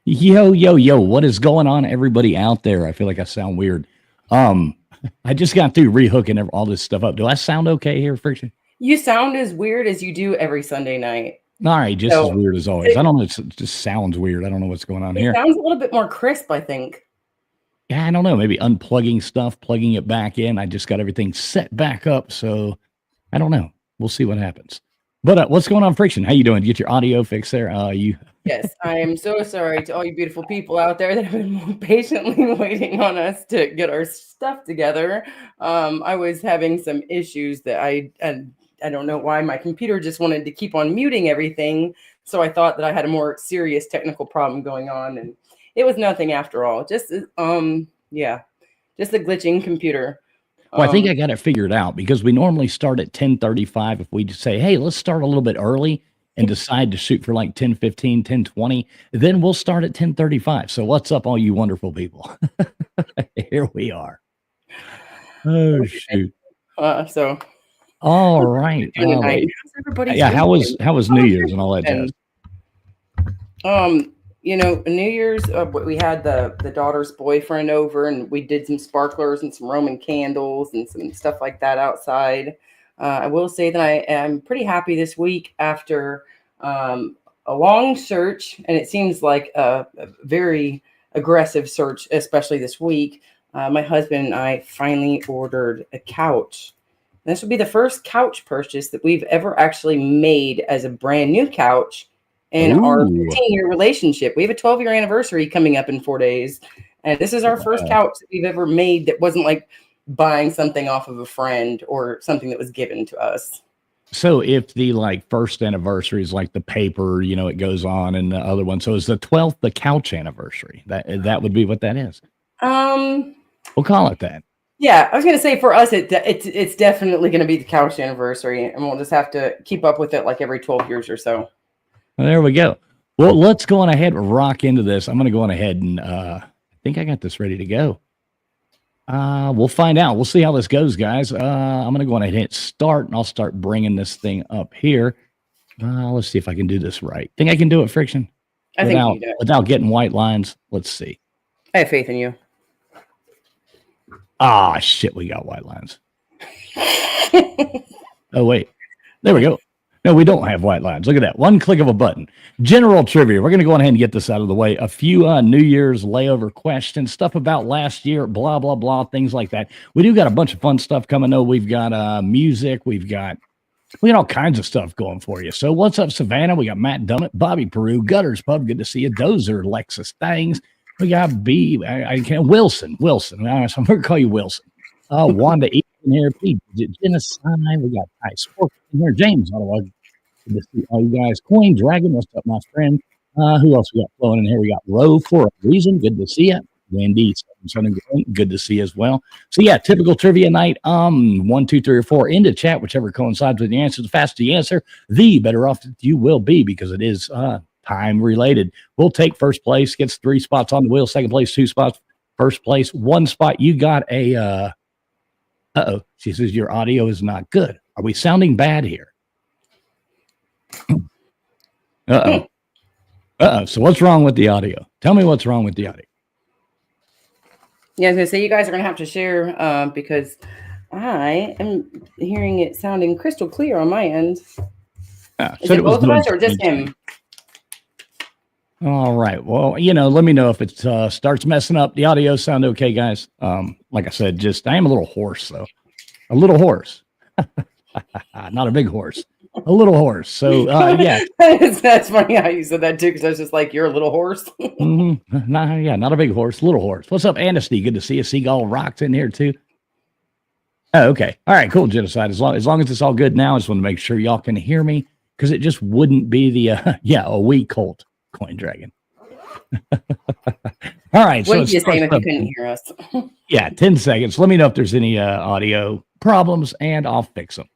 Yo, yo, yo, what is going on, everybody out there? I feel like I sound weird. Um, I just got through rehooking all this stuff up. Do I sound okay here, Friction? You sound as weird as you do every Sunday night. All right, just as weird as always. I don't know, it just sounds weird. I don't know what's going on here. It sounds a little bit more crisp, I think. Yeah, I don't know. Maybe unplugging stuff, plugging it back in. I just got everything set back up, so I don't know. We'll see what happens. But what's going on, Friction? How you doing? Get your audio fixed there? Yes, I am so sorry to all you beautiful people out there that have been patiently waiting on us to get our stuff together. I was having some issues that I don't know why my computer just wanted to keep on muting everything. So I thought that I had a more serious technical problem going on, and it was nothing after all. Just just a glitching computer. Well, I think I got it figured out because we normally start at 10:35. If we just say, hey, let's start a little bit early and decide to shoot for like 10:15, 10:20, then we'll start at 10:35. So what's up, all you wonderful people? Here we are. Oh, shoot. So all right. How's everybody? Yeah, how was New Year's and all that jazz? New Year's, we had the daughter's boyfriend over, and we did some sparklers and some Roman candles and some stuff like that outside. I will say that I am pretty happy this week after a long search, and it seems like a very aggressive search, especially this week. My husband and I finally ordered a couch. This will be the first couch purchase that we've ever actually made as a brand new couch in our 15-year relationship. We have a 12-year anniversary coming up in 4 days, and this is our first couch that we've ever made that wasn't like buying something off of a friend or something that was given to us. So if the first anniversary is like the paper, it goes on, and the other one, so is the 12th the couch anniversary? That would be what that is. We'll call it that. Yeah, I was going to say for us, it's definitely going to be the couch anniversary, and we'll just have to keep up with it like every 12 years or so. Well, there we go. Well, let's go on ahead and rock into this. I'm going to go on ahead and I think I got this ready to go. We'll find out. We'll see how this goes, guys. I'm going to go ahead and hit start, and I'll start bringing this thing up here. Let's see if I can do this right. Think I can do it, Friction? I think you can do it. Without getting white lines. Let's see. I have faith in you. Ah, shit, we got white lines. Oh, wait. There we go. No, we don't have white lines. Look at that. One click of a button. General trivia. We're going to go ahead and get this out of the way. A few New Year's layover questions, stuff about last year, blah, blah, blah, things like that. We do got a bunch of fun stuff coming, though. We've got music. We got all kinds of stuff going for you. So what's up, Savannah? We got Matt Dummett, Bobby Peru, Gutters Pub. Good to see you. Dozer, Lexus Things. We got Wilson. I'm going to call you Wilson. Wanda E in here. Pete, Genocide. We got Ty Sports in here. James Ottawa. Good to see all you guys. Coin Dragon. What's up, my friend? Who else we got flowing in here? We got Roe for a reason. Good to see you. Wendy, good to see you as well. So yeah, typical trivia night. 1, 2, 3, or 4 into chat, whichever coincides with the answer. The faster you answer, the better off you will be, because it is time related. We'll take first place, gets 3 spots on the wheel. Second place, 2 spots. First place, 1 spot. You got a she says your audio is not good. Are we sounding bad here? So what's wrong with the audio? Tell me what's wrong with the audio. Yeah, I was going to say, you guys are going to have to share because I am hearing it sounding crystal clear on my end. Is it both of us or just him? All right. Well, let me know if it starts messing up. The audio sound okay, guys? Like I said, I am a little hoarse, though. A little horse. Not a big horse. A little horse. So, yeah. That's funny how you said that, too, because I was just like, you're a little horse. Not a big horse, little horse. What's up, Anasty? Good to see you. Seagull Rocks in here, too. Oh, okay. All right, cool, Genocide. As long as it's all good now, I just want to make sure y'all can hear me, because it just wouldn't be the, a weak Colt Coin Dragon. All right. What did you say if you couldn't hear us? Yeah, 10 seconds. Let me know if there's any audio problems, and I'll fix them.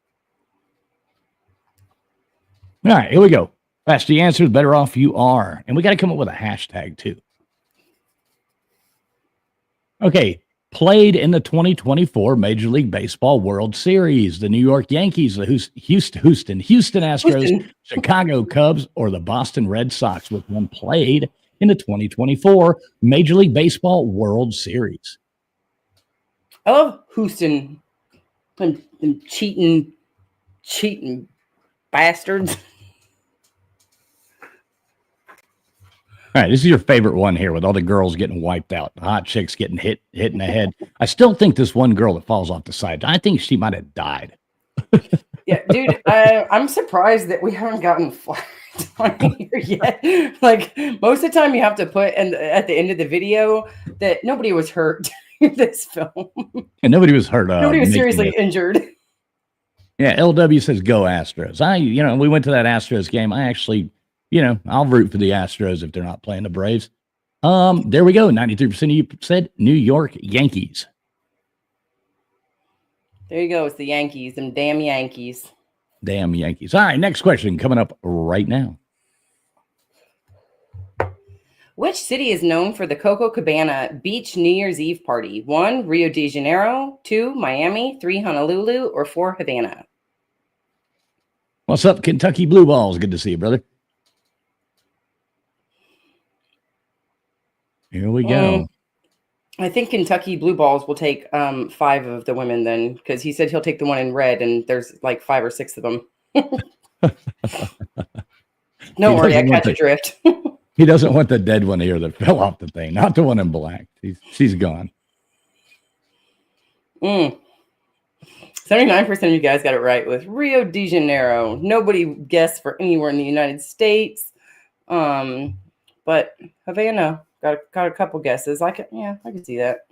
All right, here we go. Faster the answer, the better off you are. And we got to come up with a hashtag, too. Okay, played in the 2024 Major League Baseball World Series. The New York Yankees, the Houston Astros, Chicago Cubs, or the Boston Red Sox, with one played in the 2024 Major League Baseball World Series. I love Houston. Them cheating bastards. All right, this is your favorite one here, with all the girls getting wiped out, the hot chicks getting hit in the head. I still think this one girl that falls off the side, I think she might have died. Yeah, dude, I'm surprised that we haven't gotten flagged on here yet. Like, most of the time you have to put at the end of the video that nobody was hurt in this film. And nobody was hurt. Nobody was seriously injured. Yeah, LW says go Astros. We went to that Astros game. I actually, I'll root for the Astros if they're not playing the Braves. There we go. 93% of you said New York Yankees. There you go. It's the Yankees. Them damn Yankees. Damn Yankees. All right, next question coming up right now. Which city is known for the Copacabana Beach New Year's Eve party? 1, Rio de Janeiro. 2, Miami. 3, Honolulu. Or 4, Havana? What's up, Kentucky Blue Balls? Good to see you, brother. Here we go. I think Kentucky Blue Balls will take 5 of the women then, because he said he'll take the one in red, and there's like 5 or 6 of them. Don't worry, I catch a drift. He doesn't want the dead one here that fell off the thing, not the one in black. She's gone. 79% of you guys got it right with Rio de Janeiro. Nobody guessed for anywhere in the United States. But Havana got a couple guesses. I can see that.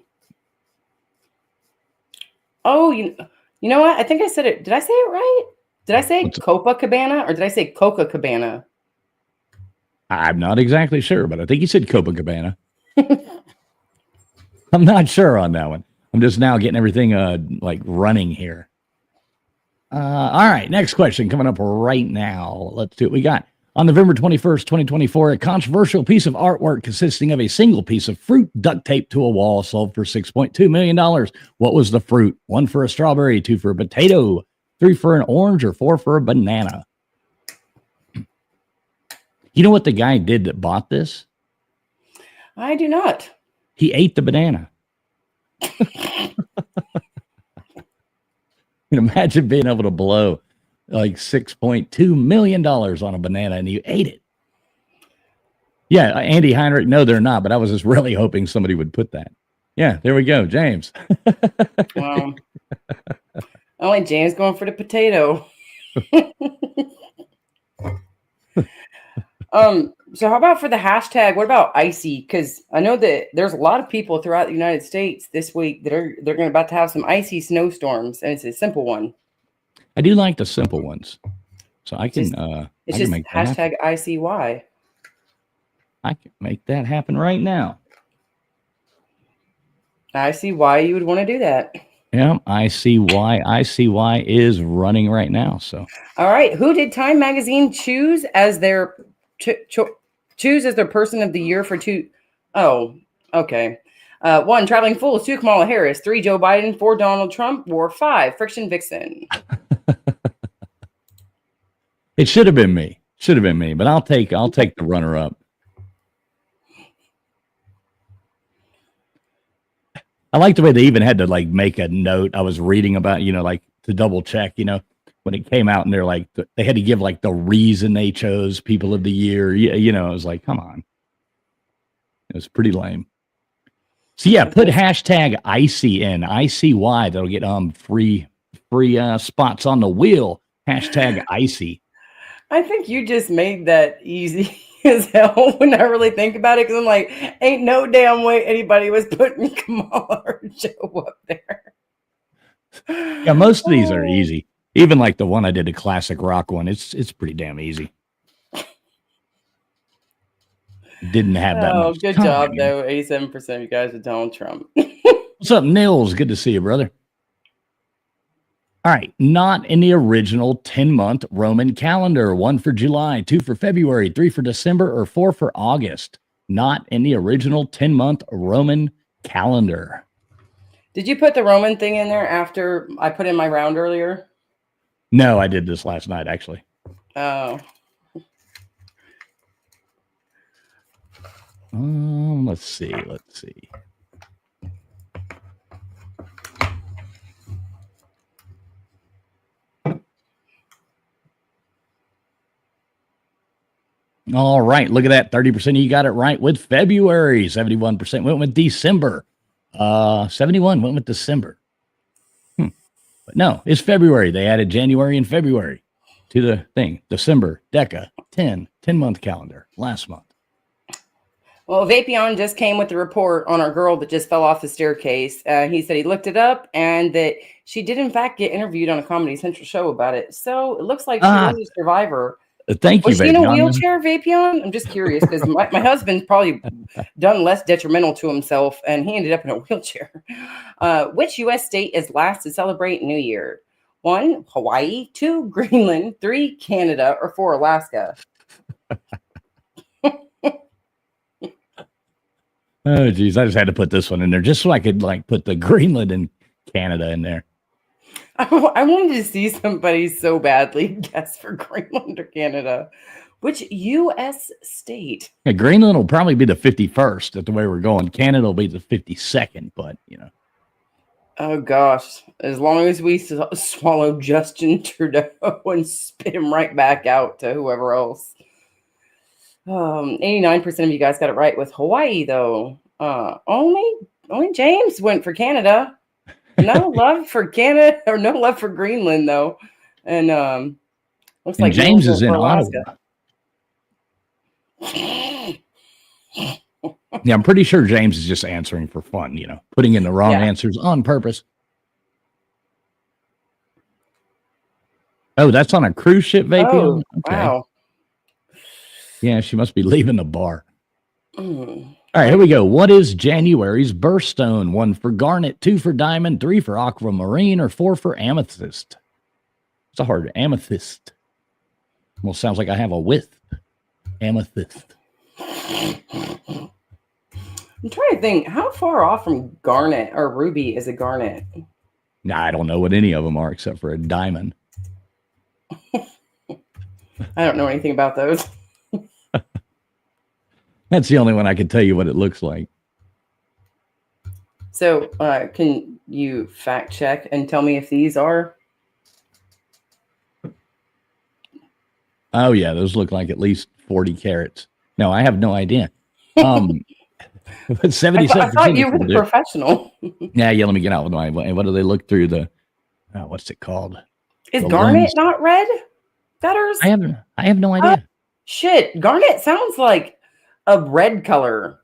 Oh, you know what? I think I said it. Did I say it right? Did I say Copacabana or did I say Coca-Cabana? I'm not exactly sure, but I think you said Copacabana. I'm not sure on that one. I'm just now getting everything running here. All right, next question coming up right now. Let's do it. We got On November 21st, 2024, a controversial piece of artwork consisting of a single piece of fruit duct taped to a wall sold for $6.2 million. What was the fruit? 1 for a strawberry, 2 for a potato, 3 for an orange, or 4 for a banana? You know what the guy did that bought this? I do not. He ate the banana. Imagine being able to blow like $6.2 million on a banana and you ate it. Yeah, Andy Heinrich, no, they're not, but I was just really hoping somebody would put that. Yeah, there we go, James. Well, only James going for the potato. So how about for the hashtag? What about icy? Because I know that there's a lot of people throughout the United States this week that they're going about to have some icy snowstorms, and it's a simple one. I do like the simple ones, so I can. It's I just can make hashtag ICY. I can make that happen right now. I see why you would want to do that. Yeah, I see why. ICY is running right now. So, all right, who did Time Magazine choose as their choose as their person of the year for two? Oh, okay. 1, Traveling Fools, 2, Kamala Harris, 3, Joe Biden, 4, Donald Trump, or 5, Friction Vixen. It should have been me. Should have been me, but I'll take the runner up. I like the way they even had to like make a note. I was reading about, like to double check, when it came out and they're like, they had to give like the reason they chose people of the year. I was like, come on. It was pretty lame. So yeah, put hashtag icy in ICY. That'll get free spots on the wheel. Hashtag icy. I think you just made that easy as hell when I really think about it, because I'm like, ain't no damn way anybody was putting Kamala or Joe up there. Yeah, most of these are easy. Even like the one I did, a classic rock one, it's pretty damn easy. Didn't have that much. Good job, though. 87% of you guys are Donald Trump. What's up, Nils? Good to see you, brother. All right, not in the original 10-month Roman calendar. 1 for July, 2 for February, 3 for December, or 4 for August. Not in the original 10-month Roman calendar. Did you put the Roman thing in there after I put in my round earlier? No, I did this last night, actually. Oh. Let's see. All right, look at that. 30% of you got it right with February. 71% went with December. 71 went with December. But no, it's February. They added January and February to the thing. December, Deca, 10-month calendar last month. Well, Vapion just came with the report on our girl that just fell off the staircase. He said he looked it up and that she did, in fact, get interviewed on a Comedy Central show about it. So it looks like she was a survivor. Thank you, Was she in a wheelchair, Vapion? I'm just curious because my husband's probably done less detrimental to himself, and he ended up in a wheelchair. Which U.S. state is last to celebrate New Year? 1, Hawaii, 2, Greenland, 3, Canada, or 4, Alaska? Oh, geez. I just had to put this one in there just so I could like put the Greenland and Canada in there. I wanted to see somebody so badly guess for Greenland or Canada. Which U.S. state? Yeah, Greenland will probably be the 51st at the way we're going. Canada will be the 52nd, but, Oh, gosh. As long as we swallow Justin Trudeau and spit him right back out to whoever else. 89% of you guys got it right with Hawaii, though. Only James went for Canada. No love for Canada, or no love for Greenland, though. And looks like James is in Alaska. Yeah, I'm pretty sure James is just answering for fun, putting in the wrong answers on purpose. Oh, that's on a cruise ship, Vapion? Oh, okay. Wow. Yeah, she must be leaving the bar. All right, here we go. What is January's birthstone? 1 for garnet, 2 for diamond, 3 for aquamarine, or 4 for amethyst? It's a hard amethyst. Well, sounds like I have a wisp. Amethyst. I'm trying to think, how far off from garnet or ruby is a garnet? Nah, I don't know what any of them are except for a diamond. I don't know anything about those. That's the only one I can tell you what it looks like. So, can you fact check and tell me if these are? Oh yeah, those look like at least 40 carats. No, I have no idea. But 77%. I thought you were the professional. Yeah, let me get out with my. What do they look through the? What's it called? Is The garnet lens? not red? Gutters? I have no idea. Shit, garnet sounds like a red color.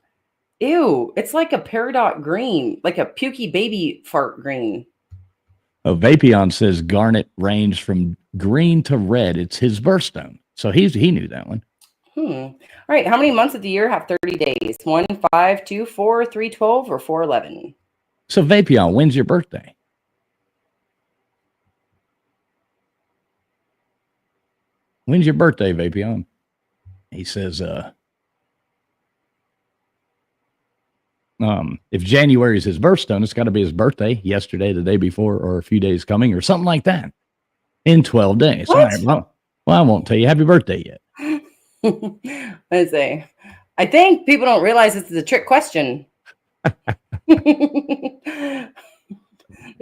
Ew, it's like a peridot green, like a pukey baby fart green. Vapion says garnet ranged from green to red. It's his birthstone, so he knew that one. All right, how many months of the year have 30 days? 1, 5, 2, 4, 3, 12, or 4, 11? So Vapion, when's your birthday? When's your birthday, Vapion? He says, if January is his birthstone, it's got to be his birthday, yesterday, the day before, or a few days coming, or something like that. In 12 days. What? All right, well, I won't tell you happy birthday yet. Let's say, I think people don't realize this is a trick question. There's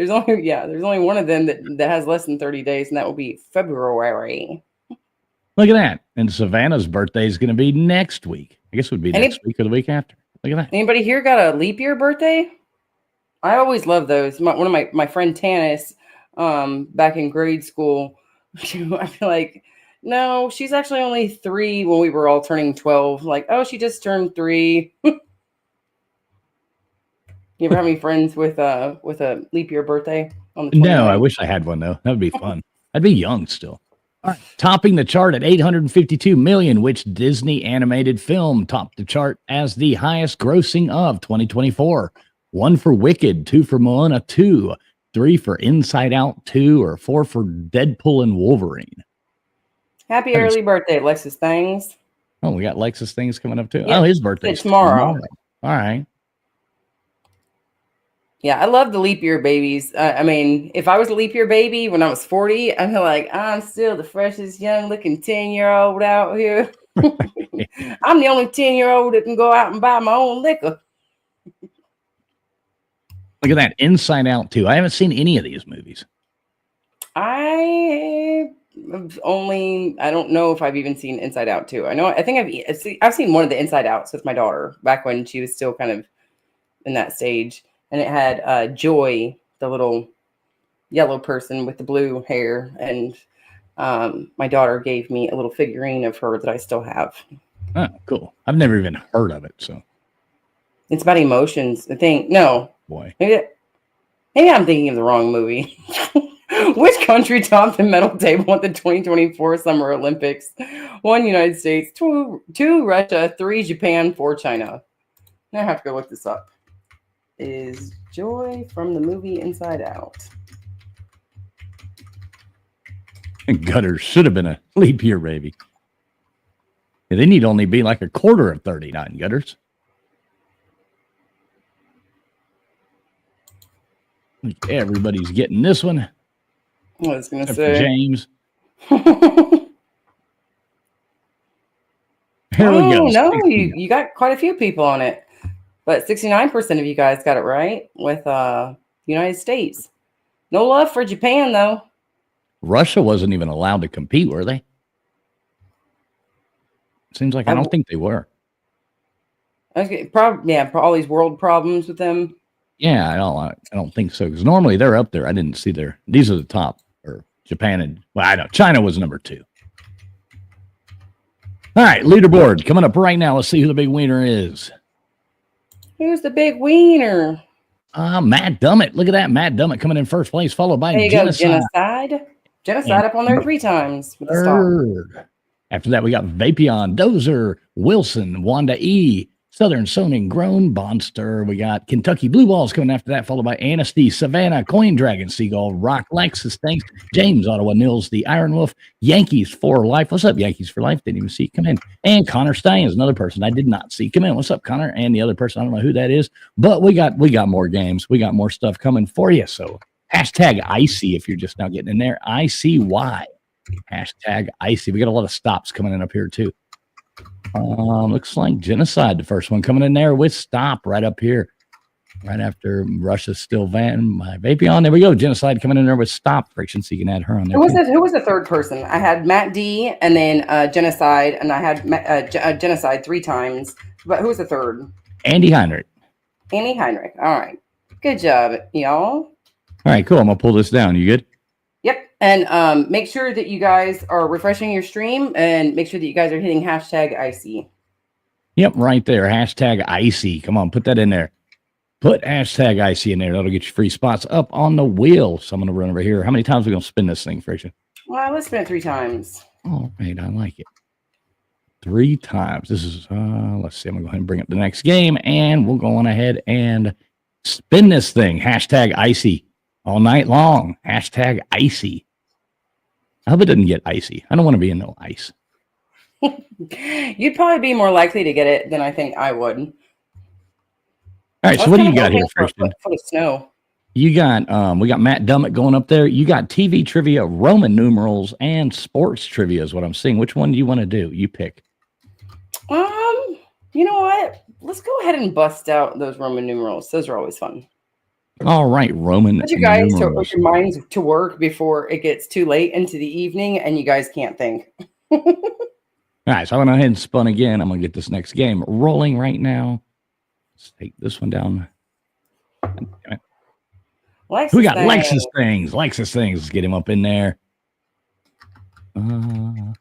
only one of them that has less than 30 days, and that will be February. Look at that. And Savannah's birthday is going to be next week. I guess it would be next week or the week after. Look at that. Anybody here got a leap year birthday? I always love those. One of my friend Tanis, back in grade school, I feel like, no, she's actually only 3 when we were all turning 12. Like, oh, she just turned 3. You ever have any friends with a leap year birthday on the 29th? No, I wish I had one though. That would be fun. I'd be young still. All right. Topping the chart at 852 million, which Disney animated film topped the chart as the highest grossing of 2024? 1 for Wicked, 2 for Moana 2, 3 for Inside Out 2, or 4 for Deadpool and Wolverine. Happy early birthday, Lexus Things. Oh, we got Lexus Things coming up too. Yeah, oh, his birthday tomorrow. All right. Yeah, I love the leap year babies. I mean, if I was a leap year baby when I was 40, I'd be like, I'm still the freshest, young-looking 10-year-old out here. I'm the only 10-year-old that can go out and buy my own liquor. Look at that. Inside Out 2. I haven't seen any of these movies. I don't know if I've even seen Inside Out 2. I think I've seen one of the Inside Outs with my daughter back when she was still kind of in that stage. And it had Joy, the little yellow person with the blue hair. And my daughter gave me a little figurine of her that I still have. Oh, cool. I've never even heard of it. So it's about emotions. I think, no. Boy. Maybe I'm thinking of the wrong movie. Which country topped the medal table at the 2024 Summer Olympics? 1, United States, 2, Russia, 3, Japan, 4, China. Now I have to go look this up. Is Joy from the movie Inside Out? And Gutters should have been a leap year baby. Yeah, they need only be like a quarter of 39, Gutters. Everybody's getting this one. I was going to say. James. Here we go. No, you got quite a few people on it. But 69% of you guys got it right with United States. No love for Japan, though. Russia wasn't even allowed to compete, were they? Seems like I don't think they were. Okay, all these world problems with them. Yeah, I don't think so. Because normally they're up there. I didn't see these are the top, or Japan and I know China was number 2. All right, leaderboard coming up right now. Let's see who the big winner is. Who's the big wiener? Matt Dummett. Look at that. Matt Dummett coming in first place, followed by Genocide. Genocide up on there 3 times. With the After that, we got Vapion, Dozer, Wilson, Wanda E., Southern Soning Grown Bonster. We got Kentucky Blue Balls coming after that, followed by Anasty, Savannah, Coin Dragon, Seagull, Rock, Lexus, thanks. James, Ottawa, Nils, the Iron Wolf, Yankees for Life. What's up, Yankees for Life? Didn't even see you come in. And Connor Stein is another person I did not see come in. What's up, Connor? And the other person, I don't know who that is, but we got more games. We got more stuff coming for you. So hashtag icy if you're just now getting in there. ICY. Hashtag icy. We got a lot of stops coming in up here too. Looks like Genocide, the first one coming in there with stop right up here, right after Russia's still van my Vapion. There we go. Genocide coming in there with stop friction, so you can add her on there. Who was the third person? I had Matt D and then Genocide, and I had Genocide 3 times. But who was the third? Andy Heinrich. Andy Heinrich. All right. Good job, y'all. All right, cool. I'm gonna pull this down. You good? Yep. And make sure that you guys are refreshing your stream and make sure that you guys are hitting hashtag icy. Yep, right there. Hashtag icy. Come on, put that in there. Put hashtag icy in there. That'll get you free spots up on the wheel. So I'm gonna run over here. How many times are we gonna spin this thing, Friction? Well, let's spin it 3 times. All right, I like it. 3 times. This is let's see. I'm gonna go ahead and bring up the next game, and we'll go on ahead and spin this thing. Hashtag icy. All night long. Hashtag icy. I hope it doesn't get icy. I don't want to be in no ice. You'd probably be more likely to get it than I think I would. All right, so what do you got here, Christian? For the snow. You got we got Matt Dummett going up there. You got TV trivia, Roman numerals, and sports trivia is what I'm seeing. Which one do you want to do? You pick. You know what? Let's go ahead and bust out those Roman numerals. Those are always fun. All right, Roman. Put you guys to put your minds to work before it gets too late into the evening and you guys can't think. All right, so I went ahead and spun again. I'm gonna get this next game rolling right now. Let's take this one down. We got Lexus things. Lexus things. Let's get him up in there. You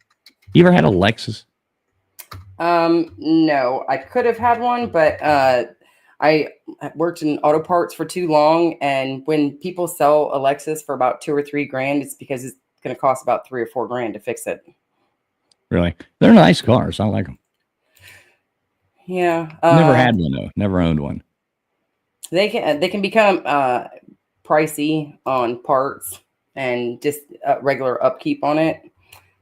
ever had a Lexus? No, I could have had one, but I worked in auto parts for too long, and when people sell a Lexus for about $2 or $3 grand, it's because it's going to cost about $3 or $4 grand to fix it. Really? They're nice cars. I like them. Yeah. Never had one though. Never owned one. They can become pricey on parts and just regular upkeep on it.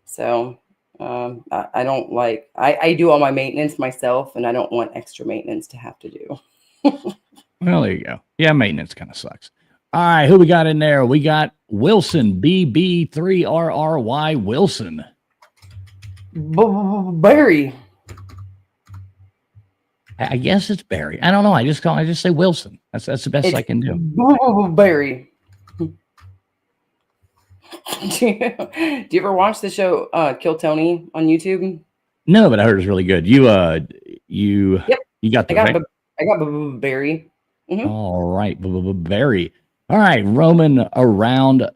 So I don't like. I do all my maintenance myself, and I don't want extra maintenance to have to do. Well, there you go. Yeah, maintenance kind of sucks. All right, who we got in there? We got Wilson, BB3RRY Wilson. Barry. I guess it's Barry. I don't know. I just say Wilson. That's the best I can do. Barry. Do you ever watch the show Kill Tony on YouTube? No, but I heard it was really good. You Yep. You got the I got Barry. Mm-hmm. All right, Barry. All right, Roman around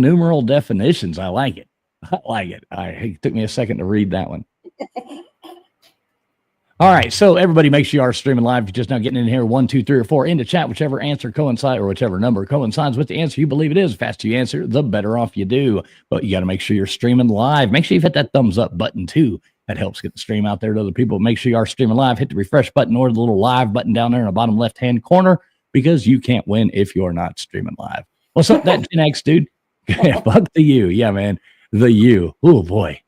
numeral definitions. I like it. It took me a second to read that one. All right, so everybody, make sure you are streaming live. If you're just now getting in here, 1, 2, 3, or 4 into chat, whichever answer coincides or whichever number coincides with the answer you believe it is. The faster you answer, the better off you do. But you got to make sure you're streaming live. Make sure you've hit that thumbs up button too. That helps get the stream out there to other people. Make sure you are streaming live. Hit the refresh button or the little live button down there in the bottom left-hand corner because you can't win if you're not streaming live. What's up, that Gen X dude? Fuck the you. Yeah, man. The you. Oh, boy.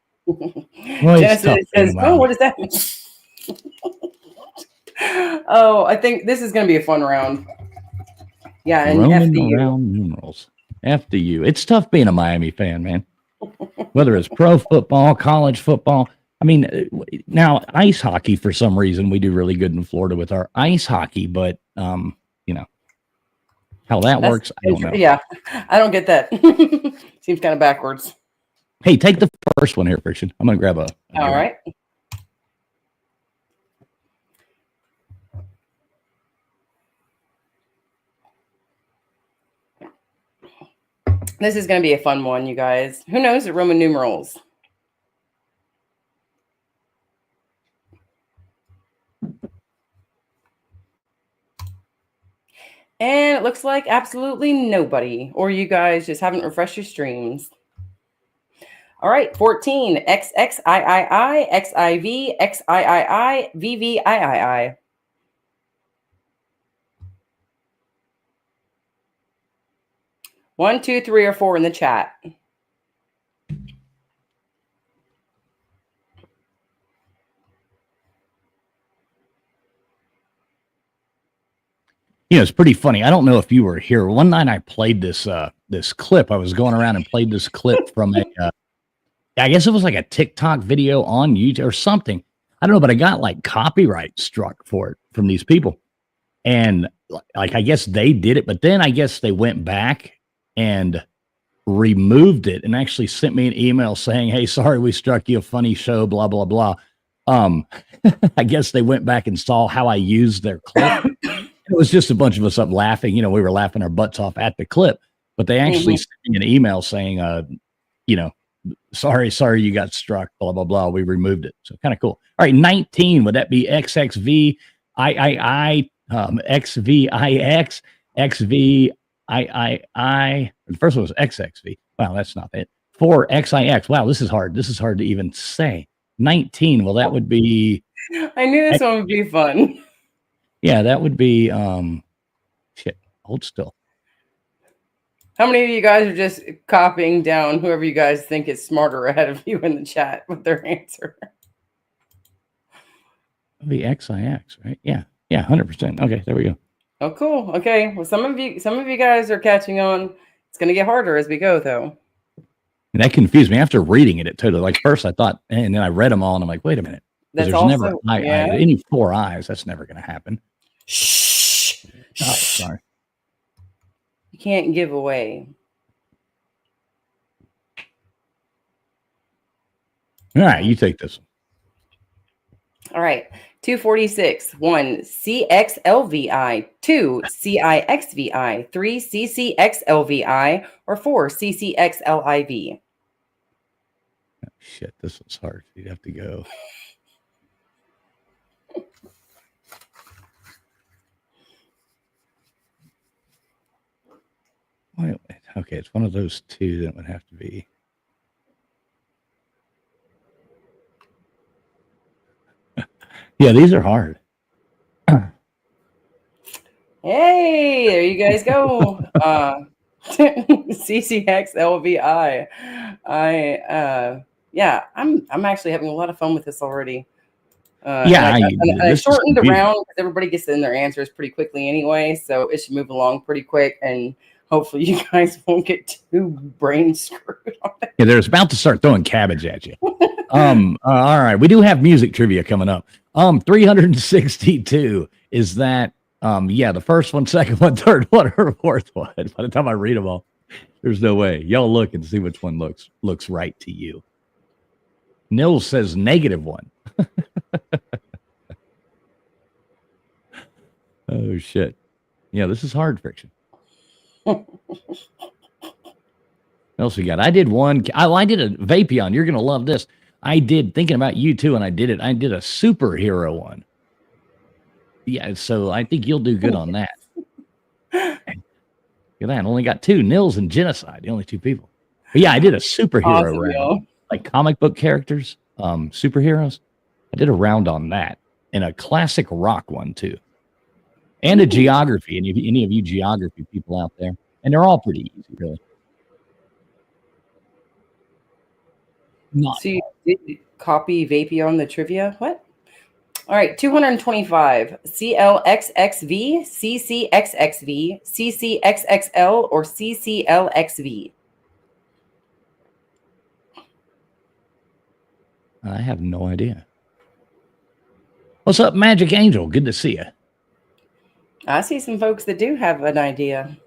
Genesis says, oh, what is that? Oh, I think this is going to be a fun round. Yeah, and Roman around numerals. F the U. It's tough being a Miami fan, man. Whether it's pro football, college football. I mean, now ice hockey, for some reason, we do really good in Florida with our ice hockey, but, you know, how that works, I don't know. Yeah, I don't get that. Seems kind of backwards. Hey, take the first one here, Friction. I'm going to grab a all right. This is going to be a fun one, you guys. Who knows the Roman numerals? And it looks like absolutely nobody, or you guys just haven't refreshed your streams. All right, 14. XXIII, XIV, XIII, VVIII. 1, 2, 3, or 4 in the chat. It's pretty funny. I don't know if you were here. One night I played this this clip. I was going around and played this clip from a I guess it was like a TikTok video on YouTube or something. I don't know, but I got like copyright struck for it from these people. And like I guess they did it, but then I guess they went back and removed it and actually sent me an email saying, "Hey, sorry we struck you, a funny show, blah blah blah." I guess they went back and saw how I used their clip. It was just a bunch of us up laughing. We were laughing our butts off at the clip, but they actually sent me an email saying, sorry you got struck, blah, blah, blah. We removed it. So kind of cool. All right, 19. Would that be XXV, III, XVIX, XVIII? The first one was XXV. Wow, that's not it. 4 XIX. Wow, this is hard. This is hard to even say. 19. Well, that would be. I knew this one would be fun. Yeah, that would be shit. Hold still. How many of you guys are just copying down whoever you guys think is smarter ahead of you in the chat with their answer? The XIX, right? Yeah, 100%. Okay, there we go. Oh, cool. Okay, well, some of you guys are catching on. It's going to get harder as we go, though. And that confused me after reading it. It totally, like, first I thought, and then I read them all, and I'm like, wait a minute. That's there's also, never any 4 eyes. That's never going to happen. Shh. Oh, sorry. You can't give away. All right, you take this one. All right. 246. 1 CXLVI, 2 CIXVI, 3 CCXLVI, or 4 CCXLIV. Oh, shit, this one's hard. You'd have to go. Wait, okay, it's one of those two that would have to be. Yeah, these are hard. Hey, there you guys go. CCXLVI. I'm actually having a lot of fun with this already. I shortened around because everybody gets in their answers pretty quickly anyway, so it should move along pretty quick, and hopefully you guys won't get too brain screwed on it. Yeah, they're about to start throwing cabbage at you. All right, we do have music trivia coming up. 362 is that the first one, second one, third one, or fourth one. By the time I read them all, there's no way. Y'all look and see which one looks right to you. Nils says -1. Oh shit. Yeah, this is hard fiction. What else we got? I did one. I did a Vapion. You're gonna love this. I did, thinking about you too, and I did it. I did a superhero one. Yeah, so I think you'll do good on that. Look at that. Only got 2, Nils and Genocide, the only 2 people. But yeah, I did a superhero round, like comic book characters, superheroes. I did a round on that, and a classic rock one too, and a geography. Any of you geography people out there, and they're all pretty easy, really. So you did copy Vapion the trivia? What? All right, 225. CLXXV, CCXXV, CCXXL, or CCLXV? I have no idea. What's up, Magic Angel? Good to see you. I see some folks that do have an idea.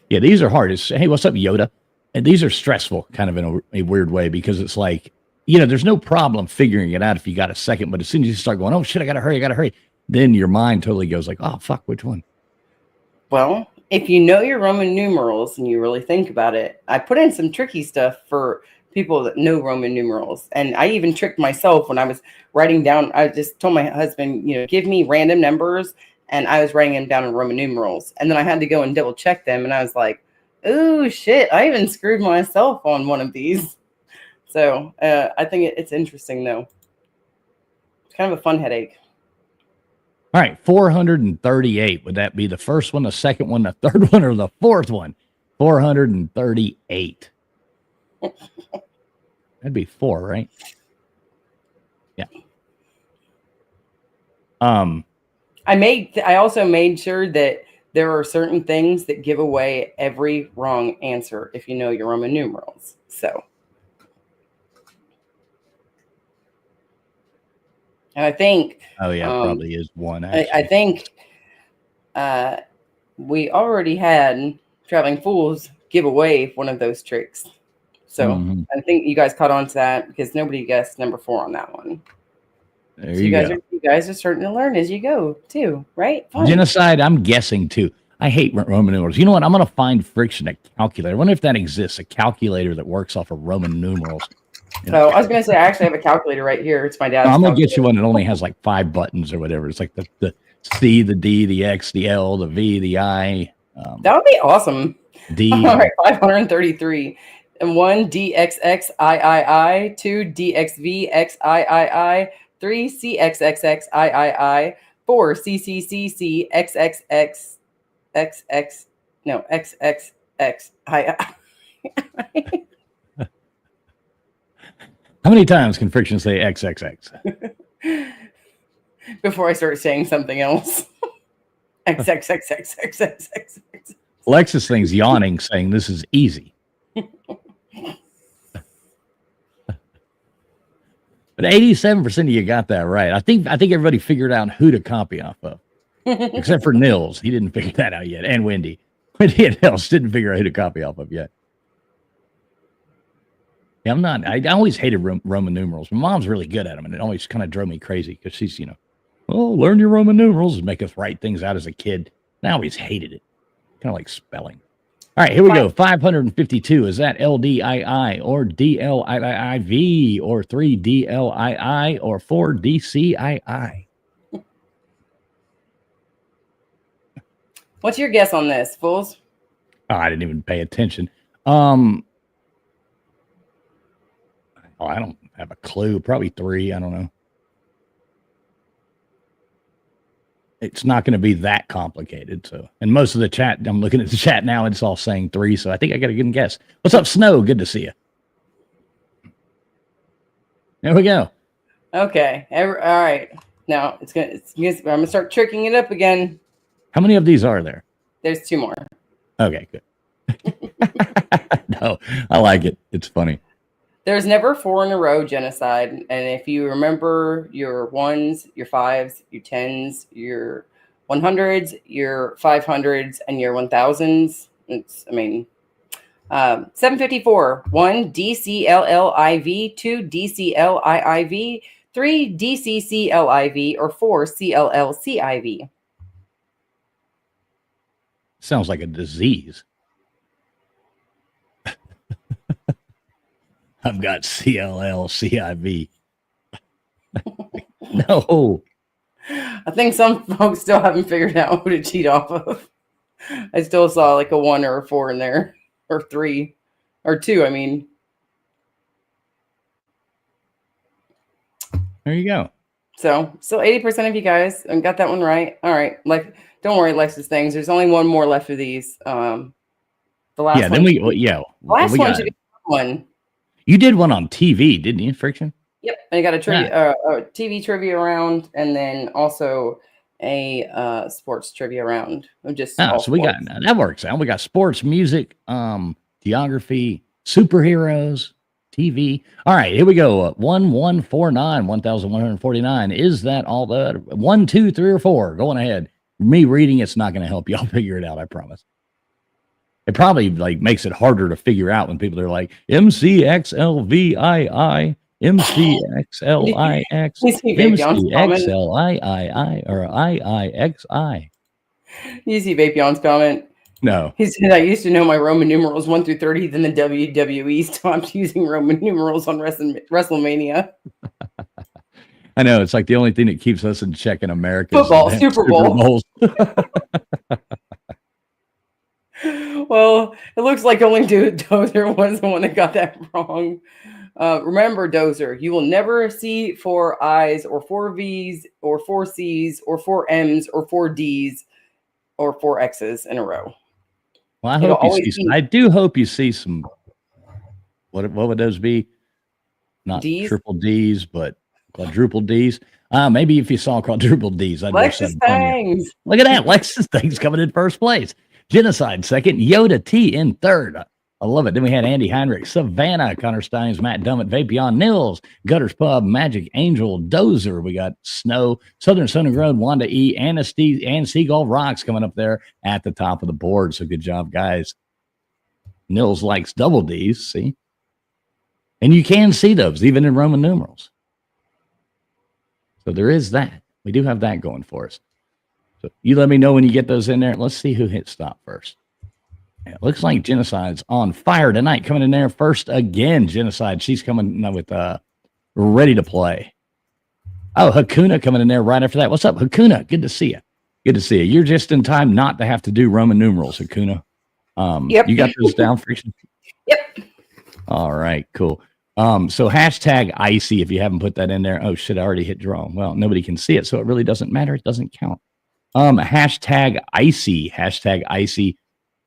Yeah, these are hard. Hey, what's up, Yoda? And these are stressful, kind of in a weird way, because it's like, there's no problem figuring it out if you got a second, but as soon as you start going, oh shit, I gotta hurry, then your mind totally goes like, oh fuck, which one? Well, if you know your Roman numerals and you really think about it, I put in some tricky stuff for people that know Roman numerals. And I even tricked myself when I was writing down. I just told my husband, give me random numbers. And I was writing them down in Roman numerals. And then I had to go and double check them. And I was like, Oh shit! I even screwed myself on one of these. So I think it's interesting though. It's kind of a fun headache. All right, 438. Would that be the first one, the second one, the third one, or the fourth one? 438. That'd be 4, right? Yeah. I also made sure that there are certain things that give away every wrong answer if you know your Roman numerals. So, and I think. Oh yeah, probably is one. I think we already had Traveling Fools give away one of those tricks. So I think you guys caught on to that because nobody guessed number 4 on that one. There so you go. You guys are starting to learn as you go too, right? Fun. Genocide, I'm guessing too. I hate Roman numerals. You know what? I'm going to find Friction a calculator. I wonder if that exists, a calculator that works off of Roman numerals. You know? Oh, I was going to say, I actually have a calculator right here. It's my dad's. I'm going to get you one that only has like 5 buttons or whatever. It's like the C, the D, the X, the L, the V, the I. That would be awesome. D. All right, 533. And 1 DXXIII, 2 DXVXIII, 3 CXXXIII, 4 CCCCXXX. XXX. How many times can Friction say XXX? Before I start saying something else. XXXXXXX. Alexis thing's yawning, saying this is easy. But 87% of you got that right. I think everybody figured out who to copy off of. Except for Nils. He didn't figure that out yet. And Wendy. Wendy and Nils didn't figure out who to copy off of yet. Yeah, I always hated Roman numerals. My mom's really good at them, and it always kind of drove me crazy because she's, oh, learn your Roman numerals and make us write things out as a kid. And I always hated it. Kind of like spelling. All right, here we go. 552. Is that LDII or DLIIV or 3DLII or 4DCII? What's your guess on this, fools? Oh, I didn't even pay attention. I don't have a clue. Probably 3. I don't know. It's not going to be that complicated. So, and most of the chat, I'm looking at the chat now, and it's all saying 3. So I think I got a good guess. What's up, Snow? Good to see you. There we go. Okay. All right. Now I'm gonna start tricking it up again. How many of these are there? There's 2 more. Okay, good. No, I like it. It's funny. There's never 4 in a row genocide. And if you remember your 1s, your 5s, your 10s, your 100s, your 500s, and your 1000s, 754, 1 DCLLIV, 2 DCLIIV, 3 DCCLIV, or 4 CLLCIV. Sounds like a disease. I've got CLLCIV. No. I think some folks still haven't figured out who to cheat off of. I still saw like a 1 or a 4 in there, or 3, or 2. I mean, there you go. So 80% of you guys got that one right. All right, like don't worry, Lexus things. There's only 1 more left of these. The last. Yeah, then last one should be one. You did one on TV, didn't you, Friction? Yep, I got a TV trivia round, and then also a sports trivia round. So we got that works out. We got sports, music, geography, superheroes, TV. All right, here we go. 1149, 1149. Is that all the 1, 2, 3, or 4? Going ahead. Me reading it's not going to help y'all figure it out. I promise. It probably makes it harder to figure out when people are like MCXLVII, MCXLIX, MCXLIII, or IIXI. You see Vapion's comment? No. He said, I used to know my Roman numerals 1 through 30, then the WWE stopped using Roman numerals on WrestleMania. I know. It's like the only thing that keeps us in check in America. Football, Super Bowl. Well, it looks like only Dozer was the one that got that wrong. Remember, Dozer, you will never see 4 I's or 4 V's or 4 C's or 4 M's or 4 D's or 4 X's in a row. Well, I It'll hope you always see. be I do hope you see some. What would those be? Not D's. triple D's, but quadruple D's. Maybe if you saw quadruple D's, I'd wish Lexus that on you. Thangs. Look at that. Lexus Things coming in first place. Genocide second. Yoda T in third. I love it. Then we had Andy Heinrich, Savannah, Connor Steins, Matt Dummett, Vapion, Nils, Gutters Pub, Magic Angel, Dozer. We got Snow, Southern Sun and Road, Wanda E, Anna Steve, and Seagull Rocks coming up there at the top of the board. So good job, guys. Nils likes double D's, see? And you can see those even in Roman numerals. So there is that. We do have that going for us. So you let me know when you get those in there. Let's see who hit stop first. It looks like Genocide's on fire tonight. Coming in there first again, Genocide. She's coming with ready to play. Oh, Hakuna coming in there right after that. What's up, Hakuna? Good to see you. Good to see you. You're just in time not to have to do Roman numerals, Hakuna. Yep. You got those down, Friction? Yep. All right, cool. So hashtag icy, if you haven't put that in there. Oh shit, I already hit draw. Well, nobody can see it, so it really doesn't matter. It doesn't count. Hashtag icy.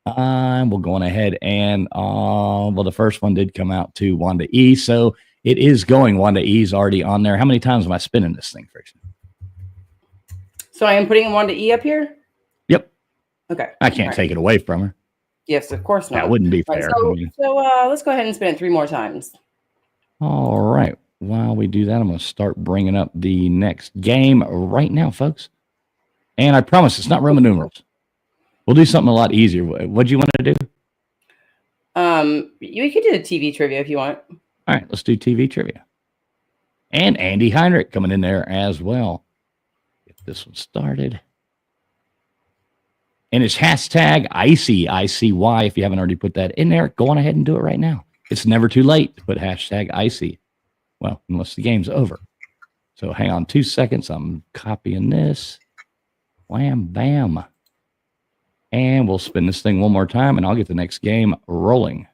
We'll go on ahead and well, the first one did come out to Wanda E, so it is going. Wanda E's already on there. How many times am I spinning this thing, Friction? So I am putting Wanda E up here? Yep. Okay. I can't take it away from her. Yes, of course not. That wouldn't be fair. Right, so let's go ahead and spin it 3 more times. All right. While we do that, I'm going to start bringing up the next game right now, folks. And I promise it's not Roman numerals. We'll do something a lot easier. What do you want to do? You could do the TV trivia if you want. All right, let's do TV trivia. And Andy Heinrich coming in there as well. Get this one started. And it's hashtag icy, ICY. If you haven't already put that in there, go on ahead and do it right now. It's never too late to put hashtag icy. Well, unless the game's over. So hang on 2 seconds. I'm copying this. Wham, bam. And we'll spin this thing one more time, and I'll get the next game rolling.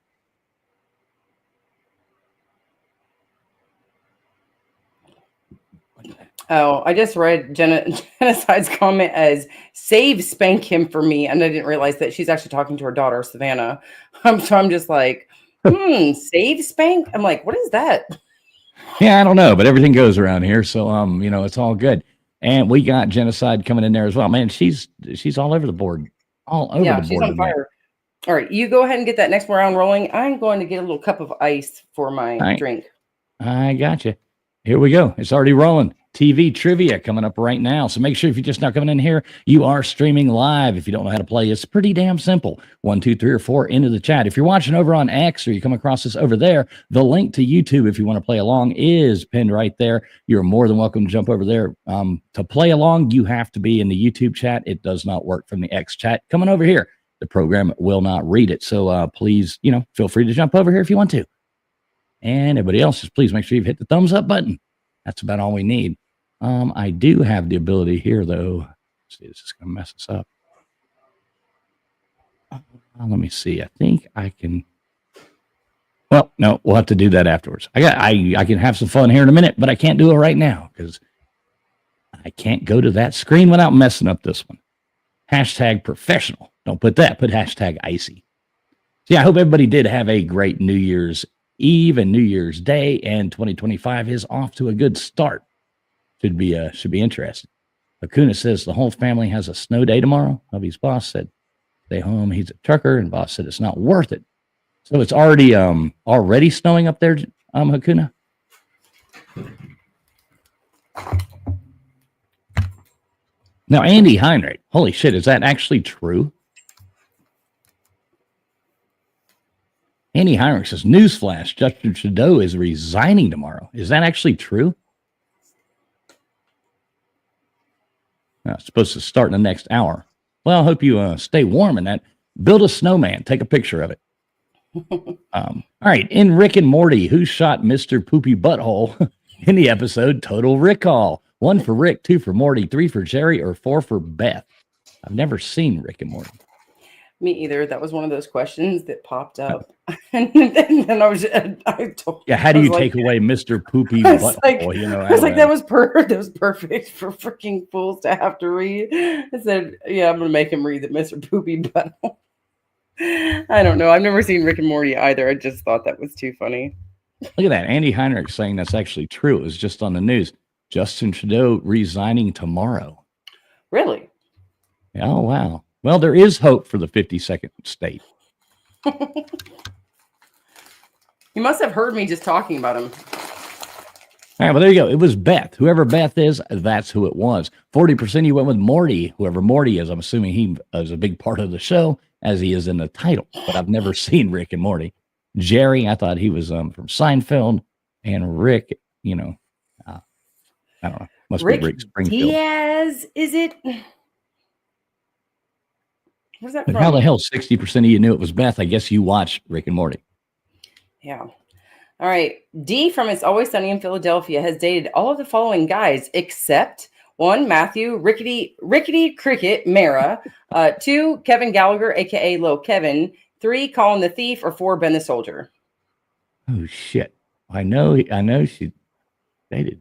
Oh, I just read Genocide's comment as save spank him for me. And I didn't realize that she's actually talking to her daughter, Savannah. So I'm just like, save spank? I'm like, what is that? Yeah, I don't know, but everything goes around here. So, it's all good. And we got Genocide coming in there as well. Man, she's all over the board. All over the board. She's on fire. All right, you go ahead and get that next round rolling. I'm going to get a little cup of ice for my drink. I got you. Here we go. It's already rolling. TV trivia coming up right now. So make sure if you're just now coming in here, you are streaming live. If you don't know how to play, it's pretty damn simple. 1, 2, 3, or 4 into the chat. If you're watching over on X or you come across this over there, the link to YouTube, if you want to play along, is pinned right there. You're more than welcome to jump over there. To play along, you have to be in the YouTube chat. It does not work from the X chat. Coming over here, the program will not read it. So please, feel free to jump over here if you want to. And everybody else, just please make sure you've hit the thumbs up button. That's about all we need. I do have the ability here, though. Let's see, this is going to mess us up. Let me see. I think I can. Well, no, we'll have to do that afterwards. I can have some fun here in a minute, but I can't do it right now because I can't go to that screen without messing up this one. Hashtag professional. Don't put that. Put hashtag icy. So yeah, I hope everybody did have a great New Year's Eve and New Year's Day, and 2025 is off to a good start. Should be interesting. Acuna says the whole family has a snow day tomorrow. Hubby's boss said stay home. He's a trucker, and boss said it's not worth it. So it's already snowing up there, Hakuna. Now, Andy Heinrich, holy shit, is that actually true? Andy Heinrich says, newsflash, Justin Trudeau is resigning tomorrow. Is that actually true? It's supposed to start in the next hour. Well, I hope you stay warm in that. Build a snowman. Take a picture of it. All right. In Rick and Morty, who shot Mr. Poopy Butthole in the episode Total Recall? 1 for Rick, 2 for Morty, 3 for Jerry, or 4 for Beth? I've never seen Rick and Morty. Me either. That was one of those questions that popped up. And then Yeah, how I do was you like, take away Mr. Poopy I was like, Butthole, you know, I was out of like, that? that was perfect for freaking fools to have to read. I said, yeah, I'm gonna make him read the Mr. Poopy Butthole. I don't know. I've never seen Rick and Morty either. I just thought that was too funny. Look at that. Andy Heinrich saying that's actually true. It was just on the news. Justin Trudeau resigning tomorrow. Really? Oh, wow. Well, there is hope for the 52nd state. You must have heard me just talking about him. All right, well, there you go. It was Beth. Whoever Beth is, that's who it was. 40% you went with Morty. Whoever Morty is, I'm assuming he is a big part of the show, as he is in the title. But I've never seen Rick and Morty. Jerry, I thought he was from Seinfeld. And Rick, you know, I don't know. Must Rick be Rick Springfield. Diaz, is it? Where's that But from? how the hell 60% of you knew it was Beth? I guess you watch Rick and Morty. Yeah. All right. D from It's Always Sunny in Philadelphia has dated all of the following guys except 1, Matthew Rickety Cricket Mara, 2, Kevin Gallagher, aka Lil Kevin, 3, Colin the Thief, or 4, Ben the Soldier. Oh shit! I know she dated.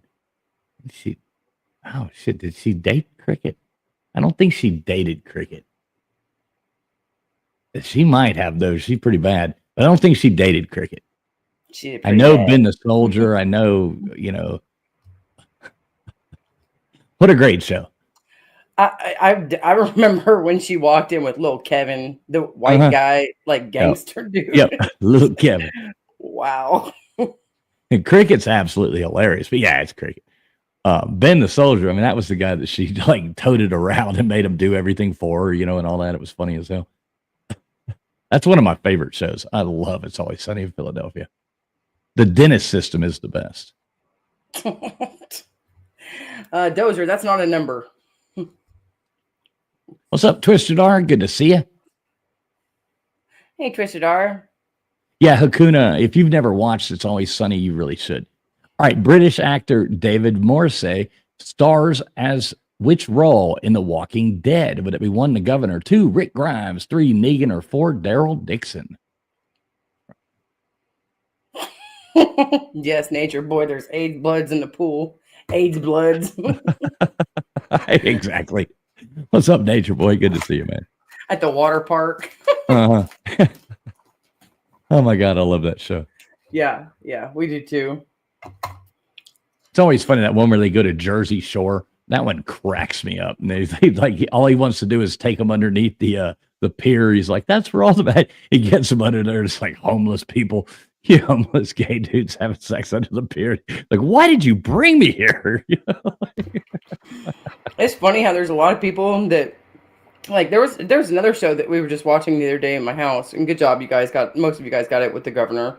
Oh shit! Did she date Cricket? I don't think she dated Cricket. She might have though. She's pretty bad. But I don't think she dated Cricket. I know bad. Ben the Soldier. I know, you know. What a great show. I remember when she walked in with Lil Kevin, the white guy, like gangster dude. Yep, Little Kevin. Wow. And Cricket's absolutely hilarious. But yeah, it's Cricket. Ben the Soldier, I mean, that was the guy that she like toted around and made him do everything for her, you know, and all that. It was funny as hell. That's one of my favorite shows. I love It's Always Sunny in Philadelphia. The dentist system is the best. Dozer, that's not a number. What's up, Twisted R? Good to see you. Hey, Twisted R. Yeah, Hakuna, if you've never watched It's Always Sunny, you really should. All right, British actor David Morrissey stars as which role in The Walking Dead? Would it be 1, the governor, 2, Rick Grimes, 3, Negan, or 4, Daryl Dixon? Yes, nature boy, there's AIDS bloods in the pool. AIDS bloods. Exactly. What's up, nature boy? Good to see you, man. At the water park. Oh my God, I love that show. Yeah, we do too. It's always funny that one where they go to Jersey Shore. That one cracks me up. And they like all he wants to do is take them underneath the pier. He's like, that's where all the bad. He gets them under there. It's like homeless people, homeless gay dudes having sex under the pier. Like, why did you bring me here? It's funny how there's a lot of people that like there was another show that we were just watching the other day in my house, and good job, most of you guys got it with the governor.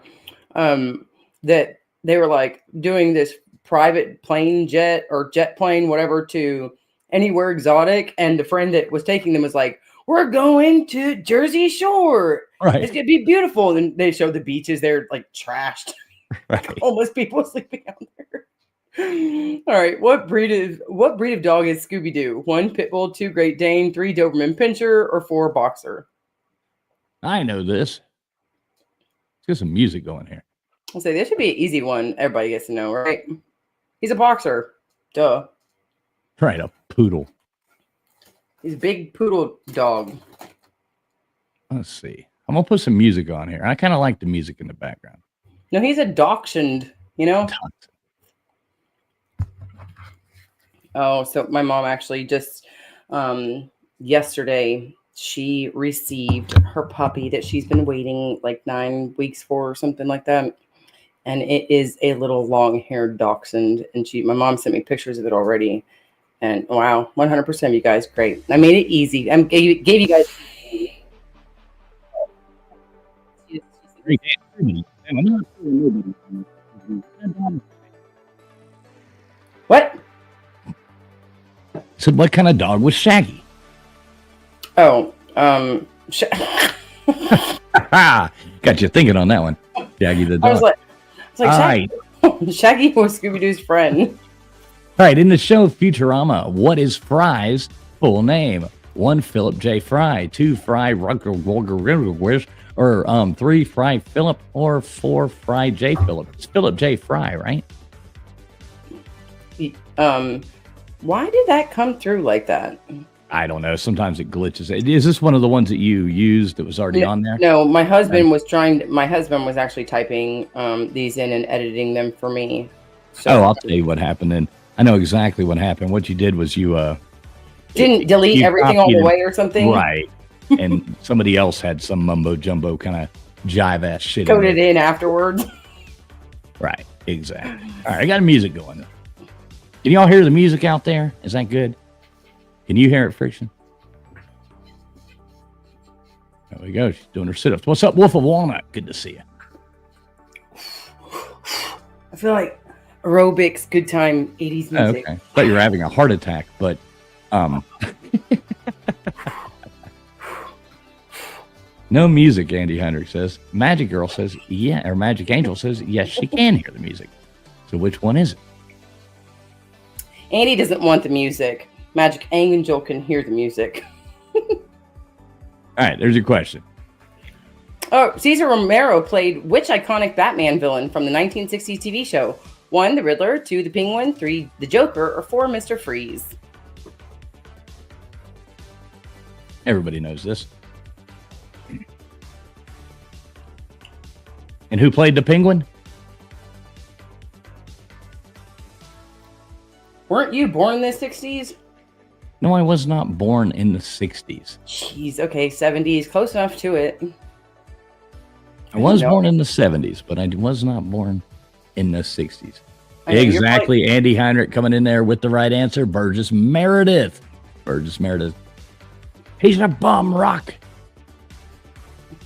That they were like doing this private plane jet plane, whatever, to anywhere exotic, and the friend that was taking them was like, we're going to Jersey Shore. Right. It's gonna be beautiful. And they show the beaches, they're like trashed. Right. Homeless people sleeping out there. All right. What breed of dog is Scooby-Doo? 1, Pit Bull, 2, Great Dane, 3, Doberman Pinscher, or 4, Boxer? I know this. Let's get some music going here. I'll say this should be an easy one. Everybody gets to know, right? He's a boxer. Duh. Right, a poodle. He's a big poodle dog. Let's see. I'm gonna put some music on here. I kind of like the music in the background. No, he's a dachshund, you know? Oh, so my mom actually just yesterday, she received her puppy that she's been waiting like 9 weeks for or something like that. And it is a little long-haired dachshund. And my mom sent me pictures of it already. And wow, 100% you guys, great. I made it easy. I gave you guys. What? So what kind of dog was Shaggy? Oh, got you thinking on that one. Shaggy the dog. I was like Shaggy. Right. Shaggy was Scooby-Doo's friend. All right, in the show Futurama, what is Fry's full name? 1, Philip J. Fry, 2, Fry Rucker, or 3, Fry Philip, or 4, Fry J. Philip. It's Philip J. Fry, right? Why did that come through like that? I don't know. Sometimes it glitches. Is this one of the ones that you used that was already on there? No, my husband was actually typing these in and editing them for me. So I'll tell you what happened then. I know exactly what happened. What you did was you didn't delete everything all the way or something. Right. And somebody else had some mumbo jumbo kind of jive ass shit. Coded in afterwards. Right. Exactly. All right. I got music going. Can y'all hear the music out there? Is that good? Can you hear it, Friction? There we go. She's doing her sit-ups. What's up, Wolf of Walnut? Good to see you. I feel like aerobics, good time, 80s music. Okay. Thought you were having a heart attack, but no music, Andy Hendricks says. Magic Girl says, yeah, or Magic Angel says, yes, she can hear the music. So which one is it? Andy doesn't want the music. Magic Angel can hear the music. All right, there's your question. Oh, Cesar Romero played which iconic Batman villain from the 1960s TV show? 1, the Riddler, 2, the Penguin, 3, the Joker, or 4, Mr. Freeze? Everybody knows this. And who played the Penguin? Weren't you born in the 60s? No, I was not born in the 60s. Jeez, okay, 70s, close enough to it. I was born in the 70s, but I was not born in the 60s. Know, exactly. Andy Heinrich coming in there with the right answer. Burgess Meredith. Burgess Meredith. He's a bum rock.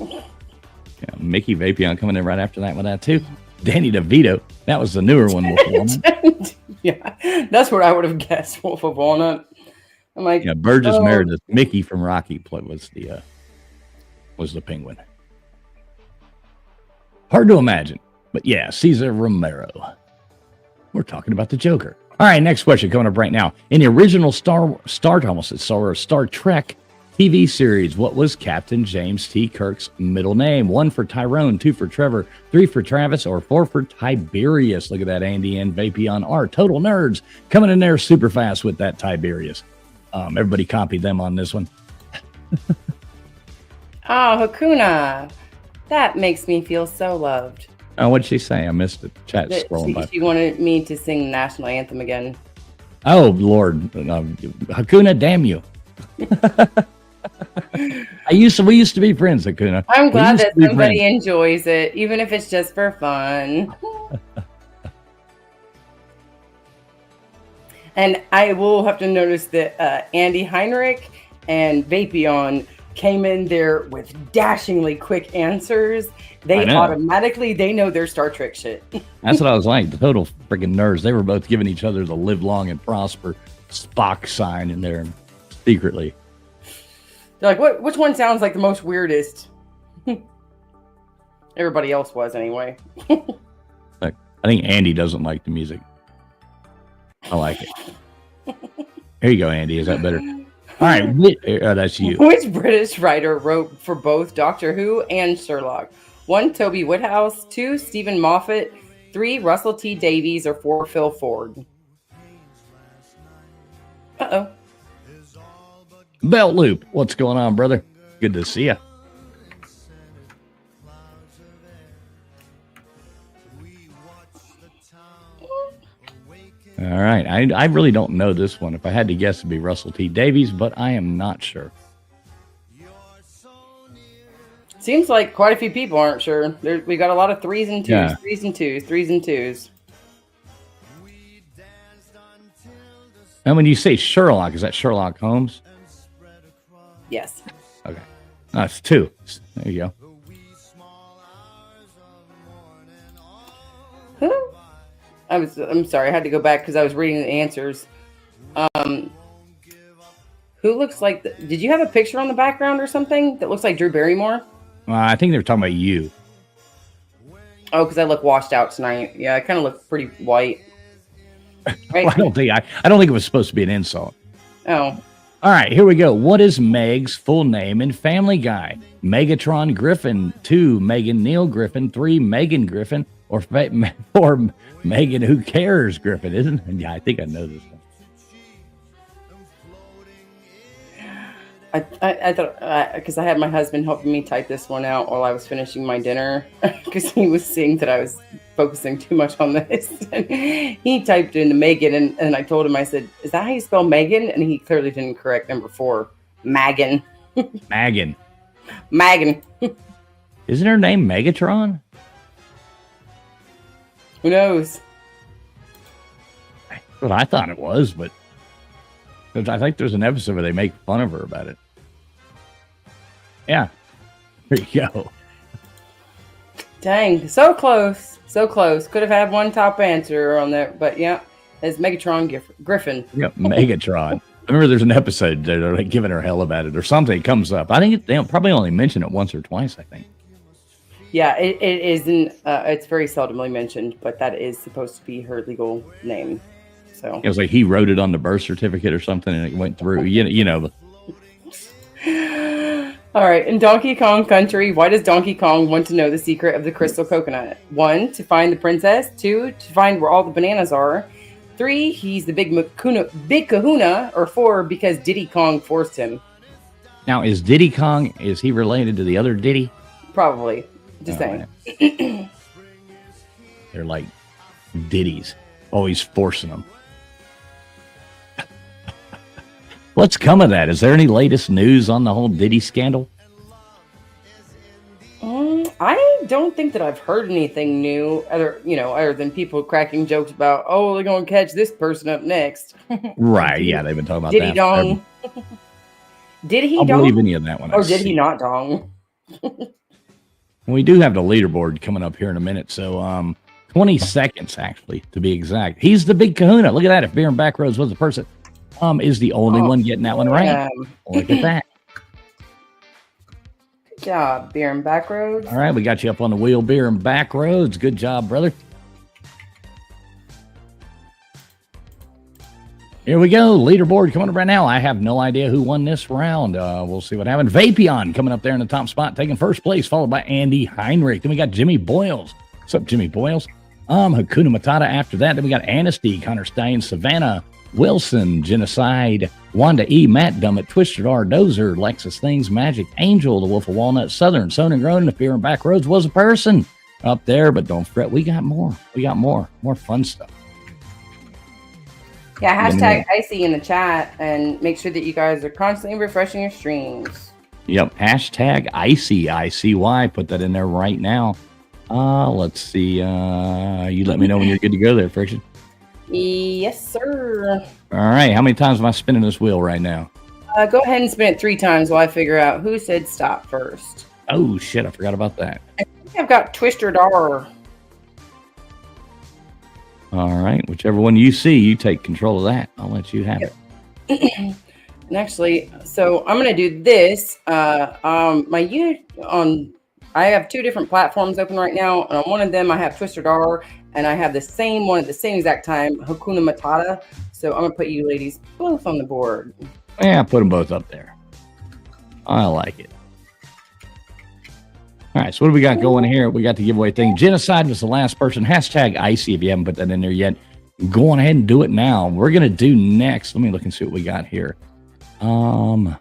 Yeah, Mickey Vapion coming in right after that with that too. Danny DeVito. That was the newer one. Yeah, that's what I would have guessed. Wolf of Walnut. I'm like, yeah, Burgess Meredith. Mickey from Rocky was the Penguin. Hard to imagine, but yeah, Cesar Romero. We're talking about the Joker. All right, next question coming up right now. In the original Star Trek TV series, what was Captain James T. Kirk's middle name? 1 for Tyrone, 2 for Trevor, 3 for Travis, or 4 for Tiberius? Look at that, Andy and Vapion are total nerds coming in there super fast with that Tiberius. Everybody copied them on this one. Oh, Hakuna. That makes me feel so loved. Oh, what'd she say? I missed it. Chat scrolling by. She wanted me to sing the national anthem again. Oh, Lord. Hakuna, damn you. We used to be friends, Hakuna. I'm glad that somebody enjoys it, even if it's just for fun. And I will have to notice that Andy Heinrich and Vapion came in there with dashingly quick answers. They know their Star Trek shit. That's what I was like. The total freaking nerds. They were both giving each other the live long and prosper Spock sign in there secretly. They're like, which one sounds like the most weirdest? Everybody else was anyway. Look, I think Andy doesn't like the music. I like it. Here you go, Andy. Is that better? All right. That's you. Which British writer wrote for both Doctor Who and Sherlock? 1, Toby Woodhouse. 2, Stephen Moffat. 3, Russell T. Davies. Or 4, Phil Ford. Uh-oh. Belt Loop. What's going on, brother? Good to see you. All right. I really don't know this one. If I had to guess, it'd be Russell T. Davies, but I am not sure. Seems like quite a few people aren't sure. We got a lot of 3s and 2s, Yeah. 3s and 2s, 3s and 2s. And when you say Sherlock, is that Sherlock Holmes? Yes. Okay. That's 2. There you go. I'm sorry, I had to go back because I was reading the answers. Who looks like did you have a picture on the background or something that looks like Drew Barrymore? I think they were talking about you. Oh, because I look washed out tonight. Yeah, I kind of look pretty white. Right? Well, I don't think it was supposed to be an insult. Oh. All right, here we go. What is Meg's full name in Family Guy? Megatron Griffin, 2, Megan Neil Griffin, 3, Megan Griffin, or 4, Megan Who Cares Griffin, isn't it? Yeah, I think I know this one. I thought, because I had my husband helping me type this one out while I was finishing my dinner, because he was seeing that I was focusing too much on this. And he typed in Megan, and I told him, I said, is that how you spell Megan? And he clearly didn't correct number 4, Megan. Megan. Megan. Isn't her name Megatron? Who knows? That's what I thought it was, but I think there's an episode where they make fun of her about it. Yeah. There you go. Dang, so close. So close. Could have had one top answer on there, but yeah, it's Megatron Griffin. Yep, Megatron. I remember there's an episode that they're like giving her hell about it or something. It comes up. I think they probably only mention it once or twice, I think. Yeah, it isn't. It's very seldomly mentioned, but that is supposed to be her legal name. So it was like he wrote it on the birth certificate or something, and it went through. You know. All right, in Donkey Kong Country, why does Donkey Kong want to know the secret of the crystal coconut? 1, to find the princess. 2, to find where all the bananas are. 3, he's the big kahuna. Or 4, because Diddy Kong forced him. Now, is Diddy Kong, is he related to the other Diddy? Probably. Just saying. They're like Diddies, always forcing them. What's come of that? Is there any latest news on the whole Diddy scandal? I don't think that I've heard anything new, other than people cracking jokes about, oh, they're going to catch this person up next. Right? Yeah, they've been talking about Did he that. dong? Did he I'll dong? believe any of that one. Or did he not dong? We do have the leaderboard coming up here in a minute, so 20 seconds actually to be exact. He's the big kahuna. Look at that. If Beer and Backroads was the person, is the only one getting that one right. Look at that. Good job, Beer and Backroads. All right, we got you up on the wheel, Beer and Backroads. Good job, brother. Here we go. Leaderboard coming up right now. I have no idea who won this round. We'll see what happened. Vapion coming up there in the top spot, taking first place, followed by Andy Heinrich. Then we got Jimmy Boyles. What's up, Jimmy Boyles? Hakuna Matata after that. Then we got Anasty, Connor Stein, Savannah, Wilson, Genocide, Wanda E, Matt Dummett, Twisted R, Dozer, Lexus Things, Magic Angel, The Wolf of Walnut, Southern, Son and Grown, The Fear and Backroads was a person up there, but don't fret, we got more. We got more fun stuff. Yeah, hashtag Icy in the chat, and make sure that you guys are constantly refreshing your streams. Yep, hashtag Icy, ICY. Put that in there right now. Let's see. You let me know when you're good to go there, Friction. Yes, sir. All right, how many times am I spinning this wheel right now? Go ahead and spin it 3 times while I figure out who said stop first. Oh, shit, I forgot about that. I think I've got Twister Dar. All right, whichever one you see, you take control of that. I'll let you have it. And actually, so I'm going to do this. I have 2 different platforms open right now, and on one of them I have Twister Dar, and I have the same one at the same exact time, Hakuna Matata. So I'm going to put you ladies both on the board. Yeah, put them both up there. I like it. All right, so what do we got going here? We got the giveaway thing. Genocide was the last person. Hashtag Icy if you haven't put that in there yet. Go on ahead and do it now. We're going to do next. Let me look and see what we got here. We're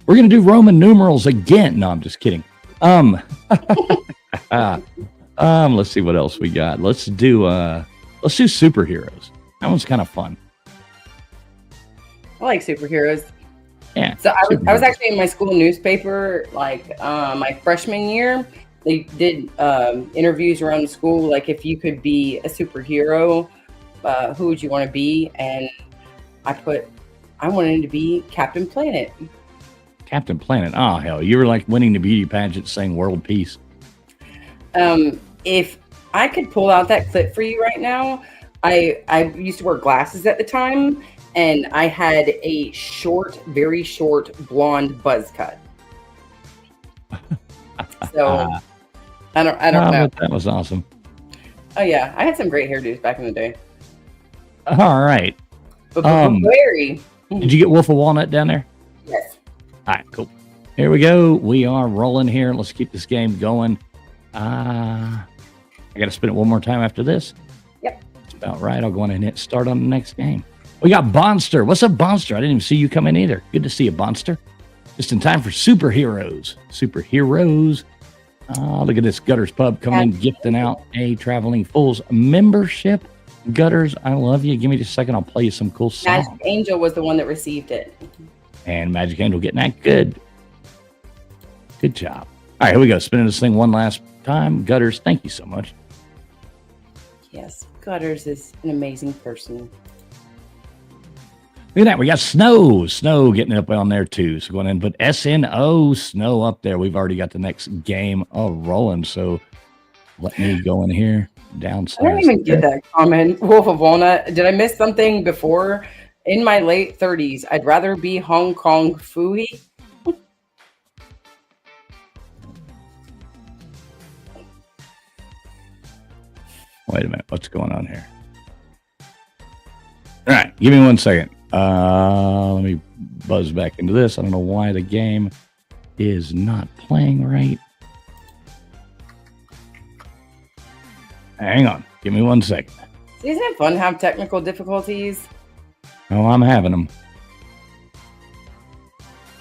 going to do Roman numerals again. No, I'm just kidding. Let's see what else we got. Let's do superheroes. That one's kind of fun. I like superheroes. Yeah. So I was actually in my school newspaper, like my freshman year. They did interviews around the school, like if you could be a superhero, who would you want to be? And I wanted to be Captain Planet. Captain Planet. Oh, hell. You were like winning the beauty pageant saying world peace. If I could pull out that clip for you right now, I used to wear glasses at the time, and I had a very short blonde buzz cut. So I don't know. That was awesome. Oh yeah, I had some great hairdos back in the day. All right. But Barry, Did you get Wolf of Walnut down there? Yes. All right, cool. Here we go. We are rolling here. Let's keep this game going. I got to spin it one more time after this. Yep. That's about right. I'll go on and hit start on the next game. We got Bonster. What's up, Bonster? I didn't even see you come in either. Good to see you, Bonster. Just in time for Superheroes. Superheroes. Look at this. Gutters Pub coming in, gifting out a Traveling Fools membership. Gutters, I love you. Give me just a second. I'll play you some cool songs. Magic Angel was the one that received it. And Magic Angel getting that good. Good job. All right, here we go. Spinning this thing one last time. Gutters, thank you so much. Yes, Gutters is an amazing person. Look at that. We got Snow. Snow getting up on there too. So going in, but SNO Snow up there. We've already got the next game rolling. So let me go in here. Downstairs. I don't even get that comment. Wolf of Walnut. Did I miss something before? In my late 30s, I'd rather be Hong Kong Fooey. Wait a minute. What's going on here? All right. Give me 1 second. Let me buzz back into this. I don't know why the game is not playing right. Hang on. Give me 1 second. Isn't it fun to have technical difficulties? Oh, I'm having them.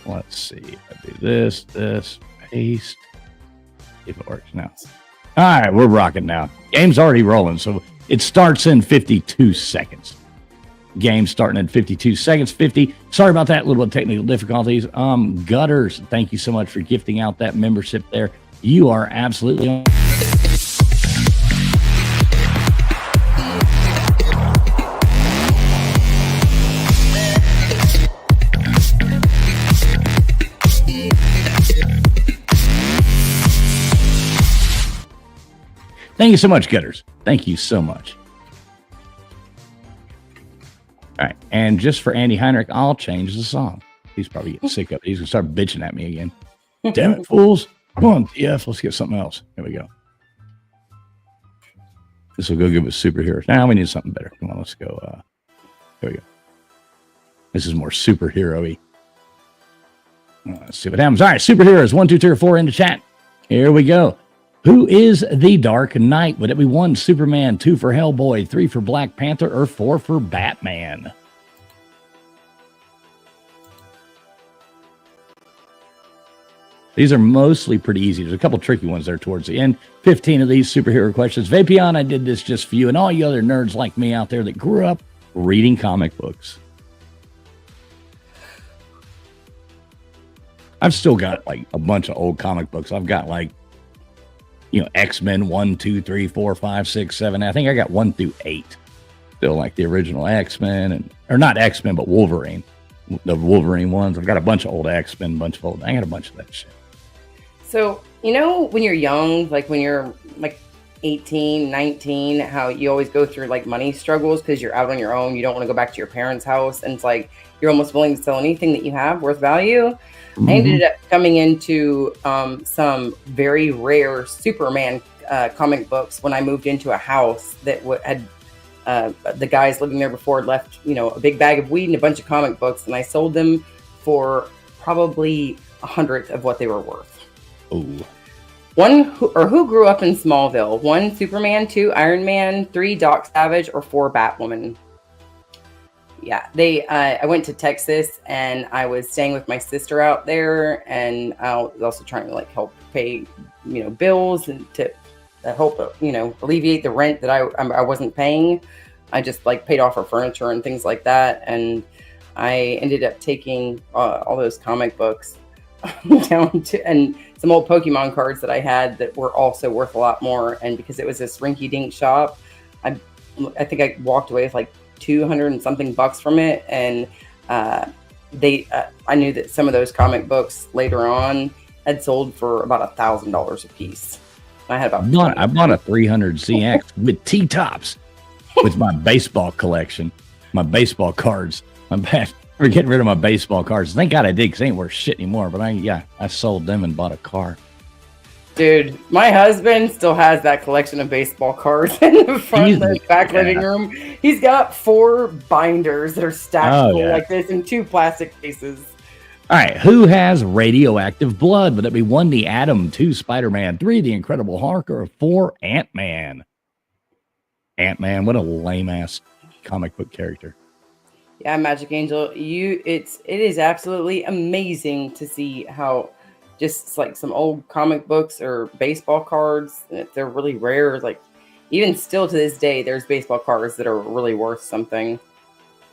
Let's see. I do this, paste. See if it works now. All right, we're rocking now. Game's already rolling, so it starts in 52 seconds. Game starting in 52 seconds. 50. Sorry about that. A little bit of technical difficulties. Gutters, thank you so much for gifting out that membership there. You are absolutely on. Thank you so much, Gutters. Thank you so much. All right. And just for Andy Heinrich, I'll change the song. He's probably getting sick of it. He's going to start bitching at me again. Damn it, fools. Come on, TF. Let's get something else. Here we go. This will go good with superheroes. Now we need something better. Come on, let's go. Here we go. This is more superhero-y. Let's see what happens. All right, superheroes. 1, 2, 3, or 4 in the chat. Here we go. Who is the Dark Knight? Would it be 1 Superman, 2 for Hellboy, 3 for Black Panther, or 4 for Batman? These are mostly pretty easy. There's a couple tricky ones there towards the end. 15 of these superhero questions. Vapion, I did this just for you and all you other nerds like me out there that grew up reading comic books. I've still got like a bunch of old comic books. I've got like, X-Men 1, 2, 3, 4, 5, 6, 7. I think I got 1 through 8. Still like the original X-Men or not X-Men, but Wolverine. The Wolverine ones. I've got a bunch of old X-Men, I got a bunch of that shit. So, when you're young, like when you're like 18, 19, how you always go through like money struggles because you're out on your own. You don't want to go back to your parents' house. And it's like, you're almost willing to sell anything that you have worth value. I ended up coming into some very rare Superman comic books when I moved into a house that had the guys living there before had left, a big bag of weed and a bunch of comic books, and I sold them for probably 100th of what they were worth. Ooh. Who grew up in Smallville? 1 Superman, 2 Iron Man, 3 Doc Savage, or 4 Batwoman? Yeah, I went to Texas and I was staying with my sister out there, and I was also trying to like help pay, bills and to help, alleviate the rent that I wasn't paying. I just like paid off her furniture and things like that. And I ended up taking all those comic books down to, and some old Pokemon cards that I had that were also worth a lot more. And because it was this rinky dink shop, I think I walked away with like 200 and something bucks from it. And I knew that some of those comic books later on had sold for about $1,000 a piece. I had about I bought a 300 ZX with T-tops with my baseball collection, my baseball cards. I'm bad. We're getting rid of my baseball cards. Thank God I did, because they ain't worth shit anymore. But I sold them and bought a car. Dude, my husband still has that collection of baseball cards in the front of the back living room. He's got 4 binders that are stacked full like this in 2 plastic cases. All right, who has radioactive blood? Would that be 1, the Atom, 2, Spider-Man, 3, the Incredible Hulk, or 4, Ant-Man? Ant-Man, what a lame-ass comic book character. Yeah, Magic Angel, it is absolutely amazing to see how just like some old comic books or baseball cards, they're really rare. Like even still to this day, there's baseball cards that are really worth something.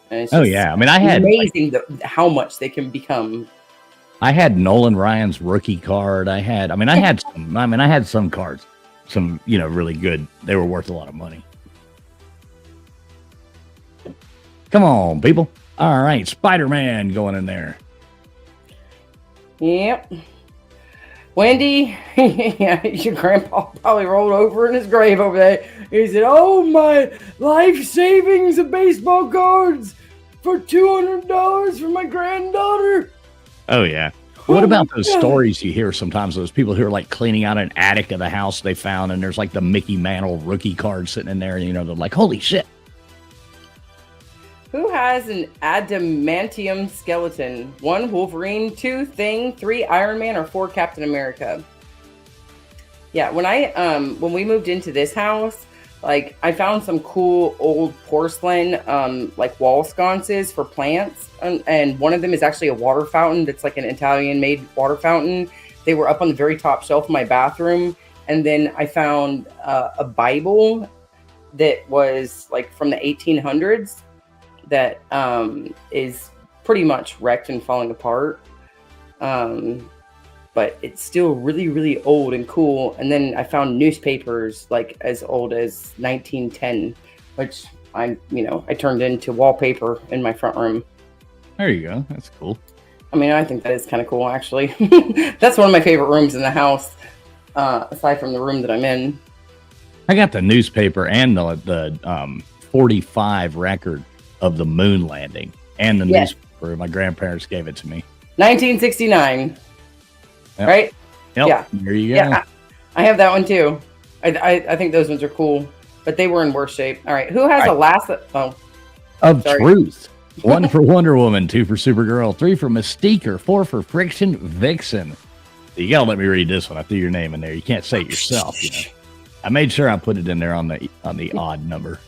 And it's just I mean, I had amazing how much they can become. I had Nolan Ryan's rookie card. I had some cards, some really good. They were worth a lot of money. Come on, people. All right, Spider-Man going in there. Yep. Wendy, yeah, your grandpa probably rolled over in his grave over there. He said, "Oh, my life savings of baseball cards for $200 for my granddaughter." Oh, yeah. What about those stories you hear sometimes? Those people who are like cleaning out an attic of the house they found, and there's like the Mickey Mantle rookie card sitting in there, and they're like, "Holy shit." Who has an adamantium skeleton? 1, Wolverine, 2, Thing, 3, Iron Man, or 4, Captain America? Yeah, when we moved into this house, like I found some cool old porcelain like wall sconces for plants, and one of them is actually a water fountain that's like an Italian-made water fountain. They were up on the very top shelf of my bathroom, and then I found a Bible that was like from the 1800s. That is pretty much wrecked and falling apart. But it's still really, really old and cool. And then I found newspapers like as old as 1910, which I turned into wallpaper in my front room. There you go. That's cool. I mean, I think that is kind of cool, actually. That's one of my favorite rooms in the house, aside from the room that I'm in. I got the newspaper and the 45 record of the moon landing and the newspaper. My grandparents gave it to me. 1969. Yep. Right? Yep. Yeah. There you go. Yeah, I have that one too. I think those ones are cool, but they were in worse shape. All right. Who has a last of truth? 1 for Wonder Woman, 2 for Supergirl, 3 for Mystique, or 4 for Friction Vixen. You gotta let me read this one. I threw your name in there. You can't say it yourself. I made sure I put it in there on the odd number.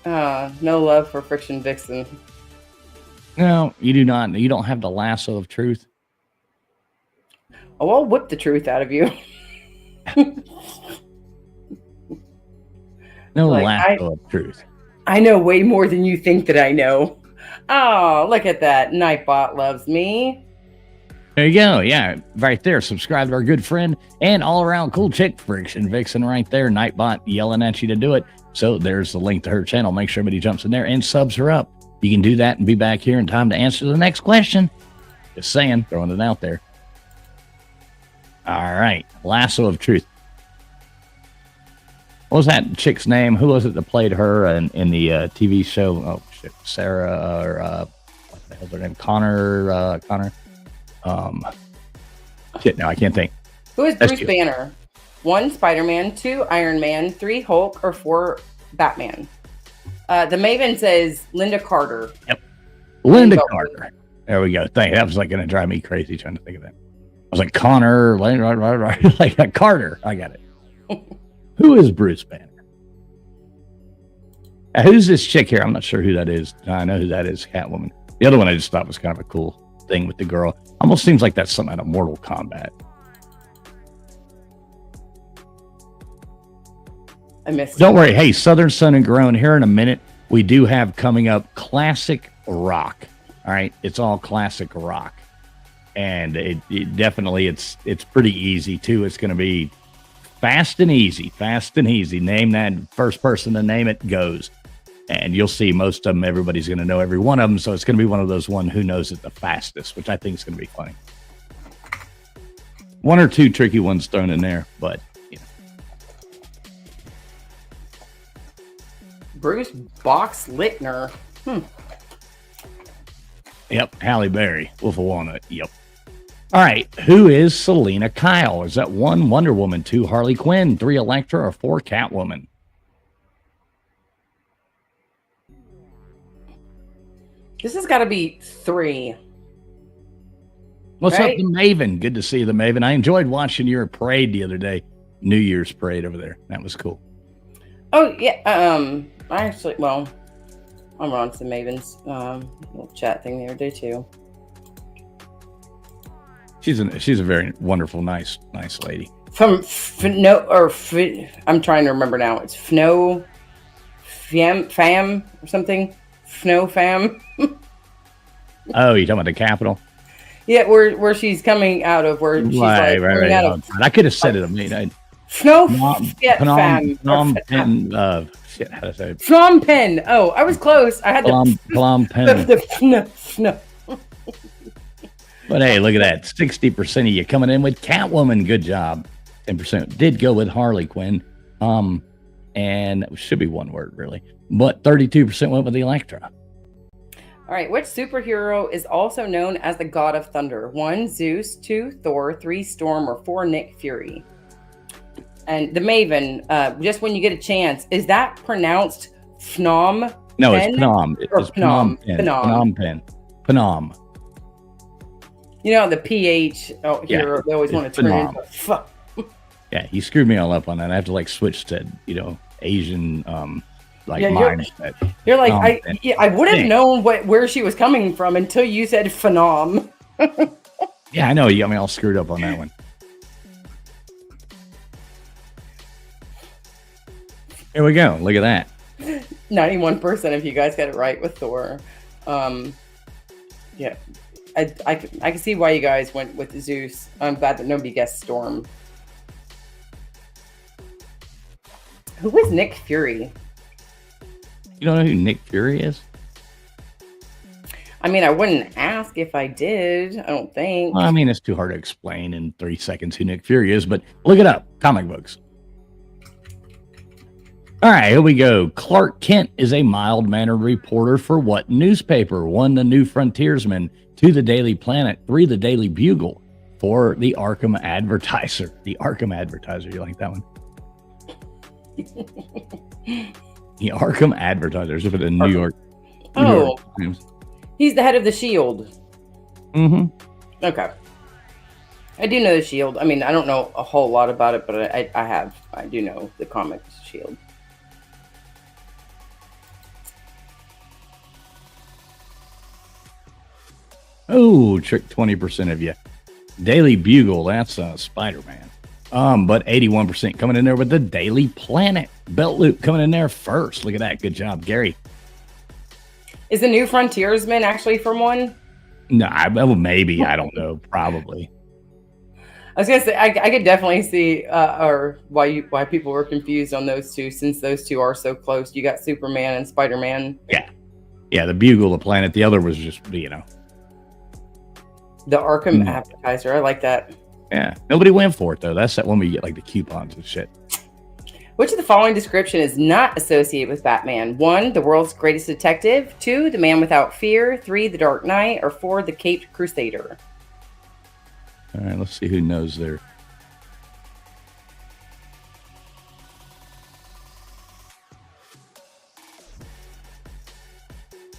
No love for Friction Vixen. No, you do not. You don't have the lasso of truth. Oh, I'll whip the truth out of you. No lasso of truth. I know way more than you think that I know. Oh, look at that. Nightbot loves me. There you go. Yeah, right there. Subscribe to our good friend and all-around cool chick, Friction Vixen, right there. Nightbot yelling at you to do it. So there's the link to her channel. Make sure everybody jumps in there and subs her up. You can do that and be back here in time to answer the next question. Just saying, throwing it out there. All right, lasso of truth. What was that chick's name? Who was it that played her in the TV show? Oh shit, Sarah or what the hell's her name? Connor. Shit, no, I can't think. Who is Bruce Banner? 1, Spider-Man, 2, Iron Man, 3, Hulk, or 4, Batman? The Maven says Linda Carter. Yep. Linda Carter. There we go. That was like going to drive me crazy trying to think of that. I was like, Connor, like Carter. I got it. Who is Bruce Banner? Who's this chick here? I'm not sure who that is. I know who that is, Catwoman. The other one I just thought was kind of a cool thing with the girl. Almost seems like that's something out of Mortal Kombat. I missed Don't worry. Hey, Southern Sun and Grown, here in a minute, we do have coming up classic rock. All right. It's all classic rock. And it definitely, it's pretty easy too. It's going to be fast and easy. Name that, first person to name it goes. And you'll see most of them, everybody's going to know every one of them. So it's going to be one of those who knows it the fastest, which I think is going to be funny. 1 or 2 tricky ones thrown in there, but Bruce Boxleitner. Yep, Halle Berry, Wolf of Walnut. Yep. All right, who is Selena Kyle? Is that 1, Wonder Woman, 2, Harley Quinn, 3, Elektra, or 4, Catwoman? This has got to be 3. What's right? up, the Maven? Good to see you, the Maven. I enjoyed watching your parade the other day, New Year's parade over there. That was cool. Oh yeah. I actually, well, I'm on some Maven's little chat thing the other day too. She's a very wonderful, nice lady. From I'm trying to remember now. It's Fno Fam or something. Fno Fam. Oh, you're talking about the Capitol? Yeah, where she's coming out of, where she's right. out of. I could have said it. I mean, Phnom Penh. Shit, how to say it? Phnom Penh. Oh, I was close. I had Phnom Penh. The But hey, look at that. 60% of you coming in with Catwoman. Good job. 10% did go with Harley Quinn. And it should be one word, really. But 32% went with the Elektra. All right. Which superhero is also known as the God of Thunder? 1, Zeus. 2, Thor. 3, Storm. Or 4, Nick Fury? And the Maven, just when you get a chance, is that pronounced Phnom? No, it's Phnom. It's Phnom Penh. Phnom Penh. Phnom. You know, the PH here, they always want to turn into fuck. Yeah, he screwed me all up on that. I have to switch to, Asian, mindset. You're like, I would have known where she was coming from until you said Phnom. Yeah, I know. You got me all screwed up on that one. Here we go. Look at that. 91% of you guys got it right with Thor. Yeah. I can see why you guys went with Zeus. I'm glad that nobody guessed Storm. Who is Nick Fury? You don't know who Nick Fury is? I mean, I wouldn't ask if I did. I don't think. Well, I mean, it's too hard to explain in 3 seconds who Nick Fury is, but look it up. Comic books. All right, here we go. Clark Kent is a mild-mannered reporter for what newspaper? 1, the New Frontiersman. 2, the Daily Planet. 3, the Daily Bugle. 4, the Arkham Advertiser. The Arkham Advertiser. You like that one? The Arkham Advertiser. Is it in New York? Oh, he's the head of the Shield. Mm-hmm. Okay. I do know the Shield. I mean, I don't know a whole lot about it, but I do know the comics Shield. Oh, trick 20% of you. Daily Bugle, that's Spider-Man. But 81% coming in there with the Daily Planet. Belt Loop coming in there first. Look at that. Good job, Gary. Is the New Frontiersman actually from one? No, well, maybe. I don't know. Probably. I was gonna say I could definitely see why people were confused on those two, since those two are so close. You got Superman and Spider-Man. Yeah. The Bugle, the Planet. The other was just The Arkham Advertiser. I like that. Yeah. Nobody went for it, though. That's that one where you get the coupons and shit. Which of the following description is not associated with Batman? 1, the world's greatest detective. 2, the man without fear. 3, the Dark Knight. Or 4, the Caped Crusader. All right, let's see who knows there.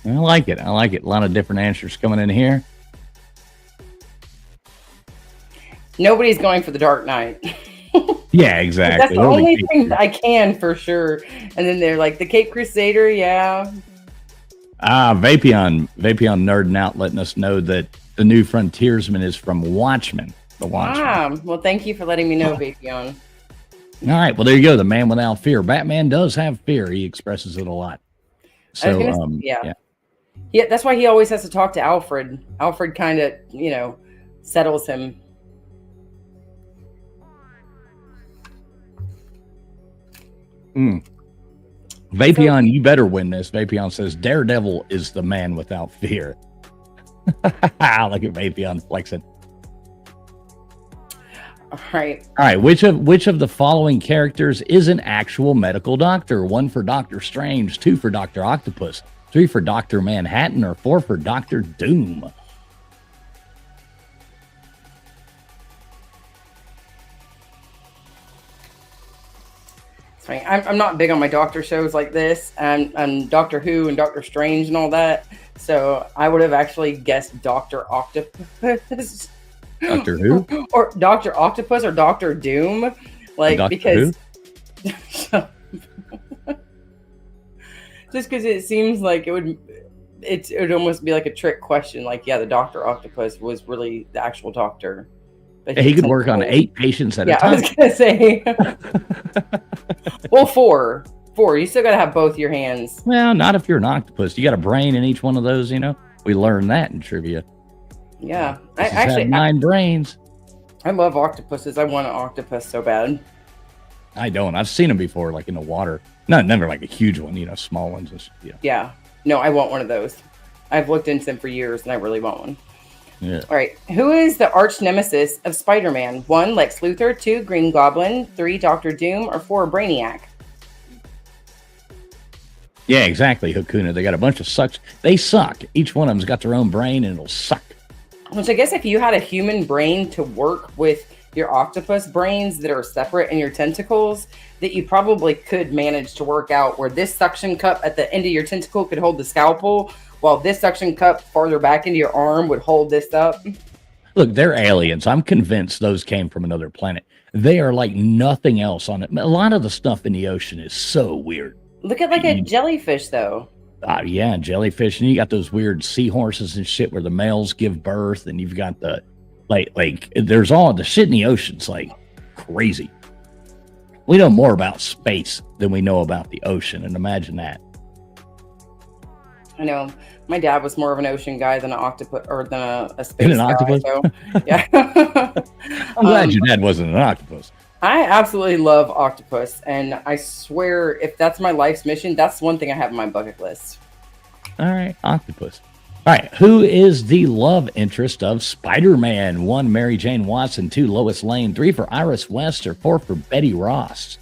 I like it. A lot of different answers coming in here. Nobody's going for the Dark Knight. Yeah, exactly. That's the only thing that I can for sure. And then they're like, the Caped Crusader, yeah. Vapion nerding out, letting us know that the New Frontiersman is from Watchmen. The Watchmen. Well, thank you for letting me know, Vapion. All right, well, there you go. The man without fear. Batman does have fear. He expresses it a lot. So, yeah, that's why he always has to talk to Alfred. Alfred kind of, settles him. Vapion, you better win this. Vapion says Daredevil is the man without fear. Look at Vapion flexing. All right. Which of the following characters is an actual medical doctor? 1 for Doctor Strange, 2 for Dr. Octopus, 3 for Dr. Manhattan, or 4 for Dr. Doom? Right. I'm not big on my doctor shows like this and Doctor Who and Doctor Strange and all that. So I would have actually guessed Doctor Octopus Doctor Who? or Doctor Octopus or Doctor Doom, like Doctor because Who? just because it seems like it would almost be like a trick question. Like, yeah, the Doctor Octopus was really the actual doctor. But He could work on 8 patients at a yeah, I time. was gonna say. Well, 4. You still gotta have both your hands. Well, not if you're an octopus. You got a brain in each one of those, you know? We learned that in trivia. Yeah. I actually 9 brains. I love octopuses. I want an octopus so bad. I don't. I've seen them before, like in the water. Never like a huge one, you know, small ones. Yeah. Yeah. No, I want one of those. I've looked into them for years and I really want one. Yeah. All right. Who is the arch nemesis of Spider-Man? 1, Lex Luthor. 2, Green Goblin. 3, Doctor Doom. Or 4, Brainiac? Yeah, exactly, Hakuna. They got a bunch of sucks. They suck. Each one of them's got their own brain and it'll suck. Which I guess if you had a human brain to work with your octopus brains that are separate in your tentacles, that you probably could manage to work out where this suction cup at the end of your tentacle could hold the scalpel, while this suction cup farther back into your arm would hold this up. Look, they're aliens. I'm convinced those came from another planet. They are like nothing else on it. A lot of the stuff in the ocean is so weird. Look at like a jellyfish, though. Yeah, jellyfish. And you got those weird seahorses and shit where the males give birth. And you've got the, like there's all the shit in the ocean's like crazy. We know more about space than we know about the ocean. And imagine that. I know. My dad was more of an ocean guy than an octopus or than a space And an guy. octopus? So, yeah. I'm glad your dad wasn't an octopus. I absolutely love octopus, and I swear if that's my life's mission, that's one thing I have on my bucket list. All right, octopus. All right, who is the love interest of Spider-Man? 1, Mary Jane Watson. 2, Lois Lane. 3 for Iris West. Or 4 for Betty Ross.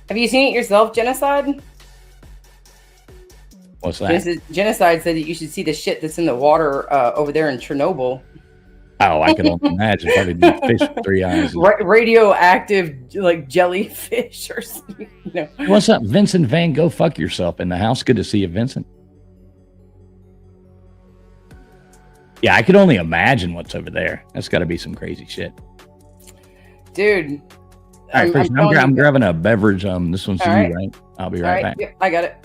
Have you seen it yourself, Genocide? What's that? Genocide said that you should see the shit that's in the water over there in Chernobyl. Oh, I can only imagine. Probably be fish with 3 eyes. Radioactive, like jellyfish or something. You know. What's up, Vincent Van? Go fuck yourself in the house. Good to see you, Vincent. Yeah, I could only imagine what's over there. That's got to be some crazy shit. Dude. All right, I'm grabbing a beverage. This one's for you, right? I'll be right back. Yeah, I got it.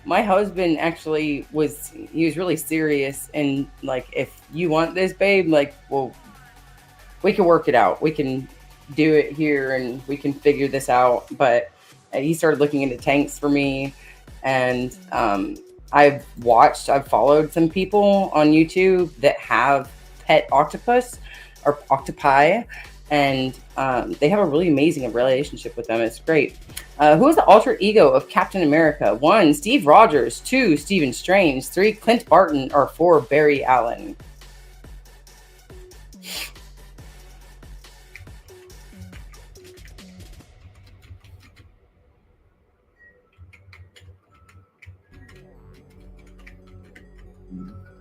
My husband actually was really serious and like, if you want this, babe, like, well, we can work it out. We can do it here and we can figure this out. But he started looking into tanks for me. And I've followed some people on YouTube that have pet octopus or octopi. And they have a really amazing relationship with them. It's great. Who is the alter ego of Captain America? 1, Steve Rogers. 2, Stephen Strange. 3, Clint Barton. Or 4, Barry Allen.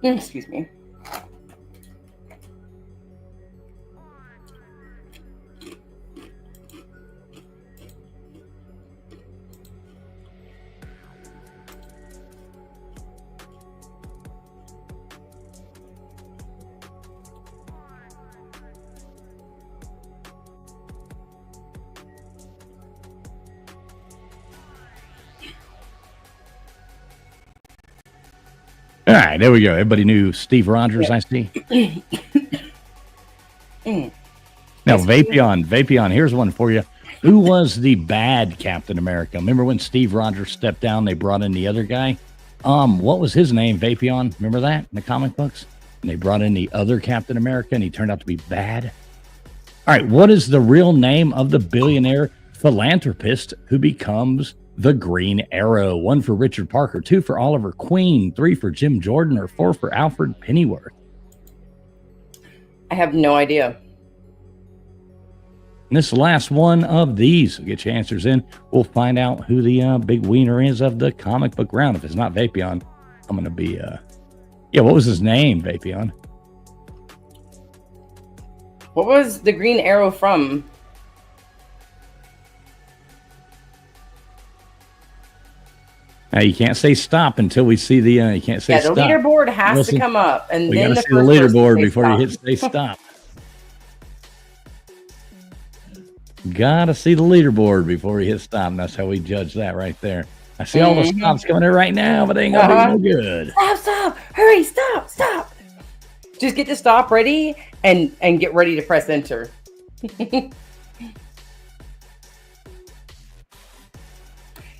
Excuse me. All right, there we go. Everybody knew Steve Rogers, I see. Now, Vapion, here's one for you. Who was the bad Captain America? Remember when Steve Rogers stepped down, they brought in the other guy? What was his name, Vapion? Remember that in the comic books? And they brought in the other Captain America, and he turned out to be bad. All right, what is the real name of the billionaire philanthropist who becomes the Green Arrow? 1 for Richard Parker, 2 for Oliver Queen, 3 for Jim Jordan, or 4 for Alfred Pennyworth? I have no idea. And this last one of these, we'll get your answers in. We'll find out who the big wiener is of the comic book round. If it's not Vapion, I'm going to be, what was his name, Vapion? What was the Green Arrow from? You can't say stop until we see the. You can't say the stop. leaderboard has Wilson, to come up, and we then got to the see the first person leaderboard say before stop. you hit say stop. Got to see the leaderboard before you hit stop. And that's how we judge that right there. I see all the stops coming in right now, but they ain't gonna be no good. Stop! Hurry! Stop! Just get the stop ready and get ready to press enter.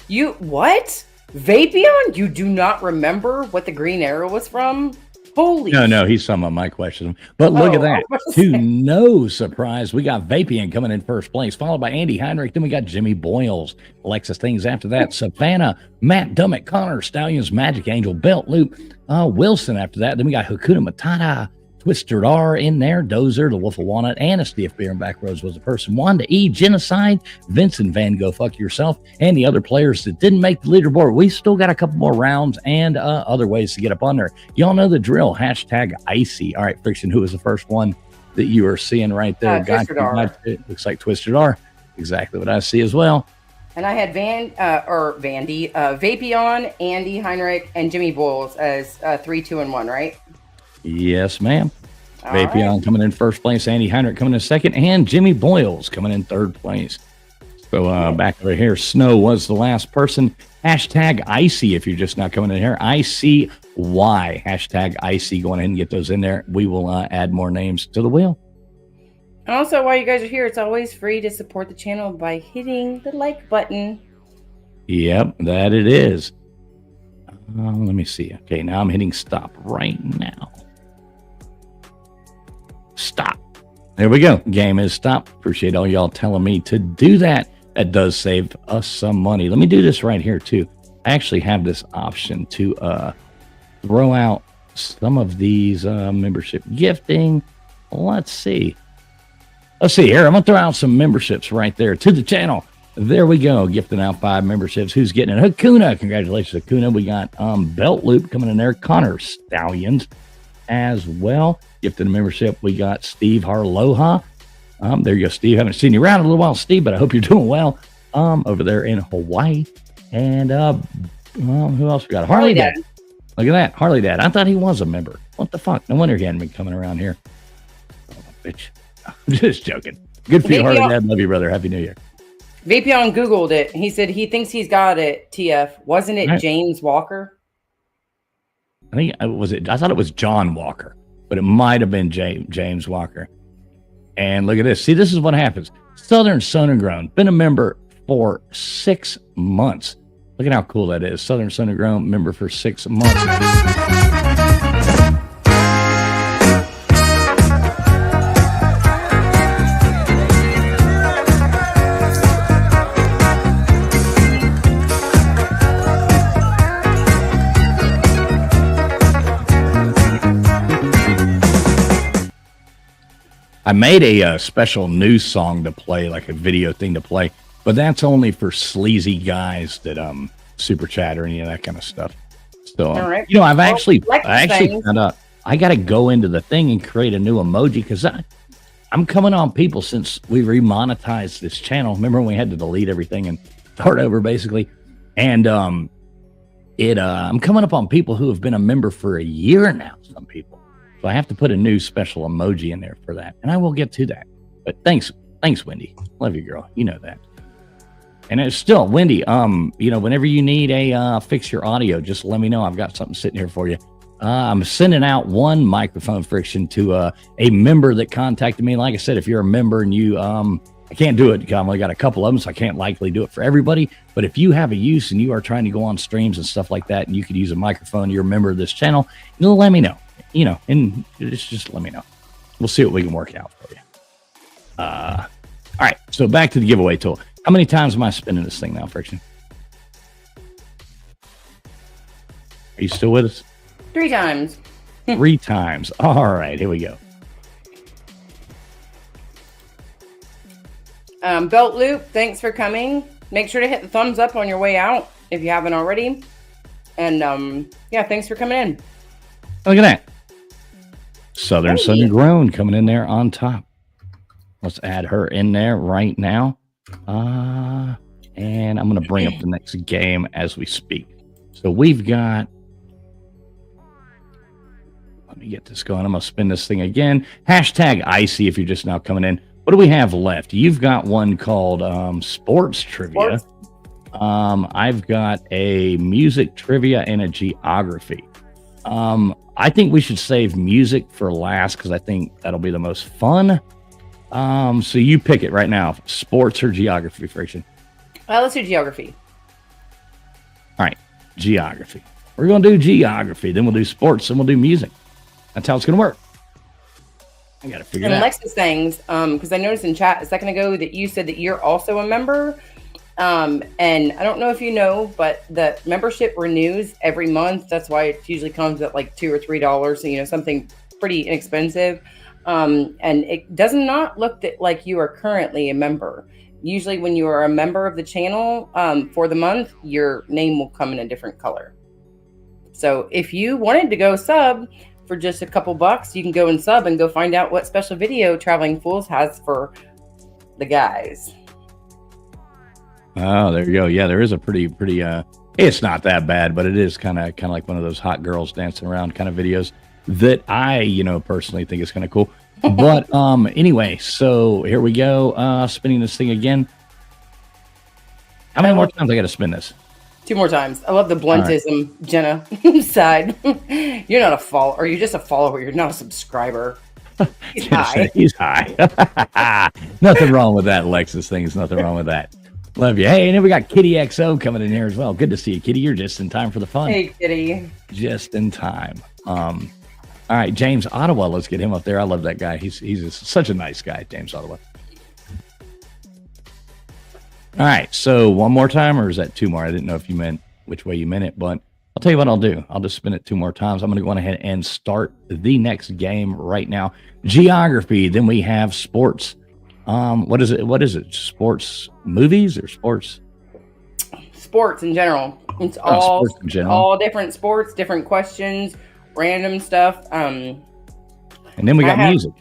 You what? Vapion? You do not remember what the green arrow was from? Holy No, he's some of my questions. But look at that. To no surprise, we got Vapian coming in first place, followed by Andy Heinrich. Then we got Jimmy Boyles, Alexis Things after that, Savannah, Matt Dummett, Connor, Stallions, Magic Angel, Belt Loop, Wilson after that. Then we got Hakuna Matata, Twisted R in there, Dozer, the Wolf of Walnut, Anna Stiff Beer and Backroads was the person. Wanda E, Genocide, Vincent Van Go Fuck Yourself, and the other players that didn't make the leaderboard. We still got a couple more rounds and other ways to get up on there. Y'all know the drill. Hashtag icy. All right, Friction, who was the first one that you are seeing right there? Twisted R. It looks like Twisted R. Exactly what I see as well. And I had Vapion, Andy Heinrich, and Jimmy Boyles as 3, 2, and 1, right? Yes, ma'am. All Vapion right. coming in first place, Andy Heinrich coming in second, and Jimmy Boyles coming in third place. So back over here, Snow was the last person. Hashtag icy if you're just not coming in here. ICY. Hashtag icy. Go ahead and get those in there. We will add more names to the wheel. Also, while you guys are here, it's always free to support the channel by hitting the like button. Yep, that it is. Let me see. Okay, now I'm hitting stop right now. Stop. There we go. Game is stopped. Appreciate all y'all telling me to do that. That does save us some money. Let me do this right here too. I actually have this option to throw out some of these membership gifting. Let's see here. I'm gonna throw out some memberships right there to the channel. There we go. Gifting out 5 memberships. Who's getting it? Hakuna. Congratulations, Hakuna. We got Belt Loop coming in there. Connor Stallions as well. Gifted a membership. We got Steve Harloha. There you go, Steve. Haven't seen you around in a little while, Steve, but I hope you're doing well over there in Hawaii. And who else we got? Harley Dad. Look at that. Harley Dad. I thought he was a member. What the fuck? No wonder he hadn't been coming around here. Oh, bitch. I'm just joking. Good for you, Harley Dad. Love you, brother. Happy New Year. Vapion Googled it. He said he thinks he's got it, TF. Wasn't it James Walker? I think I thought it was John Walker, but it might have been James Walker. And look at this. See, this is what happens. Southern Sun and Grown, been a member for 6 months. Look at how cool that is. Southern Sun and Grown, member for 6 months. I made a special news song to play, like a video thing to play, but that's only for sleazy guys that super chat or any of that kind of stuff. So, all right. You know, I actually found out I got to go into the thing and create a new emoji because I'm coming on people since we remonetized this channel. Remember when we had to delete everything and start over basically? And I'm coming up on people who have been a member for a year now, some people. So I have to put a new special emoji in there for that. And I will get to that. But thanks, Wendy. Love you, girl. You know that. And it's still, Wendy, you know, whenever you need a fix your audio, just let me know. I've got something sitting here for you. I'm sending out one microphone Friction to a member that contacted me. Like I said, if you're a member and you I can't do it because I've only got a couple of them, so I can't likely do it for everybody. But if you have a use and you are trying to go on streams and stuff like that, and you could use a microphone, you're a member of this channel, you'll let me know. You know, and just let me know. We'll see what we can work out for you. All right, so back to the giveaway tool. How many times am I spinning this thing now, Friction? Are you still with us? 3 times. 3 times. All right, here we go. Belt Loop, thanks for coming. Make sure to hit the thumbs up on your way out if you haven't already. And yeah, thanks for coming in. Look at that. Southern Sun and Grown coming in there on top. Let's add her in there right now. And I'm going to bring up the next game as we speak. So we've got, let me get this going. I'm going to spin this thing again. Hashtag icy if you're just now coming in. What do we have left? You've got one called sports trivia. Sports. I've got a music trivia and a geography. I think we should save music for last because I think that'll be the most fun. So you pick it right now. Sports or geography, Friction? Let's do geography. All right, geography. We're going to do geography. Then we'll do sports. Then we'll do music. That's how it's going to work. I got to figure it out. Alexis things, because I noticed in chat a second ago that you said that you're also a member. And I don't know if you know, but the membership renews every month. That's why it usually comes at like $2 or $3. So, something pretty inexpensive. And it does not look like you are currently a member. Usually when you are a member of the channel for the month, your name will come in a different color. So if you wanted to go sub for just a couple bucks, you can go and sub and go find out what special video Traveling Fools has for the guys. Oh, there you go. Yeah, there is a pretty, it's not that bad, but it is kind of like one of those hot girls dancing around kind of videos that I, personally think is kind of cool. But anyway, so here we go. Spinning this thing again. How many more times I got to spin this? 2 more times. I love the bluntism, right. Jenna side. You're not a follower, or you're just a follower. You're not a subscriber. He's high. He's high. Nothing wrong with that, Alexis thing. There's nothing wrong with that. Love you. Hey, and then we got Kitty XO coming in here as well. Good to see you, Kitty. You're just in time for the fun. Hey, Kitty. Just in time. All right, James Ottawa. Let's get him up there. I love that guy. He's such a nice guy, James Ottawa. All right, so one more time, or is that 2 more? I didn't know if you meant which way you meant it, but I'll tell you what I'll do. I'll just spin it 2 more times. I'm going to go on ahead and start the next game right now. Geography. Then we have sports. What is it? Sports movies or sports? Sports in general. It's all sports in general. All different sports, different questions, random stuff. And then we got music.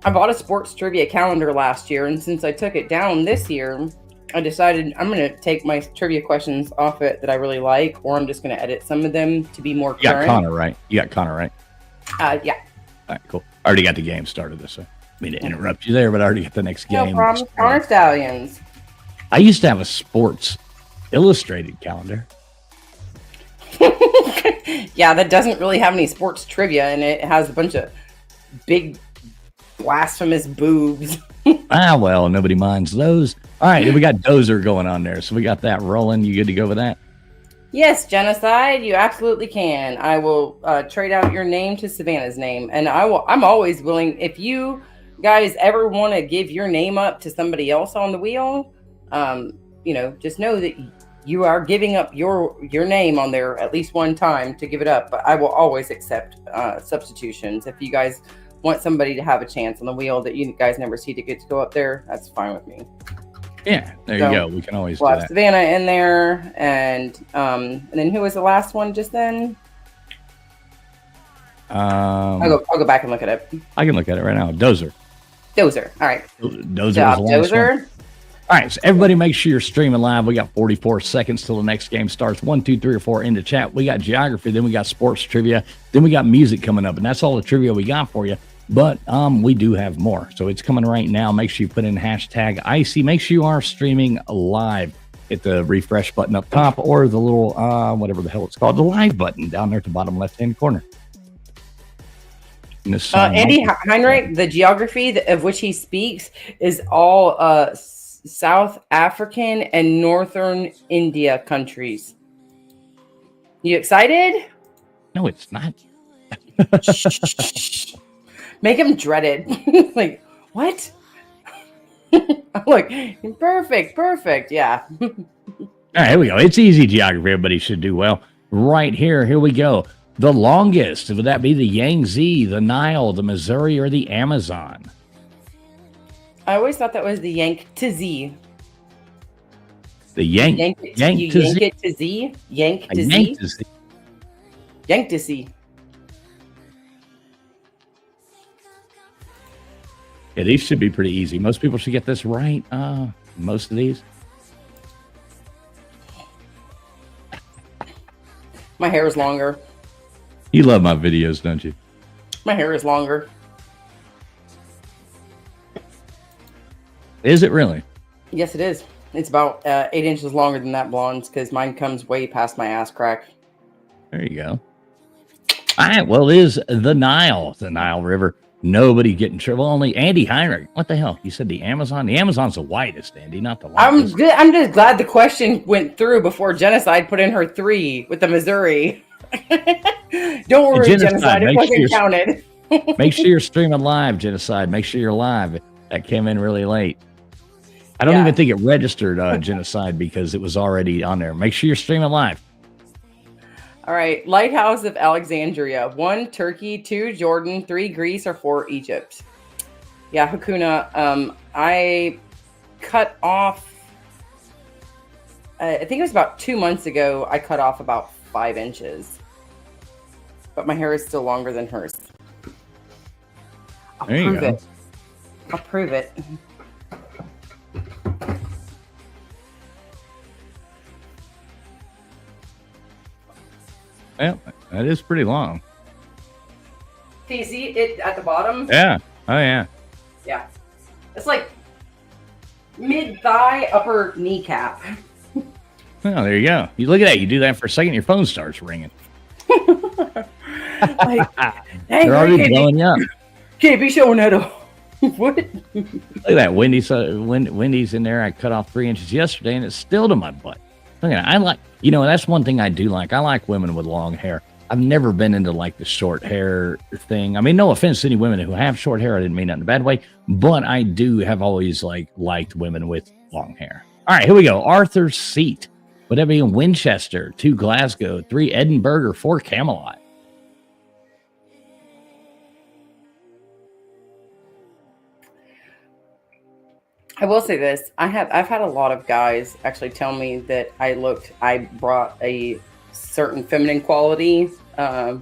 I bought a sports trivia calendar last year, and since I took it down this year, I decided I'm going to take my trivia questions off it that I really like, or I'm just going to edit some of them to be more current. You got Connor right. Yeah. All right, cool. I already got the game started this way. I mean to interrupt you there, but I already got the next game. No problem. Connor Stallions. I used to have a Sports Illustrated calendar. Yeah, that doesn't really have any sports trivia in it. It has a bunch of big blasphemous boobs. Well, nobody minds those. All right, we got Dozer going on there. So we got that rolling. You good to go with that? Yes, Genocide, you absolutely can. I will trade out your name to Savannah's name. And I'm always willing, if you guys ever want to give your name up to somebody else on the wheel, just know that you are giving up your name on there at least one time to give it up. But I will always accept substitutions. If you guys want somebody to have a chance on the wheel that you guys never see to get to go up there, that's fine with me. Yeah, there you go. We can always do that. Savannah in there, and then who was the last one just then? I'll go back and look at it. I can look at it right now. Dozer. All right. Dozer. All right, so everybody make sure you're streaming live. We got 44 seconds till the next game starts. 1, 2, 3, or 4 in the chat. We got geography, then we got sports trivia, then we got music coming up, and that's all the trivia we got for you. But we do have more, so it's coming right now. Make sure you put in hashtag icy. Make sure you are streaming live. Hit the refresh button up top, or the little whatever the hell it's called, the live button down there at the bottom left-hand corner. Andy Heinrich, the geography of which he speaks is all South African and Northern India countries. You excited? No, it's not. Make him dread it. Like, what? I'm like, perfect. Yeah. All right, here we go. It's easy geography. Everybody should do well. Right here we go. The longest, would that be the Yangtze, the Nile, the Missouri, or the Amazon? I always thought that was the Yangtze. The Yangtze. Yank it to Z? Yank to Z? Yangtze. Yeah, these should be pretty easy. Most people should get this right. Most of these. My hair is longer. You love my videos, don't you? My hair is longer. Is it really? Yes, it is. It's about 8 inches longer than that blonde's because mine comes way past my ass crack. There you go. All right. Well, it is the Nile River. Nobody getting trouble. Only Andy Heinrich. What the hell? You said the Amazon? The Amazon's the widest, Andy, not the longest. I'm just glad the question went through before Genocide put in her 3 with the Missouri. Don't worry, Genocide. It wasn't counted. Make sure you're streaming live, Genocide. Make sure you're live. That came in really late. I don't even think it registered Genocide because it was already on there. Make sure you're streaming live. All right. Lighthouse of Alexandria. 1, Turkey. 2, Jordan. 3, Greece. Or 4, Egypt. Yeah, Hakuna. I cut off, I think it was about 2 months ago, I cut off about 5 inches. But my hair is still longer than hers. I'll prove it. I'll prove it. Well, that is pretty long. Can you see it at the bottom? Yeah. Oh, yeah. Yeah. It's like mid-thigh, upper kneecap. Well, there you go. You look at that. You do that for a second, your phone starts ringing. Like, they're already blowing you up. Can't be showing that off. What? Look at that. Wendy's in there. I cut off 3 inches yesterday, and it's still to my butt. Look at that. I like, that's one thing I do like. I like women with long hair. I've never been into like the short hair thing. I mean, no offense to any women who have short hair. I didn't mean that in a bad way, but I do have always liked women with long hair. All right, here we go. Arthur's Seat. Would that be in Winchester? 2, Glasgow. 3, Edinburgh. Or 4, Camelot? I will say this. I've had a lot of guys actually tell me that I brought a certain feminine quality, a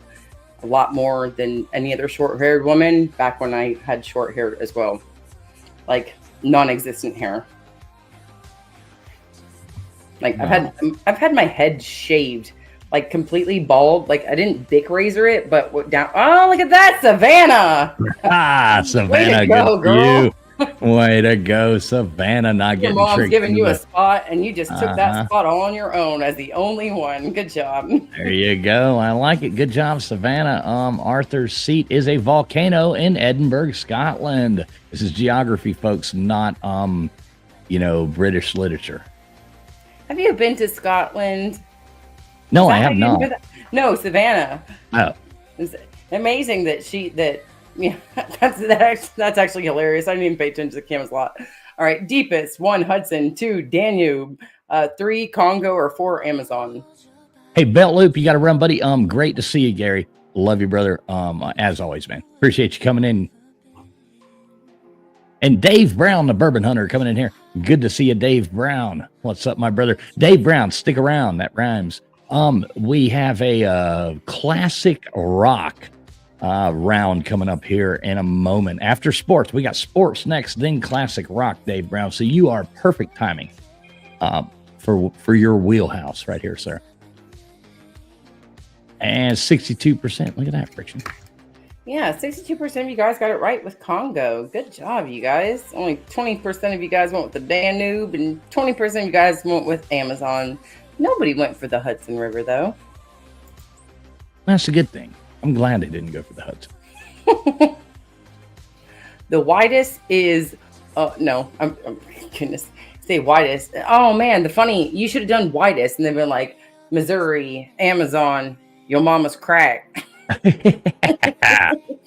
lot more than any other short-haired woman back when I had short hair as well. Like non-existent hair. Like wow. I've had my head shaved, like completely bald. Like I didn't Bic razor it, but down. Oh, look at that, Savannah! Savannah, way to go, girl. Way to go, Savannah! Not getting your mom's tricked giving you a spot, and you just took that spot all on your own as the only one. Good job. There you go. I like it. Good job, Savannah. Arthur's Seat is a volcano in Edinburgh, Scotland. This is geography, folks, not British literature. Have you been to Scotland? No, I have not. No, Savannah. Oh, it's amazing that that's actually hilarious. I didn't even pay attention to the Cam's lot. All right, deepest 1, Hudson. 2, Danube. 3, Congo. Or 4, Amazon. Hey, Belt Loop, you got to run, buddy. Great to see you, Gary. Love you, brother. As always, man. Appreciate you coming in. And Dave Brown, the Bourbon Hunter, coming in here. Good to see you, Dave Brown. What's up, my brother? Dave Brown, stick around. That rhymes. We have a classic rock round coming up here in a moment. After sports, we got sports next, then classic rock, Dave Brown. So you are perfect timing for your wheelhouse right here, sir. And 62%. Look at that friction. Yeah, 62% of you guys got it right with Congo. Good job, you guys. Only 20% of you guys went with the Danube, and 20% of you guys went with Amazon. Nobody went for the Hudson River, though. That's a good thing. I'm glad they didn't go for the Hudson. The widest is, no, I'm goodness, say widest. Oh man, you should have done widest, and they've been like Missouri, Amazon, your mama's crack.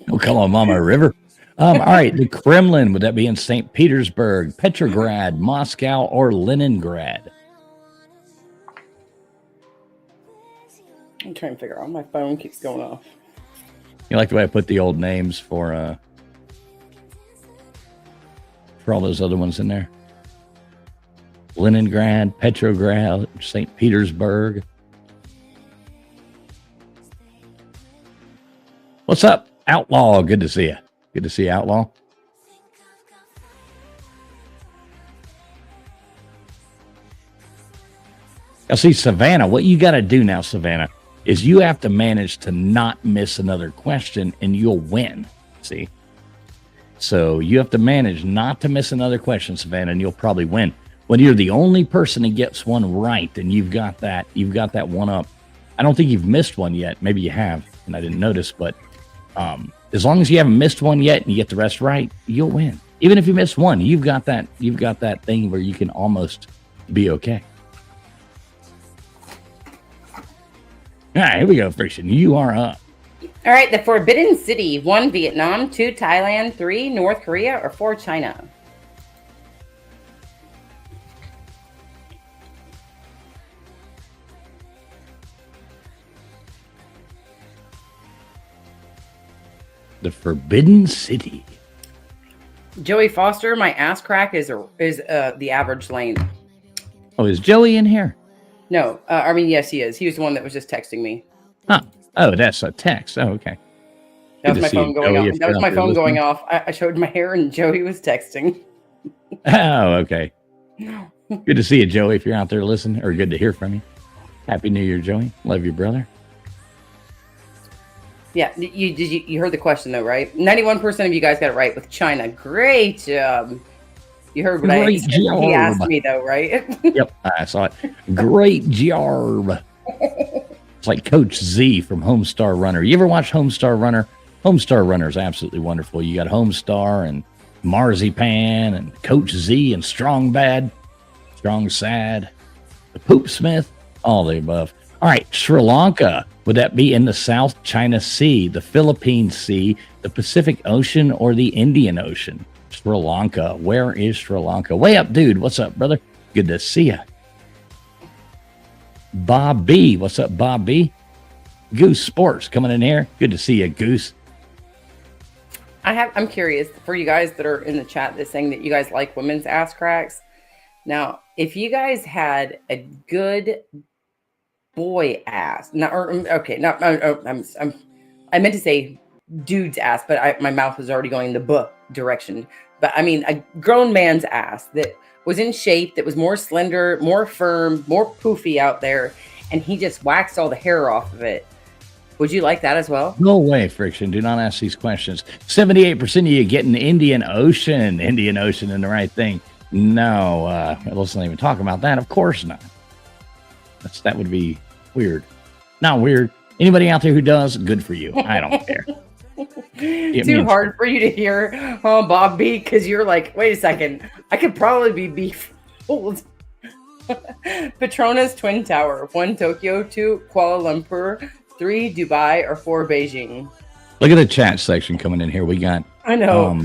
Oh, come on, Mama River. All right, the Kremlin, would that be in St. Petersburg, Petrograd, Moscow, or Leningrad? I'm trying to figure out. My phone keeps going off. You like the way I put the old names for all those other ones in there? Leningrad, Petrograd, St. Petersburg. What's up, Outlaw? Good to see you. Good to see you, Outlaw. I see Savannah. What you got to do now, Savannah? is you have to manage to not miss another question and you'll win. See? So you have to manage not to miss another question, Savannah, and you'll probably win. When you're the only person that gets one right, then you've got that one up. I don't think you've missed one yet. Maybe you have, and I didn't notice, but as long as you haven't missed one yet and you get the rest right, you'll win. Even if you miss one, you've got that thing where you can almost be okay. All right, here we go, Friction. You are up. All right, the Forbidden City: 1, Vietnam; 2, Thailand; 3, North Korea; or 4, China. The Forbidden City. Joey Foster, my ass crack is the average length. Oh, is Joey in here? No, I mean, yes, he is. He was the one that was just texting me. Huh. Oh, that's a text. Oh, okay. That was my phone going off. That was my phone going off. I showed my hair and Joey was texting. Oh, okay. Good to see you, Joey, if you're out there listening, or good to hear from you. Happy New Year, Joey. Love you, brother. Yeah, you heard the question though, right? 91% of you guys got it right with China. Great job. You heard what I said. He asked me though, right? Yep, I saw it. Great job. It's like Coach Z from Homestar Runner. You ever watch Homestar Runner? Homestar Runner is absolutely wonderful. You got Homestar and Marzipan and Coach Z and Strong Bad, Strong Sad, the Poop Smith, all the above. All right, Sri Lanka. Would that be in the South China Sea, the Philippine Sea, the Pacific Ocean, or the Indian Ocean? Sri Lanka. Where is Sri Lanka? Way up, dude. What's up, brother? Good to see you. Bob B. What's up, Bob B? Goose Sports coming in here. Good to see you, Goose. I'm curious for you guys that are in the chat that's saying that you guys like women's ass cracks. Now, if you guys had a good boy ass, I meant to say dude's ass, but my mouth was already going the direction. But I mean, a grown man's ass that was in shape, that was more slender, more firm, more poofy out there, and he just waxed all the hair off of it. Would you like that as well? No way, Friction. Do not ask these questions. 78% of you getting Indian Ocean and the right thing. No, let's not even talk about that. Of course not. That would be weird. Not weird. Anybody out there who does, good for you. I don't care. Too hard for you to hear, Bob B, because you're like, wait a second, I could probably be befooled. Petronas Twin Tower: 1, Tokyo; 2, Kuala Lumpur; 3, Dubai; or 4, Beijing. Look at the chat section coming in here. We got. I know.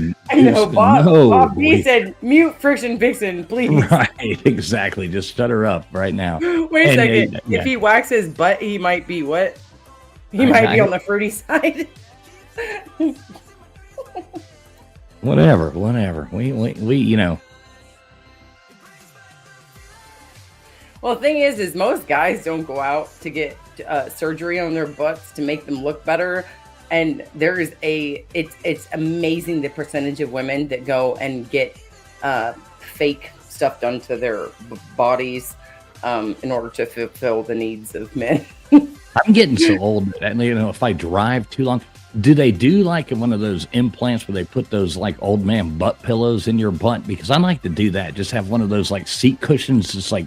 Bob B said, "Mute Friction Vixen, please." Right, exactly. Just shut her up right now. Wait a second. If he waxes his butt, he might be what? He might be on the fruity side. Whatever. We you know. Well, the thing is most guys don't go out to get surgery on their butts to make them look better. And there is it's amazing the percentage of women that go and get fake stuff done to their bodies in order to fulfill the needs of men. I'm getting so old that, if I drive too long, do they do like one of those implants where they put those like old man butt pillows in your butt? Because I like to do that. Just have one of those like seat cushions just like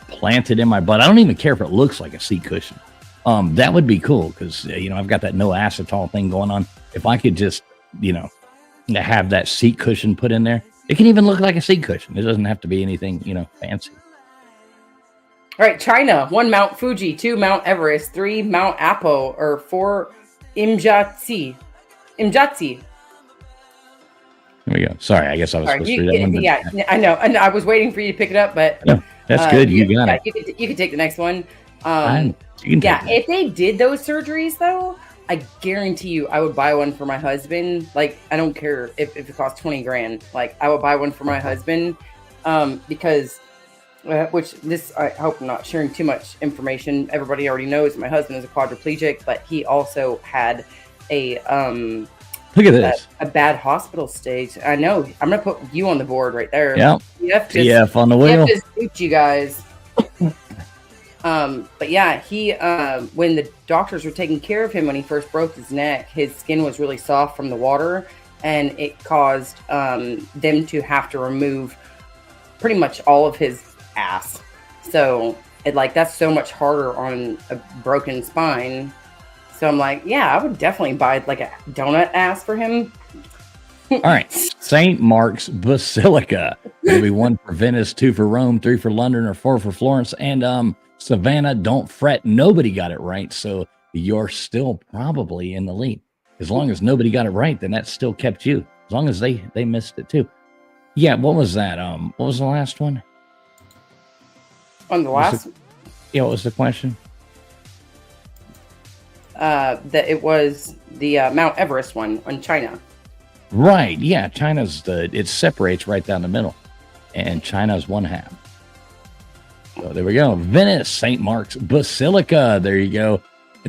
planted in my butt. I don't even care if it looks like a seat cushion. That would be cool because, I've got that no acetol thing going on. If I could just, have that seat cushion put in there, it can even look like a seat cushion. It doesn't have to be anything, fancy. All right, China: 1, Mount Fuji; 2, Mount Everest; 3, Mount Apo; or 4, Imjatsi. Here we go. Sorry, I guess I was supposed to read that one. Yeah, I know. And I was waiting for you to pick it up, but no, that's good. You got it. You can take the next one. If they did those surgeries, though, I guarantee you, I would buy one for my husband. Like, I don't care if it costs $20,000. Like, I would buy one for my husband, because, I hope I'm not sharing too much information. Everybody already knows my husband is a quadriplegic, but he also had a look at this, a bad hospital stage. I know. I'm gonna put you on the board right there. Yeah. TF on the wheel. Just boot you guys. But yeah, he when the doctors were taking care of him when he first broke his neck, his skin was really soft from the water, and it caused them to have to remove pretty much all of his ass. So it like that's so much harder on a broken spine. So I'm like, yeah, I would definitely buy like a donut ass for him. All right. St. Mark's Basilica. It'll be 1 for Venice, 2 for Rome, 3 for London, or 4 for Florence. And Savannah, don't fret. Nobody got it right. So you're still probably in the lead. As long as nobody got it right, then that still kept you. As long as they missed it too. Yeah, what was that? What was the last one? On the last, yeah, what was the question? that it was the Mount Everest one on China. Right. Yeah, it separates right down the middle, and China's one half. So there we go. Venice, St. Mark's Basilica. There you go.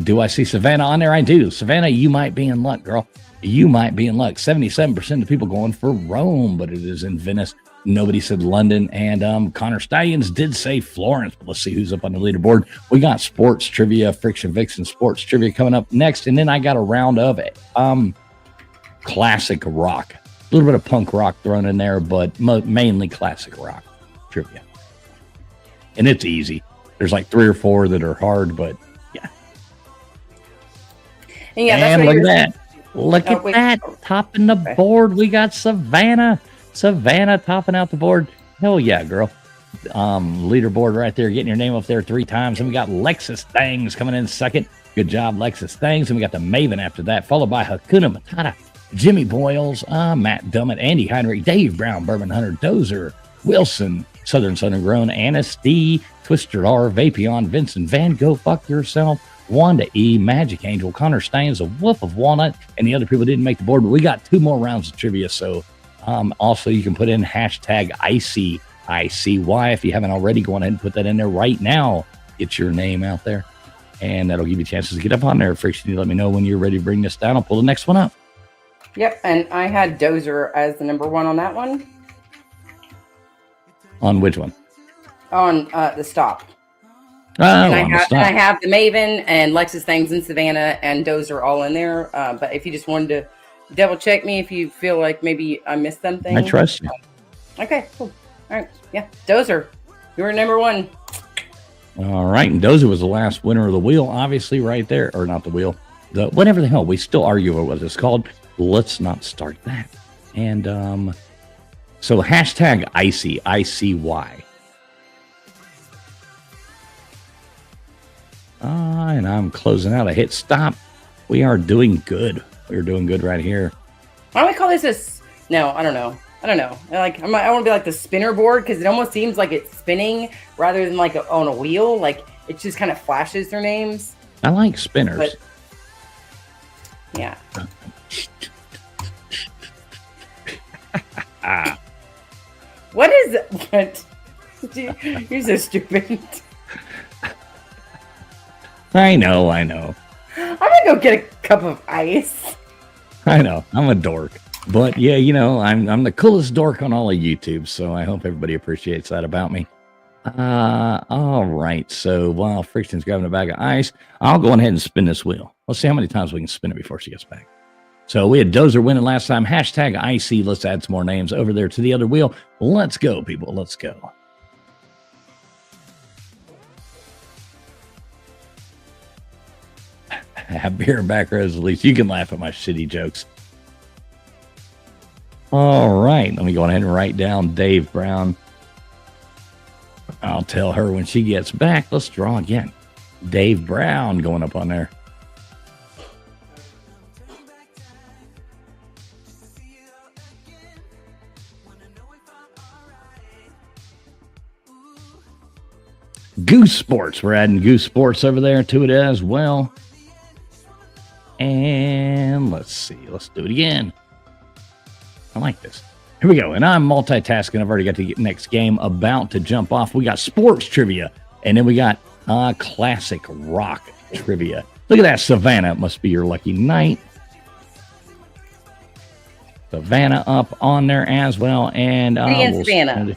Do I see Savannah on there? I do. Savannah, you might be in luck, girl. You might be in luck. 77% of people going for Rome, but it is in Venice. Nobody said London. And Connor Stallions did say Florence. But let's see who's up on the leaderboard. We got sports trivia, Friction Vixen sports trivia coming up next. And then I got a round of it. Classic rock. A little bit of punk rock thrown in there, but mainly classic rock trivia. And it's easy. There's like 3 or 4 that are hard, but yeah. And look at that. Look at that. Topping the board. We got Savannah. Savannah topping out the board. Hell yeah, girl. Leaderboard right there. Getting your name up there 3 times. And we got Lexus Thangs coming in second. Good job, Lexus Thangs. And we got the Maven after that, followed by Hakuna Matata, Jimmy Boyles, Matt Dummett, Andy Heinrich, Dave Brown, Bourbon Hunter, Dozer, Wilson, Southern Grown, Annis D, Twister R, Vapion, Vincent Van, Go Fuck Yourself, Wanda E, Magic Angel, Connor Steins, a Wolf of Walnut, and the other people didn't make the board, but we got 2 more rounds of trivia. So also you can put in hashtag ICICY if you haven't already. Go on ahead and put that in there right now. Get your name out there, and that'll give you chances to get up on there. Friction, you let me know when you're ready to bring this down. I'll pull the next one up. Yep, and I had Dozer as the number 1 on that one. On which one? On the stop. Oh, and I have the Maven and Lexus Things and Savannah and Dozer all in there. But if you just wanted to double check me, if you feel like maybe I missed something. I trust you. Okay, cool. All right. Yeah, Dozer, you're number 1. All right, and Dozer was the last winner of the wheel, obviously, right there. Or not the wheel. Whatever the hell. We still argue over what it's called. Let's not start that. And so hashtag ICY. And I'm closing out. I hit stop. We are doing good. We're doing good right here. Why don't we call this no, I don't know. Like I want to be like the spinner board because it almost seems like it's spinning rather than like on a wheel. Like it just kind of flashes their names. I like spinners. But, yeah. What is what? You're so stupid. I know. I'm gonna go get a cup of ice. I know. I'm a dork. But yeah, I'm the coolest dork on all of YouTube, so I hope everybody appreciates that about me. All right. So while Friction's grabbing a bag of ice, I'll go ahead and spin this wheel. Let's see how many times we can spin it before she gets back. So we had Dozer winning last time. Hashtag IC. Let's add some more names over there to the other wheel. Let's go, people. Let's go. Have beer and back rows at least. You can laugh at my shitty jokes. All right. Let me go ahead and write down Dave Brown. I'll tell her when she gets back. Let's draw again. Dave Brown going up on there. Goose Sports. We're adding Goose Sports over there to it as well. And let's see. Let's do it again. I like this. Here we go. And I'm multitasking. I've already got the next game about to jump off. We got sports trivia. And then we got classic rock trivia. Look at that, Savannah. It must be your lucky night. Savannah up on there as well. And Savannah.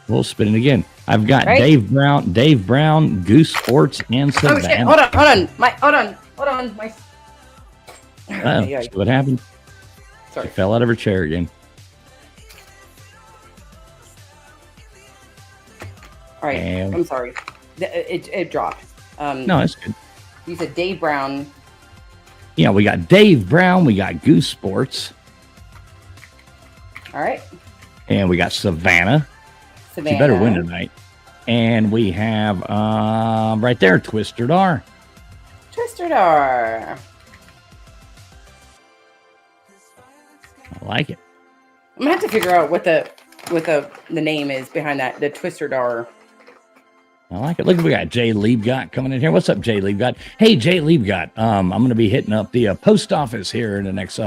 We'll spin it again. I've got right? Dave Brown, Goose Sports, and Oh shit! Savannah. Hold on, hold on, hold on. My. See what happened? Sorry. She fell out of her chair again. All right. And I'm sorry. It dropped. no, that's good. You said Dave Brown. Yeah, we got Dave Brown, we got Goose Sports, All right. and we got Savannah. She better win tonight. And we have right there, Twister Dar. Twister Dar. I like it. I'm gonna have to figure out what the name is behind that. The Twister Dar. I like it. Look, we got Jay Liebgott coming in here. What's up, Jay Liebgott? Hey, Jay Liebgott. I'm going to be hitting up the post office here in the next,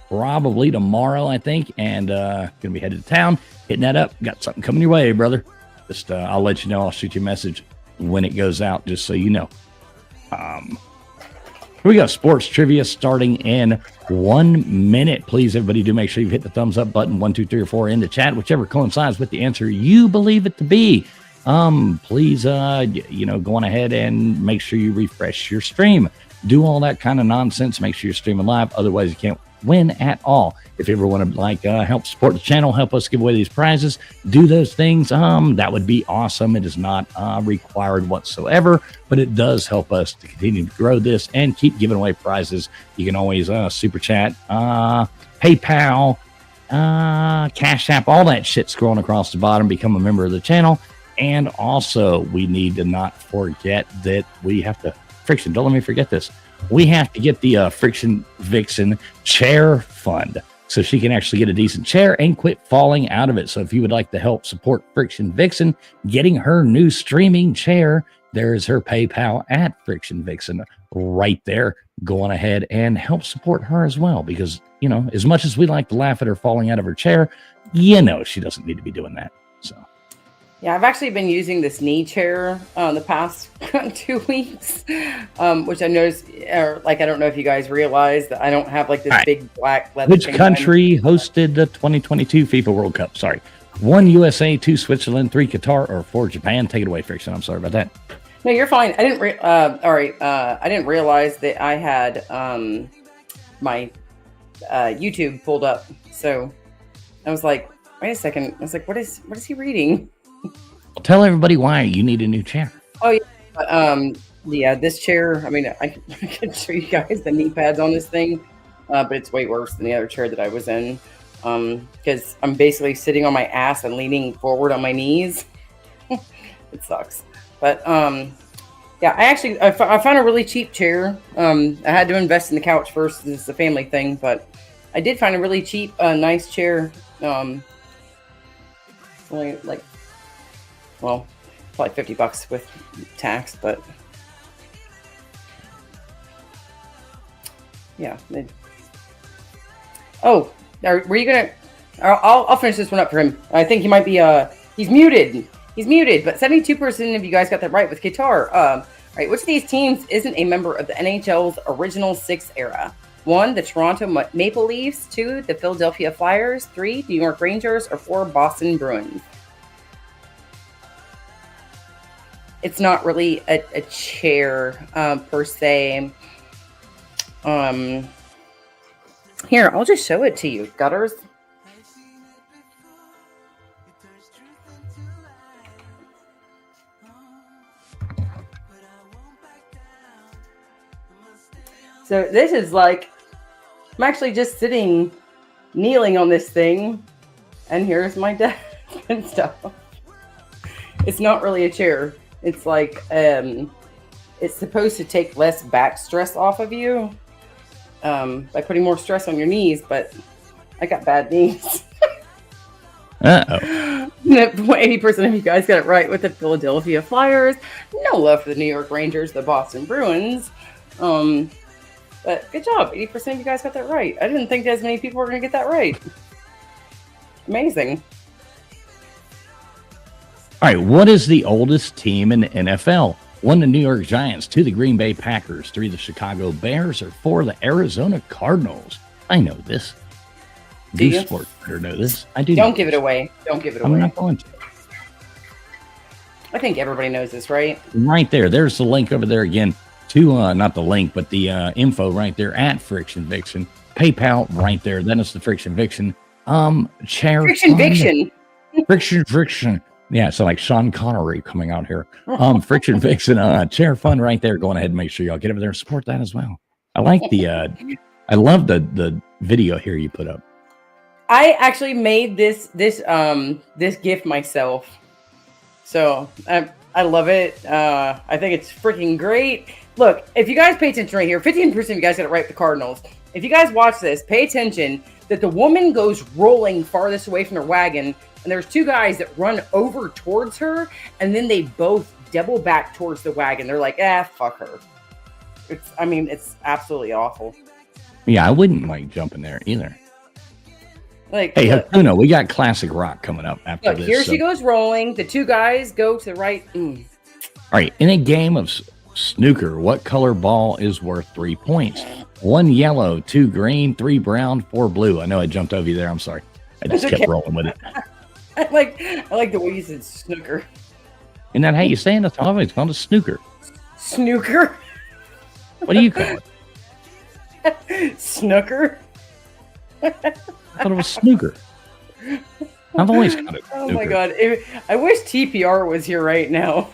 probably tomorrow, I think, and going to be headed to town, hitting that up. Got something coming your way, brother. Just, I'll let you know. I'll shoot you a message when it goes out, just so you know. Here we go. Sports trivia starting in 1 minute. Please, everybody, do make sure you hit the thumbs up button, 1, 2, 3, or 4 in the chat, whichever coincides with the answer you believe it to be. Please, go on ahead and make sure you refresh your stream. Do all that kind of nonsense. Make sure you're streaming live. Otherwise, you can't win at all. If you ever want to help support the channel, help us give away these prizes, do those things. That would be awesome. It is not required whatsoever, but it does help us to continue to grow this and keep giving away prizes. You can always super chat, PayPal, Cash App, all that shit scrolling across the bottom. Become a member of the channel. And also, we need to not forget that we have to, Friction, don't let me forget this. We have to get the Friction Vixen chair fund so she can actually get a decent chair and quit falling out of it. So if you would like to help support Friction Vixen getting her new streaming chair, there is her PayPal at Friction Vixen right there. Go on ahead and help support her as well, because, as much as we like to laugh at her falling out of her chair, she doesn't need to be doing that. So. Yeah, I've actually been using this knee chair the past 2 weeks, which I noticed, I don't know if you guys realize that I don't have this big black leather. Which country hosted the 2022 FIFA World Cup? Sorry. 1 USA, 2 Switzerland, 3 Qatar, or 4 Japan? Take it away, Friction. I'm sorry about that. No, you're fine. I didn't. I didn't realize that I had my YouTube pulled up. So I was like, wait a second. I was like, what is he reading? Well, tell everybody why you need a new chair. Oh yeah, this chair. I mean, I can show you guys the knee pads on this thing, but it's way worse than the other chair that I was in, because I'm basically sitting on my ass and leaning forward on my knees. It sucks, but yeah, I found a really cheap chair. I had to invest in the couch first. This is a family thing, but I did find a really cheap, nice chair. Only probably $50 with tax, but yeah. Were you gonna? I'll finish this one up for him. I think he might be. He's muted. He's muted. But 72% of you guys got that right with Qatar. Right. Which of these teams isn't a member of the NHL's original 6 era? 1, the Toronto Maple Leafs. 2, the Philadelphia Flyers. 3, New York Rangers. Or 4, Boston Bruins. It's not really a chair per se. Here, I'll just show it to you. Gutters. So this is I'm actually just kneeling on this thing, and here's my desk and stuff. It's not really a chair. It's it's supposed to take less back stress off of you by putting more stress on your knees, but I got bad knees. Uh-oh. 80% of you guys got it right with the Philadelphia Flyers. No love for the New York Rangers, the Boston Bruins. But good job. 80% of you guys got that right. I didn't think as many people were going to get that right. Amazing. All right, what is the oldest team in the NFL? 1, the New York Giants. 2, the Green Bay Packers. 3, the Chicago Bears. Or 4, the Arizona Cardinals. I know this. Do you? Sports better know this. I do. Don't give it away. Don't give it away. I'm not going to. I think everybody knows this, right? Right there. There's the link over there again to not the link, but the info right there at Friction Vixen. PayPal right there. Then it's the Friction Vixen. Chair Friction fund. Vixen. Friction. Yeah, so like Sean Connery coming out here. Friction Vixen, chair fund right there. Going ahead and make sure y'all get over there and support that as well. I like the I love the video here you put up. I actually made this GIF myself. So I love it. I think it's freaking great. Look, if you guys pay attention right here, 15% of you guys got it right, the Cardinals. If you guys watch this, pay attention that the woman goes rolling farthest away from their wagon, and there's two guys that run over towards her, and then they both double back towards the wagon. They're like, fuck her. It's absolutely awful. Yeah, I wouldn't like jumping there either. Like, hey, Hakuna, we got classic rock coming up after this. Here she goes rolling. The two guys go to the right. All right, in a game of snooker, what color ball is worth 3 points? 1 yellow, 2 green, 3 brown, 4 blue. I know I jumped over you there. I'm sorry. I just kept rolling with it. I like the way you said snooker. Isn't that how you say it? It's always called a snooker. Snooker? What do you call it? Snooker? I thought it was snooker. I've always called it snooker. Oh my god! I wish TPR was here right now.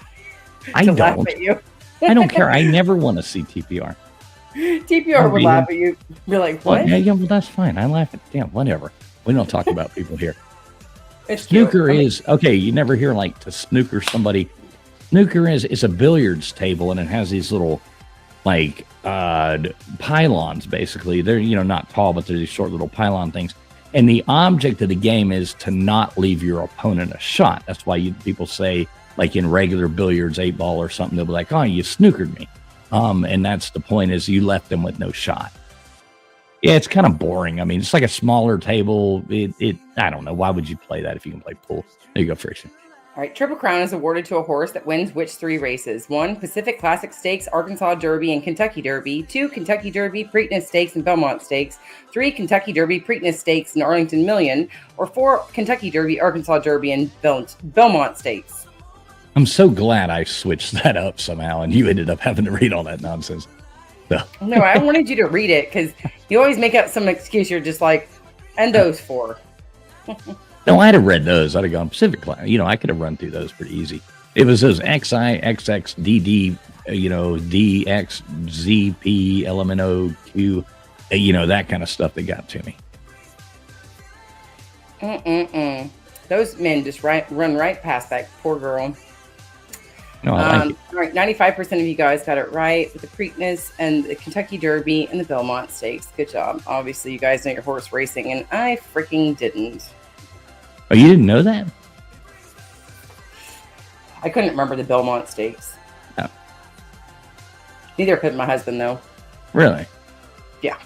I don't. Laugh at you. I don't care. I never want to see TPR. TPR would laugh at you. Be like, what? Well, yeah, well, that's fine. I laugh at whatever. We don't talk about people here. It's snooker is okay. You never hear like to snooker somebody. Snooker is a billiards table, and it has these little like pylons. Basically, they're not tall, but they're these short little pylon things. And the object of the game is to not leave your opponent a shot. That's why people say, like in regular billiards, 8-ball or something, they'll be like, "Oh, you snookered me," and that's the point, is you left them with no shot. Yeah, it's kind of boring. I mean, it's like a smaller table. I don't know. Why would you play that if you can play pool? There you go, Friction. All right, Triple Crown is awarded to a horse that wins which 3 races? 1, Pacific Classic Stakes, Arkansas Derby, and Kentucky Derby. 2, Kentucky Derby, Preakness Stakes, and Belmont Stakes. 3, Kentucky Derby, Preakness Stakes, and Arlington Million. Or 4, Kentucky Derby, Arkansas Derby, and Belmont Stakes. I'm so glad I switched that up somehow, and you ended up having to read all that nonsense. So. No, I wanted you to read it, because you always make up some excuse. You're just like, and those 4. No, I'd have read those. I'd have gone Pacific Class. I could have run through those pretty easy. It was those XI, XX, DD, DX, ZP, LMNO, Q, that kind of stuff that got to me. Those men just run right past that poor girl. No, I like it. All right, 95% of you guys got it right with the Preakness and the Kentucky Derby and the Belmont Stakes. Good job. Obviously, you guys know your horse racing, and I freaking didn't. Oh, you didn't know that? I couldn't remember the Belmont Stakes. Oh. Neither could my husband, though. Really? Yeah.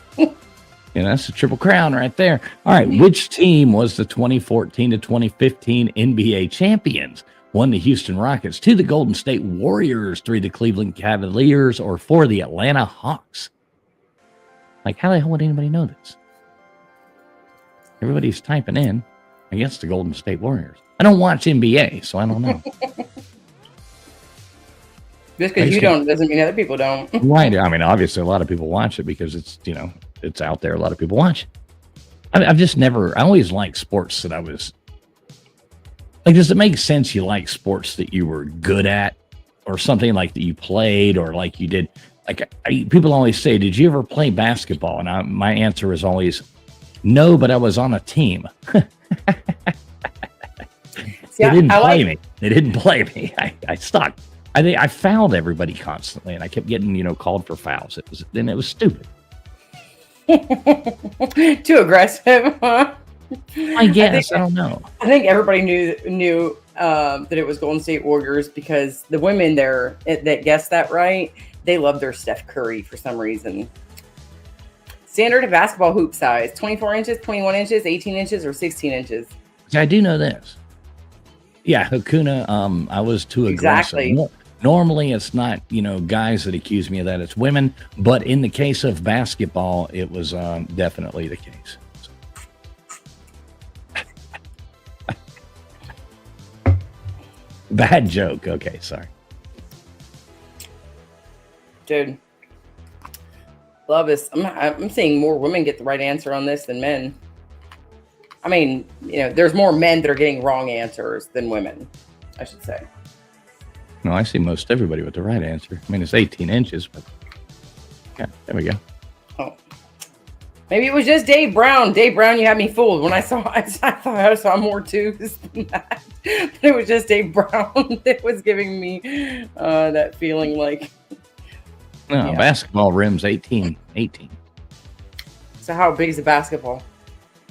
That's the Triple Crown right there. All right, which team was the 2014 to 2015 NBA champions? 1, the Houston Rockets. 2, the Golden State Warriors. 3, the Cleveland Cavaliers. Or 4, the Atlanta Hawks. Like, how the hell would anybody know this? Everybody's typing in. I guess the Golden State Warriors. I don't watch NBA, so I don't know. Just because you don't doesn't mean other people don't. Right. I mean, obviously, a lot of people watch it because it's, it's out there. A lot of people watch it. I've just never, I always liked sports that I was, like, does it make sense you like sports that you were good at or something like that you played or like you did? Like, people always say, did you ever play basketball? And my answer is always, no, but I was on a team. They didn't play me. They didn't play me. I sucked. I fouled everybody constantly, and I kept getting, called for fouls. It was stupid. Too aggressive, huh? I guess. I don't know. I think everybody knew that it was Golden State Warriors because the women there that guessed that right, they love their Steph Curry for some reason. Standard of basketball hoop size, 24 inches, 21 inches, 18 inches, or 16 inches. I do know this. Yeah, Hakuna, I was too aggressive. Exactly. Normally, it's not, guys that accuse me of that. It's women. But in the case of basketball, it was definitely the case. Bad joke. Okay, sorry. Dude, love this. I'm seeing more women get the right answer on this than men. I mean, there's more men that are getting wrong answers than women, I should say. No, I see most everybody with the right answer. I mean, it's 18 inches, but yeah, there we go. Oh, maybe it was just Dave Brown. Dave Brown, you had me fooled when I thought I saw more twos than that. But it was just Dave Brown that was giving me that feeling like. No, basketball rims 18. So how big is the basketball?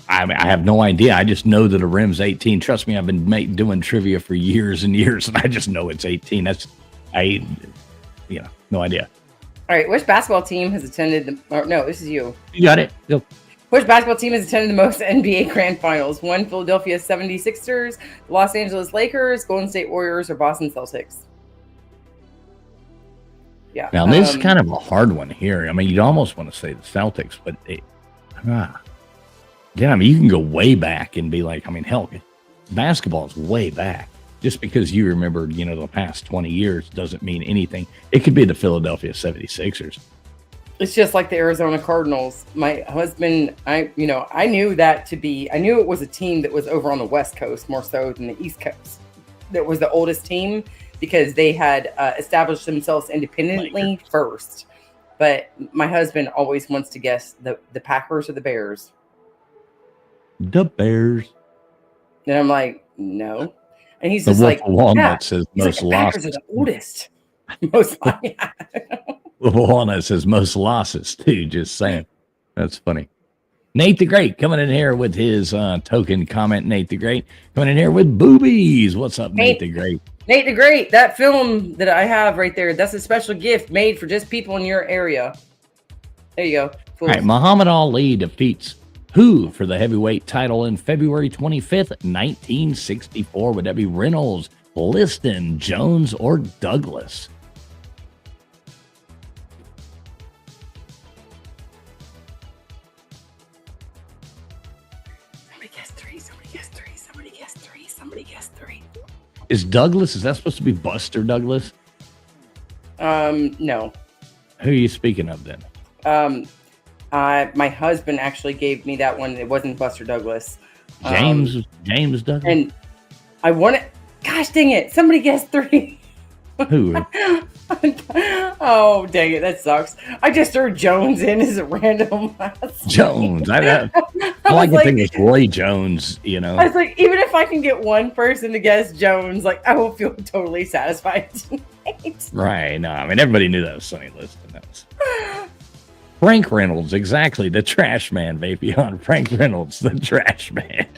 I have no idea. I just know that a rim's 18. Trust me, I've been doing trivia for years and years, and I just know it's 18. No idea. All right, which basketball team has attended no, this is you. You got it. Go. Which basketball team has attended the most NBA Grand Finals? One, Philadelphia 76ers, Los Angeles Lakers, Golden State Warriors, or Boston Celtics? Yeah. Now, this is kind of a hard one here. I mean, you'd almost want to say the Celtics, but yeah, I mean, you can go way back and be like, I mean, hell, basketball is way back. Just because you remember, the past 20 years doesn't mean anything. It could be the Philadelphia 76ers. It's just like the Arizona Cardinals. My husband, I knew it was a team that was over on the West Coast more so than the East Coast. That was the oldest team because they had established themselves independently first. But my husband always wants to guess the Packers or the Bears. The Bears. And I'm like, no. And he's the just like, Walnut says most the Packers losses. are the oldest. Most The Walnut says most losses too. Just saying. That's funny. Nate the Great coming in here with his token comment. Nate the Great coming in here with boobies. What's up, Nate the Great? Nate the Great, that film that I have right there, that's a special gift made for just people in your area. There you go. Cool. All right, Muhammad Ali defeats who for the heavyweight title in February 25th, 1964? Would that be Reynolds, Liston, Jones, or Douglas? Somebody guess three. Somebody guess three. Is that supposed to be Buster Douglas? No. Who are you speaking of then? My husband actually gave me that one. It wasn't Buster Douglas. James Douglas. And I want it. Gosh dang it! Somebody guess three. Who? Oh dang it! That sucks. I just threw Jones in as a random last Jones. I like to think it's Roy Jones. I was like, even if I can get one person to guess Jones, like I will feel totally satisfied tonight. Right? No, I mean everybody knew that was Sonny Liston. That was Frank Reynolds, exactly. The trash man, Vapion. Frank Reynolds, the trash man.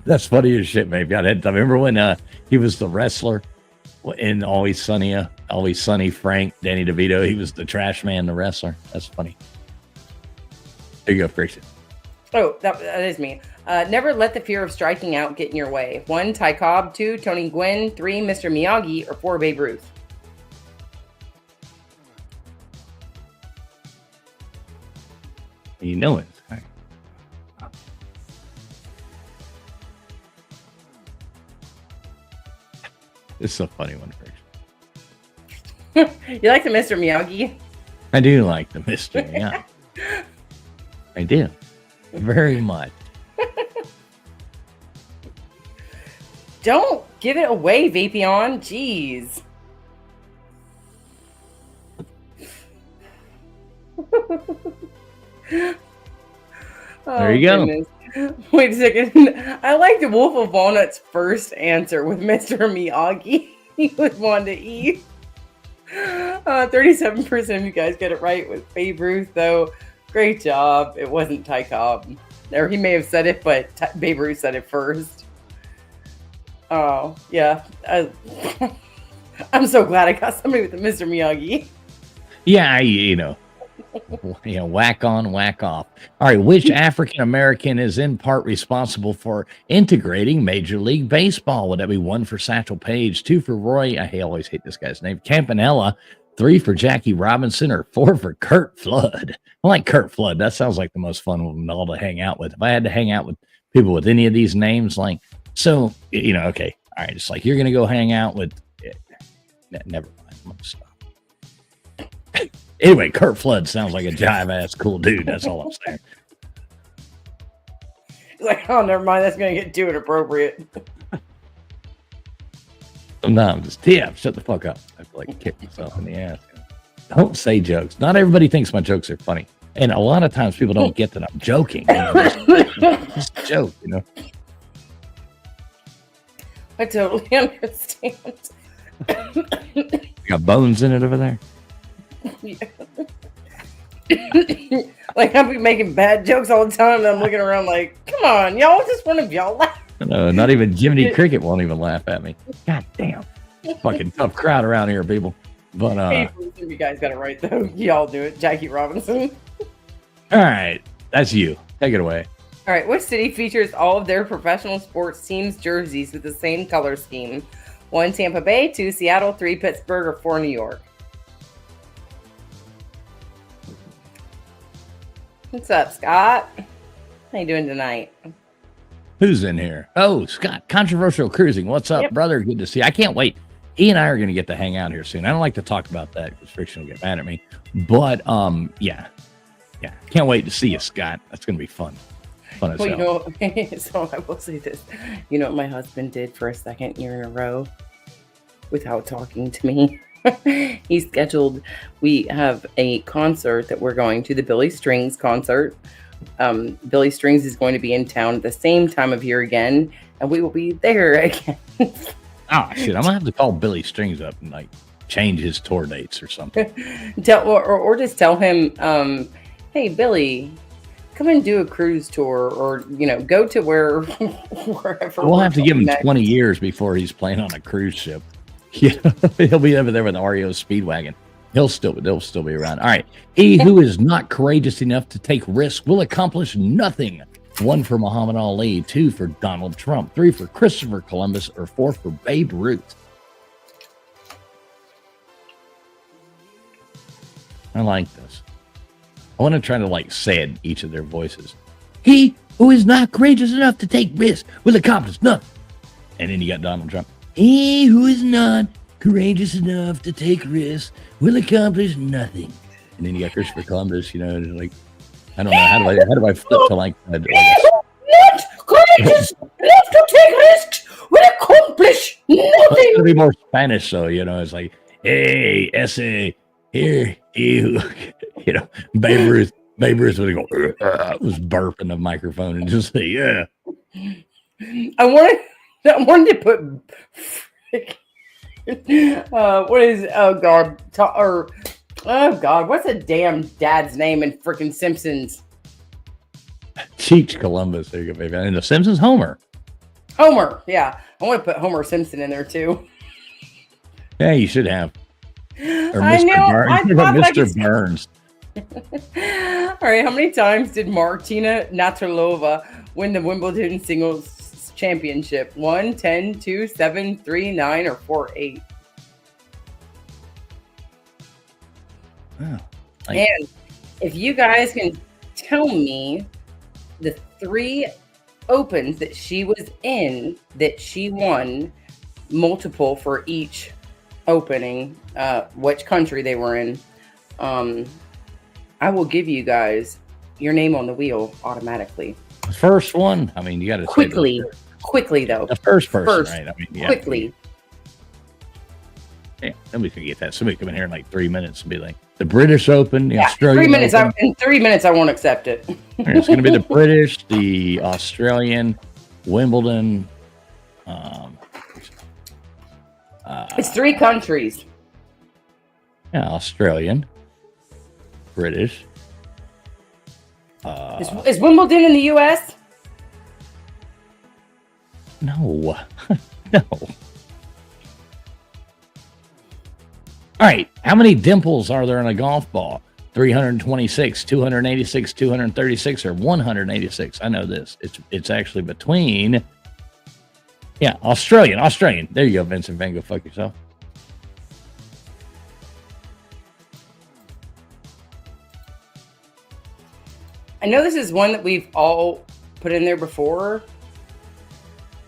That's funny as shit, maybe. I remember when he was the wrestler in Always Sunny Frank, Danny DeVito. He was the trash man, the wrestler. That's funny. There you go, Friction. Oh, that is me. Never let the fear of striking out get in your way. 1, Ty Cobb. 2, Tony Gwynn. 3, Mr. Miyagi. Or 4, Babe Ruth. You know it. This is a funny one, Friction. You like the Mr. Miyagi? I do like the Mr. Miyagi. I do. Very much. Don't give it away, Vapion. Jeez. There you go. Goodness. Wait a second. I like the Wolf of Walnut's first answer with Mr. Miyagi. He was one to eat. 37% of you guys get it right with Babe Ruth, though. Great job. It wasn't Ty Cobb. Or he may have said it, but Babe Ruth said it first. Oh, yeah. I'm so glad I got somebody with the Mr. Miyagi. Yeah, whack on, whack off. All right, which African American is in part responsible for integrating Major League Baseball? Would that be 1 for Satchel Paige, 2 for Roy? I always hate this guy's name. Campanella, 3 for Jackie Robinson, or 4 for Kurt Flood? I like Kurt Flood. That sounds like the most fun one of them all to hang out with. If I had to hang out with people with any of these names, okay, All right, it's like you're gonna go hang out with. Never mind. I'm gonna stop. Anyway, Kurt Flood sounds like a jive ass cool dude. That's all I'm saying. Like, oh, never mind. That's going to get too inappropriate. Sometimes it's TF. Shut the fuck up. I feel like kick myself in the ass. Don't say jokes. Not everybody thinks my jokes are funny, and a lot of times people don't get that I'm joking. You know, it's a joke, you know. I totally understand. You got bones in it over there. Yeah. Like, I'll be making bad jokes all the time, and I'm looking around like, come on, y'all, just one of y'all laugh. No, not even Jiminy Cricket won't even laugh at me. God damn. Fucking tough crowd around here, people. But Hey, you guys got it right, though. Y'all do it. Jackie Robinson. All right. That's you. Take it away. All right. Which city features all of their professional sports teams' jerseys with the same color scheme? 1, Tampa Bay, 2, Seattle, 3, Pittsburgh, or 4, New York? What's up, Scott? How you doing tonight? Who's in here? Oh, Scott, Controversial Cruising. What's up, brother? Good to see you. I can't wait. He and I are going to get to hang out here soon. I don't like to talk about that because Friction will get mad at me. But, yeah. Can't wait to see you, Scott. That's going to be fun. Fun as hell. So I will say this. You know what my husband did for a second year in a row without talking to me? He scheduled, we have a concert that we're going to, the Billy Strings concert. Billy Strings is going to be in town at the same time of year again, and we will be there again. Oh, shit. I'm going to have to call Billy Strings up and, like, change his tour dates or something. or just tell him, hey, Billy, come and do a cruise tour, or, you know, go to wherever. We'll have to give him 20 years before he's playing on a cruise ship. Yeah, he'll be over there with the REO Speedwagon. They'll still be around. All right. He who is not courageous enough to take risks will accomplish nothing. 1 for Muhammad Ali, 2 for Donald Trump, 3 for Christopher Columbus, or 4 for Babe Ruth. I like this. I want to try to like say it in each of their voices. He who is not courageous enough to take risks will accomplish nothing. And then you got Donald Trump. He who is not courageous enough to take risks will accomplish nothing. And then you got Christopher Columbus, you know, like, I don't know, how do I flip to like that? Not courageous enough to take risks will accomplish nothing. It's gonna be more Spanish, so you know, it's like, hey, ese, here, you, you know, Babe Ruth would go, was burping the microphone and just say, yeah. I wanted to put what is what's a damn dad's name in freaking Simpsons? Cheech Columbus, there you go, baby. And the Simpsons, Homer, yeah. I want to put Homer Simpson in there too. Yeah, you should have. Or I know, Mr. Burns. All right, how many times did Martina Navratilova win the Wimbledon singles championship? 1, 10, 2, 7, 3, 9, or 4, 8? Wow. And if you guys can tell me the 3 opens that she was in that she won, multiple for each opening, which country they were in, I will give you guys your name on the wheel automatically. The first one, I mean, you got to quickly though. The first person, right? I mean, yeah. Quickly. Yeah, nobody can get that. Somebody come in here in like 3 minutes and be like, the British Open, the Australian 3 minutes. Open. In 3 minutes, I won't accept it. It's going to be the British, the Australian, Wimbledon. It's 3 countries. Yeah, Australian, British. Is Wimbledon in the U.S.? No. No. All right. How many dimples are there in a golf ball? 326, 286, 236, or 186? I know this. It's actually between. Yeah, Australian. There you go, Vincent Van Gogh. Fuck yourself. I know this is one that we've all put in there before.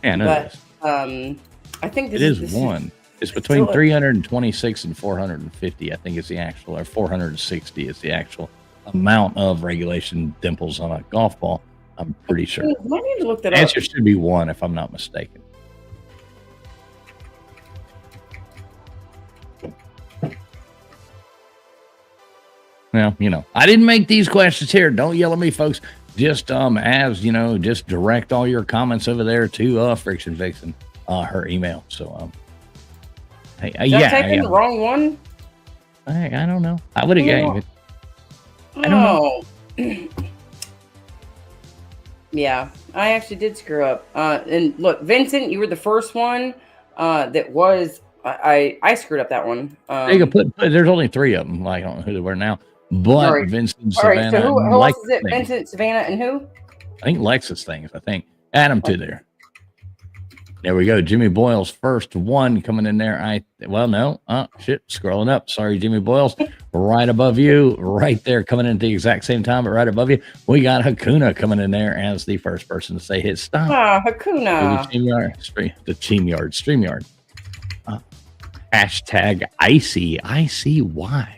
Yeah, I know but this. I think It this is is this is one. It's between still 326 and 450. I think is the actual, or 460 is the actual amount of regulation dimples on a golf ball. I'm pretty sure. I need to look that The up. answer should be one, if I'm not mistaken. Well, I didn't make these questions here. Don't yell at me, folks. Just just direct all your comments over there to Friction Vixen, her email. So Did I type in the wrong one? I don't know. I would have gave it. I don't know. Yeah, I actually did screw up. And look, Vincent, you were the first one that was. I screwed up that one. You can put. There's only 3 of them. I don't know who they were now. But right. Vincent, All right. Savannah, So who else is it? Lexus Vincent, Savannah, and who? I think Lexus things. I think add them to there. There we go. Jimmy Boyle's first one coming in there. No. Scrolling up. Sorry, Jimmy Boyle's right above you, right there, coming in at the exact same time, but right above you, we got Hakuna coming in there as the first person to say hit stop. Hakuna. The StreamYard. Hashtag icy. I see why.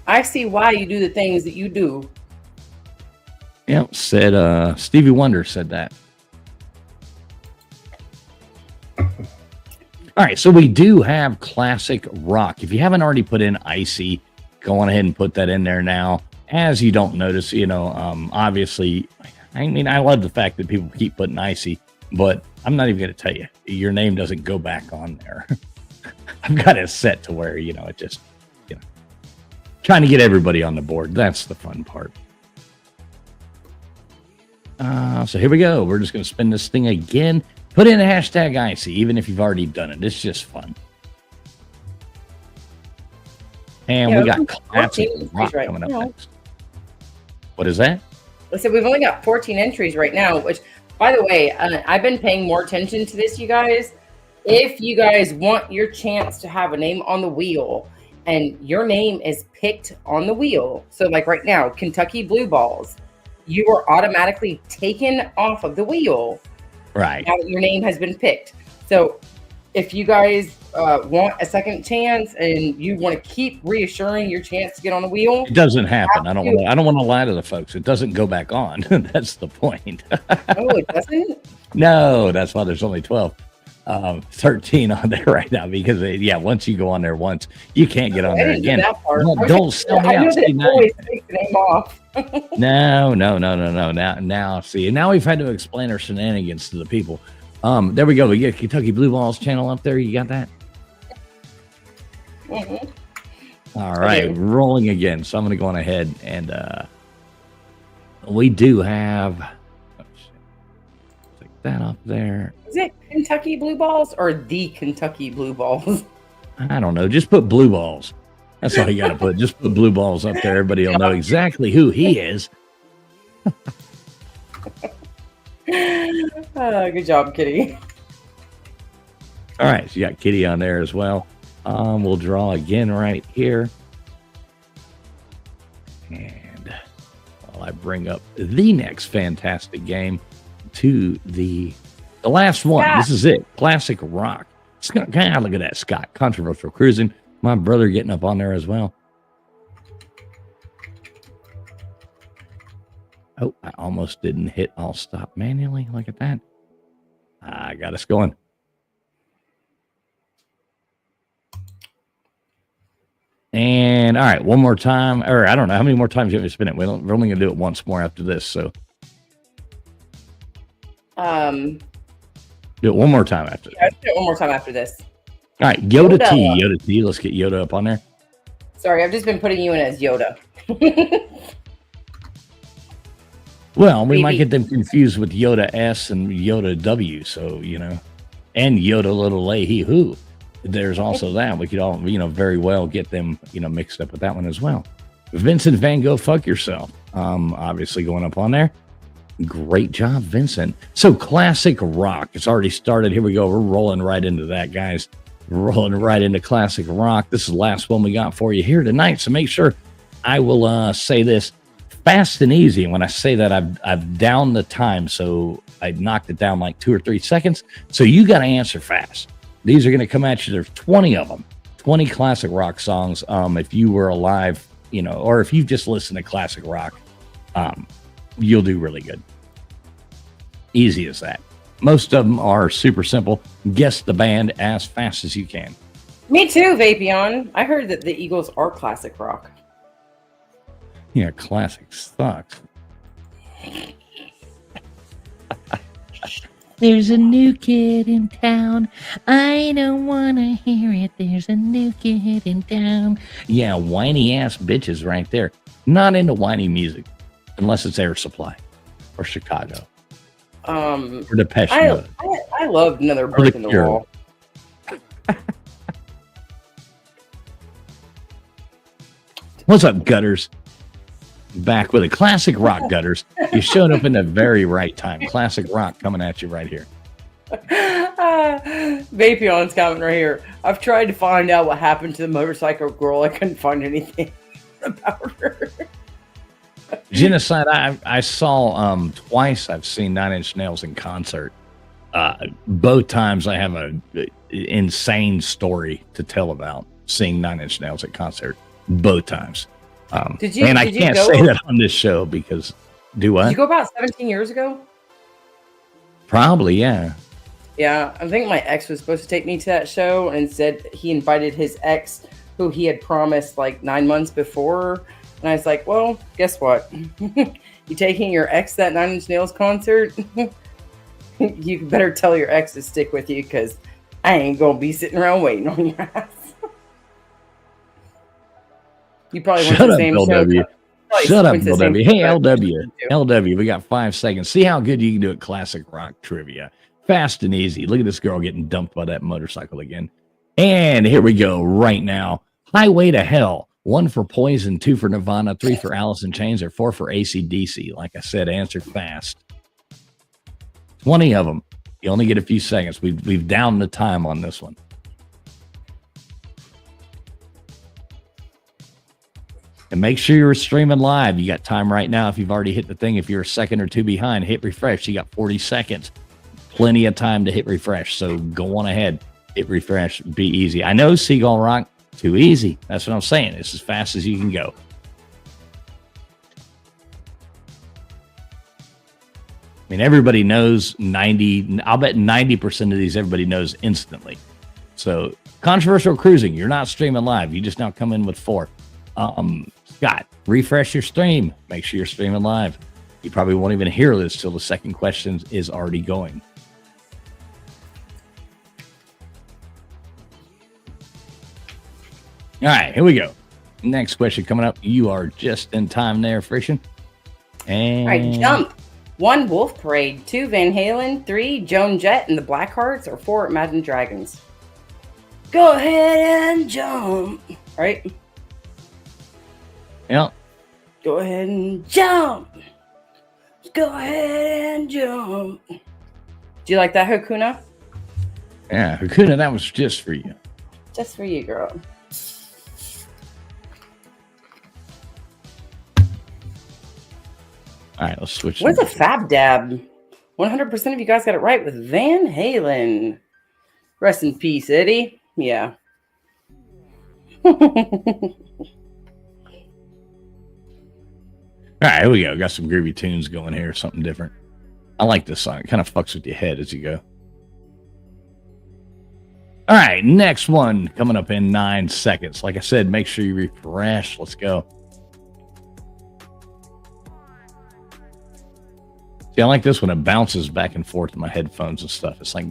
I see why you do the things that you do. Yep, said Stevie Wonder said that. All right, so we do have classic rock. If you haven't already put in icy, go on ahead and put that in there now. As you don't notice, obviously, I love the fact that people keep putting icy, but I'm not even going to tell you. Your name doesn't go back on there. I've got it set to where, it just, trying to get everybody on the board. That's the fun part. So here we go. We're just going to spin this thing again. Put in a hashtag icy, even if you've already done it. It's just fun. And we got classic rock coming up next. What is that? I said we've only got 14 entries right now, which, by the way, I've been paying more attention to this, you guys. If you guys want your chance to have a name on the wheel, and your name is picked on the wheel, so like right now, Kentucky Blue Balls, you are automatically taken off of the wheel. Right. Now that your name has been picked. So if you guys want a second chance and you want to keep reassuring your chance to get on the wheel, it doesn't happen. I don't want to lie to the folks. It doesn't go back on. That's the point. Oh, it doesn't? No, that's why there's only 12. 13 on there right now because once you go on there once, you can't get on there again. Don't sell me out. Always take the name off. No. Now see, now we've had to explain our shenanigans to the people. There we go. We get Kentucky Blue Balls channel up there. You got that? Mm-hmm. All right, rolling again. So I'm going to go on ahead and we do have. Take that off there. Is it Kentucky Blue Balls or the Kentucky Blue Balls? I don't know. Just put Blue Balls. That's all you got to put. Just put Blue Balls up there. Everybody will know exactly who he is. Good job, Kitty. All right. So you got Kitty on there as well. We'll draw again right here. And while I bring up the next fantastic game to the last one. Scott. This is it. Classic rock. Scott, God, look at that, Scott. Controversial cruising. My brother getting up on there as well. Oh, I almost didn't hit all stop manually. Look at that. I got us going. And all right, one more time. Or I don't know how many more times you have to spin it. We're only going to do it once more after this. So, do it one more time after this. Yeah, do it one more time after this. All right, Yoda T. Let's get Yoda up on there. Sorry, I've just been putting you in as Yoda. Well, we might get them confused with Yoda S and Yoda W. So, and Yoda little a he who. There's also that. We could all, very well get them, mixed up with that one as well. Vincent Van Gogh, fuck yourself. Obviously going up on there. Great job, Vincent. So classic rock. It's already started. Here we go. We're rolling right into that, guys. Rolling right into classic rock. This is the last one we got for you here tonight. So make sure I will say this fast and easy. And when I say that, I've downed the time. So I knocked it down like 2 or 3 seconds. So you got to answer fast. These are going to come at you. There's 20 of them, 20 classic rock songs. If you were alive, or if you've just listened to classic rock, you'll do really good. Easy as that. Most of them are super simple. Guess the band as fast as you can. Me too, Vapion. I heard that the Eagles are classic rock. Yeah, classic sucks. There's a new kid in town. I don't want to hear it. There's a new kid in town. Yeah, whiny ass bitches right there. Not into whiny music unless it's Air Supply or Chicago. Or Depeche Mode. I loved Another Brick in the Wall. What's up, Gutters? Back with a classic rock, Gutters. You showed up in the very right time. Classic rock coming at you right here. Vapion's comment right here. I've tried to find out what happened to the motorcycle girl. I couldn't find anything about her. Genocide. I saw twice. I've seen Nine Inch Nails in concert. Both times I have a insane story to tell about seeing Nine Inch Nails at concert. Both times. I can't say that on this show because do what? Did you go about 17 years ago? Probably, yeah. Yeah, I think my ex was supposed to take me to that show, and instead he invited his ex, who he had promised like 9 months before. And I was like, well, guess what? You taking your ex to that Nine Inch Nails concert? You better tell your ex to stick with you because I ain't going to be sitting around waiting on your ass. You probably went to the same LW. show. Shut up, LW. Hey, LW, we got 5 seconds. See how good you can do at classic rock trivia. Fast and easy. Look at this girl getting dumped by that motorcycle again. And here we go right now. Highway to Hell. 1 for Poison, 2 for Nirvana, 3 for Alice in Chains, or 4 for AC/DC. Like I said, answer fast. 20 of them. You only get a few seconds. We've downed the time on this one. And make sure you're streaming live. You got time right now. If you've already hit the thing, if you're a second or two behind, hit refresh. You got 40 seconds. Plenty of time to hit refresh. So go on ahead. Hit refresh. Be easy. I know Seagull Rock, too easy. That's what I'm saying. It's as fast as you can go. I mean, everybody knows 90. I'll bet 90% of these everybody knows instantly. So controversial cruising. You're not streaming live. You just now come in with 4. Scott, refresh your stream. Make sure you're streaming live. You probably won't even hear this till the second question is already going. All right, here we go. Next question coming up. You are just in time there, Friction. And all right, jump. 1, Wolf Parade. 2, Van Halen. 3, Joan Jett and the Blackhearts. Or 4, Imagine Dragons. Go ahead and jump. All right. Yeah. Go ahead and jump. Go ahead and jump. Do you like that, Hakuna? Yeah, Hakuna, that was just for you. Just for you, girl. All right, let's switch. What's a Fab Dab? 100% of you guys got it right with Van Halen. Rest in peace, Eddie. Yeah. All right, here we go. Got some groovy tunes going here, something different. I like this song. It kind of fucks with your head as you go. All right, next one coming up in 9 seconds. Like I said, make sure you refresh. Let's go. See, I like this when it bounces back and forth in my headphones and stuff. It's like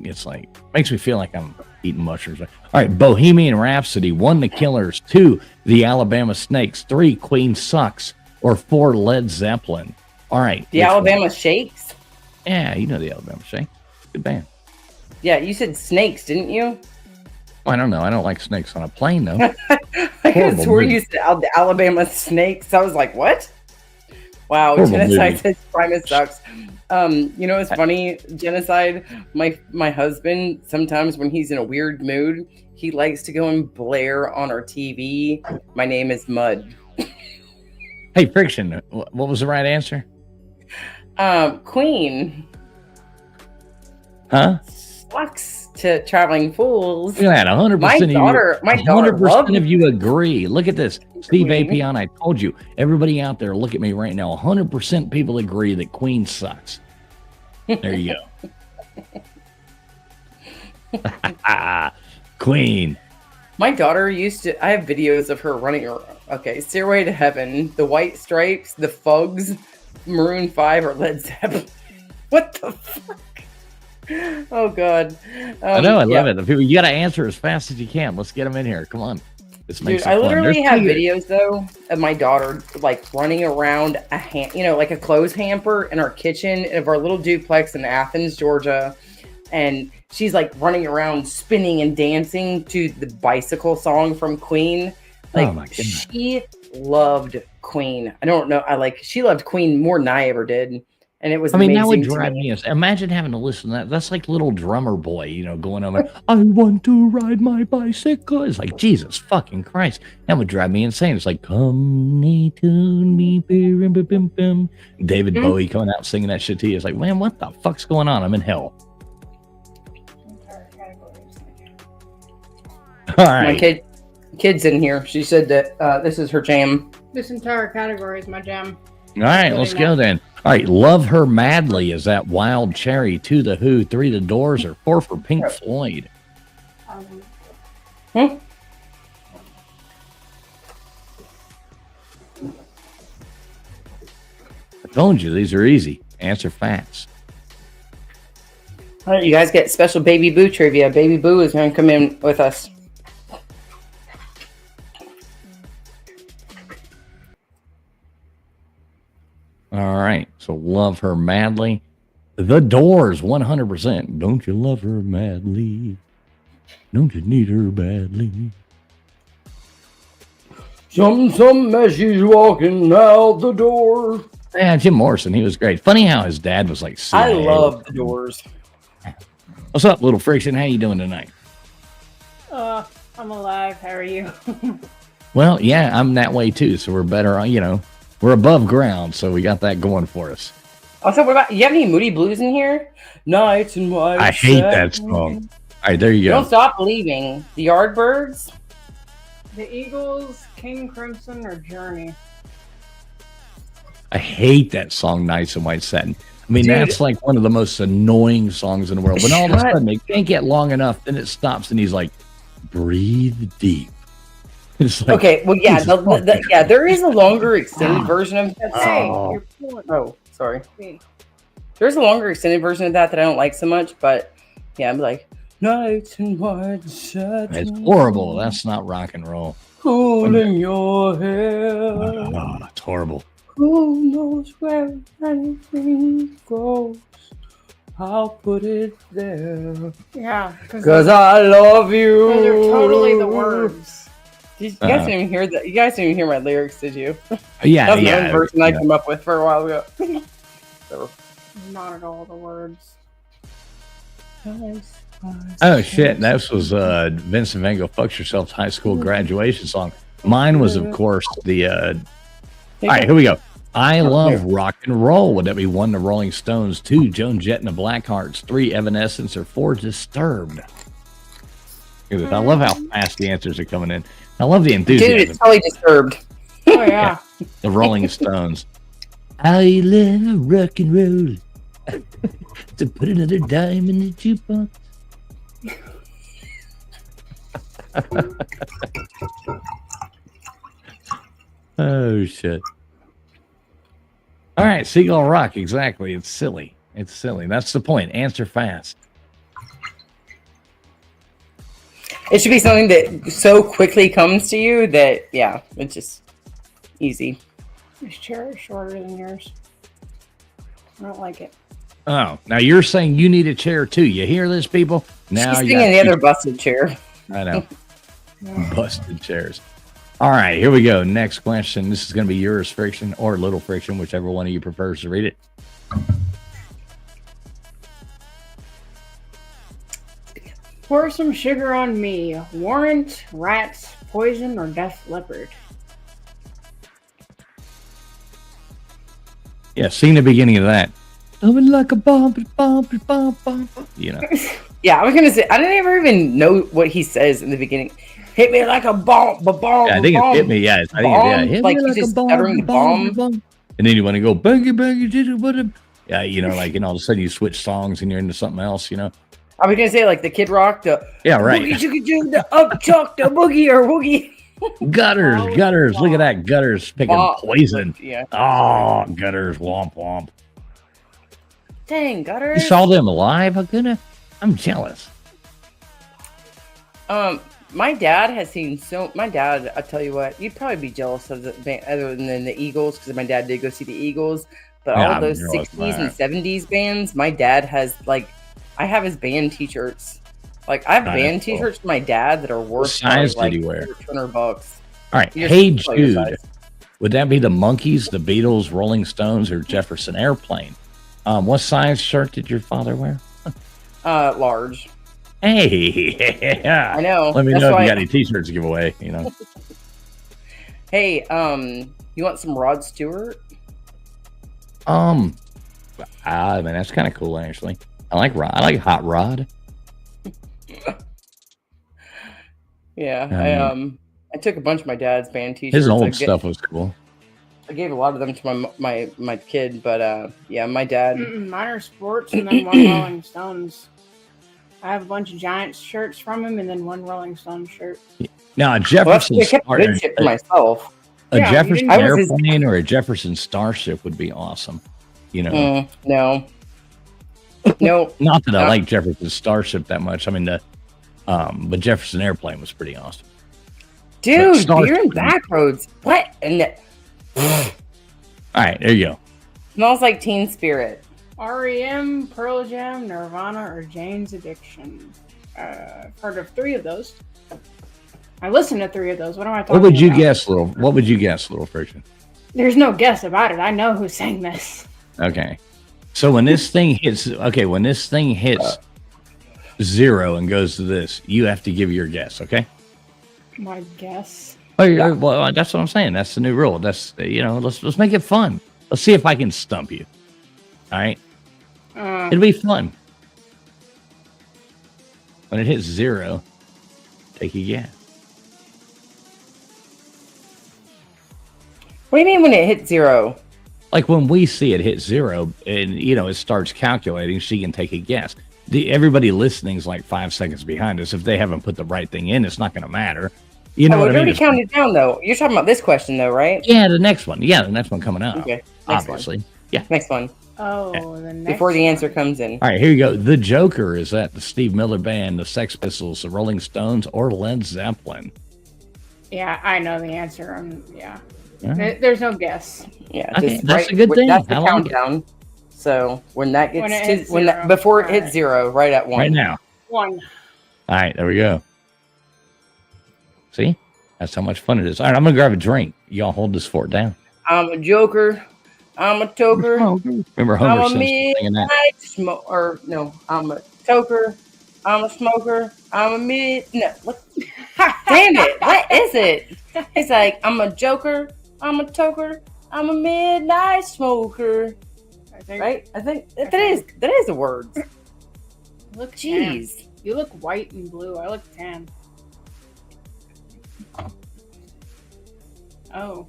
makes me feel like I'm eating mushrooms. All right, Bohemian Rhapsody. 1, The Killers. 2, The Alabama Snakes. 3, Queen Sucks. Or 4, Led Zeppelin. All right. The Alabama Shakes? Yeah, you know the Alabama Shakes. Good band. Yeah, you said snakes, didn't you? Well, I don't know. I don't like snakes on a plane, though. I could swear you said the Alabama Snakes. I was like, what? Wow, Genocide says Primus sucks. You know what's funny? Genocide, my husband, sometimes when he's in a weird mood, he likes to go and blare on our TV. My name is Mud. Hey, Friction, what was the right answer? Queen. Huh? Sucks to traveling fools. Look at that. 100% of you. My daughter 100% loved of you agree. Look at this. Steve Queen. Apion, I told you. Everybody out there, look at me right now. 100% people agree that Queen sucks. There you go. Queen. My daughter used to. I have videos of her running around. Okay, Stairway to Heaven, The White Stripes, The Fugs, Maroon 5, or Led Zeppelin. What the fuck? Oh God. I know. I love it. You got to answer as fast as you can. Let's get them in here. Come on. This makes Dude, it I fun. literally have videos though of my daughter like running around like a clothes hamper in our kitchen of our little duplex in Athens, Georgia, and she's like running around spinning and dancing to the Bicycle song from Queen. Like, oh my goodness. She loved Queen. I don't know. She loved Queen more than I ever did. And it was amazing. That would drive me. Imagine having to listen to that. That's like little drummer boy, going over. I want to ride my bicycle. It's like, Jesus fucking Christ. That would drive me insane. It's like, come me to me, bim, bim, bim, bim. David Bowie coming out singing that shit to you. It's like, man, what the fuck's going on? I'm in hell. All right. My kid's in here. She said that this is her jam. This entire category is my jam. All right, let's go then. All right, Love Her Madly is that Wild Cherry, 2 The Who, 3 The Doors, or 4 for Pink Floyd? I told you, these are easy. Answer fast. All right, you guys get special Baby Boo trivia. Baby Boo is going to come in with us. All right, so Love Her Madly. The Doors, 100%. Don't you love her madly? Don't you need her badly? Some as she's walking out the door. Yeah, Jim Morrison, he was great. Funny how his dad was like, I love the Doors. What's up, Little Friction? How you doing tonight? I'm alive. How are you? Well, yeah, I'm that way too. So we're better, we're above ground. So we got that going for us. Also, what about, you have any Moody Blues in here? Nights and White. I hate that song. All right, there you go. Don't Stop Believing. The Yardbirds. The Eagles, King Crimson, or Journey? I hate that song, Nights and White Satin. I mean, Dude, that's like one of the most annoying songs in the world. When all of a sudden they can't get long enough, then it stops and he's like, breathe deep. It's like, okay, well, yeah, there is a longer extended version of that. Sorry. There's a longer extended version of that I don't like so much, but yeah, I'm like, Nights and White Satin. It's horrible. That's not rock and roll. Holding your hair. Oh, it's horrible. Who knows where anything goes? I'll put it there. Yeah, because I love you. Those are totally the words. You guys didn't even hear that. You guys didn't even hear my lyrics, did you? Yeah, That was the version I came up with for a while ago. So. Not at all the words. Oh shit! This was Vincent Van Gogh "Fuck Yourself" high school graduation song. Mine was, of course, the. All right, here we go. I love rock and roll. Would that be 1, the Rolling Stones, 2, Joan Jett and the Blackhearts, 3, Evanescence, or 4, Disturbed? I love how fast the answers are coming in. I love the enthusiasm. Dude, it's probably Disturbed. Oh yeah. The Rolling Stones. I love rock and roll. To put another dime in the jukebox. Oh shit. All right, Seagull Rock, exactly. It's silly. It's silly. That's the point. Answer fast. It should be something that so quickly comes to you that, yeah, it's just easy. This chair is shorter than yours. I don't like it. Oh, now you're saying you need a chair too. You hear this, people? Now She's sitting in the other busted chair. I know. Busted chairs. All right, here we go. Next question. This is going to be yours, Friction, or Little Friction, whichever one of you prefers to read it. Pour Some Sugar on Me. Warrant, Rats, Poison, or Def Leppard? Yeah, sing the beginning of that. Coming like a bomb, bomb, bomb, bomb. you know. Yeah, I was gonna say I didn't ever even know what he says in the beginning. Hit me like a bomb, bomb, Yeah, I think bomb. it's hit me. Yeah, I think it's, yeah, hit Like me he's like a just bomb, stuttering the bomb. bomb. And then you want to go bangy bangy did it, what a, yeah, you know, like, and all of a sudden you switch songs and you're into something else, you know. I was gonna say like the Kid Rock, the Yeah, right. boogie chugga chugga, the up chuck, the boogie or woogie. Gutters. Look at that, Gutters picking poison. Yeah. Oh, Gutters, womp womp. Dang, Gutters. You saw them live? I'm jealous. My dad has seen my dad, I'll tell you what, you'd probably be jealous of the band other than the Eagles, because my dad did go see the Eagles. But all of those 60s and 70s bands, my dad has, like, I have his band t-shirts. Like, I have band t-shirts for my dad that are worth what size like did he wear? $200. All right, Hey Jude. Would that be the Monkees, the Beatles, Rolling Stones, or Jefferson Airplane? What size shirt did your father wear? Large. Hey, yeah. I know. Let me know if you got any t-shirts to give away, you know. Hey, you want some Rod Stewart? Man, that's kind of cool, actually. I like Hot Rod. Yeah, I took a bunch of my dad's band t-shirts. His old stuff was cool. I gave a lot of them to my kid, but yeah, my dad. Mine are sports and then one Rolling Stones. I have a bunch of Giants shirts from him and then one Rolling Stone shirt. Now, a Jefferson for myself. A Jefferson Airplane or a Jefferson Starship would be awesome. You know, no. Not that I like Jefferson Starship that much. I mean, but Jefferson Airplane was pretty awesome. Dude, you're in Backroads. What? All right, there you go. Smells like Teen Spirit. REM, Pearl Jam, Nirvana, or Jane's Addiction. I've heard of 3 of those. I listened to 3 of those. What am I talking about? What would you guess, Little Friction? There's no guess about it. I know who sang this. Okay. So when this thing hits 0 and goes to this, you have to give your guess, okay? My guess. Well, that's what I'm saying. That's the new rule. That's, let's make it fun. Let's see if I can stump you. All right. It'll be fun. When it hits 0, take a guess. What do you mean when it hits 0? Like when we see it hit 0 and, it starts calculating, she can take a guess. Everybody listening is like 5 seconds behind us. If they haven't put the right thing in, it's not going to matter. You know what I mean? already counted down, though. You're talking about this question, though, right? Yeah, the next one. Yeah, the next one coming up. Okay. Obviously. Yeah. Next one. Oh, yeah. The next before the answer comes in. All right, here you go. The Joker, is that the Steve Miller Band, the Sex Pistols, the Rolling Stones, or Led Zeppelin? Yeah, I know the answer. Yeah. Right. There's no guess. Yeah, okay, that's a good thing. That's the countdown. So when that gets before it hits 0, right at 1. Right now. 1. All right, there we go. See? That's how much fun it is. All right, I'm going to grab a drink. Y'all hold this fort down. I'm a joker. I'm a toker. Remember Homer I'm a Simpson singing that? I'm a toker. I'm a smoker. I'm a what? Damn it. What is it? It's like, I'm a joker. I'm a toker. I'm a midnight smoker. Right? I think that is the word. Look, jeez. Tan. You look white and blue. I look tan. Oh.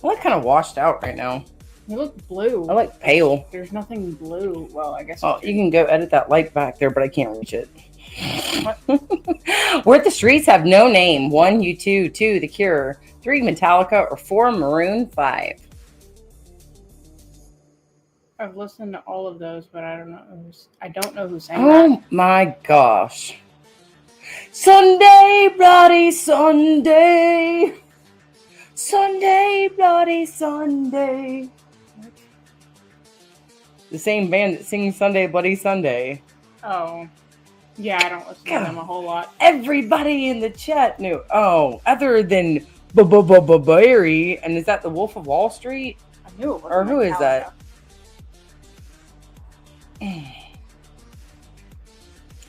I look kind of washed out right now. You look blue. I look pale. There's nothing blue. Well, I guess. Oh, you can go edit that light back there, but I can't reach it. Where the Streets Have No Name. 1, U2. 2, The Cure. 3, Metallica. Or 4, Maroon 5. I've listened to all of those, but I don't know who sang that. Oh my gosh. Sunday, bloody Sunday. Sunday, bloody Sunday. What? The same band that sings Sunday, Bloody Sunday. Oh. Yeah, I don't listen to them a whole lot. Everybody in the chat knew. Oh, other than Barry, and is that the Wolf of Wall Street? I knew it was. Or who is that?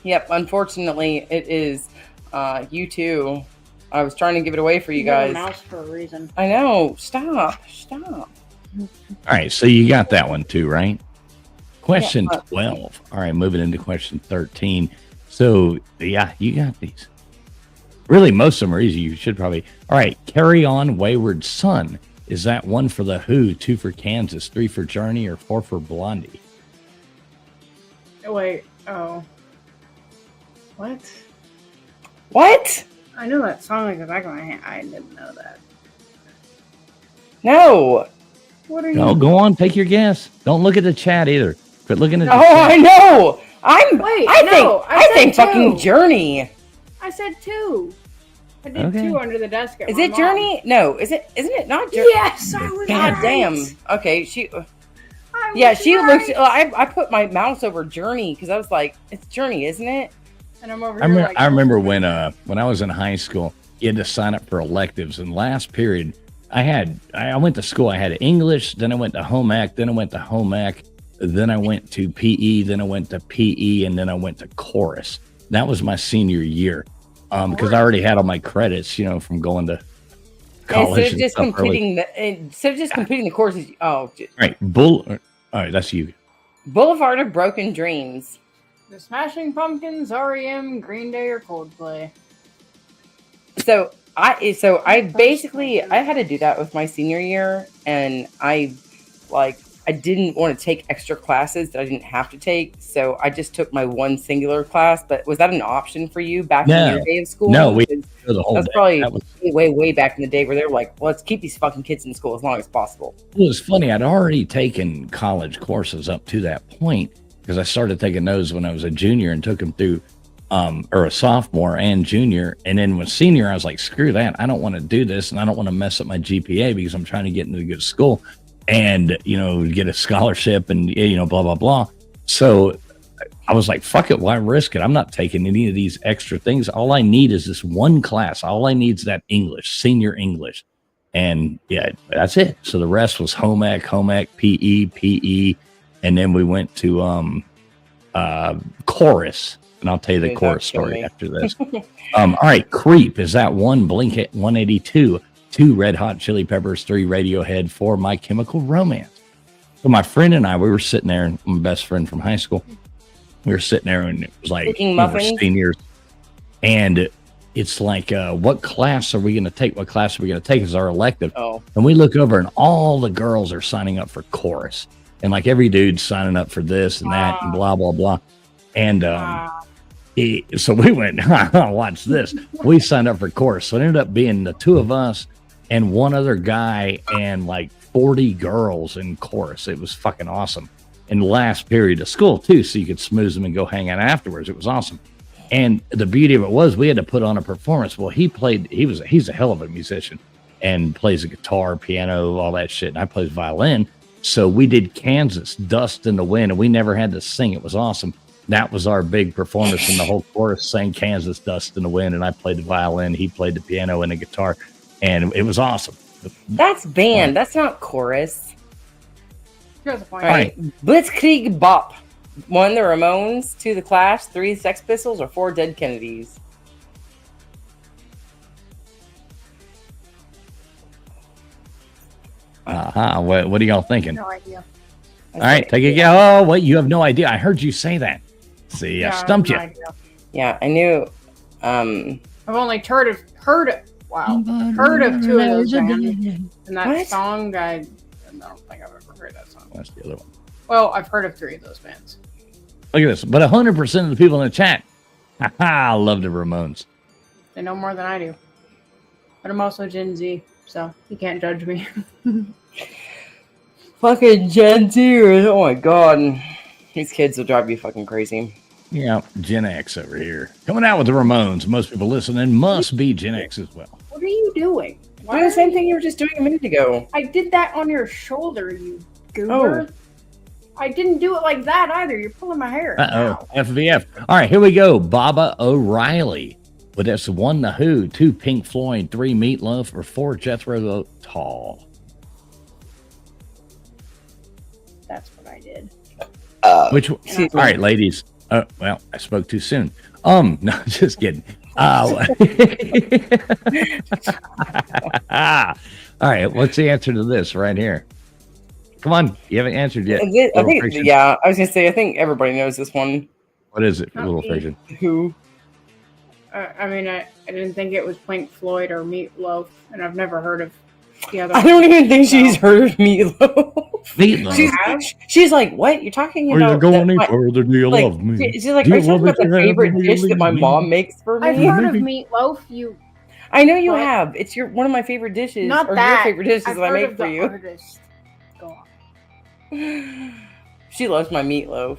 Yep, unfortunately, it is U2. I was trying to give it away for you guys. Mouse for a reason. I know. Stop. All right, so you got that one too, right? Question Yeah. 12. All right, moving into question 13. So, yeah, you got these. Really, most of them are easy. You should probably. All right, Carry On, Wayward Son. Is that 1 for The Who, 2 for Kansas, 3 for Journey, or 4 for Blondie? Wait. Oh. What? What? I know that song like the back of my hand. I didn't know that. No. What are you? No, go on, take your guess. Don't look at the chat either. Quit looking at the Oh, chat. I know. Wait, no, I I said think fucking two. Journey. I said 2. I did Okay. 2 under the desk. At Is my it mom. Journey? No. Isn't it not Journey? Yes, I was God right. damn. Okay, she. I Yeah, was she right. looked. I put my mouse over Journey because I was like, it's Journey, isn't it? And I'm over I here remember, like, I remember when I was in high school, you had to sign up for electives. And last period, I went to school. I had English, then I went to home ec, then I went to home ec, then I went to PE, then I went to PE, and then I went to chorus. That was my senior year because I already had all my credits, from going to college. Instead of just completing the courses. Oh, Right, all right, that's you. Boulevard of Broken Dreams. The Smashing Pumpkins, REM, Green Day, or Coldplay. So I basically I had to do that with my senior year, and I didn't want to take extra classes that I didn't have to take, so I just took my one singular class. But was that an option for you back in your day of school? No, we Because for the whole that's day. probably That was, way back in the day where they were like, well, let's keep these fucking kids in school as long as possible. it was funny. I'd already taken college courses up to that point because I started taking those when I was a junior and took them through, or a sophomore and junior. And then when senior, I was like, screw that. I don't want to do this, and I don't want to mess up my GPA because I'm trying to get into a good school and get a scholarship and blah blah blah. So I was like, fuck it, why risk it? I'm not taking any of these extra things. All I need is this one class. All I need is that English, senior English. And yeah, that's it. So the rest was home ec, PE, and then we went to chorus. And I'll tell you the Dude, chorus that's killing story me. after this. All right, Creep. Is that 1 Blink 182, 2 Red Hot Chili Peppers, 3 Radiohead, 4 My Chemical Romance? So my friend and I, we were sitting there, and my best friend from high school, we were sitting there, and it was like Cooking we were muffins? seniors, and it's like, what class are we going to take? What class are we going to take as our elective? Oh, And we look over, and all the girls are signing up for chorus, and like every dude's signing up for this and that and blah blah blah. And so we went, watch this. We signed up for chorus. So it ended up being the 2 of us and one other guy and like 40 girls in chorus. It was fucking awesome. In the last period of school too, so you could smooth them and go hang out afterwards. It was awesome. And the beauty of it was we had to put on a performance. Well, he's a hell of a musician and plays a guitar, piano, all that shit. And I plays violin. So we did Kansas, Dust in the Wind, and we never had to sing. It was awesome. That was our big performance, and the whole chorus sang Kansas, Dust in the Wind, and I played the violin, he played the piano and the guitar, and it was awesome. that's band. That's not chorus. Here's the point. All right. Blitzkrieg Bop. 1 the Ramones, 2 the Clash, 3 Sex Pistols, or 4 Dead Kennedys. What are y'all thinking? No idea. All right, take a guess. Oh, wait, you have no idea. I heard you say that. See, I Yeah, stumped no you. idea. Yeah, I knew. I've only heard of 2 of those bands. And that What? song, I don't think I've ever heard that song. That's the other one. Well, I've heard of 3 of those bands. Look at this. But 100% of the people in the chat, I love the Ramones. They know more than I do. But I'm also Gen Z, so you can't judge me. Fucking Gen Zers. Oh my god. These kids will drive you fucking crazy. Yeah, Gen X over here. Coming out with the Ramones. Most people listening must be Gen X as well. What are you doing? Why the same thing you were just doing a minute ago? I did that on your shoulder, you goober. Oh. I didn't do it like that either. You're pulling my hair. Uh-oh, FVF. All right, here we go. Baba O'Reilly. But that's 1 The Who, 2 Pink Floyd, 3 Meatloaf, or 4 Jethro Tull. That's what I did. Which one? All right, ladies. Well, I spoke too soon. No, just kidding. All right, what's the answer to this right here? Come on. You haven't answered yet. I Little think, Friction. yeah, I was gonna say, I think everybody knows this one. What is it? Not Little me. Friction. Who? I mean, I didn't think it was Pink Floyd or Meatloaf, and I've never heard of the other. I don't even think so- she's heard of Meatloaf. Meatloaf. She's like, what? You're talking Are you about? going any further? Do you love me? She's like, Do are you you talking love about it the to favorite heaven? dish that my Leave me? mom makes for I've me? heard of Meatloaf. You I know you What? have. It's one of my favorite dishes. not or that. your favorite dishes I've that I heard make of for the you. artist. Go on. She loves my meatloaf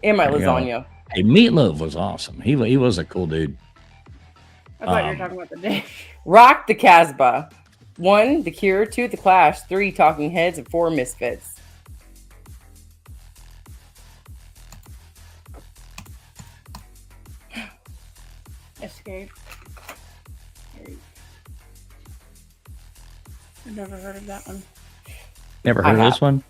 and my There you go. lasagna. Hey, Meatloaf was awesome. He was a cool dude. I thought you were talking about the dish. Rock the Casbah. 1, The Cure. 2, The Clash. 3, Talking Heads. And 4, Misfits. Escape. I've never heard of that one. Never I heard of have. this one?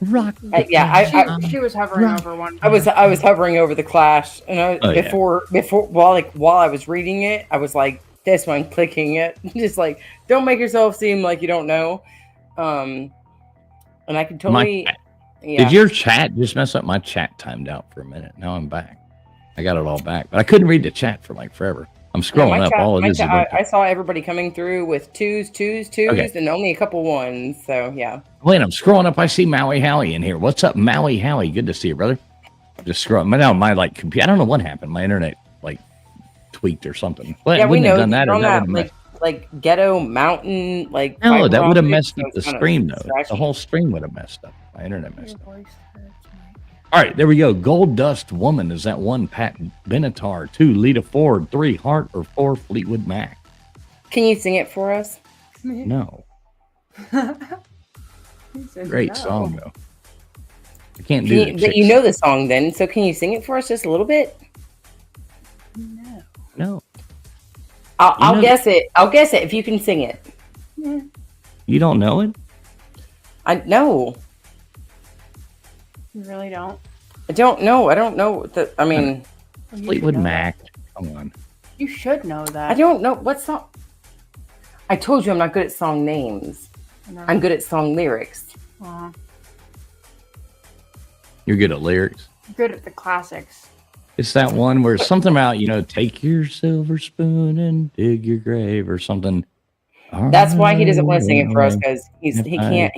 Rock. Yeah, She was hovering over one. I was hovering over The Clash, and Oh, yeah. before while I was reading it, I was like this one, clicking it, just like don't make yourself seem like you don't know. And I can totally. Yeah. Did your chat just mess up? My chat timed out for a minute. Now I'm back. I got it all back, but I couldn't read the chat for like forever. I'm scrolling up. All it is. I saw everybody coming through with twos, Okay. and only a couple ones. So yeah. Wait, I'm scrolling up. I see Maui Howie in here. What's up, Maui Howie? Good to see you, brother. I'm just scrolling. Now my like computer. I don't know what happened. My internet like tweaked or something. Well, Yeah, we wouldn't know have done that. you're Or on that that would have like ghetto mountain like. no, fiber that would have optics, messed so up it's the kinda stream though. scratchy. The whole stream would have messed up. My internet messed Your up. voice hurts my All right, there we go. Gold Dust Woman is that 1, Pat Benatar, 2, Lita Ford, 3, Hart, or 4, Fleetwood Mac. Can you sing it for us? No, He said great no. song though. I can't do it. But you know the song then, so can you sing it for us just a little bit? No. No, I'll know guess it. I'll guess it if you can sing it. Yeah. you don't know it. I know. You really don't. I don't know. I don't know. I mean, Well, you Fleetwood should know Mac. Come on. that. You should know that. I don't know what song. I told you I'm not good at song names. No. I'm good at song lyrics. Aw. You're good at lyrics. Good at the classics. It's that one where it's something about, take your silver spoon and dig your grave or something. That's why he doesn't want to sing it for us because he can't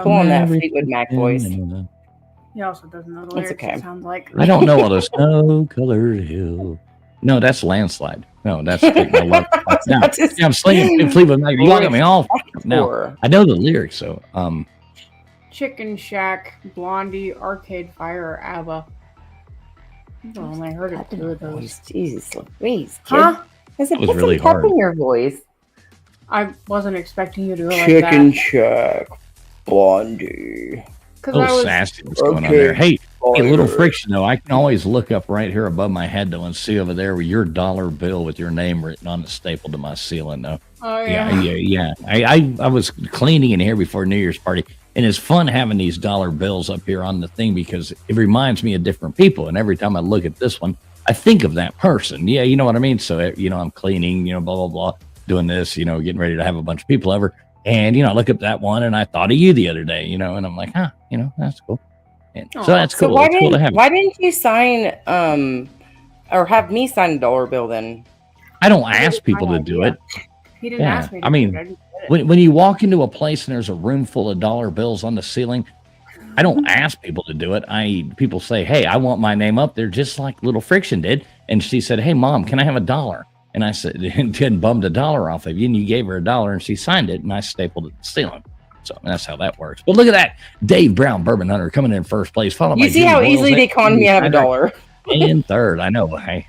pull on that Fleetwood Mac voice. He also doesn't know the That's lyrics. okay. It sounds like. I don't know all the snow-colored hill. No, that's Landslide. No, that's Take My Love. No, yeah, I'm singing Fleetwood Mac. You got me all now. Or- I know the lyrics, so Chicken Shack, Blondie, Arcade Fire, or ABBA. I've only heard of 2 of those. Jesus Louise. Huh? I said, That was put really some pep hard. in your voice. I wasn't expecting you to go like that. Chicken Shack, Blondie. Because I little was. sassy was going on there. Hey, Fire. little friction though. I can always look up right here above my head though and see over there with your dollar bill with your name written on it stapled to my ceiling though. Oh Yeah, yeah. yeah. I was cleaning in here before New Year's party, and it's fun having these dollar bills up here on the thing because it reminds me of different people. And every time I look at this one, I think of that person. Yeah, you know what I mean. So I'm cleaning, blah blah blah, doing this, getting ready to have a bunch of people over, and I look up that one, and I thought of you the other day, and I'm like, that's cool. And so that's So cool. why It's cool to have. why didn't you sign or have me sign a dollar bill then? I don't ask people to do it. He didn't Yeah, ask me. To I mean, do it. I just did it. When you walk into a place and there's a room full of dollar bills on the ceiling, I don't ask people to do it. People say, "Hey, I want my name up there," just like Little Friction did. And she said, "Hey, Mom, can I have $1?" And I said, and bummed $1 off of you, and you gave her $1, and she signed it, and I stapled it to the ceiling. So that's how that works. But look at that, Dave Brown, Bourbon Hunter, coming in first place. Followed by You see Jimmy how Boyles easily they con me out of $1. and third. I know. Hey,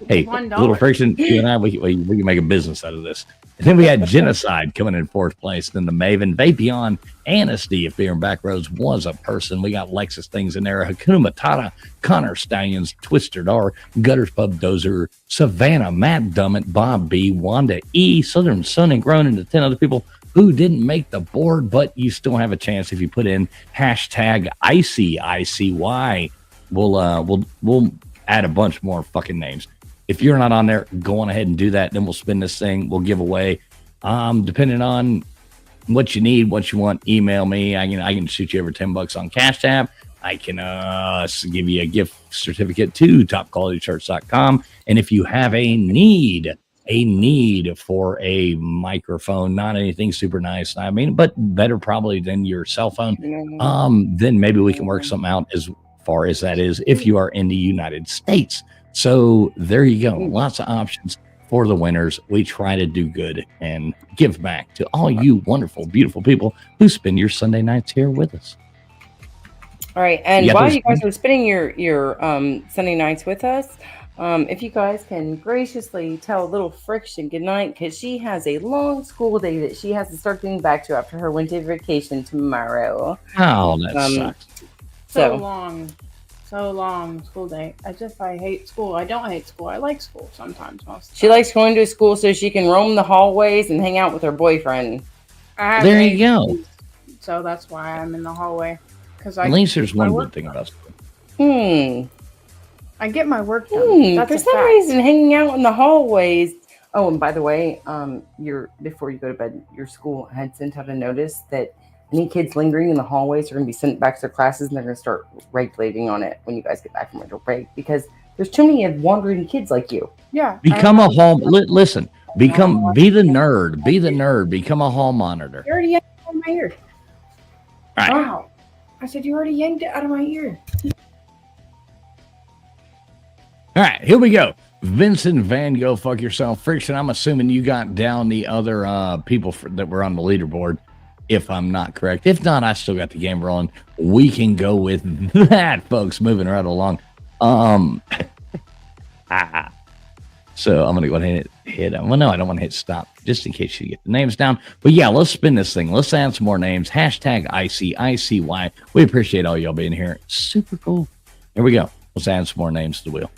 $1. Little Friction, you and I, we can make a business out of this. And then we had Genocide coming in fourth place. Then the Maven, Vapion, Amnesty, if Beer and Backroads was a person. We got Lexus things in there. Hakuna Matata, Connor Stallions, Twisted R, Gutters Pub Dozer, Savannah, Matt Dummett, Bob B, Wanda E, Southern Sun, and grown into 10 other people who didn't make the board, but you still have a chance if you put in hashtag ICICY. We'll add a bunch more fucking names. If you're not on there, go on ahead and do that. Then we'll spin this thing. We'll give away, depending on what you need, what you want, email me. I can shoot you over $10 on Cash App. I can give you a gift certificate to topqualitychurch.com. And if you have a need for a microphone, not anything super nice, I mean, but better probably than your cell phone, then maybe we can work something out as far as that is if you are in the United States. So there you go. Lots of options for the winners. We try to do good and give back to all you wonderful, beautiful people who spend your Sunday nights here with us. All right. And while you guys are spending your Sunday nights with us, if you guys can graciously tell little Friction goodnight, because she has a long school day that she has to start getting back to after her winter vacation tomorrow. Oh, that sucks. So long school day. As if I hate school. I don't hate school. I like school sometimes. She likes going to school so she can roam the hallways and hang out with her boyfriend. There you go. So that's why I'm in the hallway. At least there's one good thing about school. I get my work done. For some reason, hanging out in the hallways. Oh, and by the way, before you go to bed, your school had sent out a notice that any kids lingering in the hallways are going to be sent back to their classes, and they're going to start regulating on it when you guys get back from winter break, because there's too many wandering kids like you. Yeah. Become a hall. Listen. Be the nerd. Be the nerd. Become a hall monitor. You already yanked it out of my ear. All right. Wow. I said you already yanked it out of my ear. All right, here we go. Vincent Van Gogh, fuck yourself. Friction, I'm assuming you got down the other people that were on the leaderboard, if I'm not correct. If not, I still got the game rolling. We can go with that, folks. Moving right along. So I'm going to go ahead and hit. Well, no, I don't want to hit stop, just in case you get the names down. But yeah, let's spin this thing. Let's add some more names. Hashtag ICICY. We appreciate all y'all being here. Super cool. Here we go. Let's add some more names to the wheel.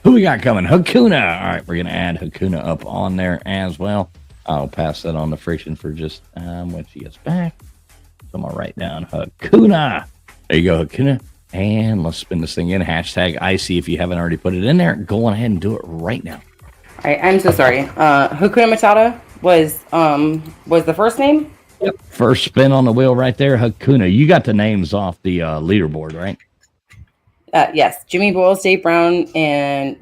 Who we got coming? Hakuna. All right, we're going to add Hakuna up on there as well. I'll pass that on to Friction for just when she gets back. So I'm going to write down Hakuna. There you go, Hakuna. And let's spin this thing in. Hashtag IC. If you haven't already put it in there, go on ahead and do it right now. All right, I'm so sorry. Hakuna Matata was the first name? Yep. First spin on the wheel right there, Hakuna. You got the names off the leaderboard, right? Yes, Jimmy Boyles, Dave Brown, and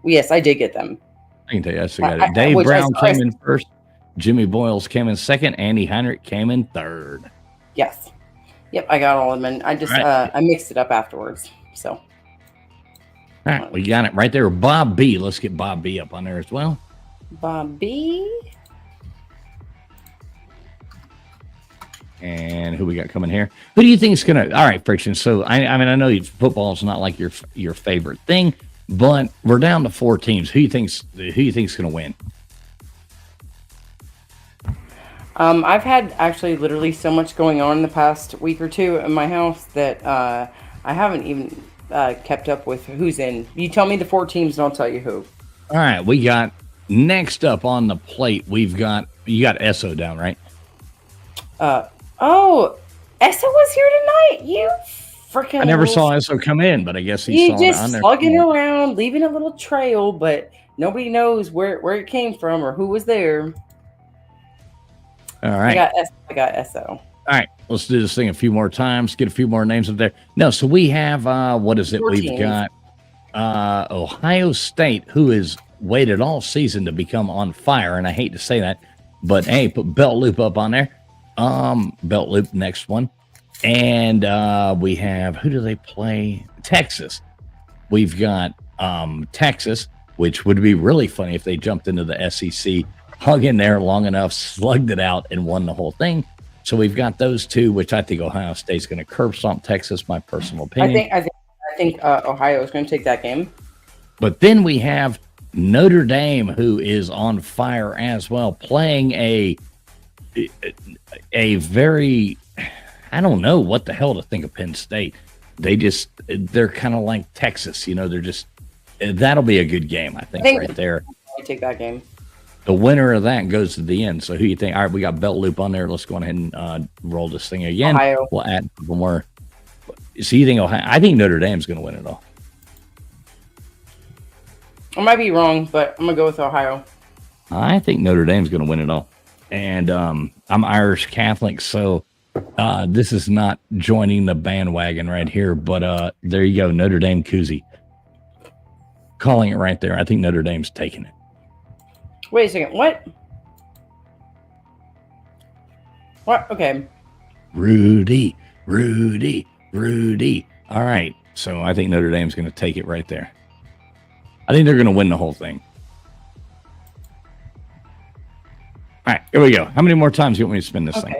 yes, I did get them. I can tell you, I still got it. Dave Brown came in first. Jimmy Boyles came in second. Andy Heinrich came in third. Yes. Yep, I got all of them. And I just I mixed it up afterwards. So. All right, we got it right there. Bob B. Let's get Bob B up on there as well. Bob B. And who we got coming here? Who do you think is gonna? All right, Friction. So I mean, I know football is not like your favorite thing, but we're down to 4 teams. Who you think's gonna win? I've had actually literally so much going on in the past week or two in my house that I haven't even kept up with who's in. You tell me the 4 teams, and I'll tell you who. All right, we got next up on the plate. You got Esso down, right? Oh, Esso was here tonight. You freaking! I never saw Esso come in, but I guess he saw just it on there. Slugging around, leaving a little trail, but nobody knows where it came from or who was there. All right, I got Esso. All right, let's do this thing a few more times. Get a few more names up there. No, so we have what is it? 4 We've teams. got Ohio State, who has waited all season to become on fire, and I hate to say that, but hey, put Belt Loop up on there. Belt Loop, next one. And we have, who do they play? Texas. We've got Texas, which would be really funny if they jumped into the SEC, hung in there long enough, slugged it out, and won the whole thing. So we've got those 2, which I think Ohio State's going to curb stomp Texas, my personal opinion. I think Ohio is going to take that game. But then we have Notre Dame, who is on fire as well, playing a very, I don't know what the hell to think of Penn State. They're kind of like Texas, they're just, that'll be a good game, I think right there. Take that game. The winner of that goes to the end. So who you think? All right, we got Belt Loop on there. Let's go ahead and roll this thing again. Ohio. We'll add one more. So you think Ohio? I think Notre Dame's going to win it all. I might be wrong, but I'm gonna go with Ohio. I think Notre Dame's going to win it all. And I'm Irish Catholic, so this is not joining the bandwagon right here. But there you go, Notre Dame koozie. Calling it right there. I think Notre Dame's taking it. Wait a second. What? What? Okay. Rudy. All right. So I think Notre Dame's going to take it right there. I think they're going to win the whole thing. All right, here we go. How many more times do you want me to spin this thing?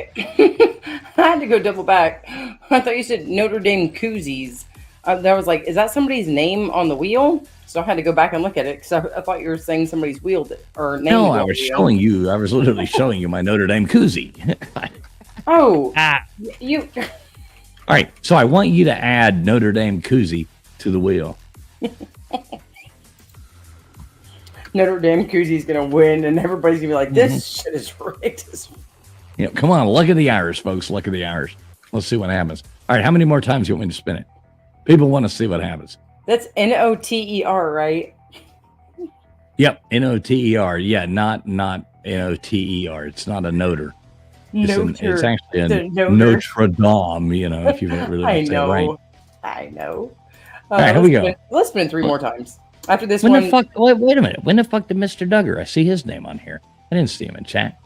I had to go double back. I thought you said Notre Dame koozies. That was like, is that somebody's name on the wheel? So I had to go back and look at it because I thought you were saying somebody's wheeled it or name. No, I was showing you. I was literally showing you my Notre Dame koozie. Oh, you. All right, so I want you to add Notre Dame koozie to the wheel. Notre Dame koozie's gonna win, and everybody's gonna be like, "This shit is rigged." Come on, look at the Irish, folks. Look at the Irish. Let's see what happens. All right, how many more times do you want me to spin it? People want to see what happens. That's Noter, right? Yep, Noter. Yeah, not Noter. It's not a noter. It's actually a Notre Dame. If you really want to say it right. I know. All right, here we go. Let's spin 3 more times. After this when the fuck? Wait a minute. When the fuck did Mr. Duggar? I see his name on here. I didn't see him in chat.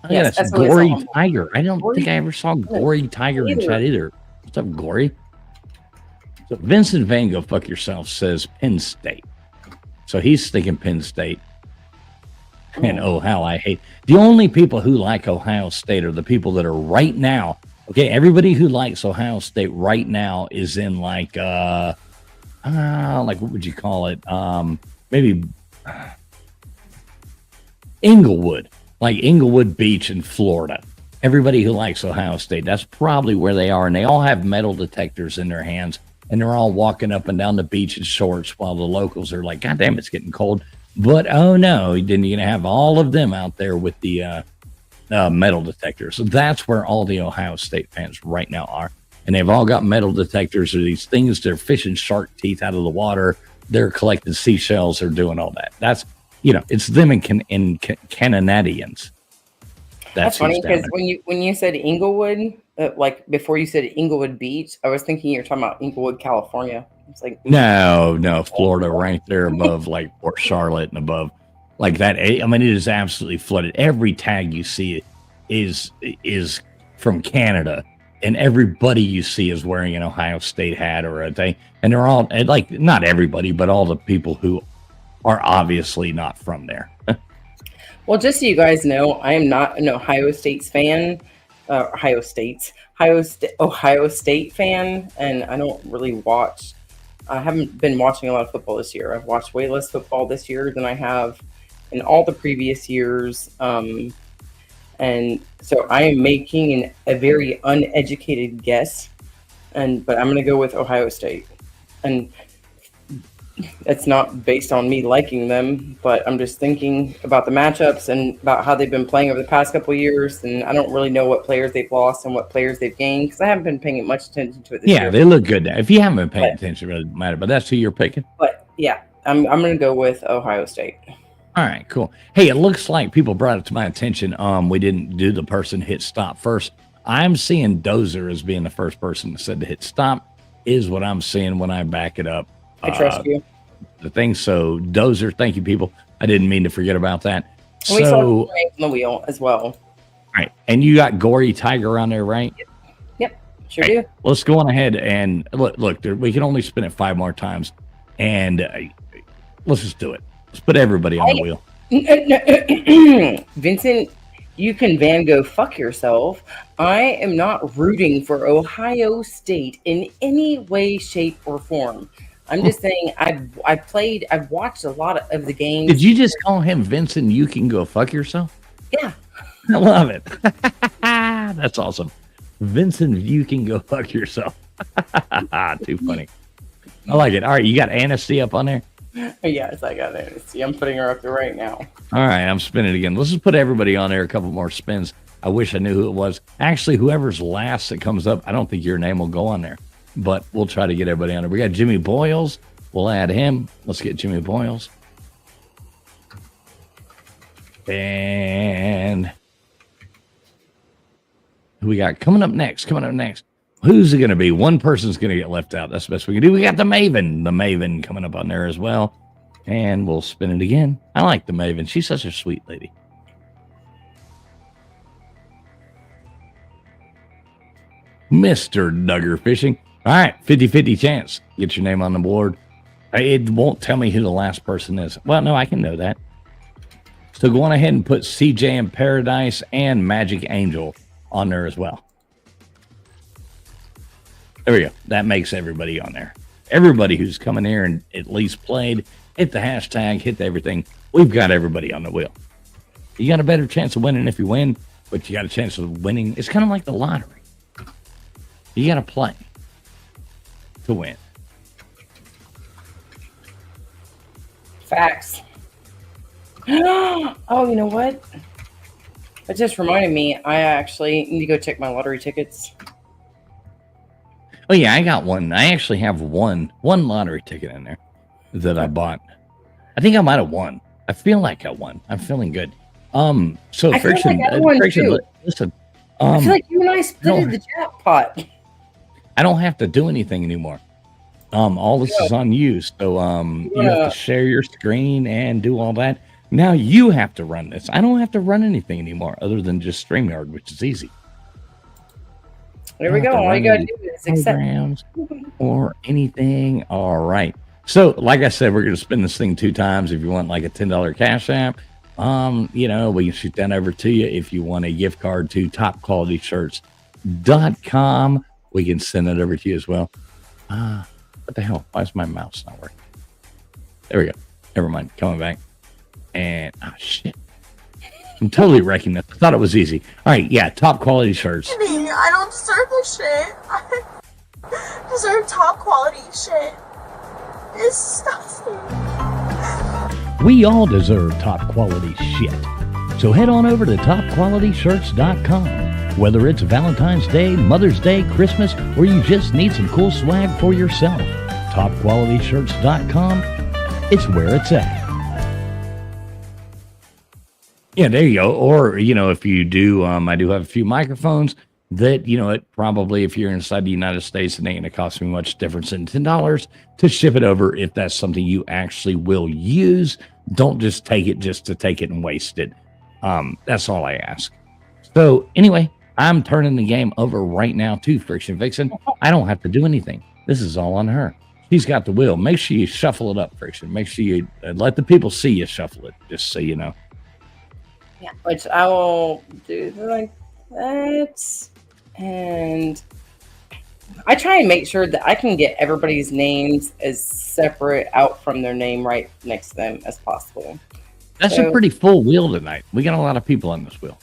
Yes, that's Gory Tiger. I don't think I ever saw Gory Tiger in chat either. What's up, Gory? So Vincent Van Go fuck yourself says Penn State. So he's thinking Penn State. And how I hate the only people who like Ohio State are the people that are right now. Okay, everybody who likes Ohio State right now is in like what would you call it? Maybe Inglewood, like Inglewood Beach in Florida. Everybody who likes Ohio State, that's probably where they are. And they all have metal detectors in their hands. And they're all walking up and down the beach in shorts while the locals are like, God damn, it's getting cold. But, oh, no, then you're going to have all of them out there with the metal detectors. So that's where all the Ohio State fans right now are. And they've all got metal detectors or these things. They're fishing shark teeth out of the water. They're collecting seashells. They're doing all that. That's, it's them and Canadians. That's funny because when you said Inglewood, like before you said Inglewood Beach, I was thinking you're talking about Inglewood, California. It's like no, Florida, right there above like Port Charlotte and above like that. I mean, it is absolutely flooded. Every tag you see is from Canada, and everybody you see is wearing an Ohio State hat or a thing. And they're all like not everybody, but all the people who are obviously not from there. Well, just so you guys know, I am not an Ohio State fan, Ohio State fan, and I don't really watch. I haven't been watching a lot of football this year. I've watched way less football this year than I have in all the previous years, and so I am making a very uneducated guess, but I'm going to go with Ohio State, and it's not based on me liking them, but I'm just thinking about the matchups and about how they've been playing over the past couple of years. And I don't really know what players they've lost and what players they've gained because I haven't been paying much attention to it this year. Yeah, they look good now. If you haven't been paying attention, it doesn't matter. But that's who you're picking. But yeah, I'm going to go with Ohio State. All right, cool. Hey, it looks like people brought it to my attention. We didn't do the person hit stop first. I'm seeing Dozer as being the first person that said to hit stop is what I'm seeing when I back it up. I trust you. The thing. So Dozer, thank you, people. I didn't mean to forget about that. And we saw the on the wheel as well. All right, and you got Gory Tiger on there, right? Yep, sure do. Let's go on ahead and look. We can only spin it 5 more times, and let's just do it. Let's put everybody on the wheel. Vincent, you can Van Gogh fuck yourself. I am not rooting for Ohio State in any way, shape, or form. I'm just saying I've watched a lot of the games. Did you just call him Vincent? You can go fuck yourself? Yeah. I love it. That's awesome. Vincent, you can go fuck yourself. Too funny. I like it. All right, you got Anasty up on there? Yes, I got Anasty. I'm putting her up there right now. All right, I'm spinning again. Let's just put everybody on there a couple more spins. I wish I knew who it was. Actually, whoever's last that comes up, I don't think your name will go on there. But we'll try to get everybody on it. We got Jimmy Boyles. We'll add him. Let's get Jimmy Boyles. And who we got coming up next? Who's it going to be? One person's going to get left out. That's the best we can do. We got the Maven coming up on there as well. And we'll spin it again. I like the Maven. She's such a sweet lady. Mr. Duggar Fishing. All right, 50-50 chance. Get your name on the board. It won't tell me who the last person is. Well, no, I can know that. So go on ahead and put CJ in Paradise and Magic Angel on there as well. There we go. That makes everybody on there. Everybody who's coming here and at least played, hit the hashtag, hit everything. We've got everybody on the wheel. You got a better chance of winning if you win, but you got a chance of winning. It's kind of like the lottery. You got to play to win. Facts. Oh, you know what? It just reminded me, I actually need to go check my lottery tickets. Oh, yeah, I got one. I actually have one lottery ticket in there that I bought. I think I might have won. I feel like I won. I'm feeling good. So I Friction, feel like I won too. listen. I feel like you and I split the jackpot. I don't have to do anything anymore. All this is on you. So you have to share your screen and do all that. Now you have to run this. I don't have to run anything anymore other than just StreamYard, which is easy. There we go. All you gotta do is accept or anything. All right. So, like I said, we're gonna spin this thing 2 times. If you want like a $10 cash app, we can shoot that over to you. If you want a gift card to topqualityshirts.com, we can send it over to you as well. What the hell? Why is my mouse not working? There we go. Never mind. Coming back. And shit. I'm totally wrecking this. I thought it was easy. All right, yeah, top quality shirts. I don't deserve this shit. I deserve top quality shit. It's disgusting. We all deserve top quality shit. So head on over to topqualityshirts.com. Whether it's Valentine's Day, Mother's Day, Christmas, or you just need some cool swag for yourself, topqualityshirts.com, it's where it's at. Yeah, there you go. Or, if you do, I do have a few microphones that, it probably, if you're inside the United States, it ain't going to cost me much difference than $10 to ship it over if that's something you actually will use. Don't just take it just to take it and waste it. That's all I ask. So anyway, I'm turning the game over right now to Friction Vixen. I don't have to do anything. This is all on her. She's got the wheel. Make sure you shuffle it up, Friction. Make sure you let the people see you shuffle it, just so you know. Yeah, which I will do like that. And I try and make sure that I can get everybody's names as separate out from their name right next to them as possible. That's a pretty full wheel tonight. We got a lot of people on this wheel.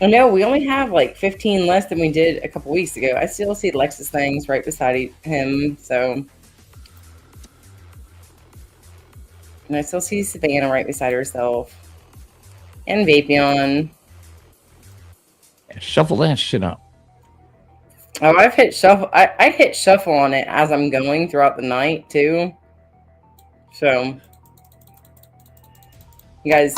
I know we only have like 15 less than we did a couple weeks ago. I still see Lexus things right beside him. So, and I still see Savannah right beside herself. And Vapion. Yeah, shuffle that shit up. Oh, I've hit shuffle. I hit shuffle on it as I'm going throughout the night too. So you guys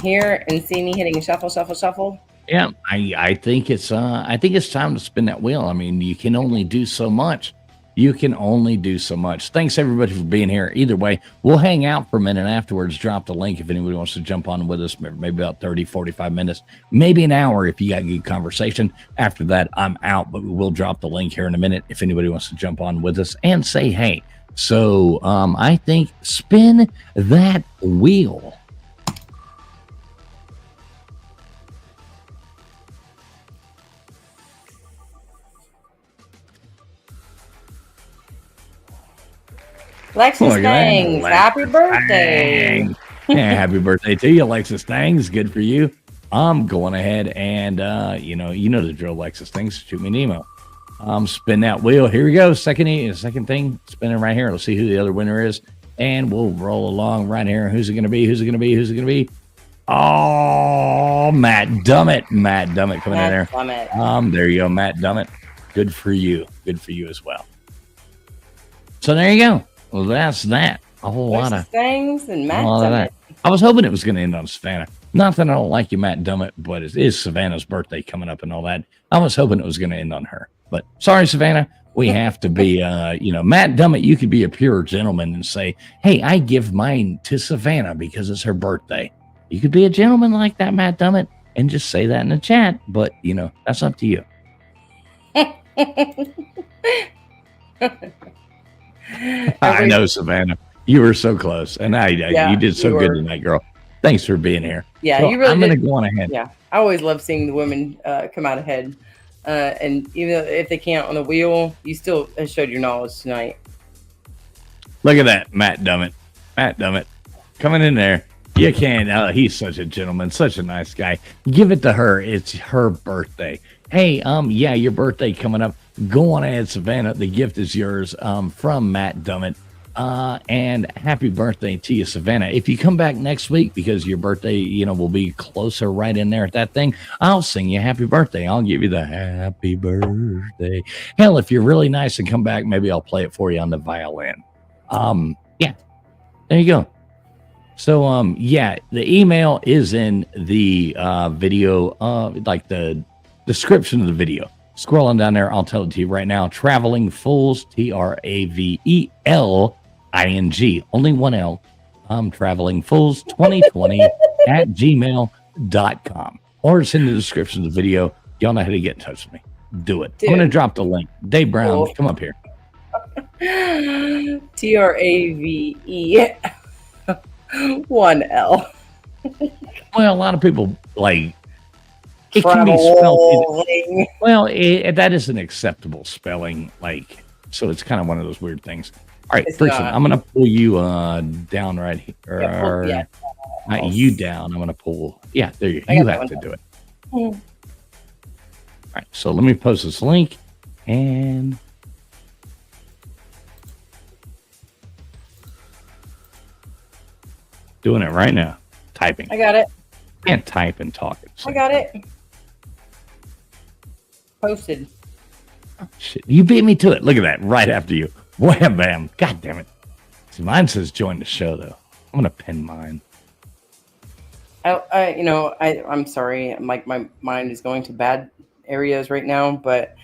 hear and see me hitting shuffle, shuffle, shuffle. Yeah, I think it's time to spin that wheel. I mean, you can only do so much. Thanks everybody for being here. Either way, we'll hang out for a minute afterwards. Drop the link if anybody wants to jump on with us, maybe about 30, 45 minutes, maybe an hour if you got good conversation. After that, I'm out, but we will drop the link here in a minute if anybody wants to jump on with us and say hey. So I think spin that wheel. Lexus Thangs, happy birthday. Yeah, happy birthday to you, Lexus Thangs. Good for you. I'm going ahead and, you know the drill, Lexus Thangs. Shoot me an email. Spin that wheel. Here we go. Second thing, spinning right here. Let's see who the other winner is. And we'll roll along right here. Who's it going to be? Oh, Matt Dummett. Coming in there. There you go, Matt Dummett. Good for you as well. So there you go. Well, that's that. A whole lot of things and a Matt lot of that. Dummett. I was hoping it was going to end on Savannah. Not that I don't like you, Matt Dummett, but it is Savannah's birthday coming up and all that. I was hoping it was going to end on her. But sorry, Savannah. We have to be, Matt Dummett, you could be a pure gentleman and say, hey, I give mine to Savannah because it's her birthday. You could be a gentleman like that, Matt Dummett, and just say that in the chat. But, that's up to you. I know, Savannah. You were so close. And you did so good tonight, girl. Thanks for being here. Yeah, so you really I'm going to go on ahead. Yeah, I always love seeing the women come out ahead. And even if they can't on the wheel, you still showed your knowledge tonight. Look at that, Matt Dummett. Matt Dummett coming in there. You can't. He's such a gentleman, such a nice guy. Give it to her. It's her birthday. Hey, your birthday coming up. Go on ahead, Savannah. The gift is yours from Matt Dummett. And happy birthday to you, Savannah. If you come back next week, because your birthday, will be closer right in there at that thing, I'll sing you happy birthday. I'll give you the happy birthday. Hell, if you're really nice and come back, maybe I'll play it for you on the violin. There you go. So, the email is in the video, like the description of the video. Scrolling down there, I'll tell it to you right now. Traveling Fools, TRAVELING, only one L. Traveling Fools 2020 at gmail.com. Or it's in the description of the video. Y'all know how to get in touch with me. Do it. I'm going to drop the link. Dave Brown, come up here. TRAVE 1L. Well, a lot of people it can be spelled. That is an acceptable spelling. So it's kind of one of those weird things. All right, Vixen, I'm going to pull you down right here. Not you down. I'm going to pull. Yeah, there you go. You have to do it. All right, so let me post this link and. Doing it right now. Typing. I got it. Can't type and talk. I got it. Posted. Oh, shit. You beat me to it. Look at that. Right after you. Wham bam. God damn it. See, mine says join the show though. I'm gonna pin mine. I'm sorry. My mind is going to bad areas right now, but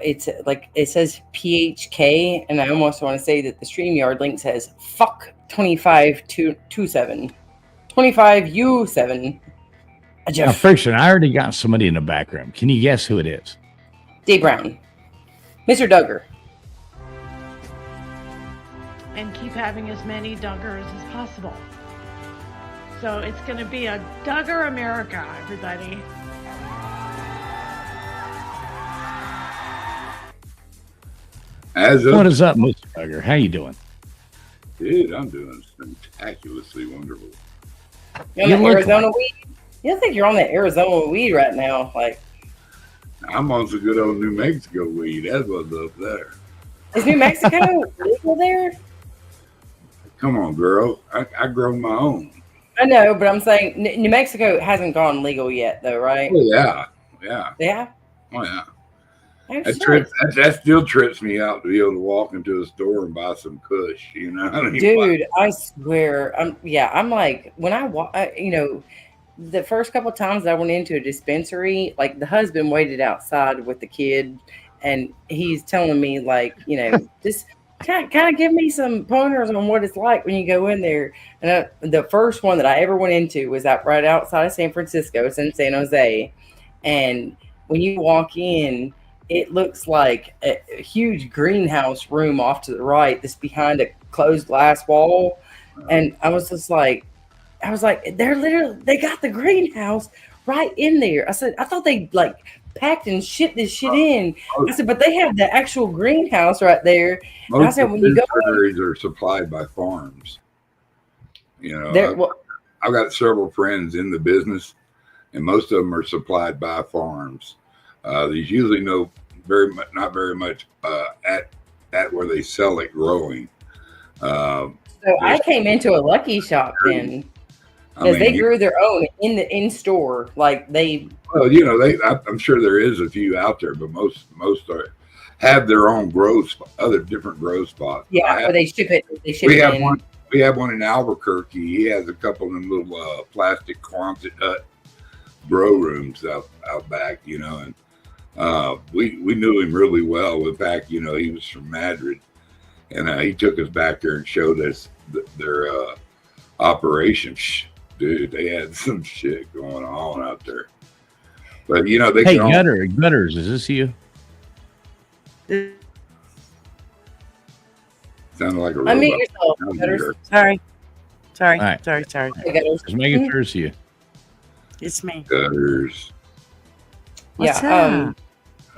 it's it says PHK, and I almost want to say that the StreamYard link says fuck 2527 25U7. Now, Friction, I already got somebody in the background. Can you guess who it is? Dave Brown. Mr. Duggar. And keep having as many Duggars as possible. So it's going to be a Duggar America, everybody. What is up, Mr. Duggar? How you doing? Dude, I'm doing spectacularly wonderful. You on the Arizona weed? You don't think you're on the Arizona weed right now? I'm on some good old New Mexico weed. That's what's up there. Is New Mexico legal there? Come on, girl. I grow my own. I know, but I'm saying New Mexico hasn't gone legal yet, though, right? Oh, yeah. Yeah? Oh, yeah. That still trips me out to be able to walk into a store and buy some Kush, Dude, I swear. I'm like, when I walk, the first couple of times I went into a dispensary, the husband waited outside with the kid, and he's telling me, just kind of give me some pointers on what it's like when you go in there. And the first one that I ever went into was right outside of San Francisco. It's in San Jose. And when you walk in, it looks like a huge greenhouse room off to the right that's behind a closed glass wall. And I was like, they got the greenhouse right in there. I said, I thought they packed and shipped this shit in. I said, but they have the actual greenhouse right there. And I said, when you go, dispensaries are supplied by farms. I've got several friends in the business, and most of them are supplied by farms. There's usually not very much at where they sell it growing. So I came into a Lucky Shop then. Because they grew their own in store, I'm sure there is a few out there, but most are. have their own other different grow spots. Yeah, where they ship it. They ship We it have in. one. We have one in Albuquerque. He has a couple of them little plastic Quonset hut grow rooms out back, you know, and we knew him really well. In fact, you know, he was from Madrid, and he took us back there and showed us their operation. Dude, they had some shit going on out there. But you know, they Hey, can Gutters, is this you? sound like a Unmute robot. yourself. Sounds Gutters. weird. Sorry. All right. Sorry. Hey, Gutters. Just making sure it's you. It's me. Gutters. What's Yeah, up?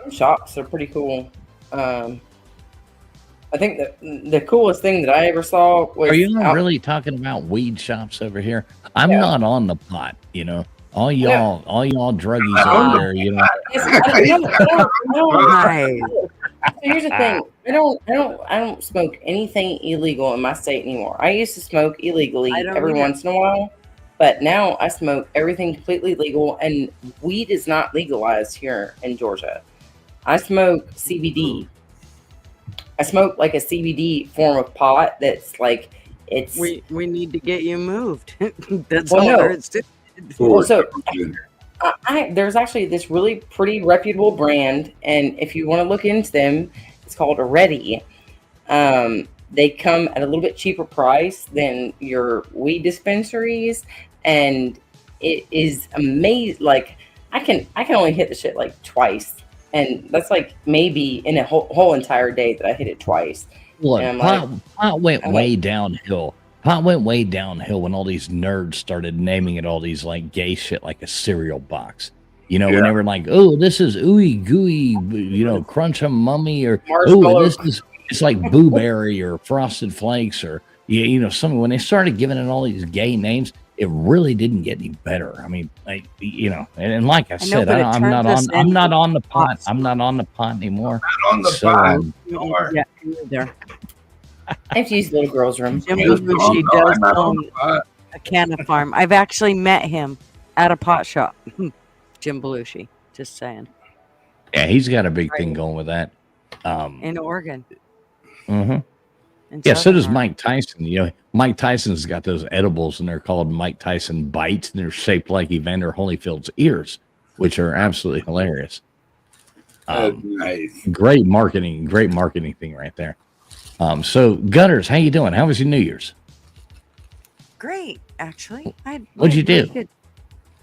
some shops are pretty cool. I think the coolest thing that I ever saw was Are you not out- really talking about weed shops over here? I'm Yeah. not on the pot, you know. All y'all druggies I over there, you know. Yes, I don't- Hi. So here's the thing. I don't smoke anything illegal in my state anymore. I used to smoke illegally I don't every either. once in a while, but now I smoke everything completely legal, and weed is not legalized here in Georgia. I smoke CBD. I smoke like a CBD form of pot that's like it's We need to get you moved. That's Well, all no. there is to well, so there's actually this really pretty reputable brand, and if you want to look into them, it's called Ready. They come at a little bit cheaper price than your weed dispensaries, and it is amazing. Like I can only hit the shit like twice, and that's like maybe in a whole entire day that I hit it twice. Look, And I'm pot went I'm way downhill. Pot went way downhill when all these nerds started naming it all these like gay shit like a cereal box. You know, when they were like, "Oh, this is ooey gooey," you know, crunch a mummy, or "Oh, Marshmallow. this is it's like blueberry or frosted flakes," or you know, something. When they started giving it all these gay names, it really didn't get any better. I mean, like you know, and like I said, but it I'm turns not us on. I'm not into on the pot. pots. I'm not on the pot anymore. on the So, pot. Yeah, there. I have to use the little girls' room. Jim Just Belushi don't know, does I'm not on own the pot. a canna farm. I've actually met him at a pot shop. Jim Belushi, just saying, Yeah, he's got a big thing Right. going with that. in Oregon. Mhm. in Yeah, so Southern does Oregon. Mike Tyson. You know, Mike Tyson's got those edibles, and they're called Mike Tyson Bites, and they're shaped like Evander Holyfield's ears, which are absolutely hilarious. That's nice. Great marketing thing right there. So Gutters, how you doing? How was your New Year's? Great, actually. What'd you do? Good.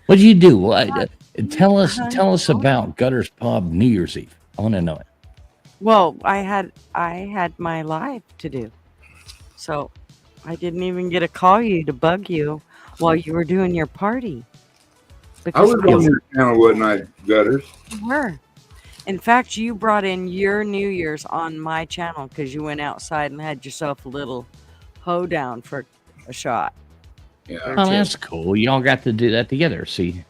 What'd you do? What? Tell us Uh-huh. about Gutters Pub New Year's Eve. I want to know it. Well, I had my live to do, so I didn't even get to call you to bug you while you were doing your party. I was we on your channel one night, Gutters. were. In fact, you brought in your New Year's on my channel because you went outside and had yourself a little hoedown for a shot. Yeah. or Oh, two. that's cool. Y'all got to do that together. See,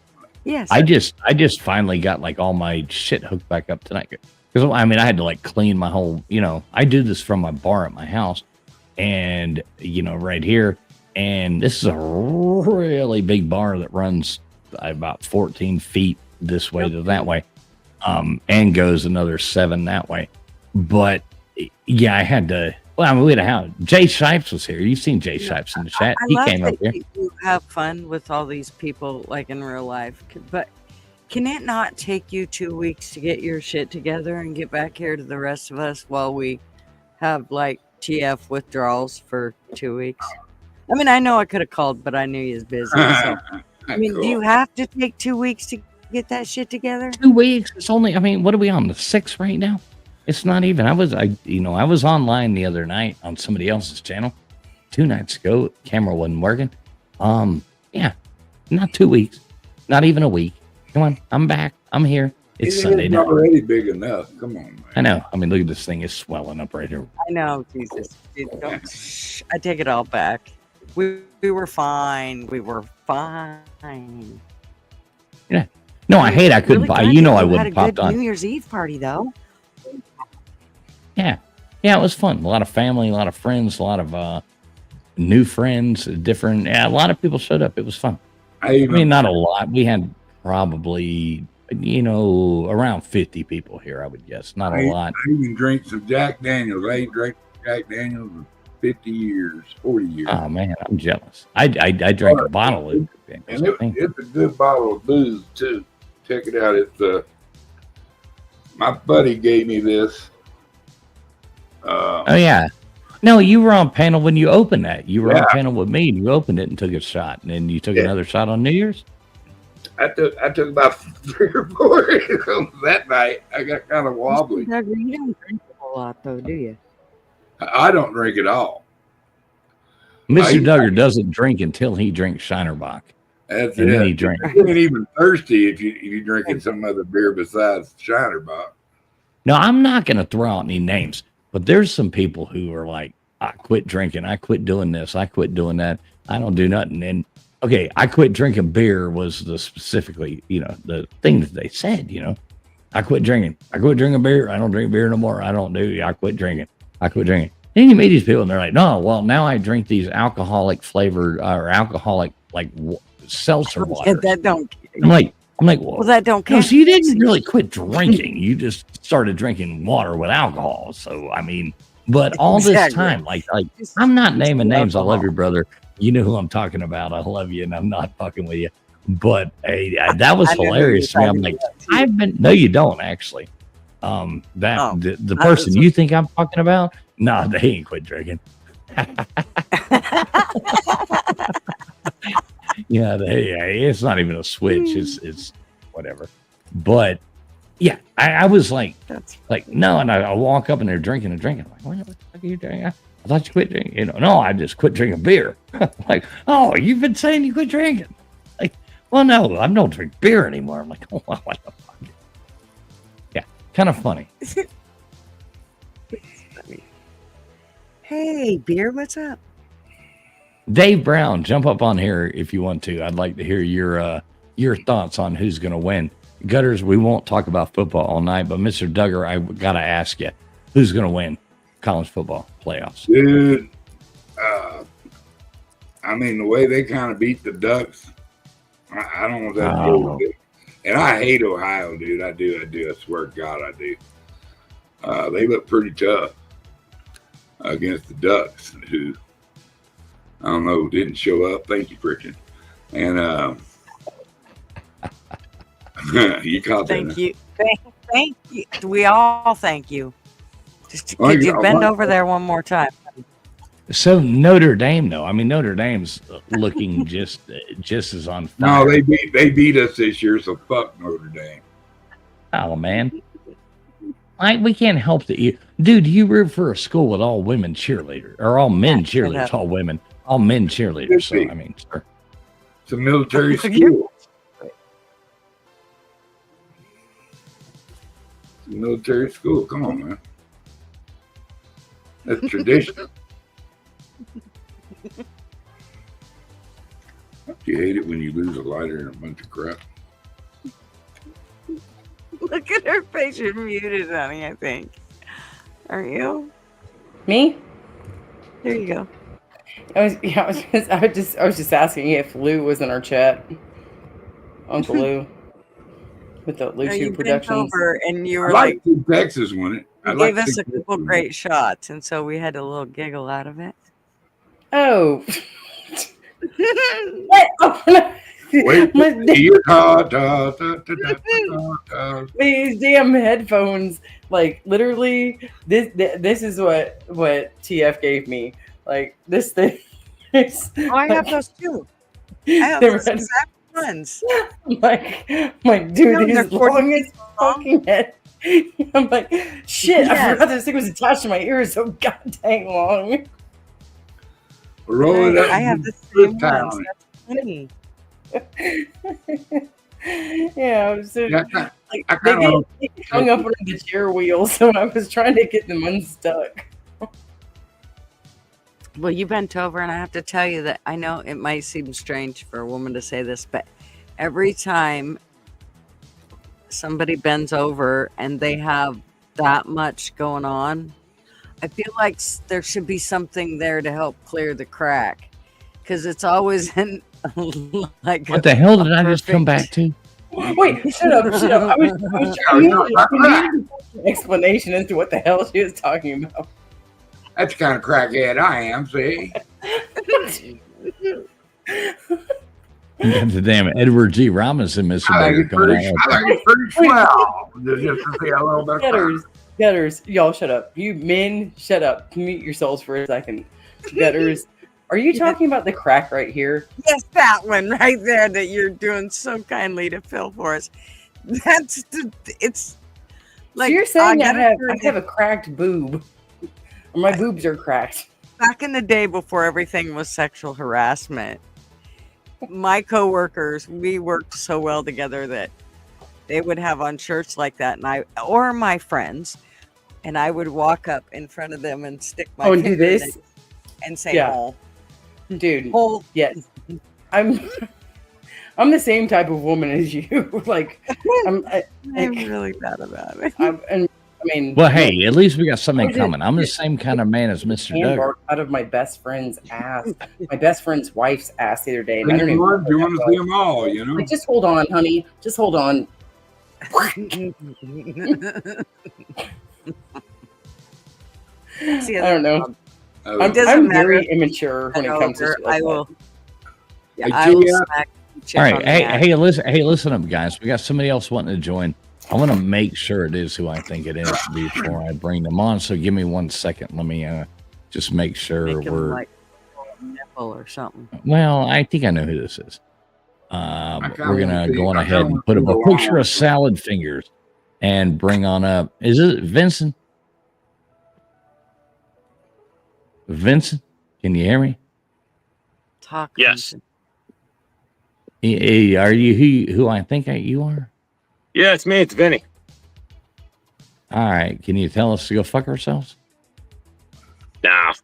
Yes. I just finally got like all my shit hooked back up tonight. Because I mean, I had to like clean my whole, you know, I do this from my bar at my house, and you know, right here, and this is a really big bar that runs about 14 feet this way to that way, and goes another 7 that way. Yeah, I had to. Well, I mean, we had a house. Jay Shipes was here. You've seen Jay Shipes in the chat. I He love came up that here. you have fun with all these people like in real life, but can it not take you 2 weeks to get your shit together and get back here to the rest of us while we have like TF withdrawals for 2 weeks? I mean, I know I could have called, but I knew you was busy. So I mean, do you have to take 2 weeks to get that shit together? 2 weeks. It's only. I mean, what are we on, the 6th right now? It's not even. I was online the other night on somebody else's channel 2 nights ago. Camera wasn't working. Yeah, not 2 weeks, not even a week. Come on, I'm back. I'm here. It's Sunday It's night. already big enough. Come on, man. I know. I mean, look at this thing. It's swelling up right here. I know, Jesus. Dude, don't, I take it all back. We were fine. We were fine. No, I hate I couldn't Really buy. glad You know, that I you wouldn't had a popped good on. New Year's Eve party though. Yeah, it was fun. A lot of family, a lot of friends, a lot of new friends. Different. Yeah, a lot of people showed up. It was fun. I I even mean, not a lot. We had probably around 50 people here, I would guess. Not a lot. I even drink some Jack Daniels. I ain't drank Jack Daniels in 50 years, 40 years. Oh man, I'm jealous. I drank a bottle of and it's a good bottle of booze too. Check it out. It's my buddy gave me this. Oh yeah. No, you were on panel when you opened that. You were Yeah. on panel with me, and you opened it and took a shot, and then you took another shot on New Year's. I took about 3 or 4 that night. I got kind of wobbly. Doug, you don't drink a whole lot, though, do you? I don't drink at all. Mr. Duggar doesn't drink until he drinks Shinerbach, That's and it. then he drinks. You ain't even thirsty if you drinking some other beer besides Shinerbach. No, I'm not going to throw out any names, but there's some people who are like, I quit drinking. I quit doing this. I quit doing that. I don't do nothing. And okay, I quit drinking beer was the specifically, the thing that they said, I quit drinking. I quit drinking beer. I don't drink beer no more. I quit drinking. I quit drinking. Then you meet these people and they're like, no, well, now I drink these alcoholic flavored or alcoholic like seltzer water. That don't. I'm like, well, That don't no, count. so you didn't really quit drinking. You just started drinking water with alcohol. So, I mean, but all this Exactly. time, like I'm not naming names. I love you, brother. You know who I'm talking about. I love you, and I'm not fucking with you. But that was I know who hilarious to me. you're I'm talking like, about, too. no, you don't actually. The person you think I'm talking about, nah, they ain't quit drinking. Yeah, it's not even a switch. It's whatever. But yeah, I was like no, and I walk up and they're drinking and drinking. I'm like, what the fuck are you doing? I thought you quit drinking. No, I just quit drinking beer. Like, oh, you've been saying you quit drinking. Like, well, no, I don't drink beer anymore. I'm like, oh, what the fuck? Yeah, kind of funny. Hey, beer, what's up? Dave Brown, jump up on here if you want to. I'd like to hear your thoughts on who's going to win. Gutters, we won't talk about football all night, but Mr. Duggar, I got to ask you, who's going to win college football playoffs? Dude, I mean, the way they kind of beat the Ducks, I don't know if that's good. And I hate Ohio, dude. I do. I swear to God, I do. They look pretty tough against the Ducks, who, I don't know, didn't show up. Thank you, Friction. And you caught that. Thank you. Thank you. We all thank you. Just could you bend over there one more time? So Notre Dame, though. I mean, Notre Dame's looking just as on fire. No, they beat us this year, so fuck Notre Dame. Oh man, we can't help that you, dude. You root for a school with all women cheerleaders or all men cheerleaders, all women, all men cheerleaders. So I mean, sure. It's a military school. It's a military school. Come on, man. That's tradition. You hate it when you lose a lighter and a bunch of crap. Look at her face. You're muted, honey, I think. Are you? Me? There you go. I was just asking if Lou was in our chat. Uncle Lou. With the Lou No, 2 you bent Productions. over and you I were like like, Texas won it. you gave us a couple great shots, and so we had a little giggle out of it. Oh. Wait, These damn headphones, like literally, this is what TF gave me. Like this thing. Oh, I have those too. I have those exact ones. I'm like, dude, they're these long as fucking head. I'm like, shit, I forgot this thing was attached to my ears so god dang long. Roll it up. I have the same ones. That's funny. Yeah, I was so, Yeah, like, I they kinda- get hung up on the chair wheel, so I was trying to get them unstuck. Well, you bent over, and I have to tell you that I know it might seem strange for a woman to say this, but every time somebody bends over and they have that much going on, I feel like there should be something there to help clear the crack, because it's always in like What the hell did I just come back to? Wait, shut up, shut up. I was trying to get an explanation as to what the hell she was talking about. That's the kind of crackhead I am, see? Got the damn Edward G. Robinson, Mr. I think Bigger it's coming pretty, out. I think it's pretty swell. Just to see a little bit of Gutters, y'all shut up. You men, shut up. Mute yourselves for a second. Gutters, are you talking about the crack right here? Yes, that one right there that you're doing so kindly to fill for us. It's like So you're saying I gotta have a cracked boob. Or my boobs are cracked. back in the day before everything was sexual harassment, my coworkers, we worked so well together that they would have on shirts like that, and or my friends, and I would walk up in front of them and stick my and do finger in this? it and say, Yeah. "Oh, Dude, oh." yes. I'm the same type of woman as you. Like, I'm really bad about it. I mean, Well, hey, at least we got something What is in it? common. I'm the same kind of man as Mr. Duggar. handbar out of my best friend's ass, my best friend's wife's ass the other day. And I And don't you even want know to that see them all, you know? Like, just hold on, honey. Just hold on. See, I don't know. Uh, doesn't I'm matter very immature when it comes to over, shit like I that. will. Yeah, Hey, I will Gia. smack the chick All on right, the ass. hey, listen up, guys. We got somebody else wanting to join. I want to make sure it is who I think it is before I bring them on. So give me 1 second. Let me just make sure Make him we're. like a nipple or something. Well, I think I know who this is. kinda We're gonna wanna see- go on I ahead kinda and put up wanna a see the picture line. of salad fingers and bring on up. Is it Vincent? Vincent, can you hear me? Talk. Yes. Are you who I think you are? Yeah, it's me. It's Vinny. All right. Can you tell us to go fuck ourselves? Nah.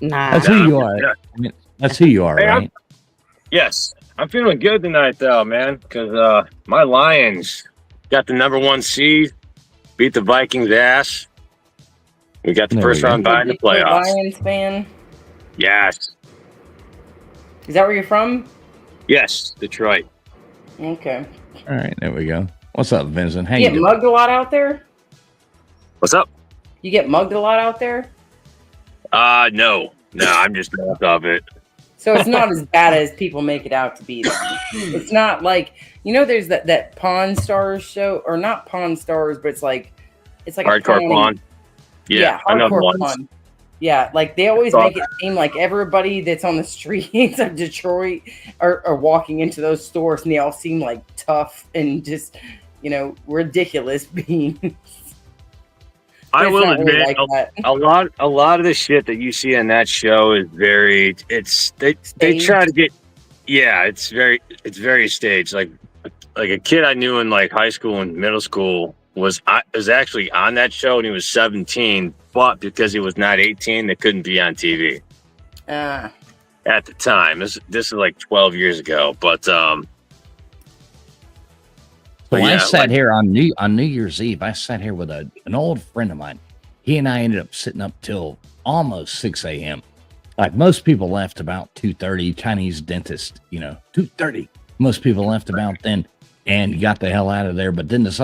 Nah. That's who you are. Yeah. I mean, that's who you are, Hey, right? Yes. I'm feeling good tonight, though, man, because my Lions got the #1 seed, beat the Vikings' ass. We got the There first we go. round bye in the Detroit playoffs. Lions fan. Yes. Is that where you're from? Yes. Detroit. Okay. All right. There we go. What's up, Vincent? How You you get doing? mugged a lot out there? What's up? You get mugged a lot out there? No. No, I'm just off of it. So it's not as bad as people make it out to be. Then. It's not like, there's that Pawn Stars show, or not Pawn Stars, but it's like a Hardcore pawn. pawn. Yeah, I know the hardcore ones. pawn. Yeah, like they always Saw make it seem like everybody that's on the streets of Detroit are walking into those stores, and they all seem like tough and just, ridiculous beings. I It's will not really admit, like that. a lot of the shit that you see in that show is very. They try to get. Yeah, it's very staged. Like a kid I knew in like high school and middle school was actually on that show, and he was 17, but because he was not 18, they couldn't be on TV Ah. at the time. This is like 12 years ago, but So I yeah, sat here on New Year's Eve. I sat here with an old friend of mine. He and I ended up sitting up till almost 6 a.m. Like most people left about 2:30. Chinese dentist, 2:30. Most people left about then and got the hell out of there. But then this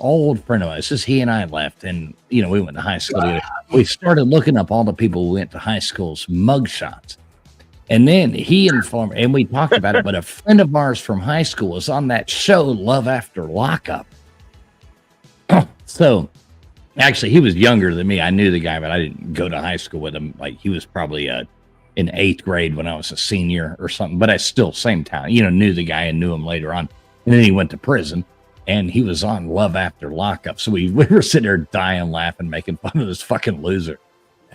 old friend of mine, it's just he and I left, and we went to high school together. We started looking up all the people who went to high school's mugshots. And then he informed, and we talked about it, but a friend of ours from high school was on that show, Love After Lockup. So, actually, he was younger than me. I knew the guy, but I didn't go to high school with him. Like, he was probably in 8th grade when I was a senior or something, but I still, same town, knew the guy and knew him later on. And then he went to prison, and he was on Love After Lockup. So we were sitting there dying, laughing, making fun of this fucking loser.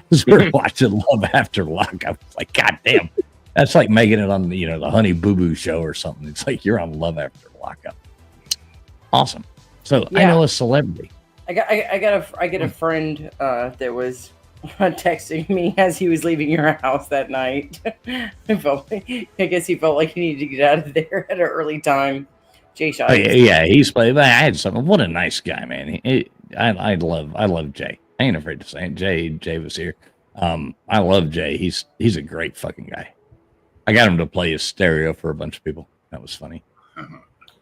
As we were watching Love After Lockup. It's like, God damn. That's like making it on the, the Honey Boo Boo show or something. It's like you're on Love After Lockup. Awesome. So I Yeah. know a celebrity. I get a friend that was texting me as he was leaving your house that night. I guess he felt like he needed to get out of there at an early time. Jay Shaw. Oh, yeah, he's played. I had something. What a nice guy, man. I love Jay. I ain't afraid to say it. Jay was here. I love Jay. He's a great fucking guy. I got him to play his stereo for a bunch of people. That was funny.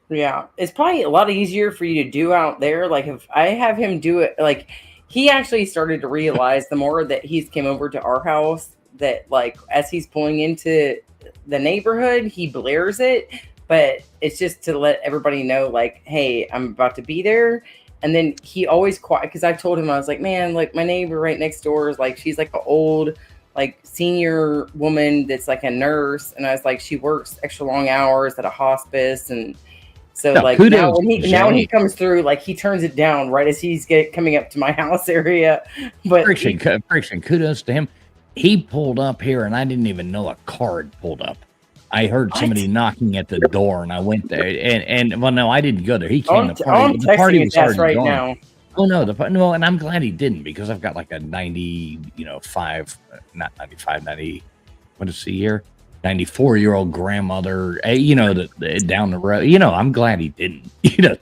Yeah, it's probably a lot easier for you to do out there. Like if I have him do it, like he actually started to realize the more that he's came over to our house that like as he's pulling into the neighborhood, he blares it, but it's just to let everybody know, like, hey, I'm about to be there. And then he always quiet because I told him I was like, man, like my neighbor right next door is like she's like an old like senior woman that's like a nurse, and I was like, she works extra long hours at a hospice and so No, like now kudos when to he Jay. comes through, like he turns it down right as he's coming up to my house area. But Friction, kudos to him. He pulled up here, and I didn't even know a car had pulled up. I heard somebody knocking at the door, and I went there. And well, no, I didn't go there. He came to the party. I'm The party texting his was ass already right gone. now. Oh no, no, and I'm glad he didn't because I've got like a 90, not 95, 90. What is he here? 94-year-old grandmother, down the road. I'm glad he didn't,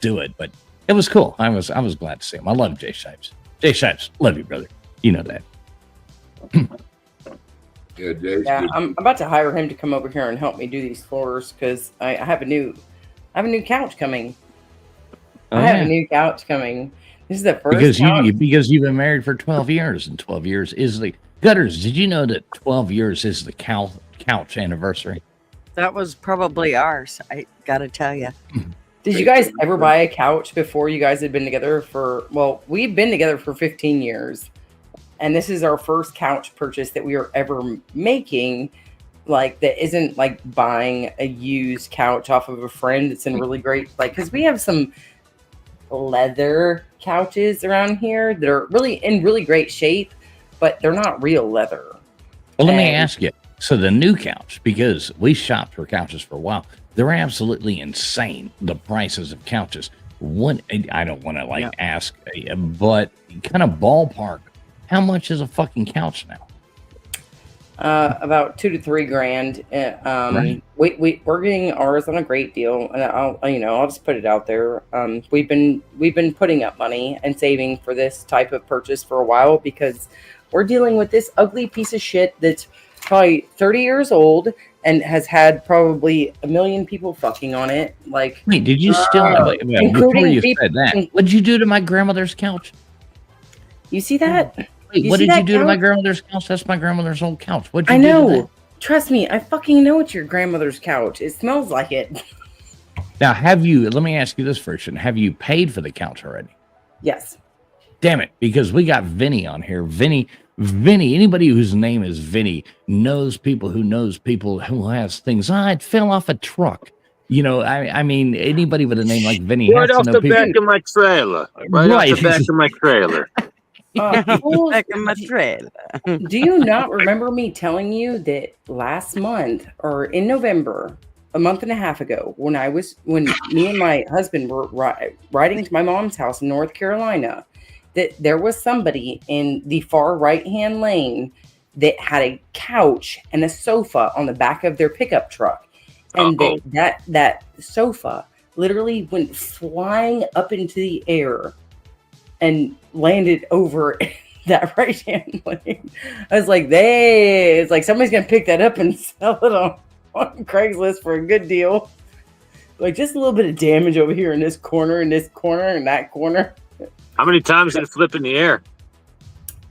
do it, but it was cool. I was glad to see him. I love Jay Shipes. Jay Shipes, love you, brother. You know that. Yeah, Jay's Yeah, good. I'm about to hire him to come over here and help me do these floors because I have a new couch coming. Oh, I have yeah. a new couch coming. This is the first Because couch. because you've been married for 12 years, and 12 years is the Gutters. Did you know that 12 years is the couch anniversary? That was probably ours. I gotta tell you. Did you guys ever buy a couch before you guys had been together for? Well, we've been together for 15 years, and this is our first couch purchase that we are ever making. Like that isn't like buying a used couch off of a friend. It's in really great because we have some leather couches around here that are really in really great shape, but they're not real leather. Well, let me And- ask you. So the new couch, because we shopped for couches for a while, they're absolutely insane. The prices of couches. What I don't want to ask, but kind of ballpark. How much is a fucking couch now? About $2 to $3 grand. Right. We're getting ours on a great deal, and I'll just put it out there. We've been putting up money and saving for this type of purchase for a while because we're dealing with this ugly piece of shit that's probably 30 years old and has had probably a million people fucking on it. Like, Wait, did you still? Before including you people- said that, what'd you do to my grandmother's couch? you see that? Wait, You what see did you that do to my couch? grandmother's couch? That's my grandmother's old couch. What'd you I do to know. that? Trust me, I fucking know it's your grandmother's couch. It smells like it. Now, let me ask you this, Friction. Have you paid for the couch already? Yes. Damn it, because we got Vinny on here. Vinny, anybody whose name is Vinny knows people who has things. It fell off a truck. I mean, anybody with a name like Vinny Right has off to know the people. back of my trailer. Right off the back of my trailer. Fools, Back in my trailer. do you not remember me telling you that last month or in November, a month and a half ago, when me and my husband were riding to my mom's house in North Carolina, that there was somebody in the far right-hand lane that had a couch and a sofa on the back of their pickup truck, and that sofa literally went flying up into the air and landed over that right hand lane. I was like, it's like somebody's gonna pick that up and sell it on Craigslist for a good deal. Like just a little bit of damage over here in this corner, and that corner. How many times did it flip in the air?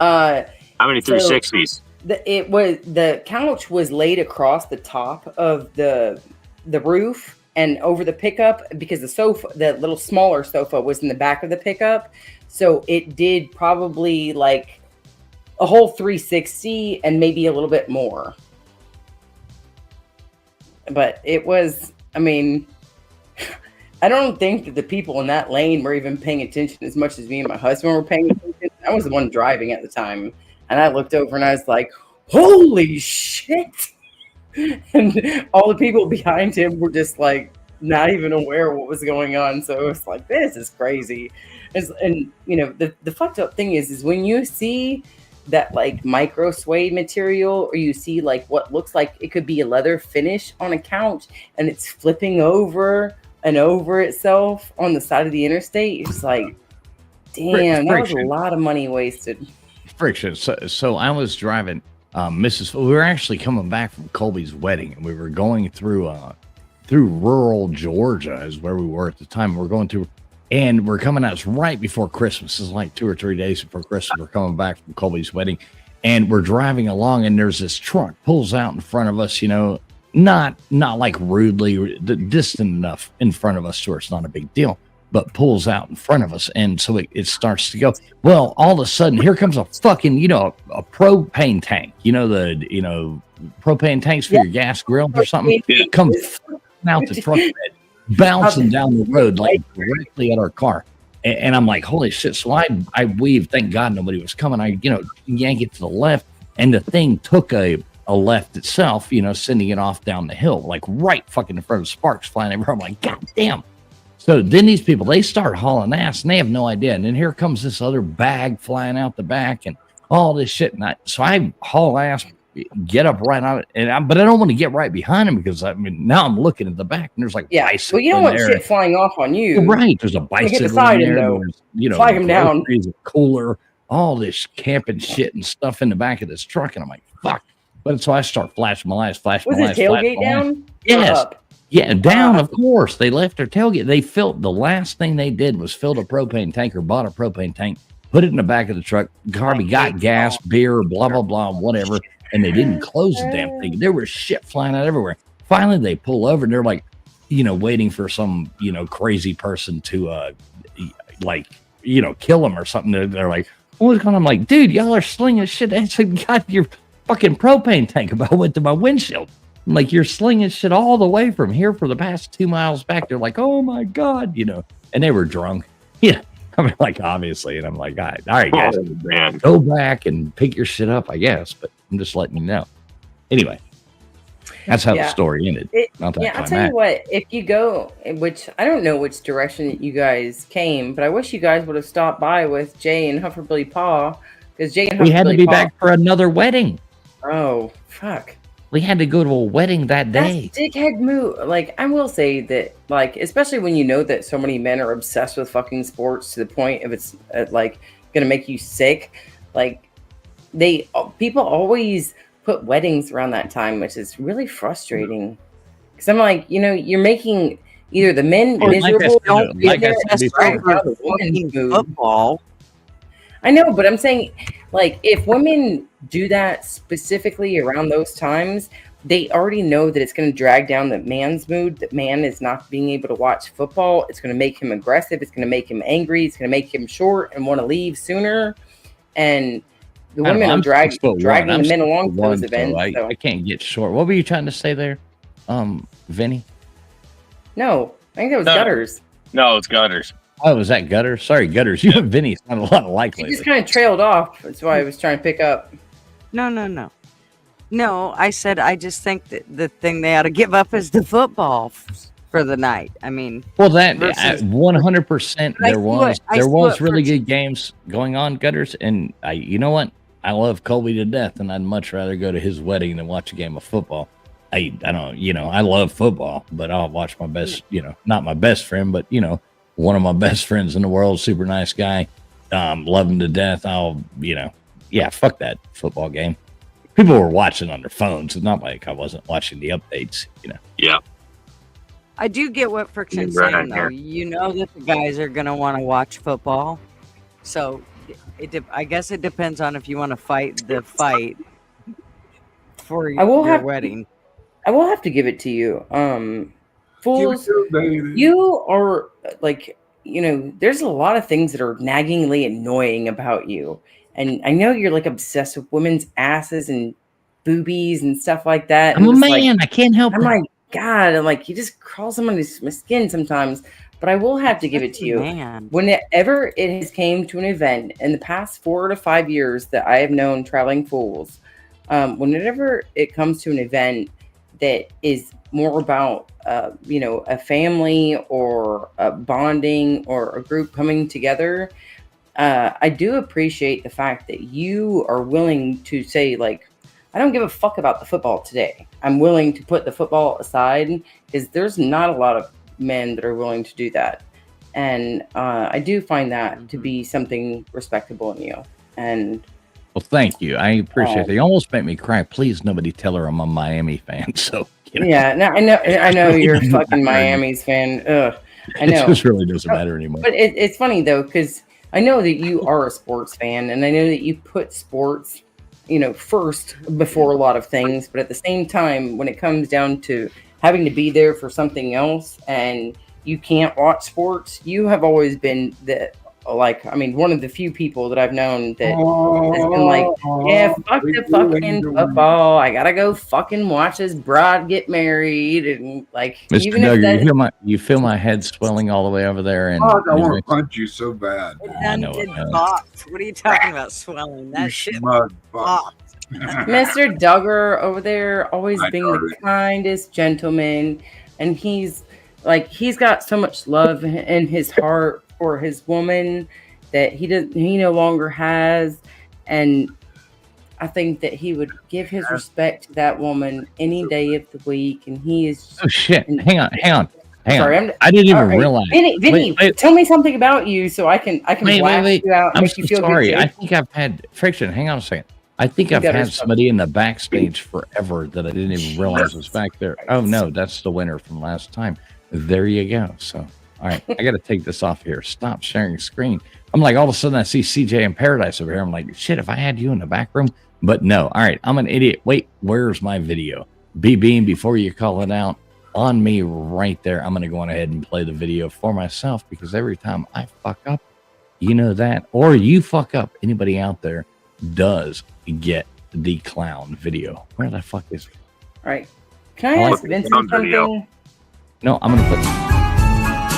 How many 360s? The couch was laid across the top of the roof and over the pickup because the little smaller sofa was in the back of the pickup. So it did probably like a whole 360 and maybe a little bit more. But it was, I mean, I don't think that the people in that lane were even paying attention as much as me and my husband were paying attention. I was the one driving at the time. And I looked over and I was like, holy shit. And all the people behind him were just like not even aware of what was going on. So it was like, this is crazy. And the fucked up thing is when you see that like micro suede material, or you see like what looks like it could be a leather finish on a couch and it's flipping over and over itself on the side of the interstate, it's like, damn, that was a lot of money wasted. Friction. So I was driving we were actually coming back from Colby's wedding, and we were going through through rural Georgia is where we were at the time. We're going through, and we're coming out. It's right before Christmas. It's like 2 or 3 days before Christmas. We're coming back from Colby's wedding, and we're driving along, and there's this truck pulls out in front of us. Not like rudely, distant enough in front of us to where it's not a big deal, but pulls out in front of us, and so it starts to go. Well, all of a sudden, here comes a fucking a propane tank. The propane tanks for your gas grill or something. Comes out the truck bed, bouncing down the road like directly at our car. And I'm like, holy shit. So I weaved, thank God nobody was coming. I yank it to the left, and the thing took a left itself, sending it off down the hill, like right fucking in front of sparks flying everywhere. I'm like, God damn. So then these people, they start hauling ass, and they have no idea. And then here comes this other bag flying out the back and all this shit. And so I haul ass, get up right on it, but I don't want to get right behind him, because now I'm looking at the back, and there's like bicycle. Well, you don't want shit flying off on you. Right. There's a bicycle beside in there. him, though. Flag him down. A cooler, all this camping shit and stuff in the back of this truck. And I'm like, fuck. But so I start flashing my lights, Was his tailgate down? Yes. Up? Yeah, down, of course. They left their tailgate. They the last thing they did was filled a propane tank, or bought a propane tank, put it in the back of the truck. Harvey got gas, beer, blah, blah, blah, whatever. And they didn't close the damn thing. There was shit flying out everywhere. Finally, they pull over, and they're like, waiting for some, crazy person to, kill them or something. They're like, what's going on? I'm like, dude, y'all are slinging shit. I said, God, your fucking propane tank about went to my windshield. I'm like, you're slinging shit all the way from here for the past 2 miles back. They're like, oh my God, and they were drunk. Yeah. I mean, like, obviously. And I'm like, all right, guys, go back and pick your shit up, I guess. But I'm just letting you know. Anyway, that's how the story ended. I'll tell you what, if you go, which I don't know which direction you guys came, but I wish you guys would have stopped by with Jay and Hufferbilly Paw, because Jay and Hufferbilly we had to be back for another wedding. Oh, fuck. We had to go to a wedding that day. That's dickhead move. Like, I will say that, like, especially when you know that so many men are obsessed with fucking sports to the point of it's like gonna make you sick. Like, people always put weddings around that time, which is really frustrating. Because I'm like, you're making either the men miserable, football. I know, but I'm saying, like, if women do that specifically around those times, they already know that it's going to drag down the man's mood, that man is not being able to watch football. It's going to make him aggressive. It's going to make him angry. It's going to make him short and want to leave sooner. And the women are dragging the men along to those events. So I can't get short. What were you trying to say there, Vinny? No, I think that was Gutters. No, it's Gutters. Oh, was that Gutters? Sorry, Gutters. You and Vinny sound a lot alike lately. He just kind of trailed off. That's why I was trying to pick up. No, I said I just think that the thing they ought to give up is the football for the night. I mean, well, that 100%. There was really good games going on, Gutters, and you know what? I love Colby to death, and I'd much rather go to his wedding than watch a game of football. I don't, I love football, but I'll watch my best, not my best friend, but one of my best friends in the world, super nice guy, love him to death. Fuck that football game. People were watching on their phones. It's not like I wasn't watching the updates, Yeah. I do get what Vixen's saying, though. You know that the guys are going to want to watch football. So I guess it depends on if you want to fight the fight for your wedding. I will have to give it to you. Fools, you are like, there's a lot of things that are naggingly annoying about you. And I know you're like obsessed with women's asses and boobies and stuff like that. I'm a man. I can't help it. Oh my God. I'm like, you just crawl somebody's skin sometimes. But I will have to give it to you. Man. Whenever it has came to an event in the past 4 to 5 years that I have known Traveling Fools, whenever it comes to an event that is more about, a family or a bonding or a group coming together, I do appreciate the fact that you are willing to say, like, I don't give a fuck about the football today. I'm willing to put the football aside, because there's not a lot of men that are willing to do that. And I do find that to be something respectable in you. And well, thank you. I appreciate it. You almost made me cry. Please, nobody tell her I'm a Miami fan. So, You know? Yeah, no, I know Really you're a doesn't fucking matter anymore. Miami's fan. Ugh, I It know. just really doesn't matter anymore. But it's funny though, because I know that you are a sports fan, and I know that you put sports, first before a lot of things. But at the same time, when it comes down to having to be there for something else, and you can't watch sports, you have always been one of the few people that I've known that has been like, yeah, fuck the fucking football. I gotta go fucking watch this broad get married, and like, Mr. even if Duggar, that, you feel my head swelling all the way over there, and Fuck, I want to punch you so bad. I know It it. popped. What are you talking about swelling? You That shit smug fuck. popped. Mr. Duggar over there always I being know the it. kindest gentleman, and he's got so much love in his heart for his woman that he no longer has, and I think that he would give his respect to that woman any day of the week, and he is. Oh shit! Hang on. Sorry, I didn't even all right. realize. Vinny, Wait. tell me something about you so I can blast Wait. you out. And I'm make so you feel sorry. Good I too. think I've had friction. Hang on a second. I think You I've got had yourself- somebody in the backstage forever that I didn't even realize was back there. Oh no, that's the winner from last time. There you go. So, all right, I got to take this off here. Stop sharing screen. I'm like, all of a sudden I see CJ in Paradise over here. I'm like, shit, if I had you in the back room. But no, all right, I'm an idiot. Wait, where's my video? Beam, before you call it out, on me right there. I'm going to go on ahead and play the video for myself, because every time I fuck up, you know that, or you fuck up, anybody out there does get the clown video. Where the fuck is it? All right. Can I I like ask the Vincent clown video. something? No, I'm going to put...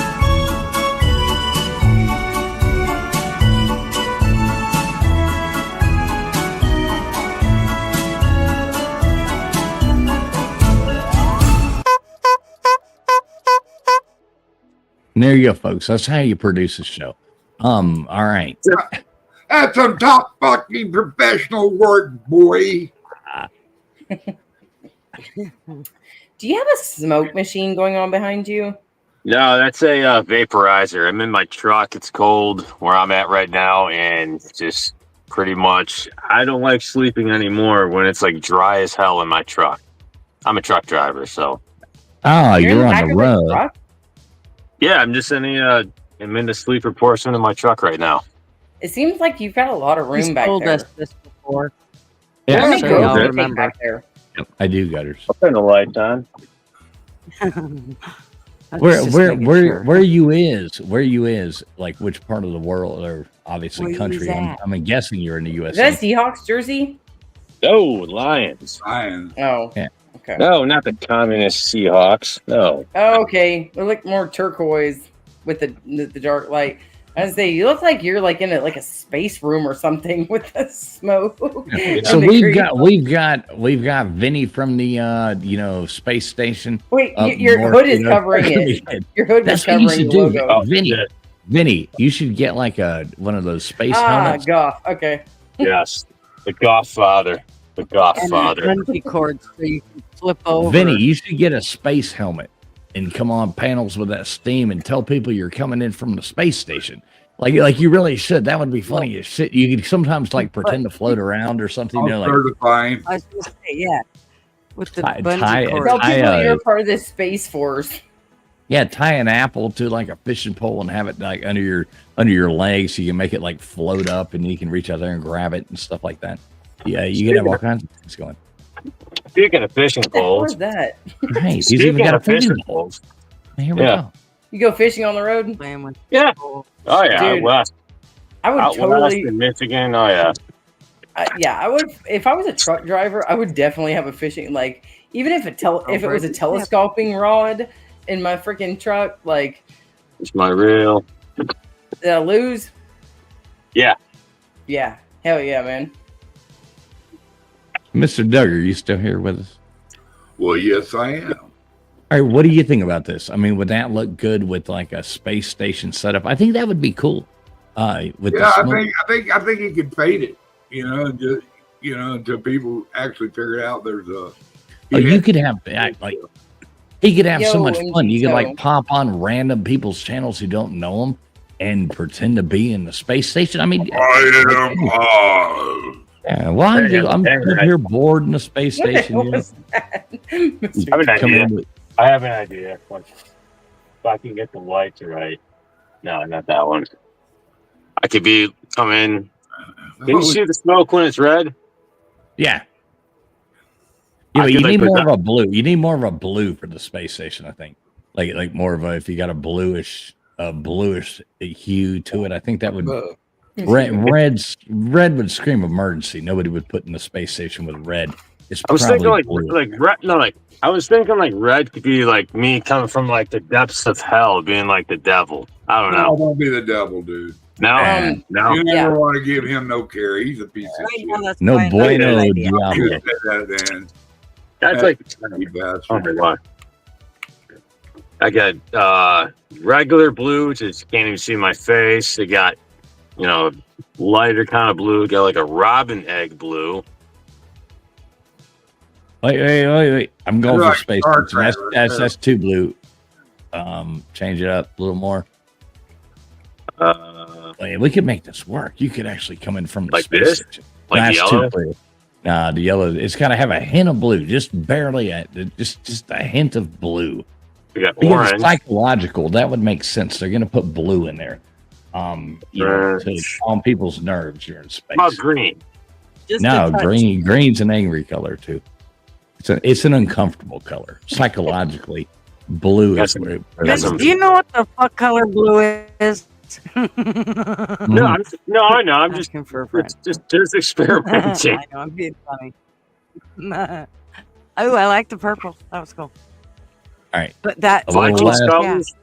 And there you go, folks. That's how you produce a show. All right. That's some top fucking professional work, boy. Do you have a smoke machine going on behind you? No, that's a vaporizer. I'm in my truck. It's cold where I'm at right now, and just pretty much, I don't like sleeping anymore when it's like dry as hell in my truck. I'm a truck driver, so Oh, in you're back on the of road. truck? yeah, I'm just in the I'm in the sleeper portion of my truck right now. It seems like you've got a lot of He's room back told there. us this before. Yeah, How many so goats y'all do you take remember. back there? Yep, I do, Gutters. I'll turn the lights on. Where you is like which part of the world, or obviously Where you country? is at? I'm guessing you're in the Is that USA. a Seahawks jersey? No, Lions. Lions. Oh. Yeah. Okay. No, not the communist Seahawks. No. Oh, okay. They look more turquoise with the dark light. I was say you look like you're like in a space room or something with the smoke. and So the we've green- got Vinny from the space station. Wait, up your north, hood is covering it. Your hood was That's what you covering should your do, logo. Oh, Vinny. shit. Vinny, you should get like one of those space Ah, helmets. goth. Okay. Yes. The Godfather. The And Godfather. bungee cords so you can flip over. Vinny, you should get a space helmet and come on panels with that steam and tell people you're coming in from the space station. Like you really should. That would be funny as shit. You could sometimes like pretend to float around or something. I'm You know, like certifying. I was going to say, yeah. With the Tie- bungee tie- cords. Tell people I, you're part of the Space Force. yeah, tie an apple to like a fishing pole and have it like under your legs so you can make it like float up and you can reach out there and grab it and stuff like that. Yeah, you can have all kinds of things going. Speaking of fishing What poles. is that? Right, he's even Speaking got a of fishing fishing pole. poles. Here we Yeah. go. You go fishing on the road? Playing with Yeah. people. Oh yeah, Dude, out west. I would Out west totally. in Michigan. Oh yeah. Yeah, I would. If I was a truck driver, I would definitely have a fishing even if if it was a telescoping rod in my freaking truck, like It's my reel. did I lose? Yeah. Yeah, hell yeah, man. Mr. Duggar, you still here with us? Well, yes, I am. All right, what do you think about this? I mean, would that look good with like a space station setup? I think that would be cool. With Yeah, the I smoke. think you could fade it. Just until people actually figure out there's a. Oh, you could have like he could have so Yo, much fun. You could so- like pop on random people's channels who don't know them and pretend to be in the space station. I mean, Yeah, well, I'm here bored in the space What the station. hell You know? was that? I have an Come idea. in with- I have an idea. If I can get the lights right. No, not that one. I could come in. Can you see the smoke when it's red? Yeah. Yeah, I but could, you like, need put more that- of a blue. You need more of a blue for the space station, I think. Like more of a, if you got a bluish hue to it, I think that would red would scream emergency. Nobody would put in the space station with red. It's I was probably thinking blue. like red. No, like I was thinking like red could be like me coming from like the depths of hell, being like the devil. I don't know. No, don't be the devil, dude. No, no. You never want to give him no care. He's a piece of Right shit. now, that's No fine. bueno Good idea. diablo. You said that, Dan. That's like You bastard. oh my god. I got regular blue, which is can't even see my face. I got lighter kind of blue. Got like a robin egg blue. Wait. I'm going Right, for space Star station. Trek. That's too blue. Change it up a little more. Wait, we could make this work. You could actually come in from the Like space this? station. Like That's yellow? too blue. Nah, the yellow. It's got to have a hint of blue, just barely, just a hint of blue. We got Because orange. it's psychological. That would make sense. They're going to put blue in there, to calm people's nerves. You're in space. How about green? Just No, a touch. green's an angry color too. It's an uncomfortable color. Psychologically, blue is That's- where that's Do you know what the fuck color blue is? No, Mhm. I know. I'm just asking for a friend. just experimenting. I know, I'm being funny. Oh, I like the purple. That was cool. All right. But that A little Vikings less. colors?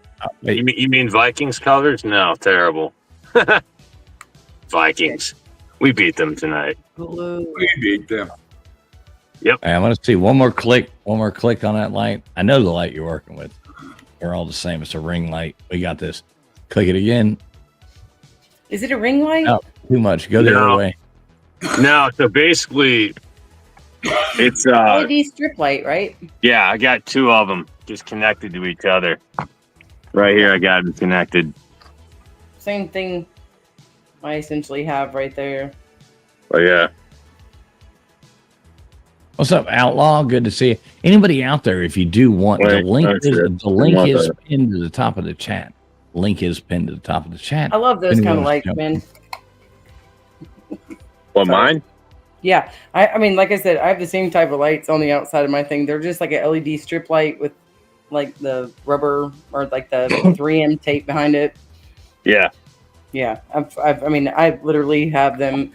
Wait, You mean Vikings colors? No, terrible. Vikings. We beat them tonight. blue. We beat them. all right, I want to see one more click on that light. I know the light you're working with. They're all the same. It's a ring light. We got this. Click it again. Is it a ring light? Oh, too much. Go the No. other way. No, so basically, it's LED strip light, right? yeah. I got two of them just connected to each other. Right here, I got them connected. Same thing I essentially have right there. Oh yeah. What's up, Outlaw? Good to see you. Anybody out there, if you do want, the Wait, link that's is it. the link Want is that. pinned to the top of the chat. Link is pinned to the top of the chat. I love those Anyone kind of wants to lights, jump man. What, Sorry. mine? Yeah, I mean, like I said, I have the same type of lights on the outside of my thing. They're just like a LED strip light with like the rubber or like the 3M tape behind it. Yeah. Yeah, I literally have them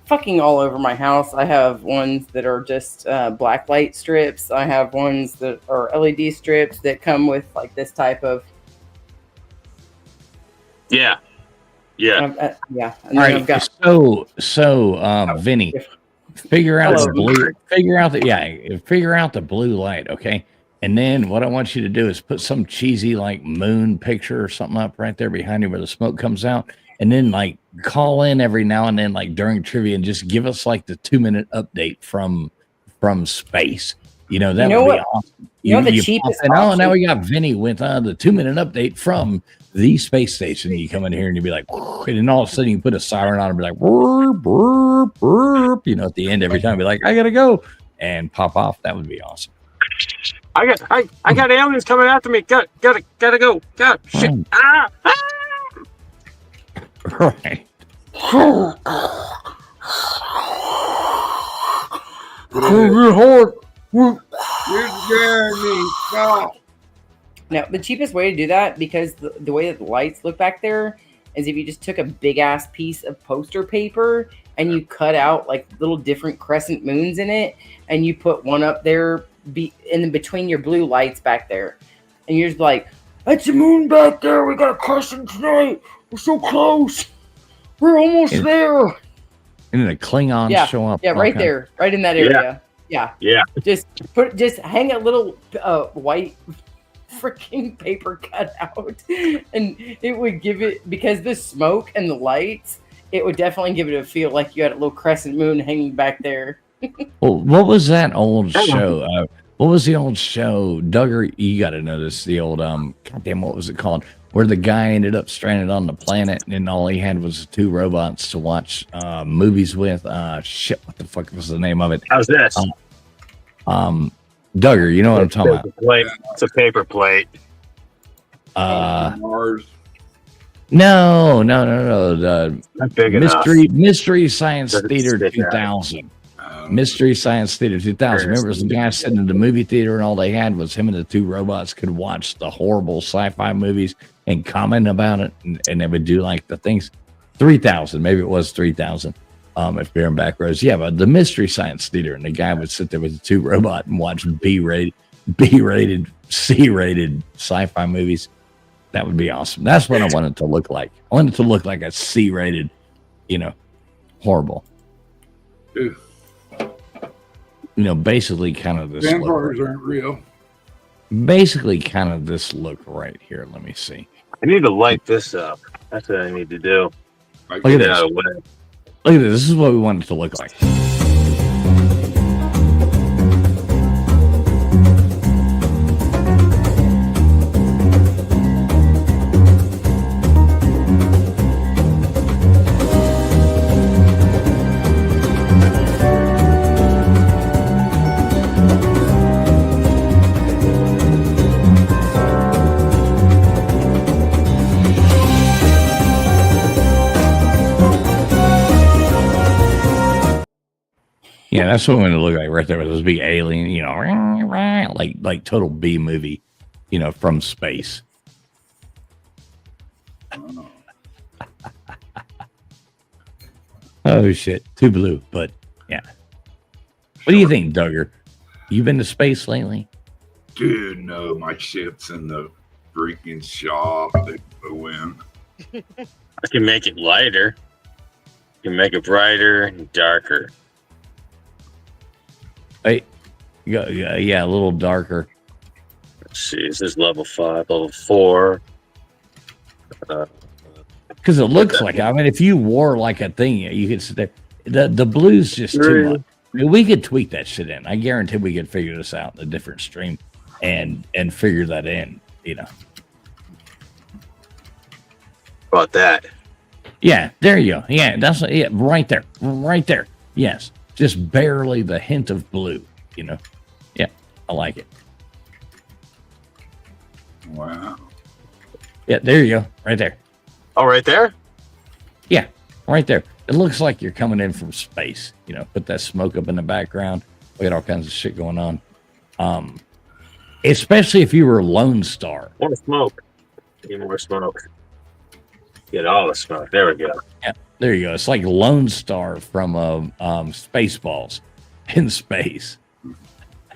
fucking all over my house. I have ones that are just black light strips. I have ones that are LED strips that come with like this type of Yeah. Yeah. yeah. And All then right, I've got Vinny, figure out Hello. the blue. Figure out the blue light, okay? And then what I want you to do is put some cheesy like moon picture or something up right there behind you where the smoke comes out, and then like call in every now and then like during trivia and just give us like the 2-minute update from space. That You would know be what? awesome. You know the pop cheapest in, option? now we got Vinny with the 2-minute update from the space station. You come in here and you'd be like, and then all of a sudden you put a siren on and be like, burp, burp, burp, at the end every time, be like, I gotta go, and pop off. That would be awesome. I got aliens coming after me. Gotta go. God, shit. Right. Right. You're scaring me. Stop. Now, the cheapest way to do that, because the way that the lights look back there, is if you just took a big ass piece of poster paper and you cut out like little different crescent moons in it, and you put one up there in between your blue lights back there, and you're just like, "That's a moon back there. We got a crescent tonight. We're so close. We're almost Yeah. there." And then the Klingons Yeah, show up. Yeah, right Okay. there, right in that area. Yeah. Yeah. Just hang a little white freaking paper cutout, and it would give it, because the smoke and the lights, it would definitely give it a feel like you had a little crescent moon hanging back there. Well, what was that old show? What was the old show? Duggar, you got to know this. The old, goddamn, what was it called? where the guy ended up stranded on the planet and all he had was 2 robots to watch movies with. Shit, what the fuck was the name of it? How's this? Duggar, you know what I'm talking about? Plate. It's a paper plate. Mars. No. The Not big enough. Mystery Science Doesn't Theater stick out. 2000. Mystery Science Theater 2000. Remember, it was the guy sitting in the movie theater, and all they had was him and the 2 robots could watch the horrible sci-fi movies and comment about it, and they would do like the things. 3000, maybe it was 3000. If you're in back rows, yeah, but the Mystery Science Theater, and the guy would sit there with the 2 robot and watch B-rated, C-rated sci-fi movies. That would be awesome. That's what I wanted to look like. I wanted to look like a C-rated, horrible. Ew. Basically kind of this Vampires look. aren't real. Basically kind of this look right here. Let me see. I need to light this up. That's what I need to do. Like, Look at Get this. out of the way. Look at this. This is what we want it to look like. Yeah, that's what it look like right there with this big alien, like total B movie, from space. Oh shit, too blue, but yeah. What do you think, Duggar? You been to space lately? Dude, no, my shit's in the freaking shop. They go in. I can make it lighter. I can make it brighter and darker. Hey, yeah, a little darker. Let's see. This is level 5, level 4. Because it looks like, if you wore like a thing, you could sit there. The blue's just too much. We could tweak that shit in. I guarantee we could figure this out in a different stream and figure that in, About that. Yeah, there you go. Yeah, that's right there. Right there. Yes. Just barely the hint of blue, Yeah, I like it. Wow. Yeah, there you go. Right there. Oh, right there? Yeah, right there. It looks like you're coming in from space, put that smoke up in the background. We got all kinds of shit going on. Especially if you were Lone Star. More smoke. Need more smoke. Get all the smoke. There we go. Yeah, there you go. It's like Lone Star from Spaceballs in space.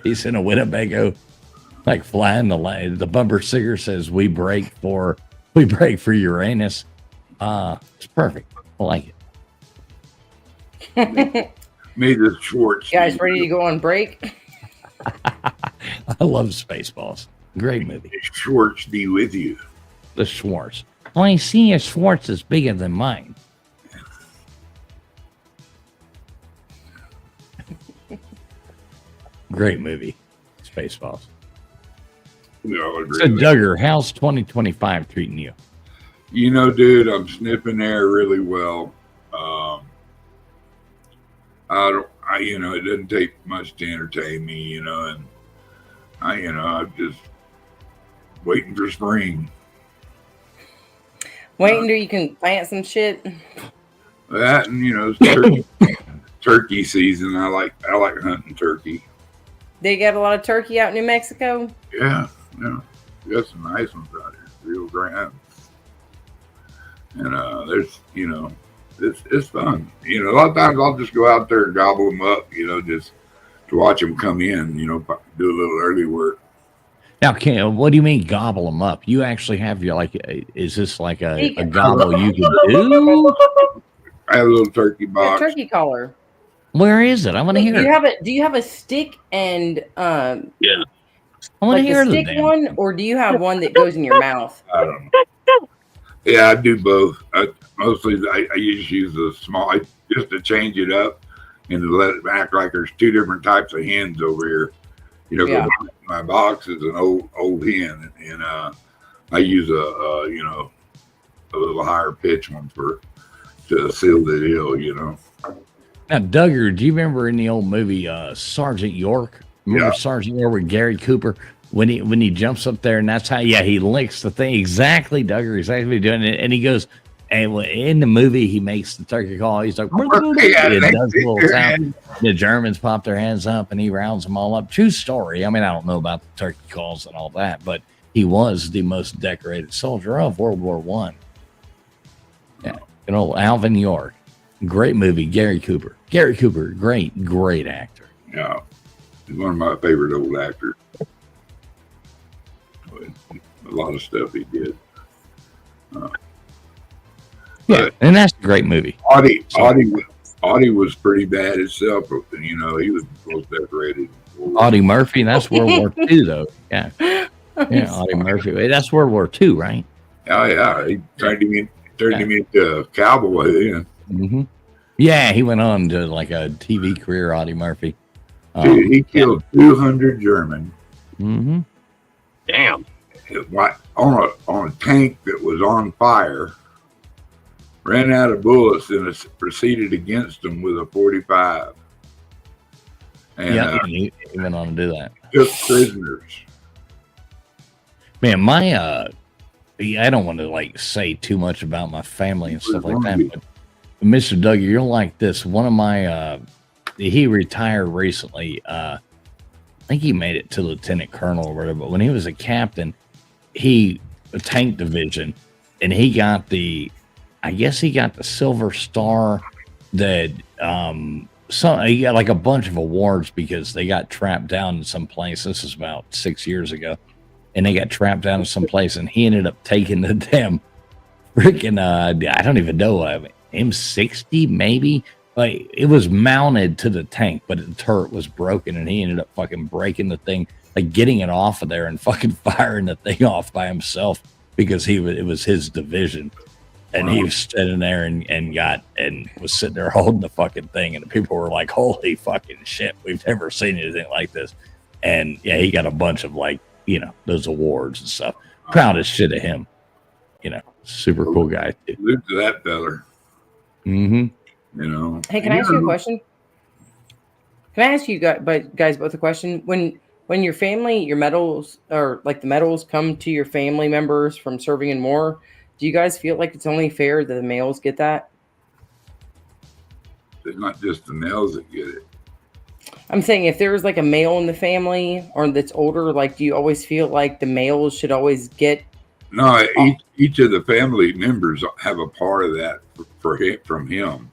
He's in a Winnebago, like flying the line. The bumper sticker says, "We break for Uranus." It's perfect. I like it. Made the Schwartz. You guys ready to go on break? I love Spaceballs. Great movie. Schwartz be with you. The Schwartz. Well, I see a Schwartz is bigger than mine. Great movie, Spaceballs. We all agree. So, with Duggar, how's 2025 treating you? Dude, I'm sniffing air really well. It doesn't take much to entertain me, and I'm just waiting for spring. Waiting till you can plant some shit. That and it's turkey season. I like hunting turkey. They got a lot of turkey out in New Mexico. Yeah. We got some nice ones out here, real grand. And there's it's fun. A lot of times I'll just go out there and gobble them up. Just to watch them come in. Do a little early work. Now, what do you mean gobble them up? You actually have is this like a gobble you can do? I have a little turkey box. Turkey collar. Where is it? I want to hear it. Do you have a stick and Yeah. I want to like hear the the stick one, or do you have one that goes in your mouth? I don't know. Yeah, I do both. Mostly, I just use the small, just to change it up and to let it act like there's 2 different types of hens over here. 'Cause my box is an old hen, and I use a little higher pitch one to seal the deal. Now, Duggar, do you remember in the old movie Sergeant York? Remember Yeah. Sergeant York with Gary Cooper when he jumps up there and that's how he licks the thing exactly, Duggar, exactly what he's doing it, and he goes. And in the movie, he makes the turkey call. He's like, it does a little sound. The Germans pop their hands up, and he rounds them all up. True story. I mean, I don't know about the turkey calls and all that, but he was the most decorated soldier of World War One. Yeah, Alvin York, great movie. Gary Cooper, great actor. Yeah, he's one of my favorite old actors. A lot of stuff he did. Yeah, and that's a great movie. Audie was pretty bad himself. He was most decorated. Audie Murphy, that's World War II, though. Yeah, Audie Murphy. That's World War II, right? Oh yeah, he turned him into a cowboy then. Mm-hmm. Yeah, he went on to like a TV career. Audie Murphy. Dude, he killed 200 Germans. Mm-hmm. Damn. On a tank that was on fire. Ran out of bullets and proceeded against them with a 45. And he went on to do that. Took prisoners. Man, I don't want to say too much about my family and stuff like that, but Mr. Doug, you're like this. One of my he retired recently. I think he made it to lieutenant colonel or whatever, but when he was a captain, a tank division, and he got the Silver Star that he got like a bunch of awards because they got trapped down in some place. This is about 6 years ago. And they got trapped down in some place and he ended up taking the damn freaking I don't even know, M60 maybe. Like it was mounted to the tank, but the turret was broken and he ended up fucking breaking the thing, like getting it off of there and fucking firing the thing off by himself because it was his division. And he was standing there and was sitting there holding the fucking thing. And the people were like, holy fucking shit, we've never seen anything like this. And yeah, he got a bunch of those awards and stuff. Proud as shit of him. Super cool guy. Salute to that feller. Mm-hmm. Hey, can I ask you a question? Can I ask you guys both a question? When your family, your medals, or like the medals come to your family members from serving in war, do you guys feel like it's only fair that the males get that? It's not just the males that get it. I'm saying if there's like a male in the family or that's older, do you always feel like the males should always get? No, each of the family members have a part of that from him.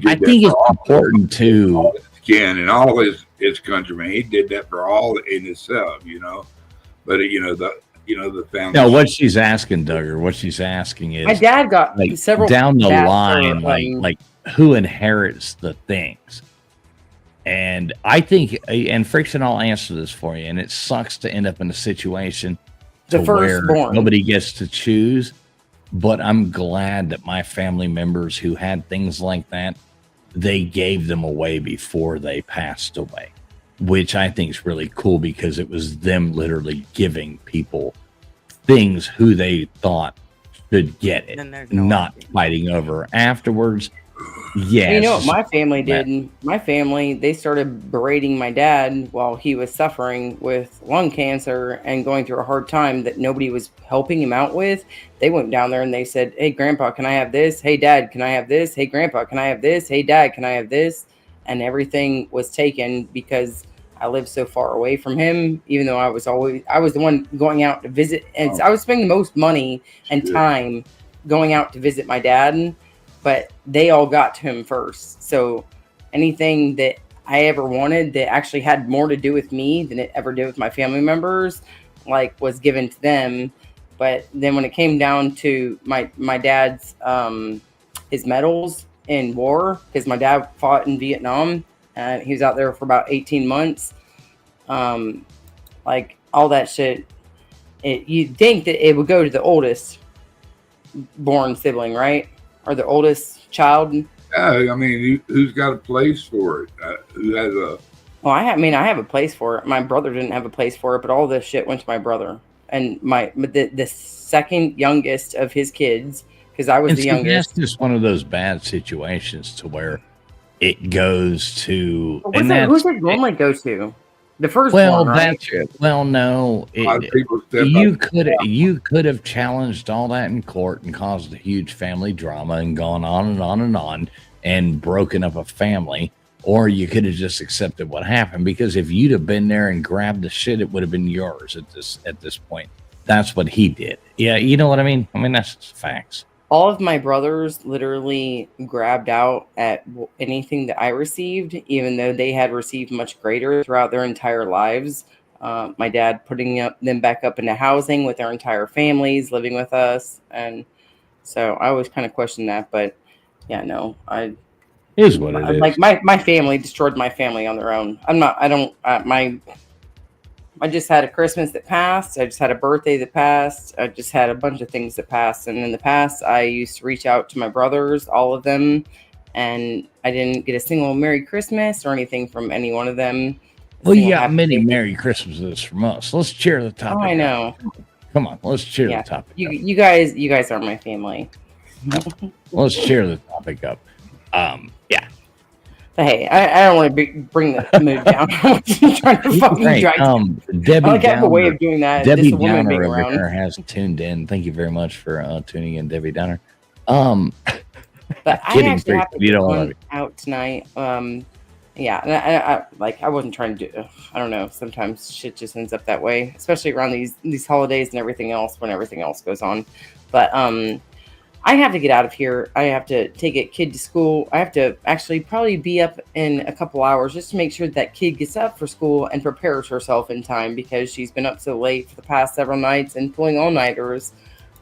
I think it's important to and all his countrymen. He did that for all in himself, But the family. No, what she's asking, Duggar, is my dad got several down the line, like who inherits the things. And I think, and Friction, I'll answer this for you, and it sucks to end up in a situation where nobody gets to choose. But I'm glad that my family members who had things like that, they gave them away before they passed away, which I think is really cool because it was them literally giving people things who they thought should get it, not fighting over afterwards. Yeah, you know what my family did? My family, they started berating my dad while he was suffering with lung cancer and going through a hard time that nobody was helping him out with. They went down there and they said, hey, Grandpa, can I have this? Hey, Dad, can I have this? Hey, Grandpa, can I have this? Hey, Dad, can I have this? And everything was taken because I lived so far away from him, even though I was the one going out to visit. And I was spending the most money and time going out to visit my dad. But they all got to him first. So anything that I ever wanted that actually had more to do with me than it ever did with my family members, was given to them. But then when it came down to my dad's his medals in war, because my dad fought in Vietnam, and he was out there for about 18 months. All that shit, you'd think that it would go to the oldest born sibling, right? Or the oldest child. Yeah, I mean, who's got a place for it? Who has a? Well, I have a place for it. My brother didn't have a place for it, but all this shit went to my brother. and the second youngest of his kids, because I was And the see, youngest. that's just one of those bad situations to where it goes to, But and who's that's it normally go to? The well, firstborn, right? no. A lot of people step You could have challenged all that in court and caused a huge family drama and gone on and on and on and broken up a family, or you could have just accepted what happened, because if you'd have been there and grabbed the shit, it would have been yours at this point. That's what he did. Yeah, you know what I mean? I mean, that's just facts. All of my brothers literally grabbed out at anything that I received, even though they had received much greater throughout their entire lives. My dad putting them back up into housing with their entire families, living with us. And so I always kind of question that. But yeah, no, Is what it is. like my family destroyed my family on their own. I just had a Christmas that passed. I just had a birthday that passed. I just had a bunch of things that passed. And in the past, I used to reach out to my brothers, all of them, and I didn't get a single Merry Christmas or anything from any one of them. Well, you got many Merry Christmases from us. Let's cheer the topic. Oh, I know. Up. Come on, let's cheer the topic. You guys are my family. Let's cheer the topic up. Yeah. But hey, I don't want to bring the mood down. I'm trying to fucking drag Debbie I have a way of doing that. Debbie Just a woman being Downer over around. here has tuned in. Thank you very much for tuning in, Debbie Downer. But I kidding, actually have to you get don't one want out tonight. Yeah, and I wasn't trying to do. I don't know. Sometimes shit just ends up that way, especially around these holidays and everything else when everything else goes on. But I have to get out of here. I have to take a kid to school. I have to actually probably be up in a couple hours just to make sure that kid gets up for school and prepares herself in time, because she's been up so late for the past several nights and pulling all-nighters.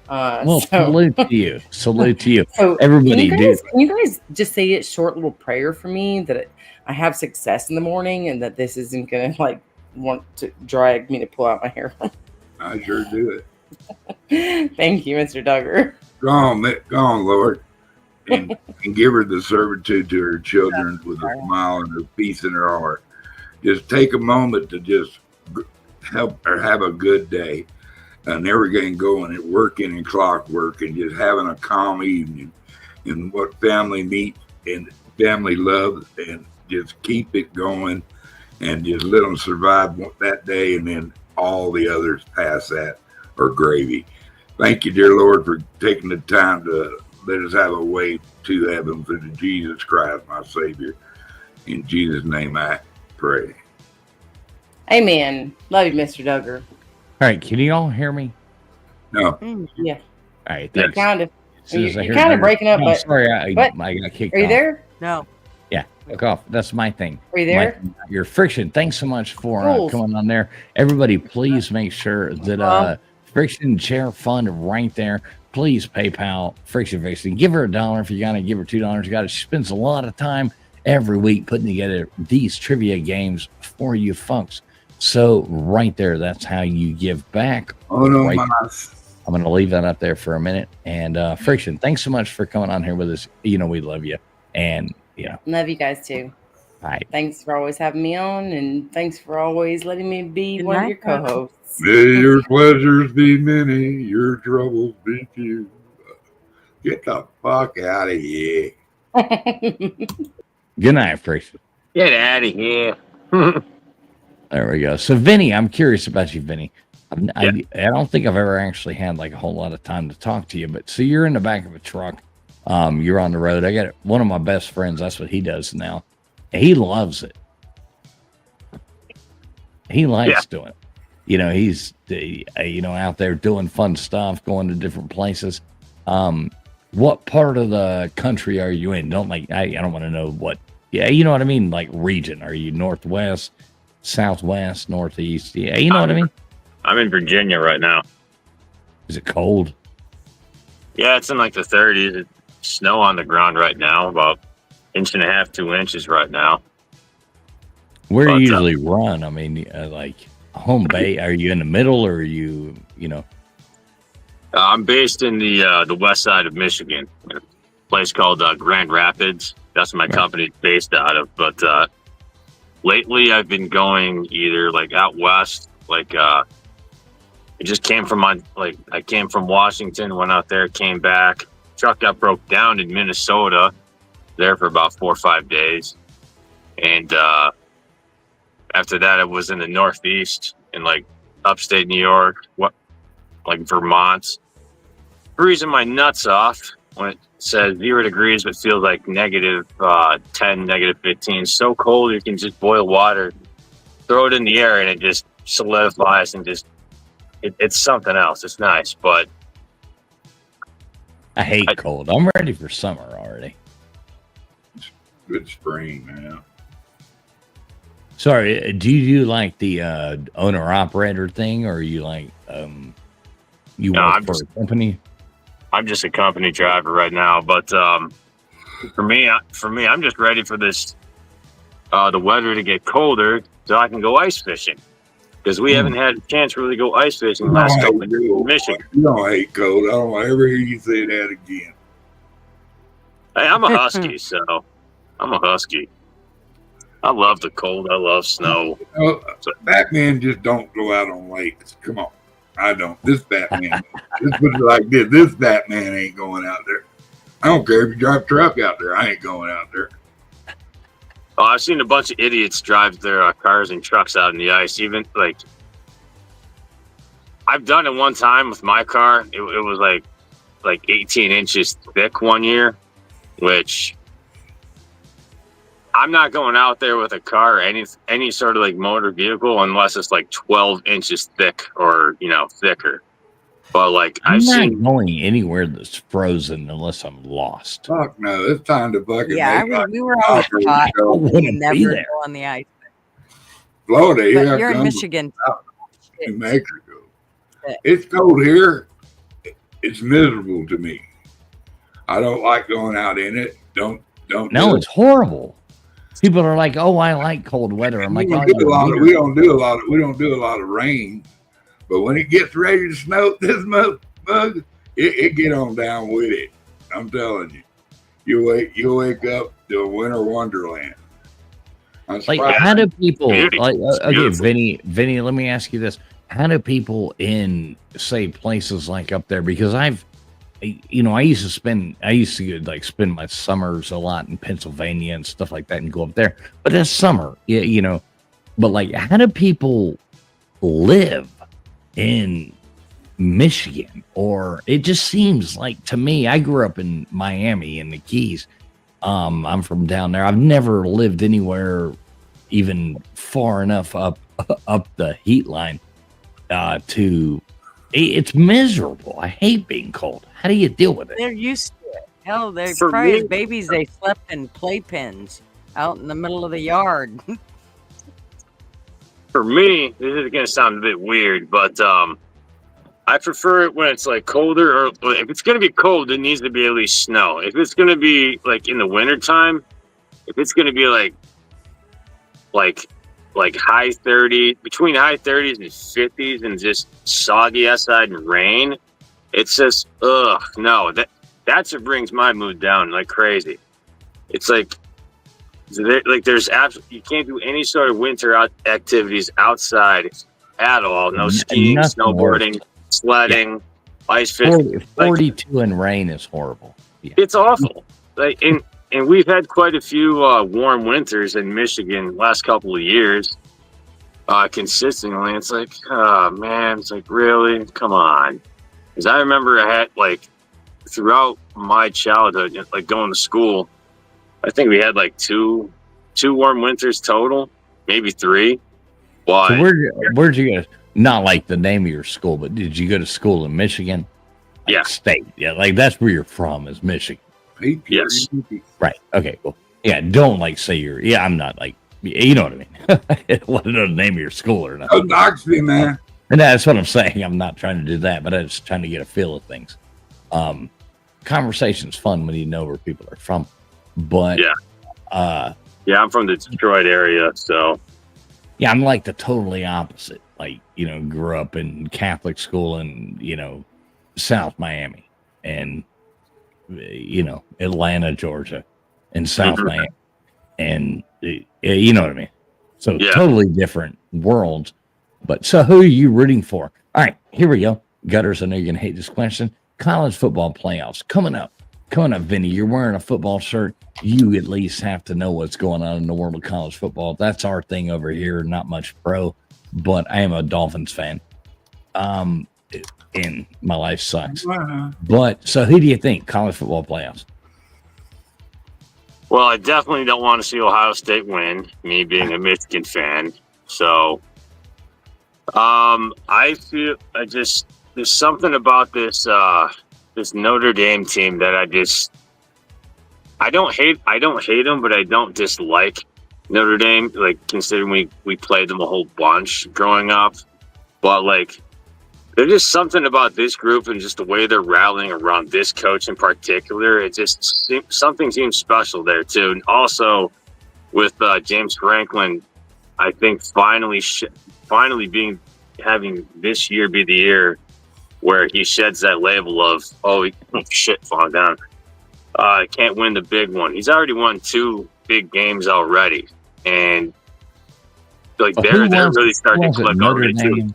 Salute to you. Salute to you. So Everybody can do. you guys just say a short little prayer for me that I have success in the morning and that this isn't going to want to drag me to pull out my hair? I sure do it. Thank you, Mr. Duggar. Go on, Lord, and give her the servitude to her children with a smile and a peace in her heart. Just take a moment to just help her have a good day, and never getting going at working and clockwork, and just having a calm evening, and what family meet and family love, and just keep it going, and just let them survive that day, and then all the others past that are gravy. Thank you, dear Lord, for taking the time to let us have a way to heaven through Jesus Christ, my Savior. In Jesus' name I pray. Amen. Love you, Mr. Duggar. All right, can you all hear me? No. Yeah. All right, thanks. Kind of. You're kind of breaking up, but sorry, I got kicked off. Are you there? No. Yeah, look off. That's my thing. Are you there? Your Friction. Thanks so much for coming on there. Everybody, please make sure that Friction Chair Fund right there. Please PayPal Friction Vixen. Give her $1 if you got to. Give her $2. You got to. She spends a lot of time every week putting together these trivia games for you folks. So right there, that's how you give back. Oh no, right I'm going to leave that up there for a minute. And Friction, thanks so much for coming on here with us. You know we love you, and love you guys too. All right. Thanks for always having me on, and thanks for always letting me be one of your co-hosts. May your pleasures be many, your troubles be few. Get the fuck out of here. Good night, Friction. Get out of here. There we go. So, Vinny, I'm curious about you, Vinny. I don't think I've ever actually had a whole lot of time to talk to you, but so you're in the back of a truck. You're on the road. I got one of my best friends. That's what he does now. He loves it. He likes doing it. He's out there doing fun stuff, going to different places. What part of the country are you in? I don't want to know what. Yeah, you know what I mean. Like region. Are you northwest, southwest, northeast? Yeah, you know what I mean. I'm in Virginia right now. Is it cold? Yeah, it's in the 30s. It's snow on the ground right now, about 1.5 to 2 inches right now. Where do you usually run? I mean, home base. Are you in the middle, or are you? I'm based in the west side of Michigan, a place called Grand Rapids. That's my company's based out of. But lately, I've been going either out west, It just came from I came from Washington, went out there, came back. Truck got broke down in Minnesota, there for about 4 or 5 days. And after that, I was in the Northeast in like upstate New York, like Vermont. Freezing my nuts off when it says 0 degrees, but feels like negative 10, negative 15. So cold, you can just boil water, throw it in the air, and it just solidifies and just, it's something else. It's nice, but I hate cold. I'm ready for summer already. Good spring, man. Sorry, do you do like the owner-operator thing, or are you like you work for a company? I'm just a company driver right now, but for me, I'm just ready for this the weather to get colder so I can go ice fishing, because we haven't had a chance to really go ice fishing the last couple of years in Michigan. You don't hate cold. I don't ever hear you say that again. Hey, I'm a husky, so I'm a husky. I love the cold. I love snow. Batman just don't go out on lakes. Come on. I don't. This Batman. Let's put it like this. This Batman ain't going out there. I don't care if you drive a truck out there. I ain't going out there. Oh, I've seen a bunch of idiots drive their cars and trucks out in the ice. Even like, I've done it one time with my car. It was like 18 inches thick one year, which I'm not going out there with a car or any sort of like motor vehicle unless it's like 12 inches thick or, thicker. But like I'm not going anywhere that's frozen unless I'm lost. Fuck no, it's time to fucking. Yeah, we were always taught to never go on the ice. Florida, but you're in Michigan. New Mexico. It's cold here. It's miserable to me. I don't like going out in it. Don't. No, it's horrible. People are like, "Oh, I like cold weather." I'm like, we don't do a lot of rain, but when it gets ready to snow, this mug, it get on down with it. I'm telling you, you wake up to a winter wonderland. Like, how do people like? Okay, Vinny, let me ask you this: how do people in say places like up there? Because I used to like spend my summers a lot in Pennsylvania and stuff like that and go up there. But that's summer, but like, how do people live in Michigan? Or it just seems like to me, I grew up in Miami in the Keys. I'm from down there. I've never lived anywhere even far enough up the heat line it's miserable. I hate being cold. How do you deal with it? They're used to it. Hell, they're probably as babies. They slept in playpens out in the middle of the yard. For me, this is going to sound a bit weird, but I prefer it when it's like colder, or if it's going to be cold, it needs to be at least snow. If it's going to be like in the wintertime, if it's going to be like high 30, between high 30s and 50s and just soggy outside and rain, it's just, no, that's what brings my mood down like crazy. It's like there's absolutely, you can't do any sort of winter activities outside at all. No skiing, snowboarding, sledding, ice fishing. 42 and rain is horrible. Yeah. It's awful. And we've had quite a few warm winters in Michigan last couple of years consistently. It's like, oh, man, it's like, really? Come on. Because I remember I had, like, throughout my childhood, like going to school, I think we had like two warm winters total, maybe 3. Why? So where'd you go? Not like the name of your school, but did you go to school in Michigan? Like yeah. State. Yeah, like that's where you're from is Michigan. Yes. Right. Okay, cool. Yeah, don't like say I'm not like, you know what I mean? I want to know the name of your school or not. Oh, Doxby, man. And that's what I'm saying. I'm not trying to do that, but I'm just trying to get a feel of things. Conversation's fun when you know where people are from. But yeah, I'm from the Detroit area, so yeah, I'm like the totally opposite. Like, grew up in Catholic school in, South Miami and Atlanta, Georgia, and South Miami. And you know what I mean? So totally different worlds. But so who are you rooting for? All right, here we go. Gutters, I know you're going to hate this question. College football playoffs coming up. Coming up, Vinny, you're wearing a football shirt. You at least have to know what's going on in the world of college football. That's our thing over here. Not much pro, but I am a Dolphins fan. And my life sucks. But so who do you think? College football playoffs? Well, I definitely don't want to see Ohio State win, me being a Michigan fan. So I feel there's something about this this Notre Dame team that I don't hate them, but I don't dislike Notre Dame, like considering we played them a whole bunch growing up. But like there's just something about this group and just the way they're rallying around this coach in particular. It just something seems special there too. And also with James Franklin, I think finally having this year be the year where he sheds that label of shit, falling down. Can't win the big one. He's already won 2 big games already, and like they're really starting to click already too.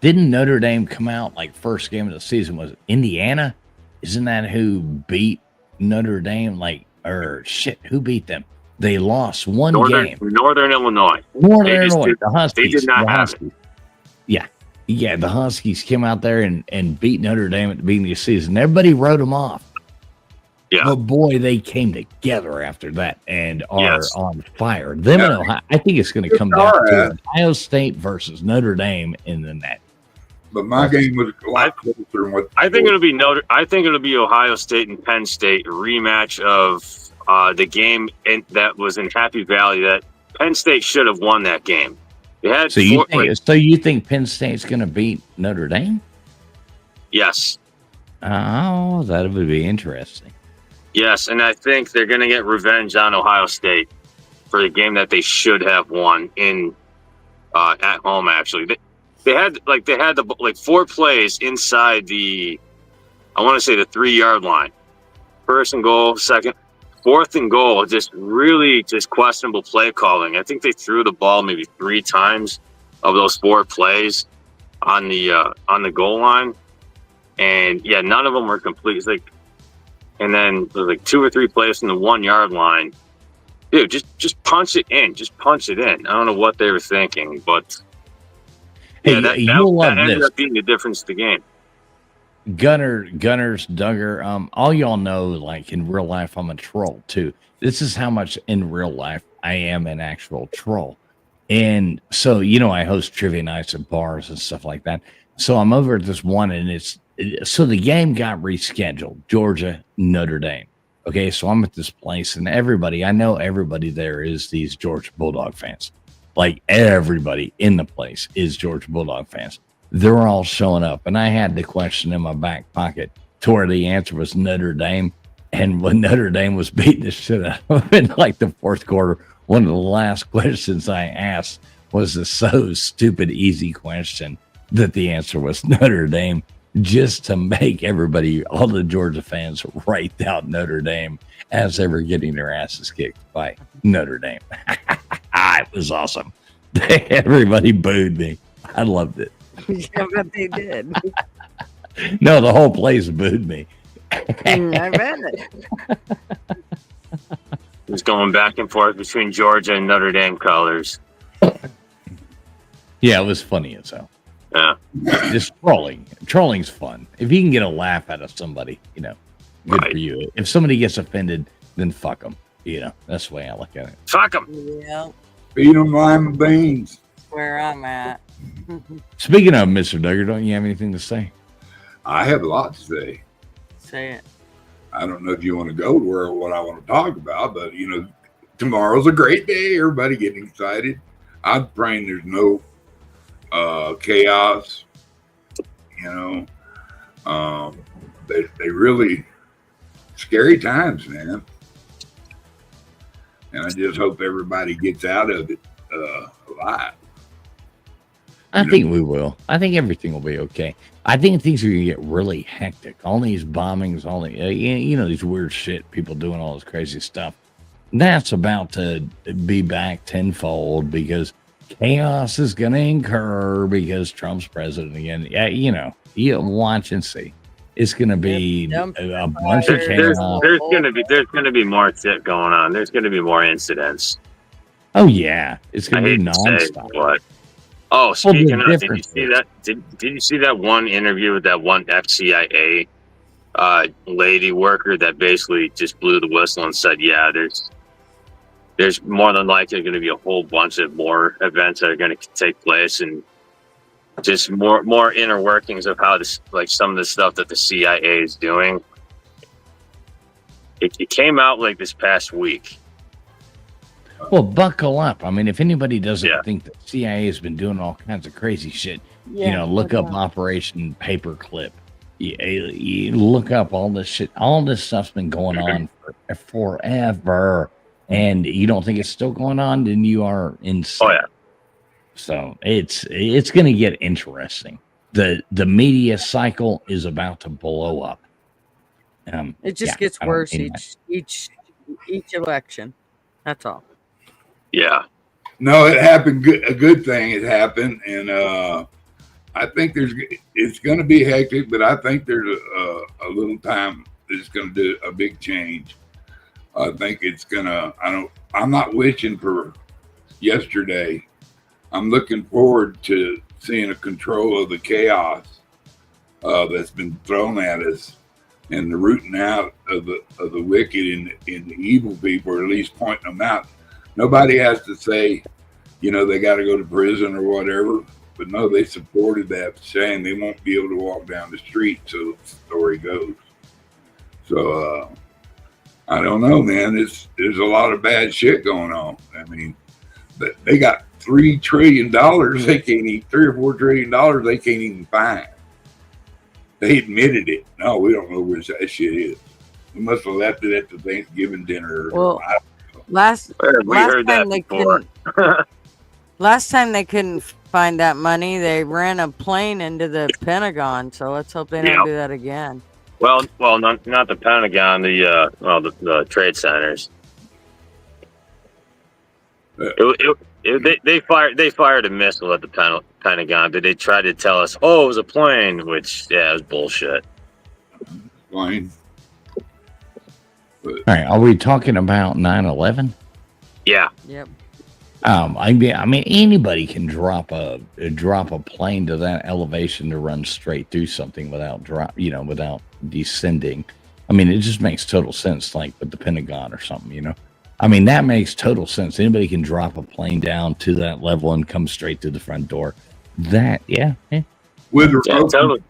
Didn't Notre Dame come out like first game of the season? Was it Indiana? Isn't that who beat Notre Dame? Who beat them? They lost one game. Northern Illinois. The Huskies. They did not have it. Yeah, the Huskies came out there and beat Notre Dame at the beginning of the season. Everybody wrote them off. Yeah. But boy, they came together after that and are on fire. Them and Ohio, I think it's going to come down to Ohio State versus Notre Dame in the net. But my game was a lot closer than what I think it'll be Ohio State and Penn State, a rematch of the game that was in Happy Valley that Penn State should have won that game. So you think Penn State's going to beat Notre Dame? Yes. Oh, that would be interesting. Yes, and I think they're going to get revenge on Ohio State for the game that they should have won in at home. Actually, they had the 4 plays inside the 3-yard line. First and goal, second, 4th and goal. Just really questionable play calling. I think they threw the ball maybe 3 times of those 4 plays on the goal line, and none of them were complete. It's like. And then there's like 2 or 3 plays from the 1-yard line. Dude, just punch it in. Just punch it in. I don't know what they were thinking, but that ended up being the difference of the game. Gunners, Duggar, all y'all know, like in real life, I'm a troll too. This is how much in real life I am an actual troll. And so, I host trivia nights at bars and stuff like that. So I'm over at this one, and so the game got rescheduled, Georgia, Notre Dame. Okay, so I'm at this place, and I know everybody there is these Georgia Bulldog fans. Like everybody in the place is Georgia Bulldog fans. They're all showing up, and I had the question in my back pocket to where the answer was Notre Dame. And when Notre Dame was beating the shit out of them in like the 4th quarter, one of the last questions I asked was a so stupid easy question that the answer was Notre Dame, just to make everybody, all the Georgia fans, write down Notre Dame as they were getting their asses kicked by Notre Dame. It was awesome. Everybody booed me. I loved it. Yeah, but they did. No, the whole place booed me. I bet it. It was going back and forth between Georgia and Notre Dame colors. Yeah, it was funny as hell. Yeah. Just trolling. Trolling's fun. If you can get a laugh out of somebody, good for you. If somebody gets offended, then fuck them. That's the way I look at it. Fuck them. Yeah. Feed them lima beans. Where I'm at. Speaking of Mr. Duggar, don't you have anything to say? I have a lot to say. Say it. I don't know if you want to go to what I want to talk about, but tomorrow's a great day. Everybody getting excited. I'm praying there's no chaos. They really scary times, man. And I just hope everybody gets out of it alive. I think we will. I think everything will be okay. I think things are going to get really hectic. All these bombings, all the, these weird shit, people doing all this crazy stuff. That's about to be back tenfold because chaos is going to incur because Trump's president again. Yeah, you watch and see. It's going to be a bunch of chaos. There's gonna be more shit going on. There's gonna be more incidents. Oh yeah, it's I going to hate be to say, nonstop. but speaking of, did you see that? Did you see that one interview with that one ex-CIA lady worker that basically just blew the whistle and said, "Yeah, there's more than likely going to be a whole bunch of more events that are going to take place, and just more inner workings of how this, like some of the stuff that the CIA is doing." It came out like this past week. Well, buckle up. I mean, if anybody doesn't Yeah. think the CIA has been doing all kinds of crazy shit, Yeah, look up Operation Paperclip. You look up all this shit. All this stuff's been going on forever. And you don't think it's still going on, then you are insane. Oh yeah. So it's going to get interesting. The media cycle is about to blow up. It just yeah, gets I don't worse mean each election. That's all. Yeah. No, it happened. A good thing it happened, and I think it's going to be hectic, but I think there's a little time that's going to do a big change. I think it's gonna. I'm not wishing for yesterday. I'm looking forward to seeing a control of the chaos that's been thrown at us, and the rooting out of the wicked and the evil people, or at least pointing them out. Nobody has to say, they got to go to prison or whatever. But no, they supported that, saying they won't be able to walk down the street. So the story goes. So I don't know, man. There's a lot of bad shit going on. I mean, they got $3 trillion. They can't eat $3 or $4 trillion. They can't even find. They admitted it. No, we don't know where that shit is. We must have left it at the Thanksgiving dinner. Well, last time they couldn't find that money, they ran a plane into the Pentagon. So let's hope they don't do that again. Well, not the Pentagon. The trade centers. They fired a missile at the Pentagon, but they tried to tell us, it was a plane, which it was bullshit. Fine. All right, are we talking about 9/11? Yeah. Yep. I mean, anybody can drop a plane to that elevation to run straight through something without without descending. I mean, it just makes total sense, like with the Pentagon or something, I mean, that makes total sense. Anybody can drop a plane down to that level and come straight through the front door. That, yeah. With totally.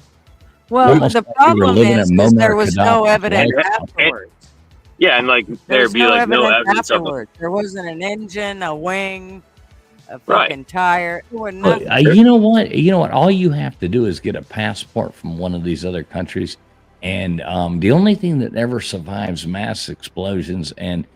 Well, the problem is there was no evidence afterwards. Yeah, and there'd be no evidence afterwards. There wasn't an engine, a wing, a fucking tire. You know what? All you have to do is get a passport from one of these other countries, and the only thing that ever survives mass explosions, and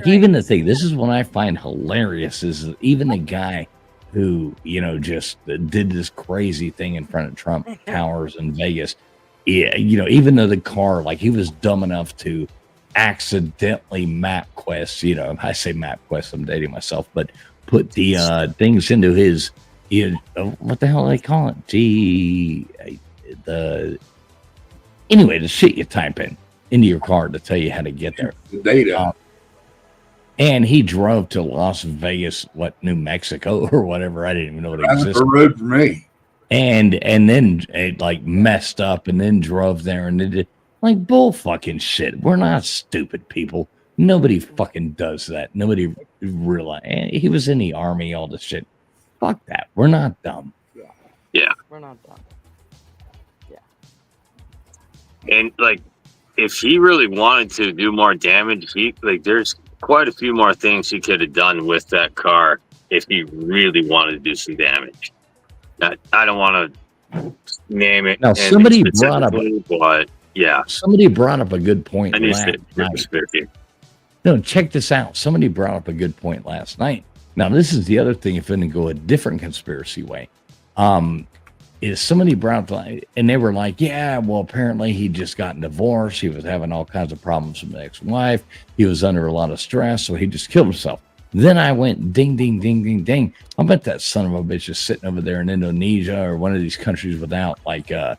even the thing, this is what I find hilarious, is even the guy who just did this crazy thing in front of Trump Towers in Vegas. Yeah, even though the car, he was dumb enough to accidentally MapQuest, I say MapQuest, I'm dating myself, but put the things into his, what the hell do they call it? Anyway, the shit you type into your car to tell you how to get there. The data. And he drove to Las Vegas, New Mexico or whatever. I didn't even know it existed. That's a road for me. And then it messed up and then drove there and it did bull fucking shit. We're not stupid people. Nobody fucking does that. Nobody realized he was in the army, all this shit. Fuck that. We're not dumb. Yeah. We're not dumb. Yeah. And if he really wanted to do more damage, there's quite a few more things he could have done with that car if he really wanted to do some damage. I don't want to name it. Now, somebody brought up, but yeah, somebody brought up a good point last night. No, check this out. Somebody brought up a good point last night. Now, this is the other thing. If I'm going to go a different conspiracy way, is somebody brought up, and they were like, yeah, well, apparently he just got divorced. He was having all kinds of problems with his ex-wife. He was under a lot of stress, so he just killed himself. Then I went ding, ding, ding, ding, ding. I bet that son of a bitch is sitting over there in Indonesia or one of these countries without like where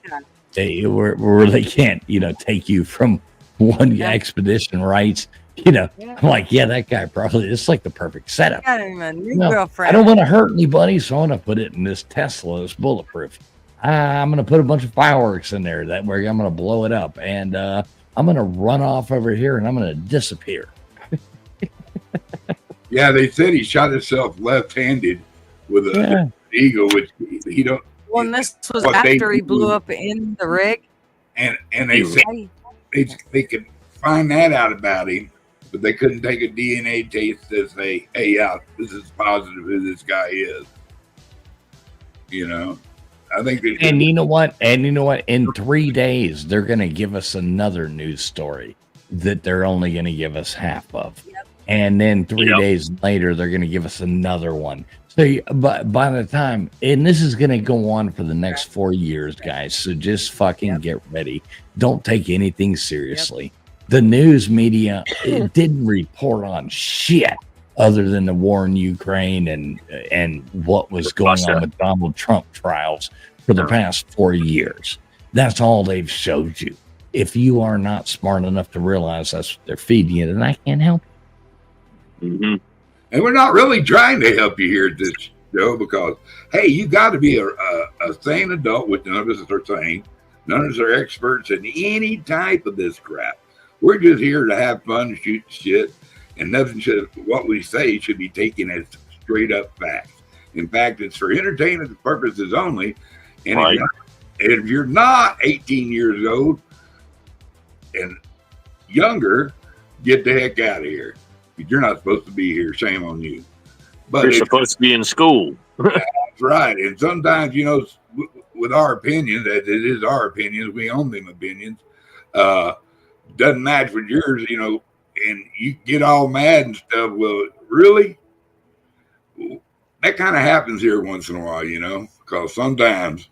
they can't, take you from one expedition rights. I'm like, yeah, that guy probably it's like the perfect setup. Got him a new No, girlfriend. I don't want to hurt anybody, so I'm gonna put it in this Tesla. It's bulletproof. I'm gonna put a bunch of fireworks in there. That way I'm gonna blow it up, and I'm gonna run off over here, and I'm gonna disappear. Yeah, they said he shot himself left-handed with a eagle, which he don't. Well, and this was what after they he blew do. up in the rig. And they said they could find that out about him, but they couldn't take a DNA test to say, hey, yeah, this is positive who this guy is. I think they And you know what? In 3 days, they're going to give us another news story that they're only going to give us half of. Yep. And then 3 days later, they're going to give us another one. So by the time, and this is going to go on for the next 4 years, guys. So just fucking get ready. Don't take anything seriously. The news media it didn't report on shit other than the war in Ukraine and what was going on with Donald Trump trials for the past 4 years. That's all they've showed you. If you are not smart enough to realize that's what they're feeding you, then I can't help you. Mm-hmm. And we're not really trying to help you here at this show because, hey, you got to be a sane adult, which none of us are sane. None of us are experts in any type of this crap. We're just here to have fun, shoot shit, and nothing should. What we say should be taken as straight up facts. In fact, it's for entertainment purposes only. And Right. if you're not 18 years old and younger, get the heck out of here. You're not supposed to be here. Shame on you. But You're supposed to be in school. that's right. And sometimes, with our opinions, as it is our opinions, we own them opinions, doesn't match with yours, and you get all mad and stuff. Well, really? That kind of happens here once in a while, because sometimes.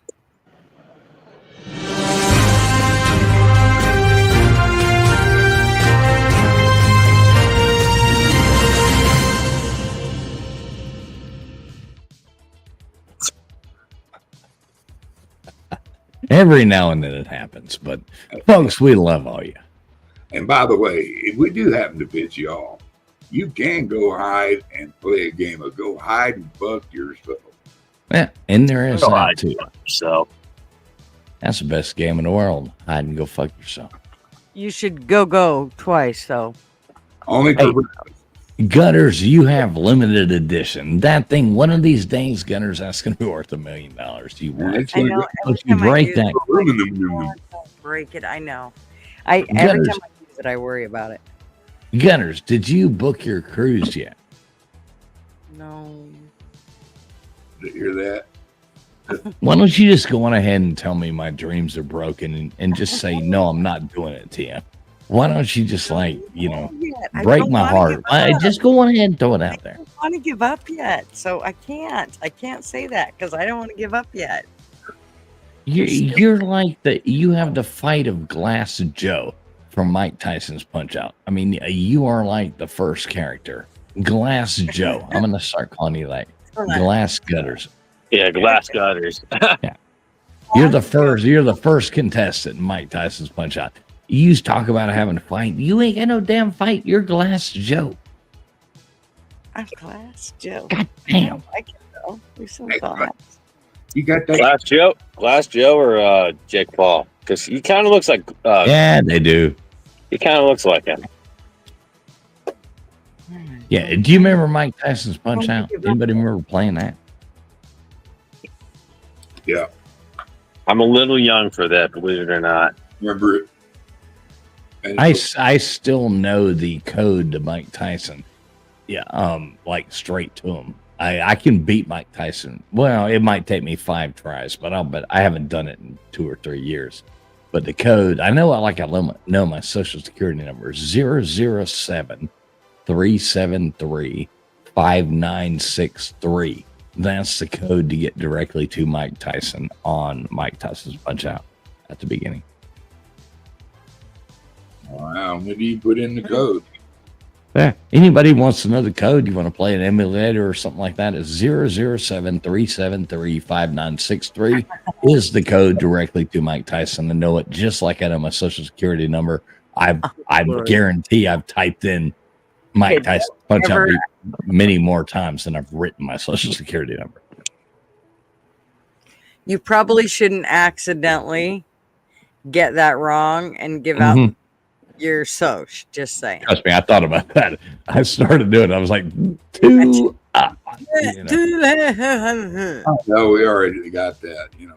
Every now and then it happens, but folks, we love all you. And by the way, if we do happen to piss you off, you can go hide and play a game of go hide and fuck yourself. Yeah, and there is Go that hide. too. So That's the best game in the world. Hide and go fuck yourself. You should go twice, though. Only Hey. for Gutters, you have limited edition. That thing, one of these days, Gutters, that's going to be worth $1 million. You watch. It's I like know. Once you break that, Don't break it. I know. Every Gutters. time I use it, I worry about it. Gunners, did you book your cruise yet? No. Did you hear that? Why don't you just go on ahead and tell me my dreams are broken and just say, no, I'm not doing it to you? Why don't you just I break don't my wanna heart? give up. Just go on ahead and throw it I out there. don't want to give up yet, so I can't. I can't say that because I don't want to give up yet. You're like you have the fight of Glass Joe from Mike Tyson's Punch Out. I mean, you are like the first character. Glass Joe. I'm going to start calling you like Glass Gutters. yeah, glass gutters. You're the first contestant in Mike Tyson's Punch Out. You talk about having a fight. You ain't got no damn fight. You're Glass Joe. I'm Glass Joe. God damn. I can know. There's some Hey, thoughts. You got that? Glass Joe or Jake Paul? Because he kind of looks like Yeah, they do. he kind of looks like him. Yeah. Do you remember Mike Tyson's Punch Don't Out? give up. Anybody remember playing that? Yeah. I'm a little young for that, believe it or not. Remember it? And I still know the code to Mike Tyson. Yeah, like straight to him. I can beat Mike Tyson. Well, it might take me 5 tries, but I haven't done it in 2 or 3 years. But the code, I know know my social security number is 007-373-5963. That's the code to get directly to Mike Tyson on Mike Tyson's Punch Out at the beginning. Wow, maybe you put in the code. Yeah. Anybody wants to know the code, you want to play an emulator or something like that, it's 007-373-5963 is the code directly to Mike Tyson to know it, just like I know my social security number. I guarantee I've typed in Mike Tyson punch out beat many more times than I've written my social security number. You probably shouldn't accidentally get that wrong and give out your soch. Just saying. Trust me, I thought about that. I started doing it. I was like, two. No, we already got that. You know.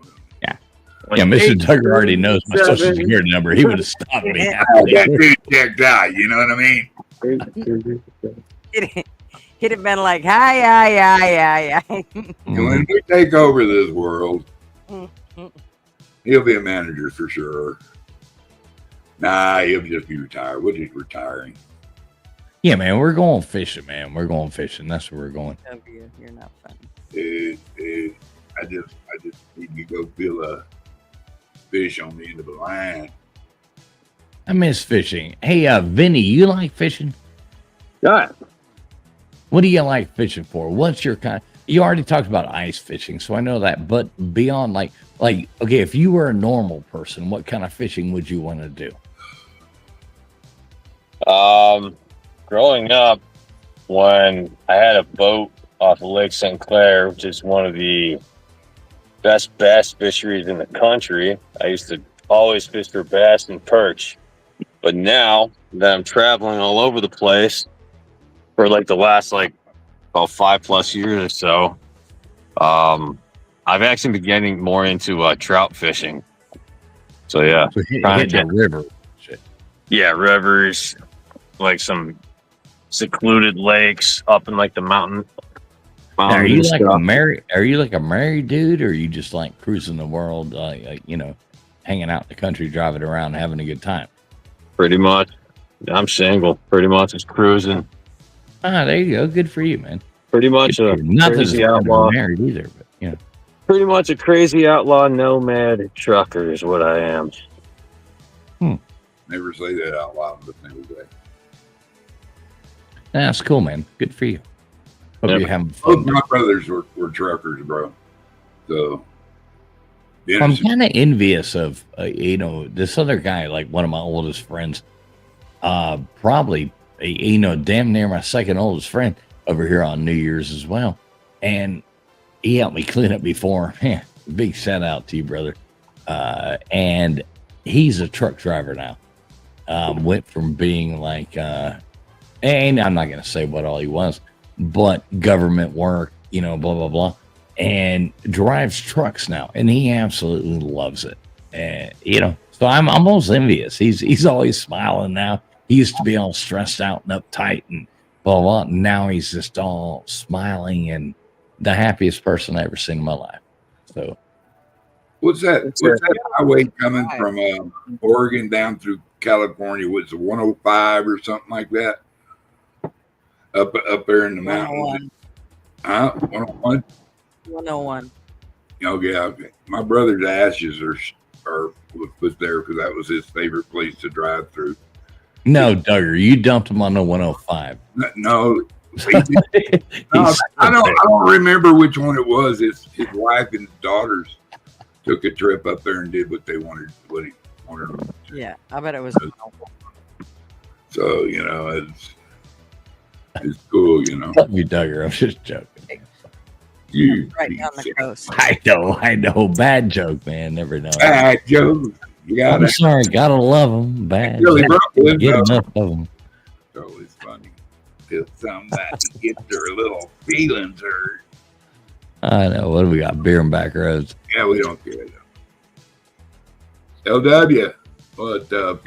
Yeah, Mr. Tucker already knows my social security number. He would have stopped me. That dude checked out. You know what I mean? He'd have been like, hi. And when we take over this world, he'll be a manager for sure. Nah, he'll just be retired. We're just retiring. Yeah, man, we're going fishing, man. We're going fishing. That's where we're going. You're not funny. I just need to go feel a fish on the end of the line. I miss fishing. Hey, Vinny, you like fishing? Yeah. What do you like fishing for? What's your kind? You already talked about ice fishing, so I know that. But beyond, like, okay, if you were a normal person, what kind of fishing would you want to do? Growing up, when I had a boat off of Lake St. Clair, which is one of the best bass fisheries in the country, I used to always fish for bass and perch. But now that I'm traveling all over the place for like the last about 5+ years or so, I've actually been getting more into trout fishing. So yeah, So hit the river. Shit. yeah, rivers, like some secluded lakes up in like the mountain. Now, are you and like stuff. a married? Are you like a married dude, or are you just like cruising the world, hanging out in the country, driving around, having a good time? Pretty much. I'm single. Pretty much just cruising. Ah, there you go. Good for you, man. Pretty much a Not that it's crazy hard to be outlaw. married either, but Pretty much a crazy outlaw nomad trucker is what I am. Never say that out loud, but never say. that's cool, man. Good for you. Hope Yep. you're having Both fun. my brothers were truckers, bro. So I'm kind of envious of this other guy, like one of my oldest friends, probably damn near my second oldest friend over here on New Year's as well, and he helped me clean up before. Big shout out to you, brother. And he's a truck driver now. Went from being like, and I'm not gonna say what all he was, but government work, blah blah blah, and drives trucks now, and he absolutely loves it. And so I'm almost envious. He's always smiling now. He used to be all stressed out and uptight and blah blah. Now he's just all smiling and the happiest person I ever seen in my life. So What's that highway coming from Oregon down through California? Was it 105 or something like that? Up there in the mountains. 101. 101. Oh yeah, okay. My brother's ashes was there because that was his favorite place to drive through. no, Duggar, you dumped him on the 105. No, I don't remember which one it was. His wife and his daughters took a trip up there and did what he wanted them to. Yeah, I bet it was. So it's cool. Love you, Duggar. I'm just joking. You Right down the coast. I know. Bad joke, man. Never know. bad Joe. You got I'm it. sorry. Gotta love them. Bad. Really jokes. broke Get it. enough of them. So it's funny. Till somebody gets their little feelings hurt. I know. What do we got? Beer and back roads. Yeah, we don't care though. LW, what up?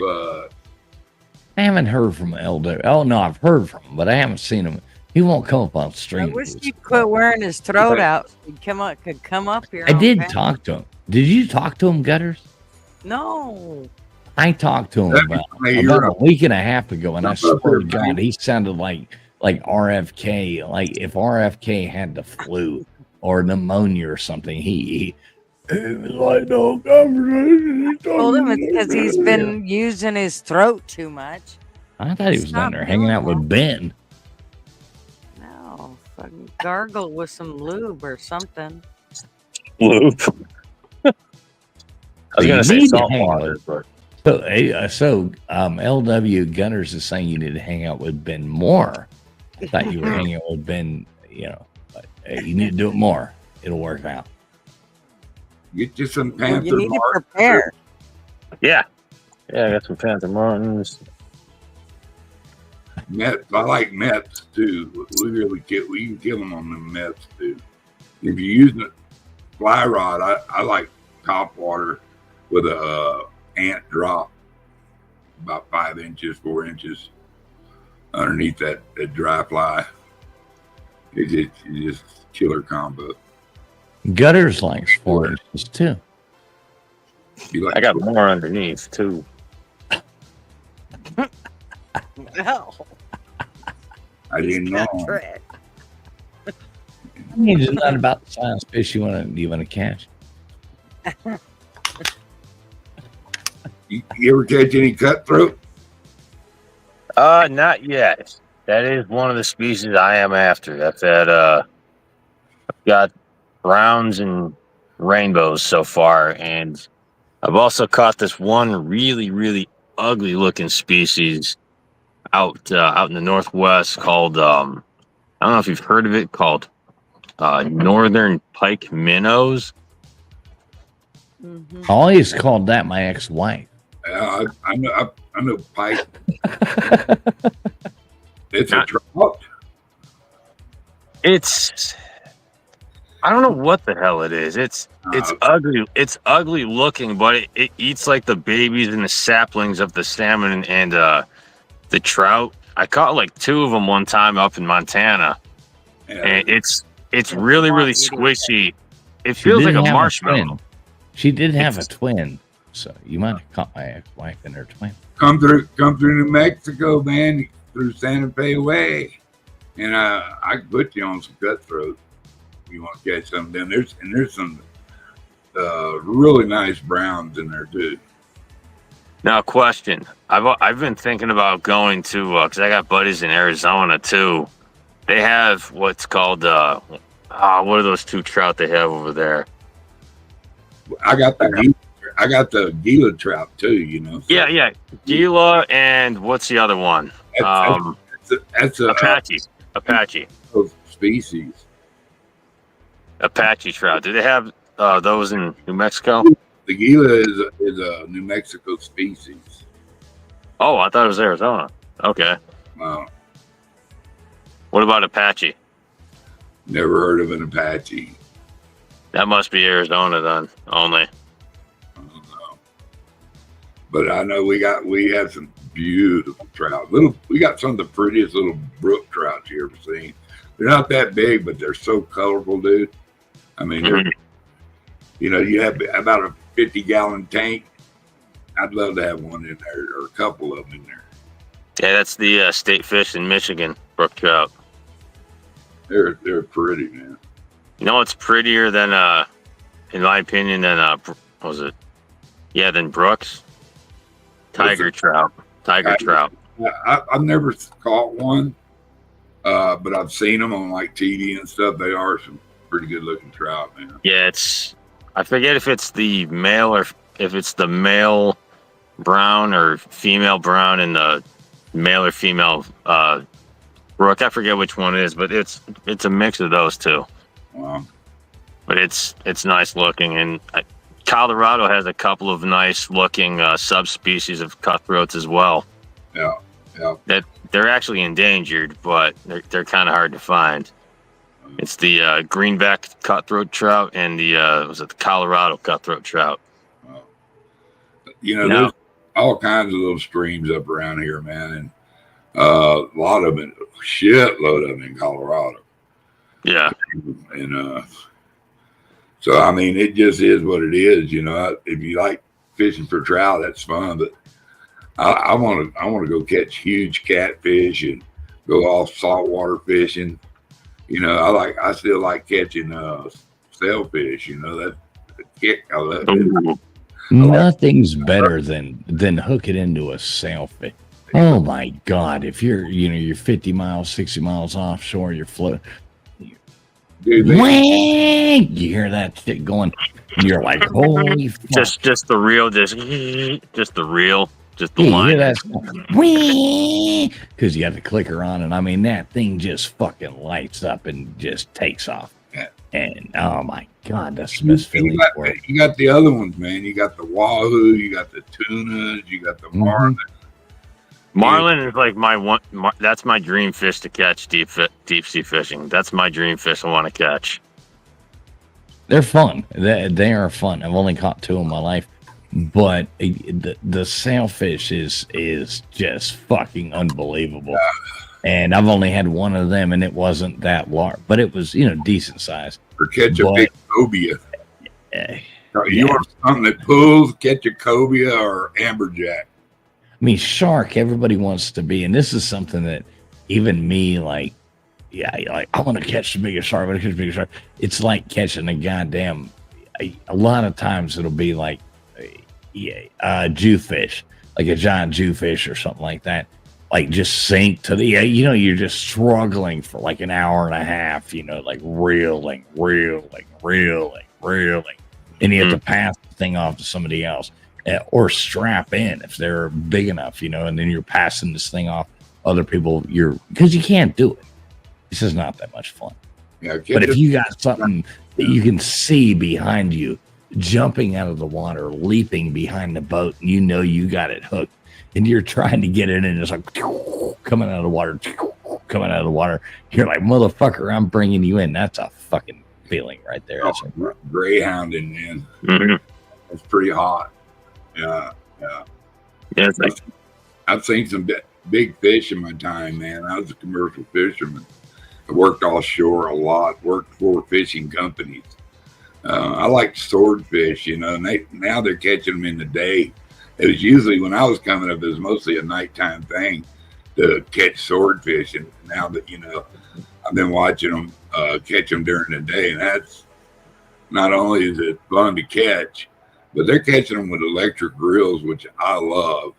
I haven't heard from LW. Oh no, I've heard from him, but I haven't seen him. He won't come up on I stream. wish he'd quit wearing his throat out. So he could come up here. I on did camera. talk to him. Did you talk to him, Gutters? No. I talked to him about a week and a half ago, and I swear to God, he sounded like RFK. Like if RFK had the flu or pneumonia or something, he was like, no conversation. Told him it's because he's been using his throat too much. I thought he was down Stop there hanging doing out with Ben. No, fucking gargle with some lube or something. Lube. I was You gonna say need to salt hang out water, with- but So LW Gunners is saying you need to hang out with Ben more. I thought you were hanging out with Ben, but you need to do it more. It'll work out. Get you some Well, Panther you need to Martin. prepare. yeah, I got some Panther Martins. Mets. I like Mets too. We can kill them on the Mets too. If you're using a fly rod, I like top water with a ant drop about 5 inches, 4 inches underneath that dry fly. It's just killer combo. Gutters likes 4 inches too. You like I got more underneath too. Well, I didn't know. trick. I mean, it's not about the size of fish you want to catch. You ever catch any cutthroat? Not yet. That is one of the species I am after. That's I've got browns and rainbows so far, and I've also caught this one really, really ugly looking species out in the Northwest called I don't know if you've heard of it, called northern pike minnows. Mm-hmm. I always called that my ex-wife. I know pike. It's a trout. It's I don't know what the hell it is. It's ugly. It's ugly looking, but it eats like the babies and the saplings of the salmon and the trout. I caught like 2 of them one time up in Montana, and it's really, really squishy. It She feels did like a have marshmallow. twin. She did have a twin, so you might have caught my ex-wife and her twin. Come through New Mexico, man, through Santa Fe Way, and I can put you on some cutthroat. You want to catch some? Then there's some really nice browns in there too. Now, question: I've been thinking about going to because I got buddies in Arizona too. They have what's called what are those 2 trout they have over there? I got the Gila trout too. You know. So Yeah, Gila and what's the other one? That's a Apache species. Apache trout. Do they have those in New Mexico? The Gila is a New Mexico species. Oh, I thought it was Arizona. Okay. What about Apache? Never heard of an Apache. That must be Arizona then, only. I don't know. But I know we have some beautiful trout. We got some of the prettiest little brook trouts you ever seen. They're not that big, but they're so colorful, dude. I mean, you have about a 50-gallon tank. I'd love to have one in there, or a couple of them in there. Yeah, that's the state fish in Michigan, brook trout. They're pretty, man. You know what's prettier than, in my opinion, than what was it? Yeah, than Brooks? Tiger trout. I've never caught one, but I've seen them on like TV and stuff. They are some pretty good looking trout, man. Yeah, I forget if it's the male or if it's the male brown or female brown and the male or female brook. I forget which one it is, but it's a mix of those 2. Wow. But it's nice looking, and Colorado has a couple of nice looking subspecies of cutthroats as well. Yeah. That they're actually endangered, but they're kind of hard to find. It's the greenback cutthroat trout and the the Colorado cutthroat trout. There's all kinds of little streams up around here, man, and a lot of them, shitload of them in Colorado. Yeah, and so I mean, it just is what it is. If you like fishing for trout, that's fun, but I want to go catch huge catfish and go off saltwater fishing. I still like catching sailfish. That kick I love. Nothing's better than hook it into a sailfish. Oh my God! If you're 50 miles, 60 miles offshore, you're floating. Dude, Wang! You hear that shit going, and you're like, "Holy fuck!" Just the reel, just the reel, just the Yeah, you hear line. that? Because you got the clicker on, and I mean that thing just fucking lights up and just takes off. Yeah. And oh my God, that's the best feeling for it. You got the other ones, man. You got the wahoo, you got the tunas, you got the marlin. Marlin is like my one. That's my dream fish to catch deep sea fishing. That's my dream fish I want to catch. They're fun. They are fun. I've only caught 2 in my life, but the sailfish is just fucking unbelievable. And I've only had 1 of them, and it wasn't that large, but it was decent size. Or catch a big cobia. Yeah. You want something that pulls? Catch a cobia or amberjack. I mean, shark, everybody wants to be, and this is something that even me, like, I want to catch the biggest shark. I want to catch the biggest shark. It's like catching a goddamn, a lot of times it'll be like jewfish, like a giant jewfish or something like that. Like just sink to the, you're just struggling for like an hour and a half, like reeling. And you have to pass the thing off to somebody else. Or strap in if they're big enough, and then you're passing this thing off other people. Because you can't do it. This is not that much fun. Yeah, but if you got something that you can see behind you, jumping out of the water, leaping behind the boat, and you got it hooked, and you're trying to get it in, it's like coming out of the water, you're like, motherfucker, I'm bringing you in. That's a fucking feeling right there. That's greyhounding, man. Mm-hmm. That's pretty hot. Yeah. It's like, I've seen some big fish in my time, man. I was a commercial fisherman. I worked offshore a lot, worked for fishing companies. I like swordfish, and now they're catching them in the day. It was usually when I was coming up, it was mostly a nighttime thing to catch swordfish. And now that, I've been watching them catch them during the day. And that's not only is it fun to catch, but they're catching them with electric grills, which I love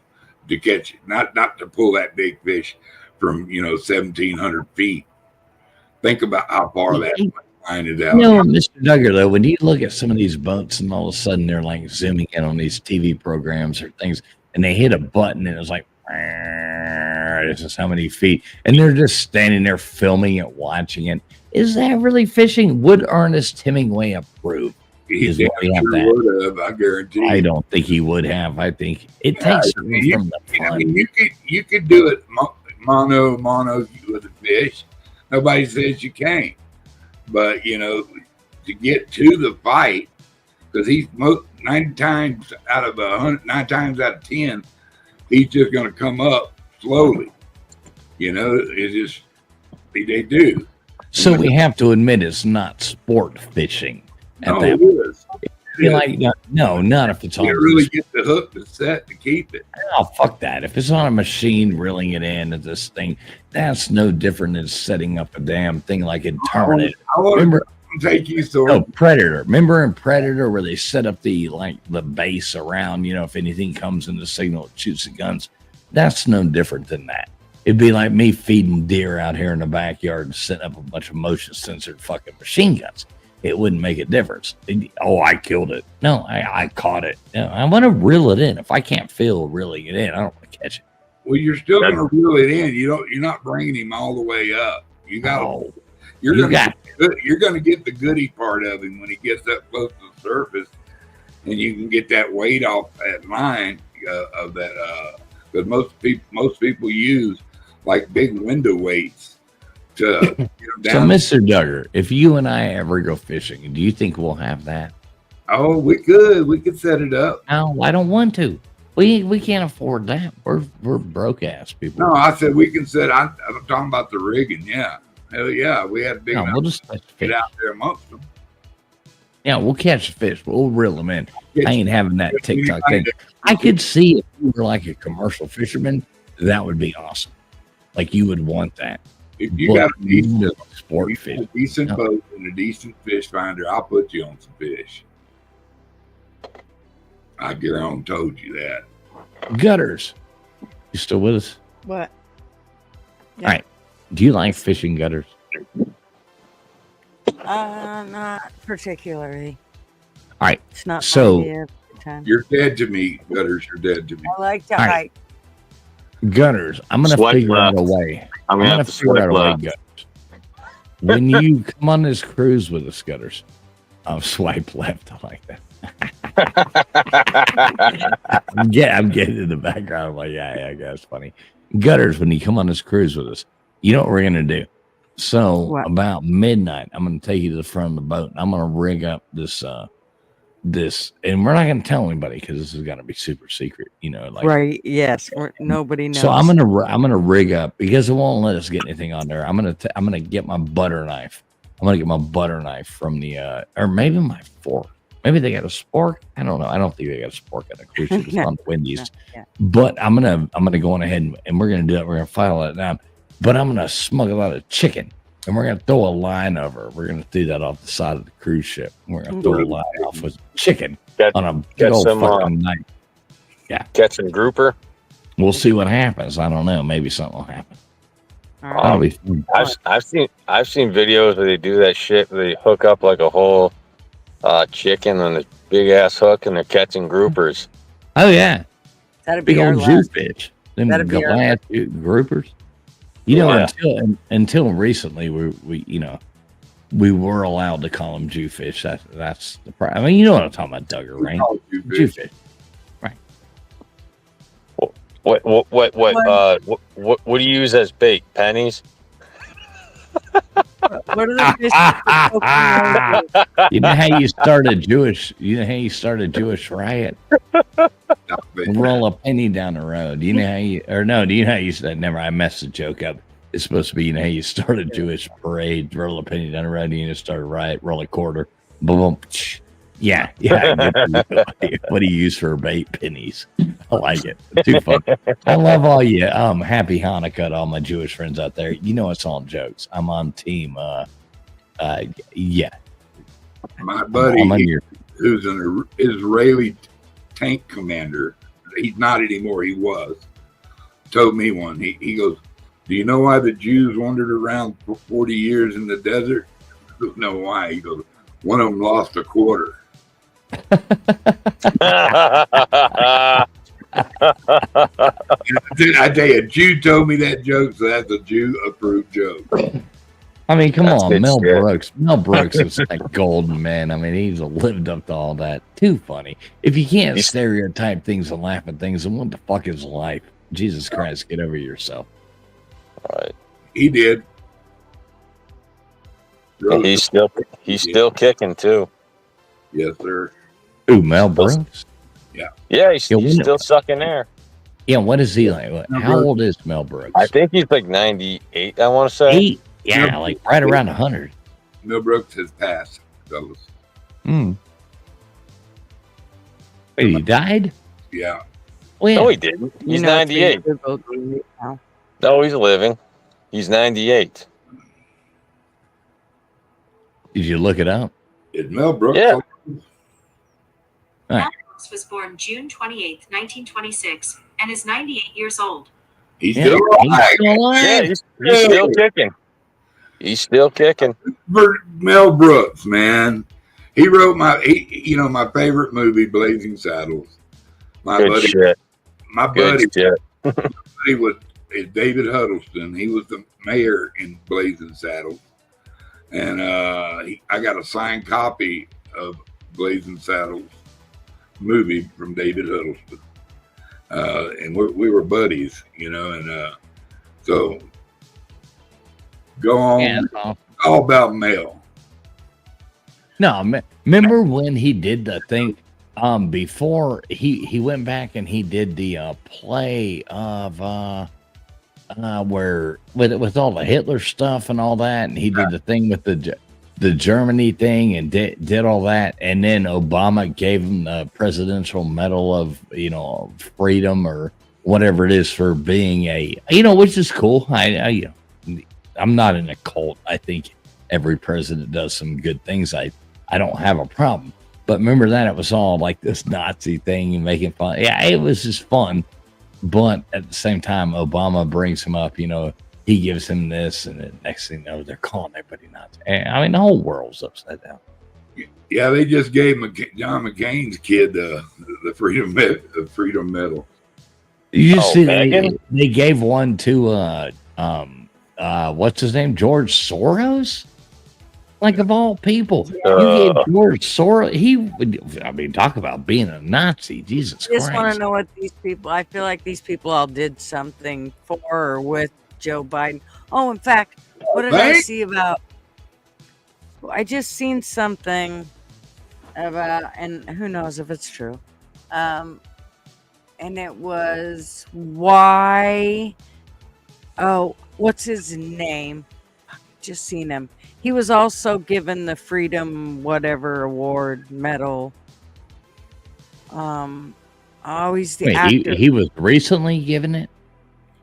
to catch. Not to pull that big fish from 1,700 feet. Think about how far that line is out. Mr. Duggar, though, when you look at some of these boats, and all of a sudden they're like zooming in on these TV programs or things, and they hit a button, and it's like, this is how many feet, and they're just standing there filming it, watching it. Is that really fishing? Would Ernest Hemingway approve? He would have, I guarantee. I don't think he would have. I think it takes from the fun. I mean, you could do it mono with a fish. Nobody says you can't. But to get to the fight, because he's 9 times out of 100, 9 times out of 10, he's just going to come up slowly. It's just they do. So we have to admit it's not sport fishing. No, it is. No, not if it's on. You really get the hook to set to keep it. Oh, fuck that. If it's on a machine reeling it in at this thing, that's no different than setting up a damn thing like in Terminator. Remember, take you Predator. Remember in Predator where they set up the base around, if anything comes in the signal, it shoots the guns. That's no different than that. It'd be like me feeding deer out here in the backyard and setting up a bunch of motion censored fucking machine guns. It wouldn't make a difference. I killed it. No, I caught it. I want to reel it in. If I can't feel reeling it in, I don't want to catch it. Well, you're still going to reel it in. You're not bringing him all the way up. You're going to get the goody part of him when he gets up close to the surface, and you can get that weight off that line of that. Because most people use like big window weights. So, Mr. Duggar, if you and I ever go fishing, do you think we'll have that? Oh, we could set it up. No, I don't want to. We can't afford that. We're broke ass people. No, I said we can set. I'm talking about the rigging. Yeah, hell yeah, we had big. We'll just get out there amongst them. Yeah, we'll catch the fish. We'll reel them in. I ain't having that TikTok thing. I could see if you were like a commercial fisherman, that would be awesome. Like you would want that. If you got a decent boat and a decent fish finder, I'll put you on some fish. I get on told you that. Gutters. You still with us? What? All right. Do you like fishing gutters? Not particularly. All right. It's not So- my idea of the time. You're dead to me, Gutters. You're dead to me. I like to All right. hike. Gutters. I'm going to Swipe figure out left. a way. I'm I'm gonna going have to to figure out swipe a way, left. Gutters. When you come on this cruise with us, Gutters, I'll swipe left. I like that. I'm getting in the background. I'm like, yeah, that's funny. Gutters, when you come on this cruise with us, you know what we're going to do? So What? about midnight, I'm going to take you to the front of the boat. And I'm going to rig up this, and we're not going to tell anybody because this is going to be super secret, like Right? Yes. Nobody knows. so I'm gonna rig up because it won't let us get anything on there. I'm gonna get my butter knife. I'm gonna get my butter knife from the or maybe my fork. Maybe they got a spork. I don't know. I don't think they got a spork at the cruise ship. It's No, on Wendy's. no, yeah. But I'm gonna go on ahead and we're gonna do it. We're gonna file it down. But I'm gonna smuggle out a chicken and we're gonna throw a line over. We're gonna do that off the side of the cruise ship. We're gonna throw a line off with chicken Get, on a big get old some, fucking knife. get some grouper. We'll see what happens. I don't know. Maybe something will happen. All right. That'll be fun. I've seen videos where they do that shit. Where they hook up like a whole chicken on a big ass hook and they're catching groupers. Oh yeah, That'd be big our old last. Jewfish. Them That'd be our glass groupers. Yeah. Until recently, we were allowed to call them Jewfish. That's the problem. I mean, you know what I'm talking about, Duggar, right? Jewfish. What do you use as bait? Pennies? What are the fish? You know how you start a Jewish riot? Roll a penny down the road. Do you know how you said, never, I messed the joke up. It's supposed to be, how you start a Jewish parade, roll a penny down the road, and you just start a riot, roll a quarter, boom, boom. Yeah. What do you use for bait? Pennies. I like it. Too fun. I love all you. Happy Hanukkah to all my Jewish friends out there. You know it's all jokes. I'm on team. Yeah. My buddy, I'm on your. who's an Israeli tank commander, he's not anymore. He was. Told me one. He goes, "Do you know why the Jews wandered around for 40 years in the desert?" I don't know why. He goes, "One of them lost a quarter." I tell you, a Jew told me that joke, so that's a Jew-approved joke. I mean, come That's on, good Mel shit. Brooks. Mel Brooks is like golden, man. I mean, he's lived up to all that. Too funny. If you can't stereotype things and laugh at things, then what the fuck is life? Jesus Christ, get over yourself. Right. He did. And he's still kicking too. Yes, sir. Ooh, Mel Brooks. Yeah, he's Yeah, we know. still sucking air. Yeah, what is he like? How old is Mel Brooks? I think he's like 98. I want to say. 8. Yeah, like right around 100. Mel Brooks has passed, fellas. Wait, he died? Yeah. When? No, he didn't. He's 98. Now. No, he's living. He's 98. Did you look it up? Is Mel Brooks? Yeah. Right. Brooks was born June 28, 1926, and is 98 years old. He's Yeah, still he's alive. still alive. Yeah, he's still kicking. He's still kicking. For Mel Brooks, man. He wrote my favorite movie, Blazing Saddles. My Good buddy, shit. my Good buddy, shit. he was David Huddleston. He was the mayor in Blazing Saddles, and I got a signed copy of Blazing Saddles movie from David Huddleston, and we were buddies, and so go on. Yeah, that's awesome. All about Mel. No, remember when he did the thing before he went back and he did the play of where with all the Hitler stuff and all that, and he did the thing with the Germany thing and did all that, and then Obama gave him the Presidential Medal of freedom or whatever it is for being which is cool. I'm not in a cult. I think every president does some good things. I don't have a problem. But remember that it was all like this Nazi thing and making fun. Yeah, it was just fun. But at the same time, Obama brings him up. He gives him this, and the next thing you know, they're calling everybody Nazi. I mean, the whole world's upside down. Yeah, they just gave John McCain's kid the Freedom Medal. You just see they gave one to what's his name, George Soros. Like, of all people, you gave George Soros. Talk about being a Nazi. Jesus Christ. I just want to know what these people. I feel like these people all did something for or with Joe Biden. Oh, in fact, what did I see about? I just seen something about, and who knows if it's true. And it was why. Oh, what's his name? Just seen him. He was also given the Freedom whatever award medal. He's the actor. He was recently given it.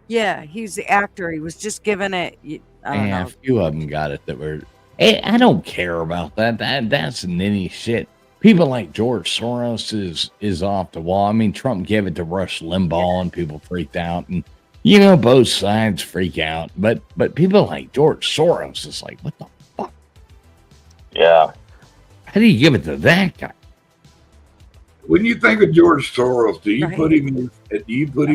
Yeah, he's the actor. He was just given it. I don't know. A few of them got it that were. I don't care about that. That's ninny shit. People like George Soros is off the wall. I mean, Trump gave it to Rush Limbaugh, and people freaked out, and both sides freak out. But people like George Soros is like, what the fuck? Yeah. How do you give it to that guy? When you think of George Soros, do you put him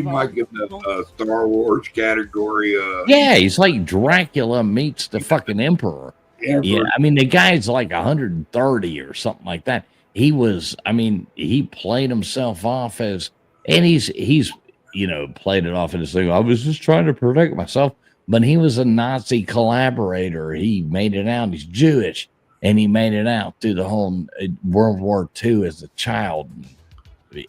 like in the Star Wars category? Yeah, he's like Dracula meets the fucking Emperor. Yeah, I mean, the guy's like 130 or something like that. He played himself off as, and he's played it off as thing. I was just trying to protect myself, but he was a Nazi collaborator. He made it out. He's Jewish, and he made it out through the whole World War II as a child.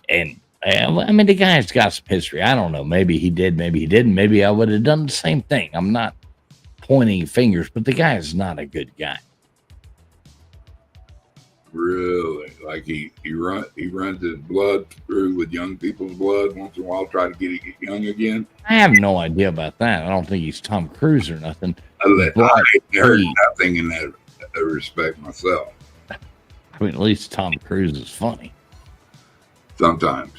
And the guy's got some history. I don't know. Maybe he did. Maybe he didn't. Maybe I would have done the same thing. I'm not pointing fingers, but the guy is not a good guy. Really? Like he runs his blood through with young people's blood once in a while, try to get it young again. I have no idea about that. I don't think he's Tom Cruise or nothing. I heard nothing in that respect myself. I mean, at least Tom Cruise is funny. Sometimes.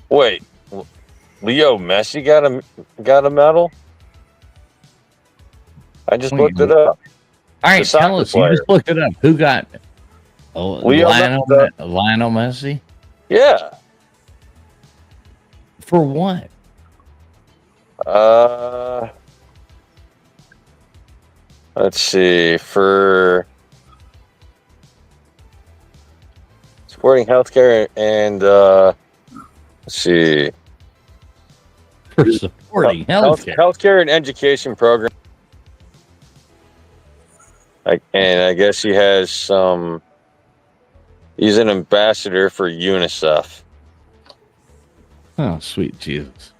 Wait, Leo Messi got a medal? I just looked it up. All right, tell us. You just looked it up. Who got it? Lionel Messi? Yeah. For what? Let's see. For supporting healthcare and let's see. For supporting healthcare and education program. And I guess he has some. He's an ambassador for UNICEF. Oh, sweet Jesus.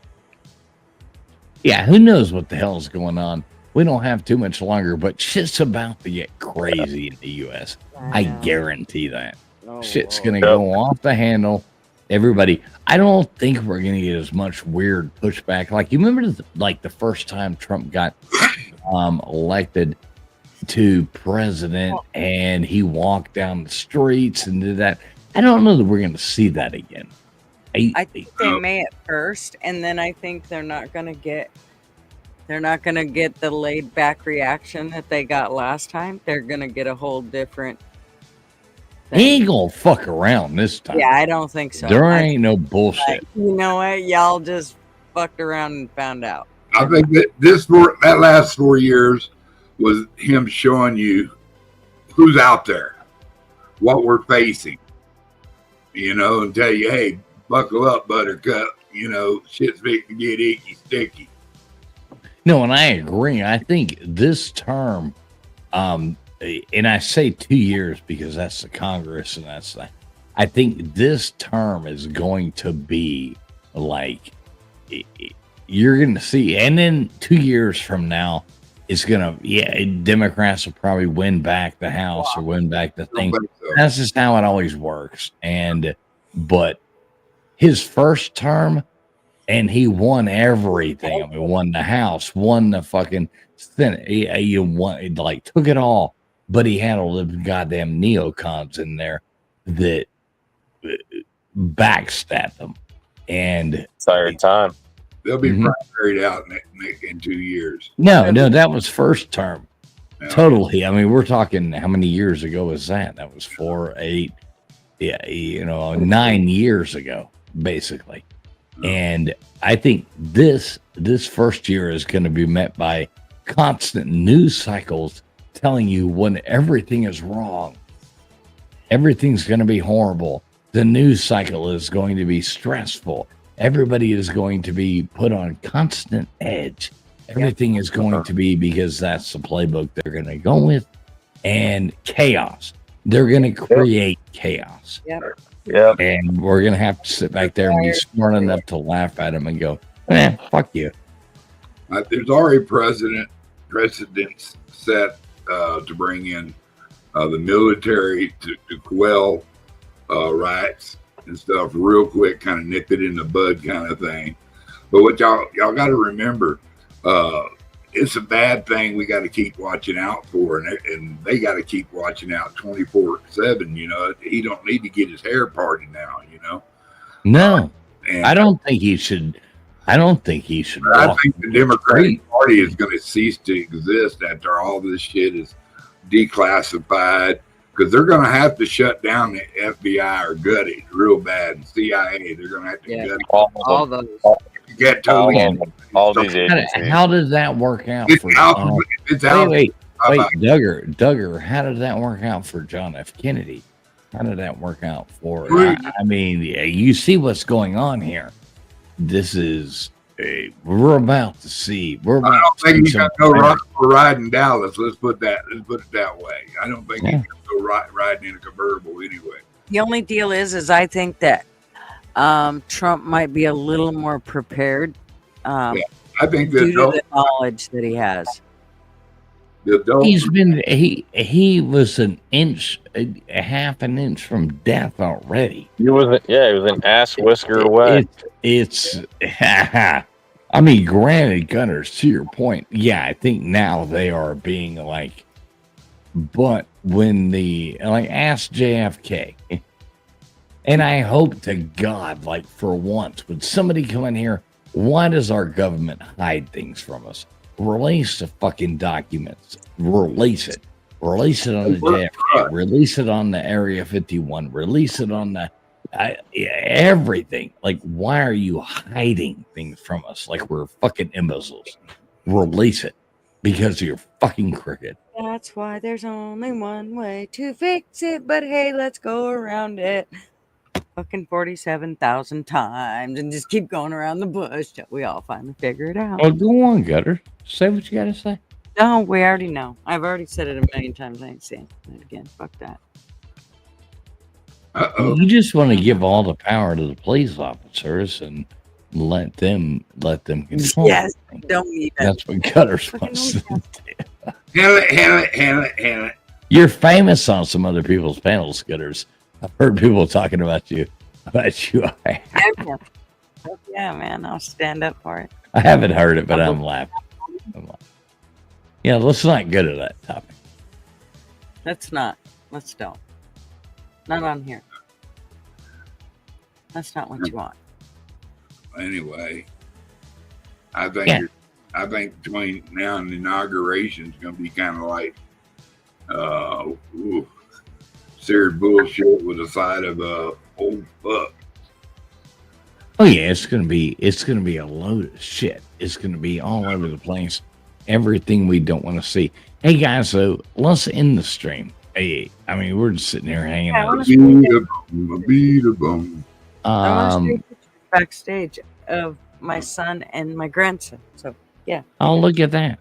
Yeah, who knows what the hell is going on? We don't have too much longer, but shit's about to get crazy in the U.S. I guarantee that. Shit's going to go off the handle. Everybody, I don't think we're going to get as much weird pushback. Like, you remember, the first time Trump got elected to president and he walked down the streets and did that. I don't know that we're going to see that again. I think they may at first, and then I think they're not going to get the laid back reaction that they got last time. They're going to get a whole different thing. He ain't going to fuck around this time. Yeah, I don't think so. There ain't no bullshit. You know what? Y'all just fucked around and found out. I think that that last 4 years was him showing you who's out there, what we're facing, and tell you, hey, buckle up, buttercup, shit's big to get icky, sticky. No, and I agree. I think this term, and I say 2 years because that's the Congress and that's the, I think this term is going to be like, you're going to see, and then 2 years from now, it's gonna, Democrats will probably win back the House or win back the thing. So. That's just how it always works. But his first term, and he won everything. I mean, won the House, won the fucking Senate. He won, took it all. But he had all the goddamn neocons in there that backstabbed him. And Entire time. They'll be Mhm. primaried out in 2 years. no, that was first term. Yeah. Totally. I mean, we're talking how many years ago was that? That was 4, 8, 9 years ago, basically. And I think this first year is going to be met by constant news cycles telling you when everything is wrong. Everything's going to be horrible. The news cycle is going to be stressful. Everybody is going to be put on constant edge. Everything is going to be, because that's the playbook they're going to go with, and chaos. They're going to create chaos. Yep. And we're going to have to sit back there and be smart enough to laugh at them and go, fuck you. There's already precedents set to bring in the military to quell riots and stuff real quick, kind of nip it in the bud kind of thing. But what y'all got to remember, it's a bad thing we got to keep watching out for, and they got to keep watching out 24/7. You know, he don't need to get his hair parted now. You know, No, and I don't think he should. I don't think he should. I think the Democratic Party is going to cease to exist after all this shit is declassified, because they're going to have to shut down the FBI or gut it real bad, and CIA. They're going to have to gut it. All those. Get totally. All these agencies. How did that work out? It's For out. John? It's out. Wait, Duggar, how did that work out for John F. Kennedy? How did that work out for? I mean, you see what's going on here. This is we're about to see. I don't think he's going to go ride in Dallas. Let's put it that way. I don't think he's going to go riding in a convertible anyway. The only deal is I think that Trump might be a little more prepared. I think due to the knowledge that he has. He's been he was an half an inch from death already. He was an ass whisker away. It's I mean, granted, Gunners, to your point, yeah, I think now they are being like, but when ask JFK, and I hope to God, like for once, would somebody come in here? Why does our government hide things from us? Release the fucking documents. Release it. Release it on the JFK. Release it on the Area 51. Release it on the everything. Like, why are you hiding things from us? Like we're fucking imbeciles. Release it because you're fucking crooked. That's why there's only one way to fix it. But hey, let's go around it. Fucking 47,000 times and just keep going around the bush till we all finally figure it out. Oh, go on, Gutter. Say what you got to say. No, we already know. I've already said it a million times. I ain't saying it again. Fuck that. You just want to give all the power to the police officers and let them control. Yes, everything. don't need it. That's what Gutter wants to do. Handle it. You're famous on some other people's panels, Gutters. I've heard people talking about you. Yeah, man, I'll stand up for it. I haven't heard it, but I'm laughing. Yeah, let's not go to that topic. Let's don't. Not on here. That's not what you want. Anyway, I think between now and the inauguration is going to be kind of like seared bullshit with a side of old fuck. Oh yeah, it's gonna be a load of shit. It's gonna be all over the place. Everything we don't want to see. Hey guys, so let's end the stream. Hey, I mean we're just sitting here hanging out. I want to take pictures backstage of my son and my grandson. So yeah. I'll look at that.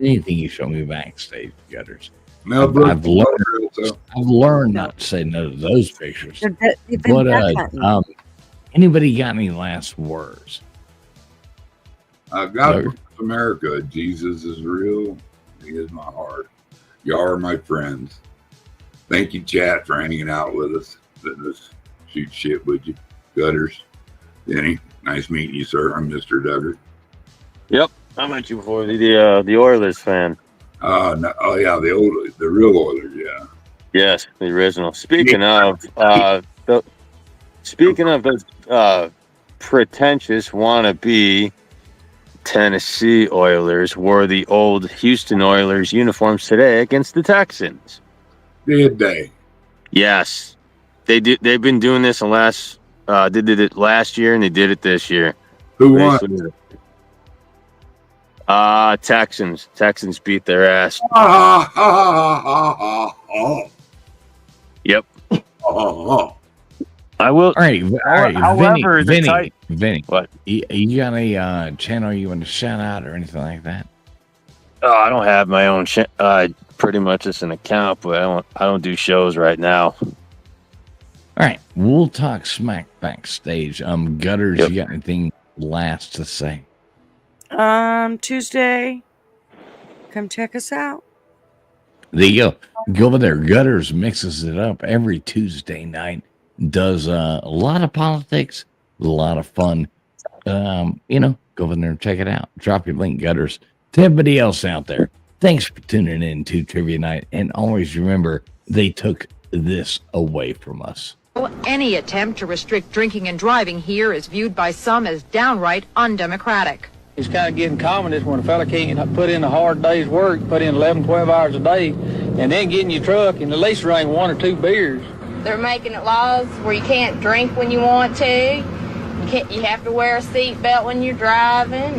Anything you show me backstage, Gutters. I've learned not to say no to those pictures. But anybody got any last words? God bless America. Jesus is real. He is my heart. Y'all are my friends. Thank you, chat, for hanging out with us. Letting us shoot shit with you. Gutters. Denny, nice meeting you, sir. I'm Mr. Duggar. Yep. I met you before. The Oilers fan. No, oh yeah, the real Oilers, yeah. Yes, the original. Speaking of those pretentious wannabe Tennessee Oilers wore the old Houston Oilers uniforms today against the Texans. Did they? Yes, they do. They've been doing this did it last year and they did it this year. Who won? Texans. Texans beat their ass. Yep. I will. All right. However, Vinny, what? You got a channel you want to shout out or anything like that? Oh, I don't have my own. Pretty much it's an account, but I don't do shows right now. All right, we'll talk smack backstage. Gutters, Yep. You got anything last to say? Tuesday, come check us out. There you go. Go over there. Gutters mixes it up every Tuesday night. Does a lot of politics, a lot of fun. Go over there and check it out. Drop your link, Gutters. To everybody else out there, thanks for tuning in to Trivia Night. And always remember, they took this away from us. Any attempt to restrict drinking and driving here is viewed by some as downright undemocratic. It's kind of getting communist when a fella can't put in a hard day's work, put in 11, 12 hours a day, and then get in your truck and at least drink 1 or 2 beers. They're making it laws where you can't drink when you want to. You have to wear a seatbelt when you're driving.